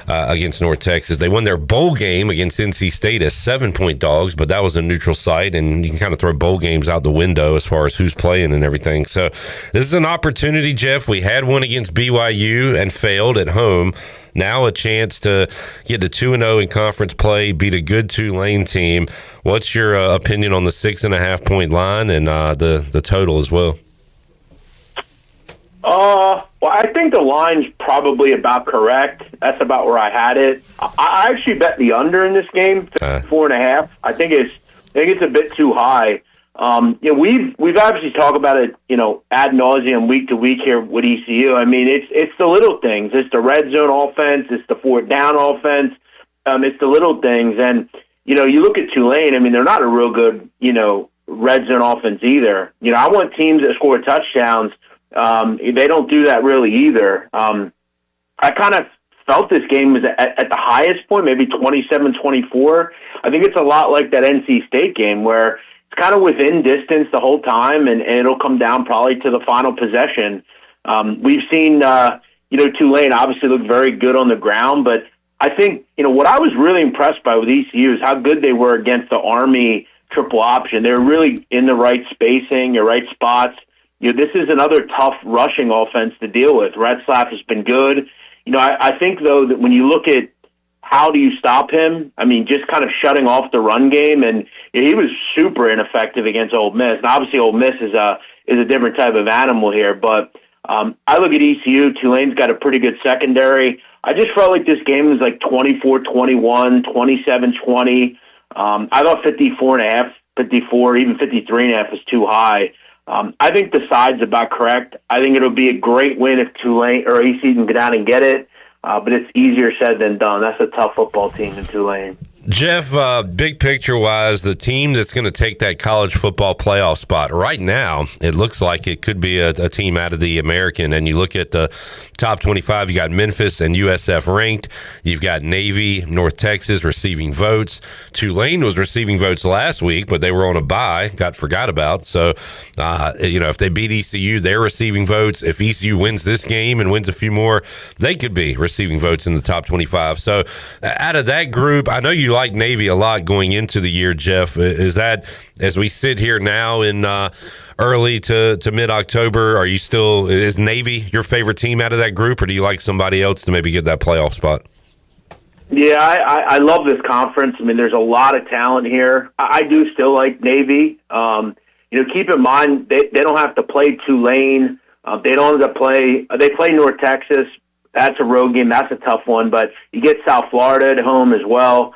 against North Texas. They won their bowl game against NC State as 7-point dogs, but that was a neutral site, and you can kind of throw bowl games out the window as far as who's playing and everything. So this is an opportunity, Jeff. We had one against BYU and failed at home. Now a chance to get to 2-0 in conference play, beat a good Tulane team. What's your opinion on the 6.5-point line and the total as well? Well, I think the line's probably about correct. That's about where I had it. I actually bet the under in this game, 4.5. I think it's a bit too high. We've obviously talked about it, ad nauseum week to week here with ECU. I mean, it's the little things. It's the red zone offense. It's the fourth down offense. It's the little things. And, you look at Tulane. I mean, they're not a real good, red zone offense either. I want teams that score touchdowns. They don't do that really either. I kind of felt this game was at the highest point, maybe 27-24. I think it's a lot like that NC State game where it's kind of within distance the whole time, and it'll come down probably to the final possession. We've seen, Tulane obviously look very good on the ground, but I think, what I was really impressed by with ECU is how good they were against the Army triple option. They were really in the right spacing, the right spots. This is another tough rushing offense to deal with. Retzlaff has been good. I think, though, that when you look at how do you stop him, I mean, just kind of shutting off the run game, and he was super ineffective against Ole Miss. And obviously, Ole Miss is a different type of animal here, but I look at ECU. Tulane's got a pretty good secondary. I just felt like this game was like 24-21, 27-20. I thought 54.5, 54, even 53.5 was too high. I think the side's about correct. I think it'll be a great win if Tulane or ECU can get out and get it, but it's easier said than done. That's a tough football team in Tulane. Jeff, big picture wise, the team that's going to take that college football playoff spot right now, it looks like it could be a team out of the American. And you look at the top 25, you got Memphis and USF ranked. You've got Navy, North Texas receiving votes. Tulane was receiving votes last week, but they were on a bye, got forgot about. So, if they beat ECU, they're receiving votes. If ECU wins this game and wins a few more, they could be receiving votes in the top 25. So, out of that group, I know you like Navy a lot going into the year, Jeff. Is that, as we sit here now in early to mid-October, is Navy your favorite team out of that group, or do you like somebody else to maybe get that playoff spot? Yeah, I love this conference. I mean, there's a lot of talent here. I do still like Navy. Keep in mind, they don't have to play Tulane. They don't have to play. They play North Texas. That's a road game. That's a tough one. But you get South Florida at home as well.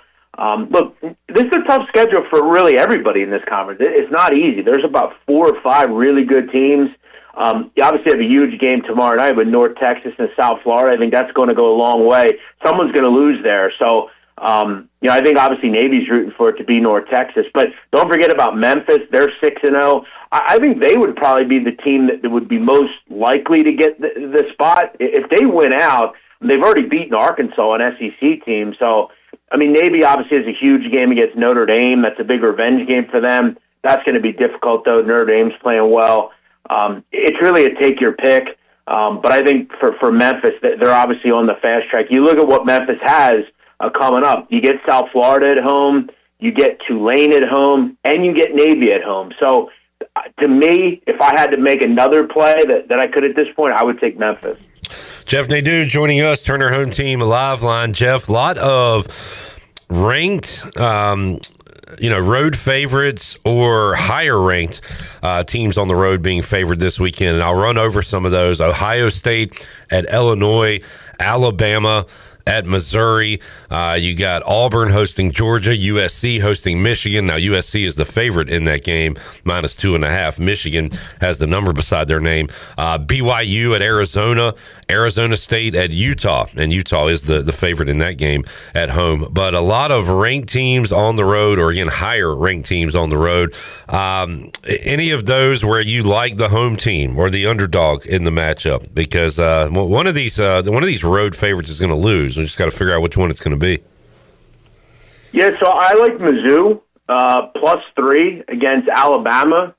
Look, this is a tough schedule for really everybody in this conference. It's not easy. There's about 4 or 5 really good teams. You obviously have a huge game tomorrow night with North Texas and South Florida. I think that's going to go a long way. Someone's going to lose there. So, I think obviously Navy's rooting for it to be North Texas. But don't forget about Memphis. They're 6-0. I think they would probably be the team that would be most likely to get the spot. If they win out, they've already beaten Arkansas, an SEC team. So, Navy obviously has a huge game against Notre Dame. That's a big revenge game for them. That's going to be difficult, though. Notre Dame's playing well. It's really a take-your-pick. But I think for Memphis, they're obviously on the fast track. You look at what Memphis has coming up. You get South Florida at home, you get Tulane at home, and you get Navy at home. So, to me, if I had to make another play that I could at this point, I would take Memphis. Jeff Nadeau joining us, Turner Home Team Live Line. Jeff, a lot of ranked, road favorites or higher ranked teams on the road being favored this weekend. And I'll run over some of those. Ohio State at Illinois, Alabama at Missouri. You got Auburn hosting Georgia, USC hosting Michigan. Now, USC is the favorite in that game, -2.5. Michigan has the number beside their name. BYU at Arizona, Arizona State at Utah, and Utah is the favorite in that game at home. But a lot of ranked teams on the road, or again, higher ranked teams on the road. Any of those where you like the home team or the underdog in the matchup? Because one of these road favorites is going to lose. We just got to figure out which one it's going to be. Yeah, so I like Mizzou +3 against Alabama.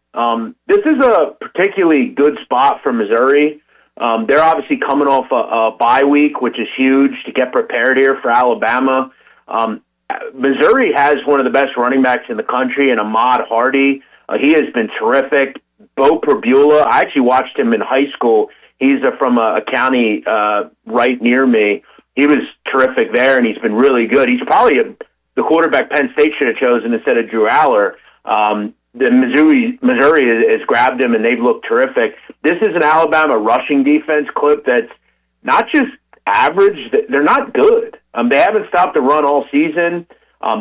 This is a particularly good spot for Missouri. They're obviously coming off a bye week, which is huge to get prepared here for Alabama. Missouri has one of the best running backs in the country, and Ahmad Hardy. He has been terrific. Bo Perbula, I actually watched him in high school. He's from a county right near me. He was terrific there, and he's been really good. He's probably the quarterback Penn State should have chosen instead of Drew Aller. Missouri has grabbed him, and they've looked terrific. This is an Alabama rushing defense clip that's not just average. They're not good. They haven't stopped the run all season.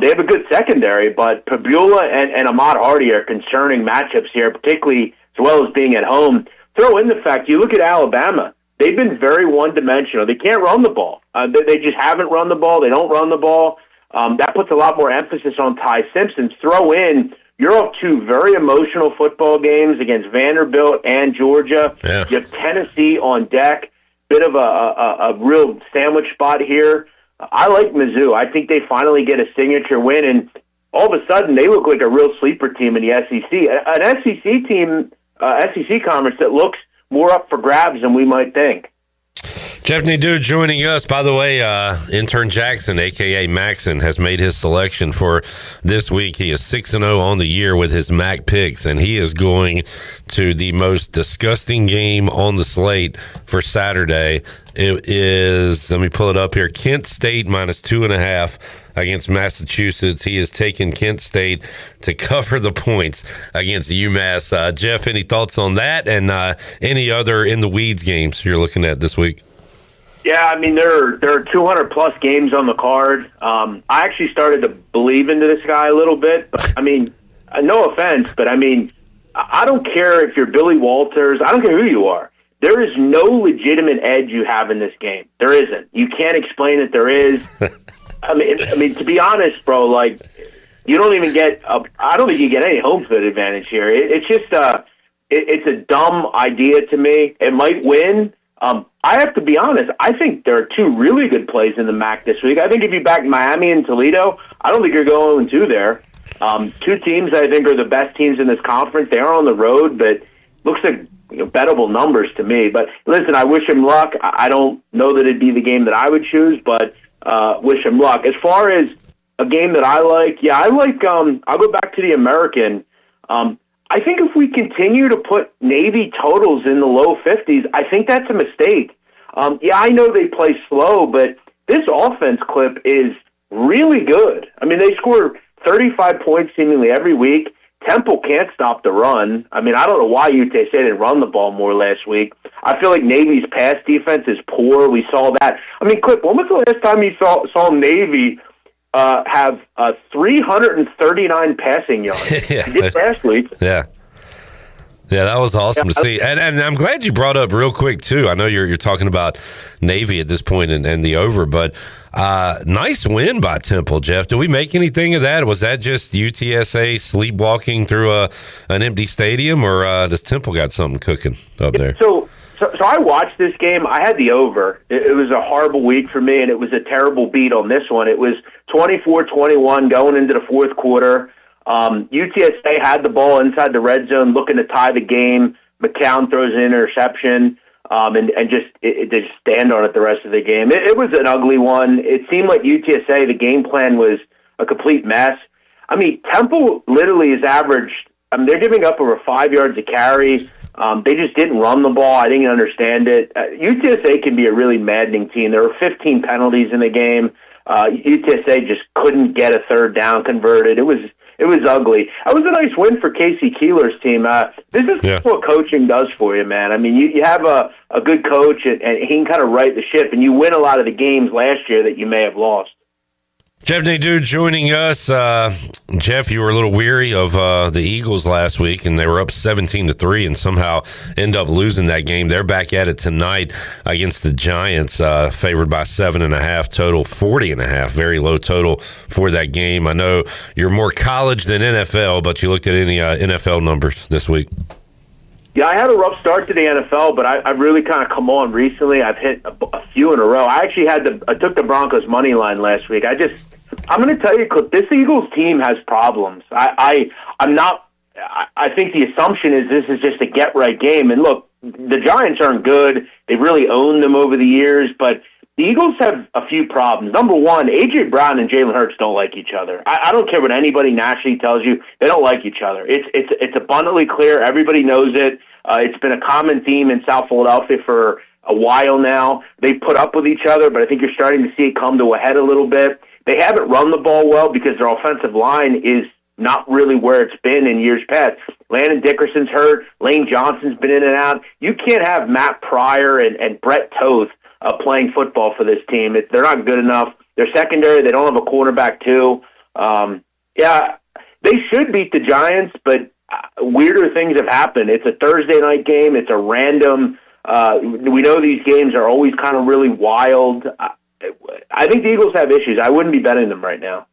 They have a good secondary, but Pabula and Ahmad Hardy are concerning matchups here, particularly as well as being at home. Throw in the fact, you look at Alabama, they've been very one-dimensional. They can't run the ball. They just haven't run the ball. They don't run the ball. That puts a lot more emphasis on Ty Simpson. Throw in, you're off two very emotional football games against Vanderbilt and Georgia. Yeah. You have Tennessee on deck. Bit of a real sandwich spot here. I like Mizzou. I think they finally get a signature win, and all of a sudden they look like a real sleeper team in the SEC. An SEC team, SEC conference that looks more up for grabs than we might think. Jeff Nadeau joining us. By the way, intern Jackson, a.k.a. Maxon, has made his selection for this week. He is 6-0 on the year with his MAC picks, and he is going to the most disgusting game on the slate for Saturday. It is, let me pull it up here, Kent State minus 2.5 against Massachusetts. He has taken Kent State to cover the points against UMass. Jeff, any thoughts on that and any other in the weeds games you're looking at this week? Yeah, I mean, there are 200-plus games on the card. I actually started to believe into this guy a little bit. But, I mean, no offense, but, I mean, I don't care if you're Billy Walters. I don't care who you are. There is no legitimate edge you have in this game. There isn't. You can't explain that there is. I mean, to be honest, bro, like, you don't even get I don't think you get any home field advantage here. It's just it's a dumb idea to me. It might win. I have to be honest. I think there are two really good plays in the MAC this week. I think if you back Miami and Toledo, I don't think you're going 0-2 there. Two teams I think are the best teams in this conference. They are on the road, but looks like bettable numbers to me. But listen, I wish him luck. I don't know that it'd be the game that I would choose, but wish him luck. As far as a game that I like, I'll go back to the American. I think if we continue to put Navy totals in the low 50s, I think that's a mistake. I know they play slow, but this offense clip is really good. I mean, they score 35 points seemingly every week. Temple can't stop the run. I mean, I don't know why UTSA didn't run the ball more last week. I feel like Navy's pass defense is poor. We saw that. I mean, Clip, when was the last time you saw Navy have 339 passing yards? Yeah. He did last week. Yeah. Yeah, that was awesome to see. And I'm glad you brought up real quick, too. I know you're talking about Navy at this point and the over, but nice win by Temple, Jeff. Did we make anything of that? Was that just UTSA sleepwalking through an empty stadium, or does Temple got something cooking up there? So I watched this game. I had the over. It was a horrible week for me, and it was a terrible beat on this one. It was 24-21 going into the fourth quarter. UTSA had the ball inside the red zone looking to tie the game. McCown throws an interception, and just stand on it the rest of the game. It was an ugly one. It seemed like UTSA, the game plan was a complete mess. I mean, Temple literally is averaged, they're giving up over 5 yards a carry. They just didn't run the ball. I didn't understand it. UTSA can be a really maddening team. There were 15 penalties in the game. UTSA just couldn't get a third down converted. It was ugly. It was a nice win for Casey Keeler's team. This is what coaching does for you, man. I mean, you have a good coach, and he can kind of right the ship, and you win a lot of the games last year that you may have lost. Jeff Nadeau joining us. Jeff, you were a little weary of the Eagles last week, and they were up 17-3 and somehow end up losing that game. They're back at it tonight against the Giants, favored by 7.5 total, 40.5, very low total for that game. I know you're more college than NFL, but you looked at any NFL numbers this week. Yeah, I had a rough start to the NFL, but I've really kind of come on recently. I've hit a few in a row. I actually I took the Broncos money line last week. I'm going to tell you, Clip, this Eagles team has problems. I think the assumption is this is just a get-right game. And look, the Giants aren't good. They've really owned them over the years, but the Eagles have a few problems. Number one, A.J. Brown and Jalen Hurts don't like each other. I don't care what anybody nationally tells you. They don't like each other. It's abundantly clear. Everybody knows it. It's been a common theme in South Philadelphia for a while now. They put up with each other, but I think you're starting to see it come to a head a little bit. They haven't run the ball well because their offensive line is not really where it's been in years past. Landon Dickerson's hurt. Lane Johnson's been in and out. You can't have Matt Pryor and Brett Toth playing football for this team. They're not good enough. Their secondary, they don't have a quarterback, too. Yeah, they should beat the Giants, but weirder things have happened. It's a Thursday night game. It's a random. We know these games are always kind of really wild. I think the Eagles have issues. I wouldn't be betting them right now.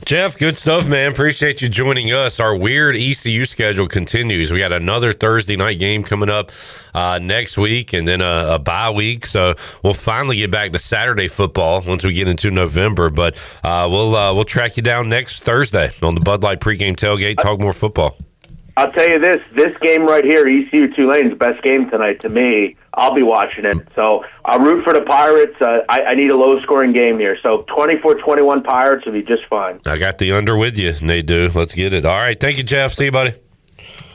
Jeff, good stuff, man. Appreciate you joining us. Our weird ECU schedule continues. We got another Thursday night game coming up next week, and then a bye week. So we'll finally get back to Saturday football once we get into November. But we'll track you down next Thursday on the Bud Light pregame tailgate. Talk more football. I'll tell you this game right here, ECU Tulane, is the best game tonight to me. I'll be watching it. So I'll root for the Pirates. I need a low-scoring game here. So 24-21 Pirates will be just fine. I got the under with you, Nadeau. Let's get it. All right. Thank you, Jeff. See you, buddy.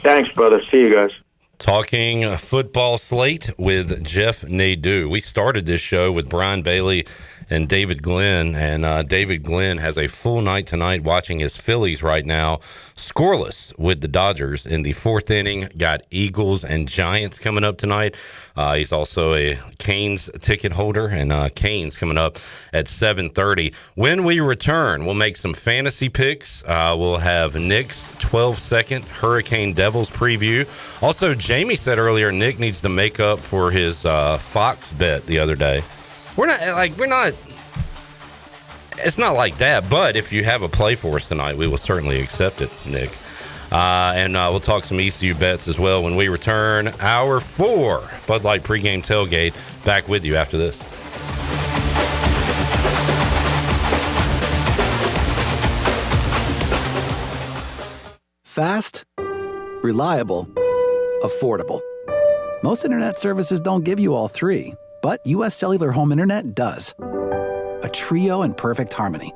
Thanks, brother. See you guys. Talking football slate with Jeff Nadeau. We started this show with Brian Bailey and David Glenn, and David Glenn has a full night tonight watching his Phillies right now, scoreless with the Dodgers in the fourth inning. Got Eagles and Giants coming up tonight. He's also a Canes ticket holder, and Canes coming up at 7:30. When we return, we'll make some fantasy picks. We'll have Nick's 12-second Hurricane Devils preview. Also, Jamie said earlier Nick needs to make up for his Fox bet the other day. It's not like that, but if you have a play for us tonight, we will certainly accept it, Nick. And we'll talk some ECU bets as well when we return. Hour 4, Bud Light pregame tailgate. Back with you after this. Fast, reliable, affordable. Most internet services don't give you all three, but U.S. Cellular Home Internet does. A trio in perfect harmony.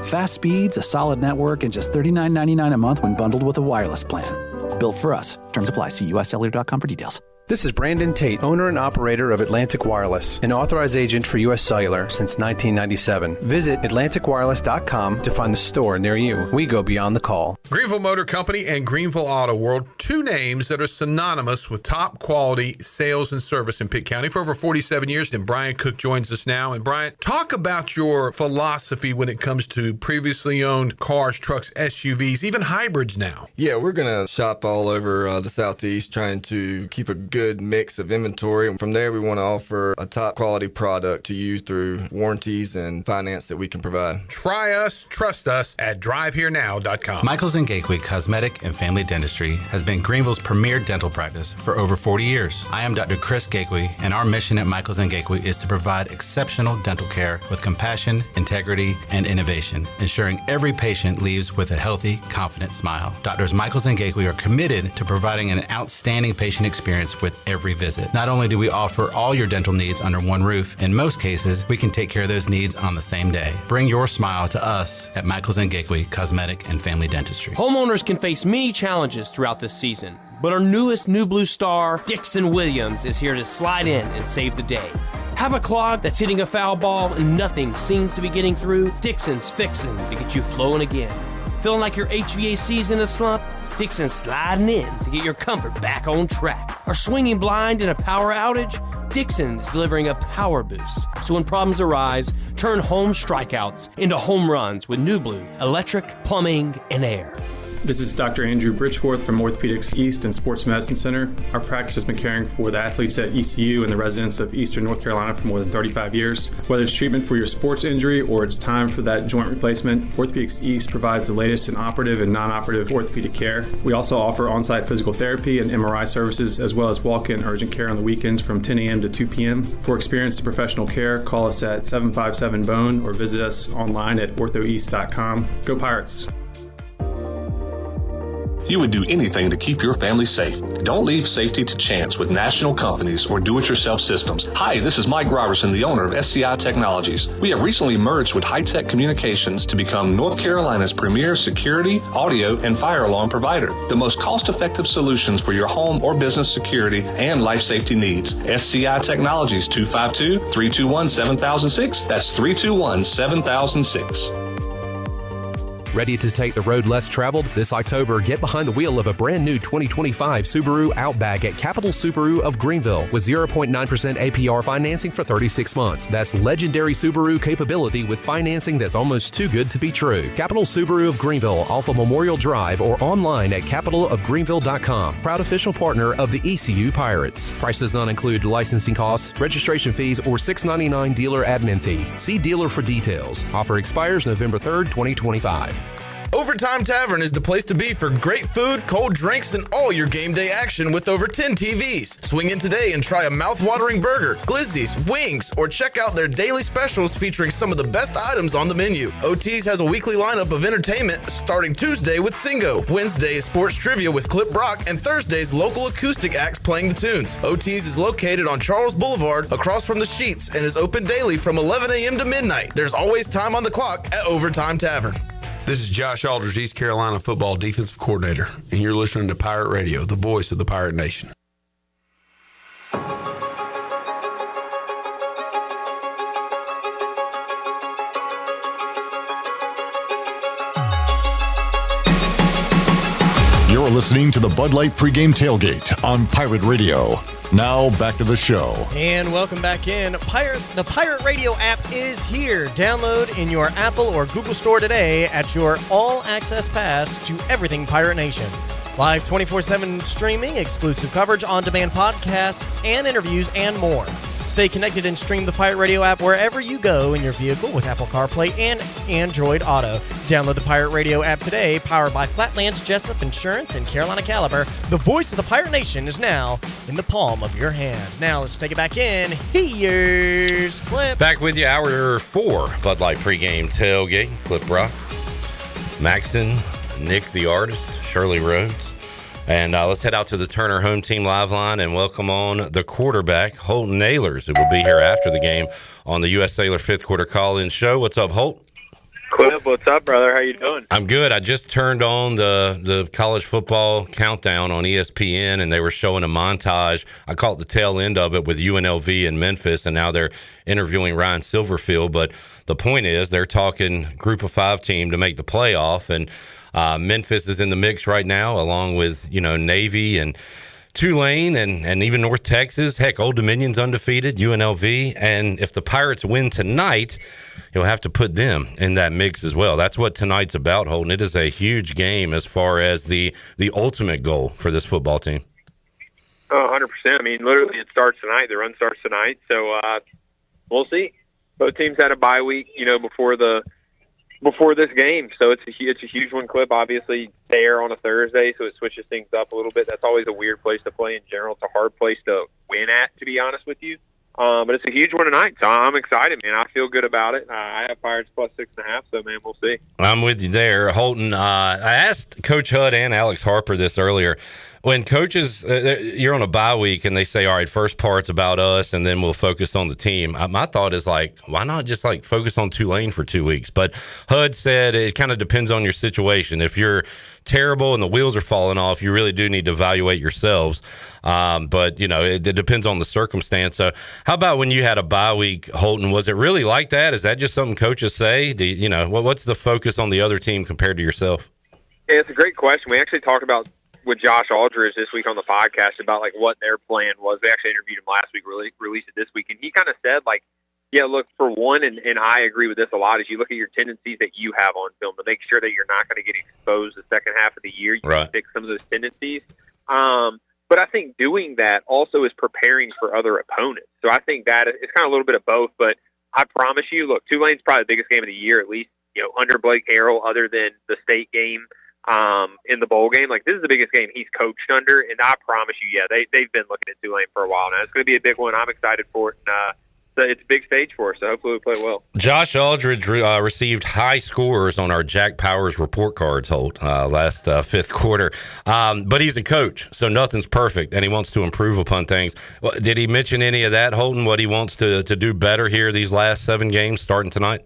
Fast speeds, a solid network, and just $39.99 a month when bundled with a wireless plan. Built for us. Terms apply. See uscellular.com for details. This is Brandon Tate, owner and operator of Atlantic Wireless, an authorized agent for U.S. Cellular since 1997. Visit AtlanticWireless.com to find the store near you. We go beyond the call. Greenville Motor Company and Greenville Auto World, two names that are synonymous with top quality sales and service in Pitt County for over 47 years. And Brian Cook joins us now. And Brian, talk about your philosophy when it comes to previously owned cars, trucks, SUVs, even hybrids now. Yeah, we're going to shop all over the Southeast trying to keep a good mix of inventory. And from there, we want to offer a top quality product to use through warranties and finance that we can provide. Try us, trust us at driveherenow.com. Michaels & Gateway Cosmetic and Family Dentistry has been Greenville's premier dental practice for over 40 years. I am Dr. Chris Gateway, and our mission at Michaels & Gateway is to provide exceptional dental care with compassion, integrity, and innovation, ensuring every patient leaves with a healthy, confident smile. Doctors Michaels & Gateway are committed to providing an outstanding patient experience with every visit. Not only do we offer all your dental needs under one roof, in most cases, we can take care of those needs on the same day. Bring your smile to us at Michaels & Gateway Cosmetic and Family Dentistry. Homeowners can face many challenges throughout this season, but our newest New Blue star, Dixon Williams, is here to slide in and save the day. Have a clog that's hitting a foul ball and nothing seems to be getting through? Dixon's fixing to get you flowing again. Feeling like your HVAC's in a slump? Dixon's sliding in to get your comfort back on track. Are swinging blind in a power outage? Dixon's delivering a power boost. So when problems arise, turn home strikeouts into home runs with New Blue Electric, Plumbing, and Air. This is Dr. Andrew Bridgeforth from Orthopedics East and Sports Medicine Center. Our practice has been caring for the athletes at ECU and the residents of Eastern North Carolina for more than 35 years. Whether it's treatment for your sports injury or it's time for that joint replacement, Orthopedics East provides the latest in operative and non-operative orthopedic care. We also offer on-site physical therapy and MRI services, as well as walk-in urgent care on the weekends from 10 a.m. to 2 p.m. For experienced professional care, call us at 757-BONE or visit us online at orthoeast.com. Go Pirates! You would do anything to keep your family safe. Don't leave safety to chance with national companies or do-it-yourself systems. Hi, this is Mike Robertson, the owner of SCI Technologies. We have recently merged with High-Tech Communications to become North Carolina's premier security, audio, and fire alarm provider. The most cost-effective solutions for your home or business security and life safety needs. SCI Technologies, 252-321-7006. That's 321-7006. Ready to take the road less traveled? This October, get behind the wheel of a brand new 2025 Subaru Outback at Capital Subaru of Greenville with 0.9% APR financing for 36 months. That's legendary Subaru capability with financing that's almost too good to be true. Capital Subaru of Greenville off of Memorial Drive or online at capitalofgreenville.com. Proud official partner of the ECU Pirates. Price does not include licensing costs, registration fees, or $6.99 dealer admin fee. See dealer for details. Offer expires November 3rd, 2025. Overtime Tavern is the place to be for great food, cold drinks, and all your game day action with over 10 TVs. Swing in today and try a mouth-watering burger, glizzies, wings, or check out their daily specials featuring some of the best items on the menu. OT's has a weekly lineup of entertainment starting Tuesday with Singo, Wednesday is sports trivia with Clip Brock, and Thursday's local acoustic acts playing the tunes. OT's is located on Charles Boulevard across from the Sheets and is open daily from 11 a.m. to midnight. There's always time on the clock at Overtime Tavern. This is Josh Aldridge, East Carolina football defensive coordinator, and you're listening to Pirate Radio, the voice of the Pirate Nation. You're listening to the Bud Light Pregame Tailgate on Pirate Radio. Now, back to the show. And welcome back in. The Pirate Radio app is here. Download in your Apple or Google Store today at your all-access pass to everything Pirate Nation. Live 24/7 streaming, exclusive coverage, on-demand podcasts, and interviews, and more. Stay connected and stream the Pirate Radio app wherever you go in your vehicle with Apple CarPlay and Android Auto. Download the Pirate Radio app today, powered by Flatlands Jessup Insurance and Carolina Caliber. The voice of the Pirate Nation is now in the palm of your hand. Now let's take it back in. Here's Clip. Back with you, hour 4, Bud Light Pregame Tailgate. Clip Brock, Maxon, Nick the artist, Shirley Rhodes. And let's head out to the Turner Home Team Live line and welcome on the quarterback, Holton Nailers, who will be here after the game on the U.S. Sailor 5th Quarter Call-In Show. What's up, Holt? Clip, what's up, brother? How you doing? I'm good. I just turned on the college football countdown on ESPN, and they were showing a montage. I caught the tail end of it with UNLV and Memphis, and now they're interviewing Ryan Silverfield. But the point is they're talking Group of 5 team to make the playoff, and Memphis is in the mix right now, along with, Navy and Tulane and even North Texas. Heck, Old Dominion's undefeated, UNLV. And if the Pirates win tonight, you'll have to put them in that mix as well. That's what tonight's about, Holden. It is a huge game as far as the ultimate goal for this football team. Oh, 100%. I mean, literally it starts tonight. The run starts tonight. So we'll see. Both teams had a bye week, before this game, so it's a huge one. Clip, obviously there on a Thursday, so it switches things up a little bit. That's always a weird place to play in general. It's a hard place to win at, to be honest with you. But it's a huge one tonight, so I'm excited, man. I feel good about it. I have Pirates plus 6.5, so man, we'll see. I'm with you there, Holton. I asked Coach Hudd and Alex Harper this earlier. When coaches, you're on a bye week and they say, all right, first part's about us and then we'll focus on the team. My thought is why not just focus on Tulane for 2 weeks? But Hud said it kind of depends on your situation. If you're terrible and the wheels are falling off, you really do need to evaluate yourselves. But, it depends on the circumstance. So how about when you had a bye week, Holton? Was it really like that? Is that just something coaches say? What's the focus on the other team compared to yourself? Yeah, it's a great question. We actually talked about with Josh Aldridge this week on the podcast about what their plan was. They actually interviewed him last week, released it this week, and he kind of said yeah, look, for one, and I agree with this a lot, is you look at your tendencies that you have on film to make sure that you're not going to get exposed the second half of the year. You can fix some of those tendencies. But I think doing that also is preparing for other opponents. So I think that it's kind of a little bit of both, but I promise you, look, Tulane's probably the biggest game of the year, at least, under Blake Harrell, other than the state game in the bowl game. This is the biggest game he's coached under, and I promise you, they've been looking at Tulane for a while now. It's going to be a big one. I'm excited for it, and it's a big stage for us, so hopefully we play well. Josh Aldridge received high scores on our Jack Powers report cards, last 5th quarter. But he's a coach, so nothing's perfect, and he wants to improve upon things. Did he mention any of that, Holton, what he wants to do better here these last 7 games starting tonight?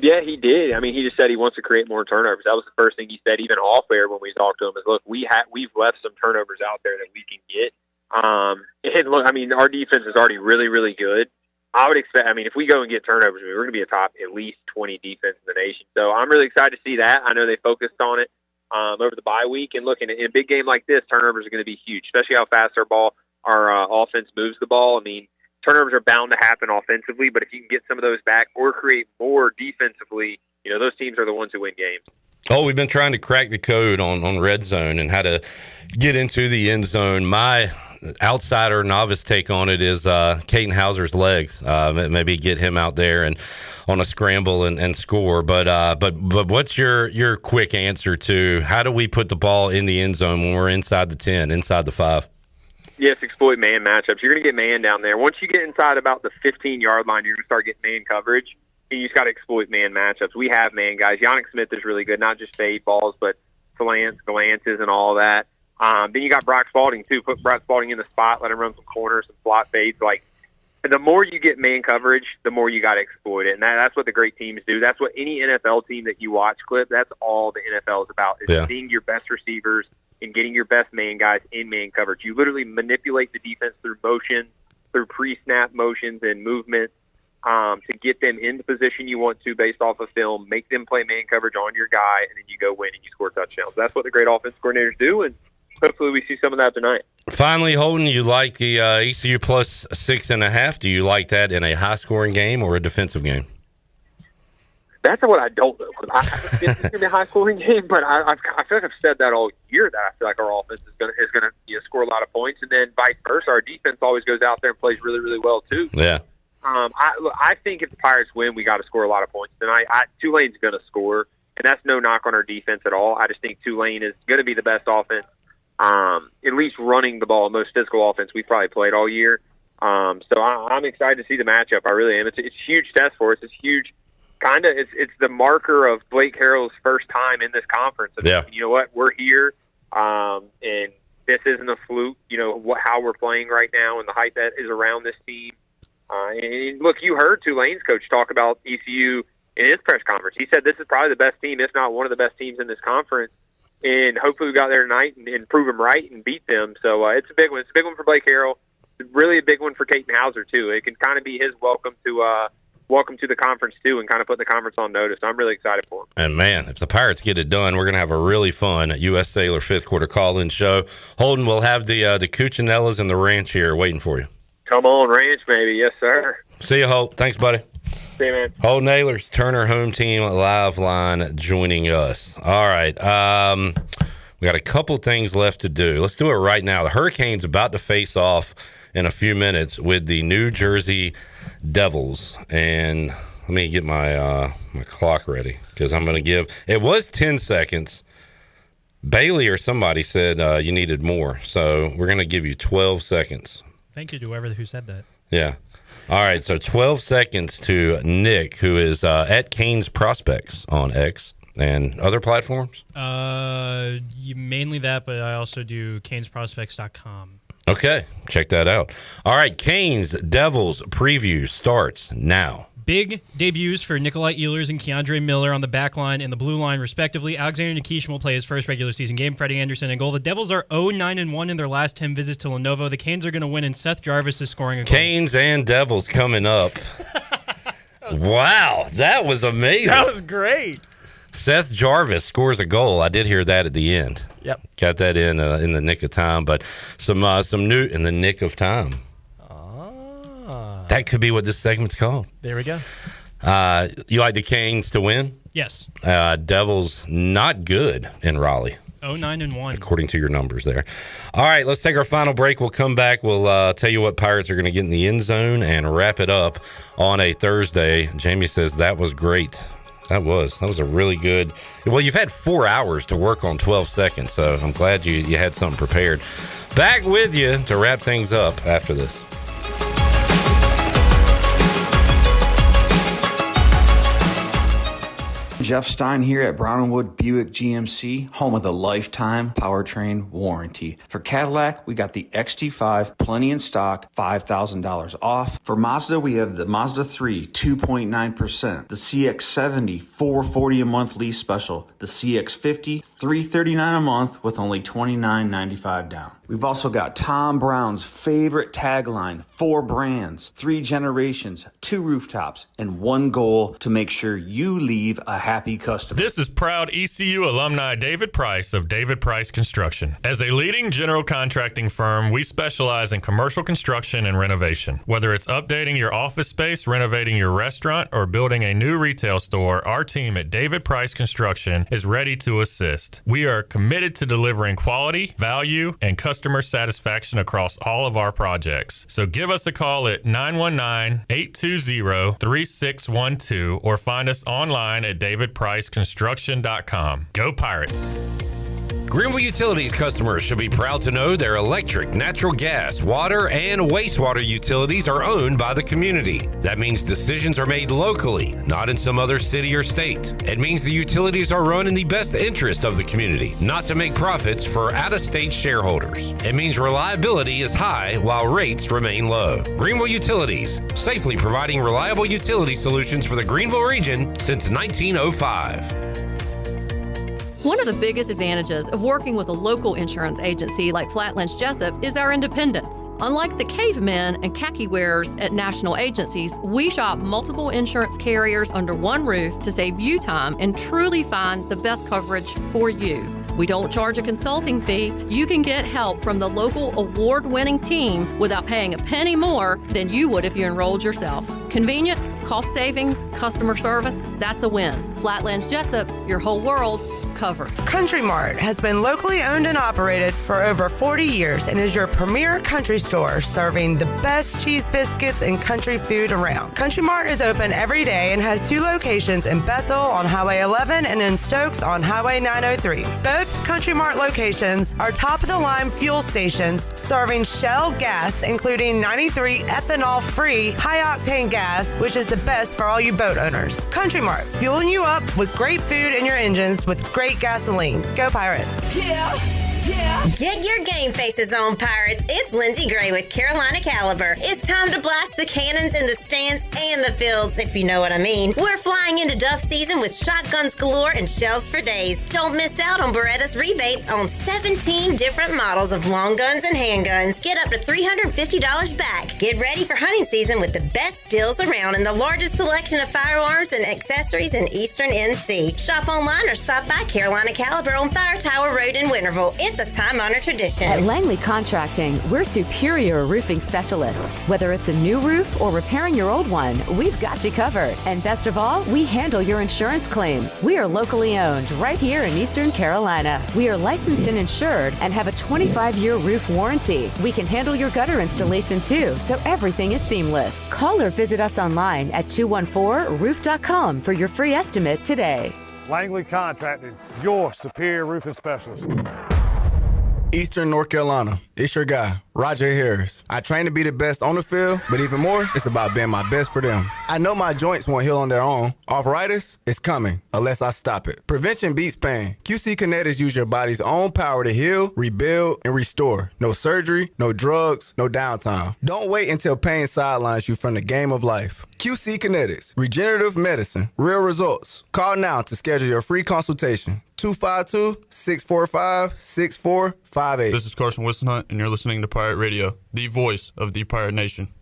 Yeah, he did. I mean, he just said he wants to create more turnovers. That was the first thing he said, even off air when we talked to him, is, look, we've left some turnovers out there that we can get. And look, I mean, our defense is already really, really good. I would expect, I mean, if we go and get turnovers, we're going to be a top at least 20 defense in the nation. So I'm really excited to see that. I know they focused on it over the bye week, and looking in a big game like this, turnovers are going to be huge, especially how fast our offense moves the ball. I mean, turnovers are bound to happen offensively, but if you can get some of those back or create more defensively, those teams are the ones who win games. Oh, we've been trying to crack the code on red zone and how to get into the end zone. My outsider novice take on it is Caden Hauser's legs. Maybe get him out there and on a scramble and score. But what's your quick answer to how do we put the ball in the end zone when we're inside the 10, inside the 5? Yes, exploit man matchups. You're going to get man down there. Once you get inside about the 15-yard line, you're going to start getting man coverage. And you just got to exploit man matchups. We have man guys. Yannick Smith is really good, not just fade balls, but glances and all that. Then you got Brock Spalding, too. Put Brock Spalding in the spot, let him run some corners, some slot fades. Like, the more you get man coverage, the more you got to exploit it. And that's what the great teams do. That's what any NFL team that you watch, Clip, that's all the NFL is about, is seeing your best receivers and getting your best man guys in man coverage. You literally manipulate the defense through motion, through pre-snap motions and movements, to get them in the position you want to based off of film, make them play man coverage on your guy, and then you go win and you score touchdowns. That's what the great offense coordinators do, and hopefully we see some of that tonight. Finally, Holden, you like the ECU plus 6.5. Do you like that in a high-scoring game or a defensive game? That's what I don't know. I think it's going to be a high-scoring game, but I feel like I've said that all year, that I feel like our offense is going to score a lot of points, and then vice versa. Our defense always goes out there and plays really, really well, too. Yeah. I think if the Pirates win, we got to score a lot of points tonight. Tulane's going to score, and that's no knock on our defense at all. I just think Tulane is going to be the best offense, at least running the ball, most physical offense we've probably played all year. So I'm excited to see the matchup. I really am. It's a huge test for us. It's huge. It's the marker of Blake Harrell's first time in this conference. Yeah. You know what? We're here, and this isn't a fluke. How we're playing right now and the hype that is around this team. And look, you heard Tulane's coach talk about ECU in his press conference. He said this is probably the best team, if not one of the best teams in this conference. And hopefully we got there tonight and prove them right and beat them. So it's a big one. It's a big one for Blake Harrell. It's really a big one for Caden Hauser, too. It can kind of be his welcome to the conference, too, and kind of put the conference on notice. I'm really excited for him. And, man, if the Pirates get it done, we're going to have a really fun U.S. Sailor fifth quarter call-in show. Holden, we'll have the Cuccinellas and the Ranch here waiting for you. Come on, Ranch, maybe. Yes, sir. See you, Holt. Thanks, buddy. See you, man. Holden Ahlers, Turner Home Team Live Line, joining us. All right. We got a couple things left to do. Let's do it right now. The Hurricanes about to face off in a few minutes with the New Jersey Devils. And let me get my clock ready because I'm going to give – it was 10 seconds. Bailey or somebody said you needed more. So we're going to give you 12 seconds. Thank you to whoever who said that. Yeah. All right, so 12 seconds to Nick, who is at Canes Prospects on X and other platforms? Mainly that, but I also do canesprospects.com. Okay, check that out. All right, Canes Devils preview starts now. Big debuts for Nikolai Ehlers and Keandre Miller on the back line and the blue line, respectively. Alexander Nikishin will play his first regular season game. Freddie Anderson in goal. The Devils are 0-9-1 in their last 10 visits to Lenovo. The Canes are going to win, and Seth Jarvis is scoring a goal. Canes and Devils coming up. Wow, that was amazing. That was great. Seth Jarvis scores a goal. I did hear that at the end. Yep. Got that in the nick of time, but some new in the nick of time. That could be what this segment's called. There we go. You like the Canes to win? Yes. Devils not good in Raleigh. 0-9-1. According to your numbers there. All right, let's take our final break. We'll come back. We'll tell you what Pirates are going to get in the end zone and wrap it up on a Thursday. Jamie says that was great. That was a really good. Well, you've had 4 hours to work on 12 seconds, so I'm glad you had something prepared. Back with you to wrap things up after this. Jeff Stein here at Brown & Wood Buick GMC, home of the lifetime powertrain warranty. For Cadillac, we got the XT5, plenty in stock, $5,000 off. For Mazda, we have the Mazda 3, 2.9%, the CX-70, $440 a month lease special, the CX-50, $339 a month with only $29.95 down. We've also got Tom Brown's favorite tagline, 4 brands, 3 generations, 2 rooftops, and 1 goal to make sure you leave a happy customer. This is proud ECU alumni David Price of David Price Construction. As a leading general contracting firm, we specialize in commercial construction and renovation. Whether it's updating your office space, renovating your restaurant, or building a new retail store, our team at David Price Construction is ready to assist. We are committed to delivering quality, value, and customer satisfaction across all of our projects. So give us a call at 919-820-3612 or find us online at davidpriceconstruction.com. Go Pirates! Greenville Utilities customers should be proud to know their electric, natural gas, water, and wastewater utilities are owned by the community. That means decisions are made locally, not in some other city or state. It means the utilities are run in the best interest of the community, not to make profits for out-of-state shareholders. It means reliability is high while rates remain low. Greenville Utilities, safely providing reliable utility solutions for the Greenville region since 1905. One of the biggest advantages of working with a local insurance agency like Flatlands Jessup is our independence. Unlike the cavemen and khaki wearers at national agencies, we shop multiple insurance carriers under one roof to save you time and truly find the best coverage for you. We don't charge a consulting fee. You can get help from the local award-winning team without paying a penny more than you would if you enrolled yourself. Convenience, cost savings, customer service, that's a win. Flatlands Jessup, your whole world covered. Country Mart has been locally owned and operated for over 40 years and is your premier country store serving the best cheese biscuits and country food around. Country Mart is open every day and has 2 locations in Bethel on Highway 11 and in Stokes on Highway 903. Both Country Mart locations are top-of-the-line fuel stations serving Shell gas, including 93 ethanol-free high-octane gas, which is the best for all you boat owners. Country Mart, fueling you up with great food in your engines with great gasoline. Go Pirates! Yeah! Get your game faces on, Pirates. It's Lindsey Gray with Carolina Caliber. It's time to blast the cannons in the stands and the fields, if you know what I mean. We're flying into Duff season with shotguns galore and shells for days. Don't miss out on Beretta's rebates on 17 different models of long guns and handguns. Get up to $350 back. Get ready for hunting season with the best deals around and the largest selection of firearms and accessories in Eastern NC. Shop online or stop by Carolina Caliber on Fire Tower Road in Winterville. It's a time-honored tradition. At Langley Contracting, we're superior roofing specialists. Whether it's a new roof or repairing your old one, we've got you covered. And best of all, we handle your insurance claims. We are locally owned right here in Eastern Carolina. We are licensed and insured and have a 25-year roof warranty. We can handle your gutter installation too, so everything is seamless. Call or visit us online at 214roof.com for your free estimate today. Langley Contracting, your superior roofing specialist. Eastern North Carolina, it's your guy, Roger Harris. I train to be the best on the field, but even more, it's about being my best for them. I know my joints won't heal on their own. Arthritis, it's coming, unless I stop it. Prevention beats pain. QC Kinetics use your body's own power to heal, rebuild, and restore. No surgery, no drugs, no downtime. Don't wait until pain sidelines you from the game of life. QC Kinetics, regenerative medicine, real results. Call now to schedule your free consultation. 252-645-6458. This is Carson Wissenhunt, and you're listening to Pirate Radio, the voice of the Pirate Nation.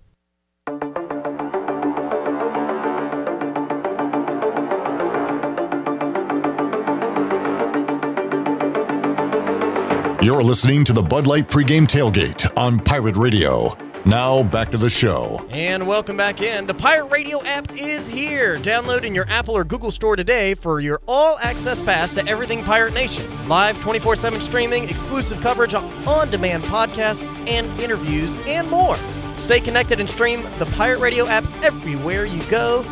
You're listening to the Bud Light Pregame Tailgate on Pirate Radio. Now, back to the show. And welcome back in. The Pirate Radio app is here. Download in your Apple or Google store today for your all-access pass to everything Pirate Nation. Live 24/7 streaming, exclusive coverage, on-demand podcasts, and interviews, and more. Stay connected and stream the Pirate Radio app everywhere you go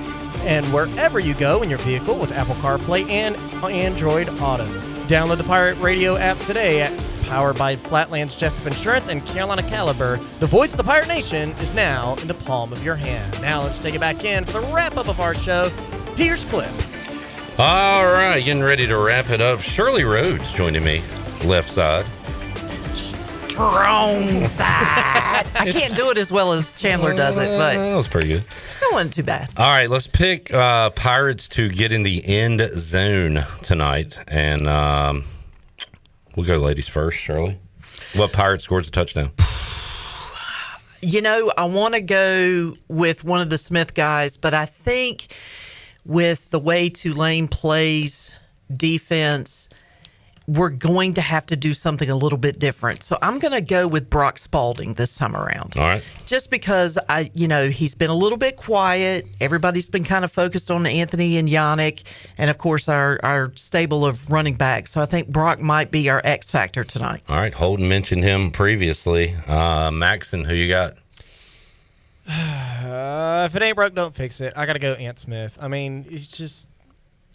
and wherever you go in your vehicle with Apple CarPlay and Android Auto. Download the Pirate Radio app today powered by Flatlands Jessup Insurance and Carolina Caliber. The voice of the Pirate Nation is now in the palm of your hand. Now let's take it back in for the wrap-up of our show. Here's Clip. All right, getting ready to wrap it up. Shirley Rhodes joining me, left side. Strong side. I can't do it as well as Chandler does it, but That was pretty good. it wasn't too bad. All right, let's pick Pirates to get in the end zone tonight. And we'll go ladies first, Shirley. What Pirate scores a touchdown? You know, I want to go with one of the Smith guys, but I think with the way Tulane plays defense, we're going to have to do something a little bit different. So I'm going to go with Brock Spalding this time around. All right. Just because, he's been a little bit quiet. Everybody's been kind of focused on Anthony and Yannick, and, of course, our stable of running backs. So I think Brock might be our X factor tonight. All right, Holden mentioned him previously. Maxon, who you got? If it ain't broke, don't fix it. I got to go Ant Smith. I mean,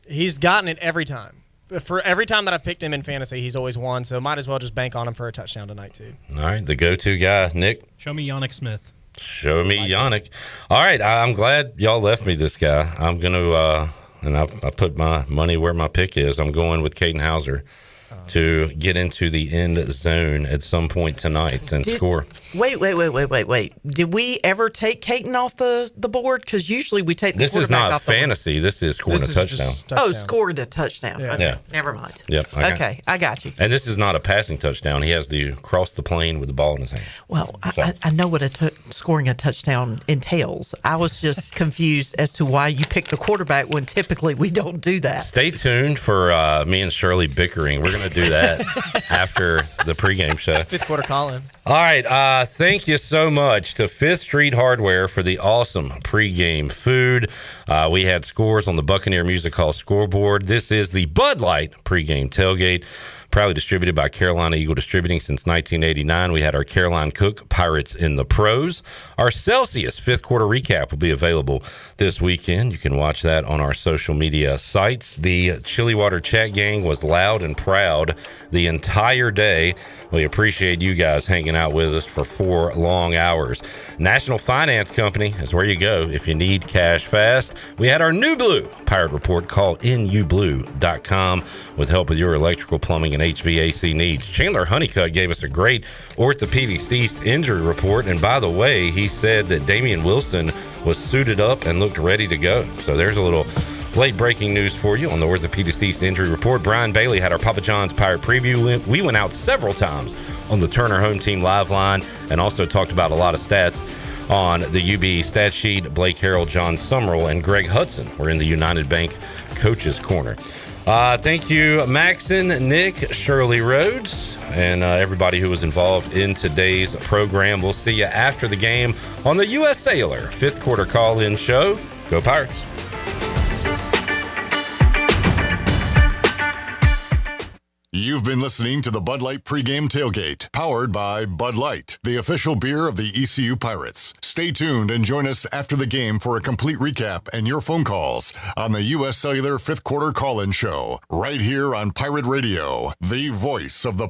he's gotten it every time. For every time that I've picked him in fantasy, he's always won, so might as well just bank on him for a touchdown tonight, too. All right, the go-to guy, Nick. Show me Yannick Smith. Show me Yannick. All right, I'm glad y'all left me this guy. I'm going to, and I put my money where my pick is. I'm going with Caden Hauser to get into the end zone at some point tonight and score. Wait. Did we ever take Caden off the board? Because usually we take the This is quarterback not off the board. fantasy. This is scoring a touchdown. Oh, scored a touchdown. Yeah. Okay, Yeah. never mind. Yep. Okay, I got you. And this is not a passing touchdown. He has to cross the plane with the ball in his hand. Well, So- I know what scoring a touchdown entails. I was just confused as to why you picked the quarterback when typically we don't do that. Stay tuned for me and Shirley bickering. We're going to do that after the pregame show. Fifth quarter call-in. All right. Thank you so much to Fifth Street Hardware for the awesome pregame food. We had scores on the Buccaneer Music Hall scoreboard. This is the Bud Light pregame tailgate. Proudly distributed by Carolina Eagle Distributing since 1989. We had our Caroline Cook Pirates in the pros. Our Celsius fifth quarter recap will be available this weekend. You can watch that on our social media sites. The Chili Water Chat Gang was loud and proud the entire day. We appreciate you guys hanging out with us for 4 long hours. National Finance Company is where you go if you need cash fast. We had our New Blue Pirate Report. Call nublue.com with help with your electrical, plumbing, and HVAC needs. Chandler Honeycutt gave us a great Orthopedics East injury report. And by the way, he said that Damian Wilson was suited up and looked ready to go. So there's a little late breaking news for you on the Orthopedics East injury report. Brian Bailey had our Papa John's Pirate preview. We went out several times on the Turner Home Team live line and also talked about a lot of stats on the UB stat sheet. Blake Harrell, John Summerall, and Greg Hudson were in the United Bank Coaches Corner. Thank you, Maxon, Nick, Shirley Rhodes, and everybody who was involved in today's program. We'll see you after the game on the U.S. Sailor fifth quarter call-in show. Go Pirates. You've been listening to the Bud Light pregame tailgate, powered by Bud Light, the official beer of the ECU Pirates. Stay tuned and join us after the game for a complete recap and your phone calls on the U.S. Cellular fifth quarter call-in show, right here on Pirate Radio, the voice of the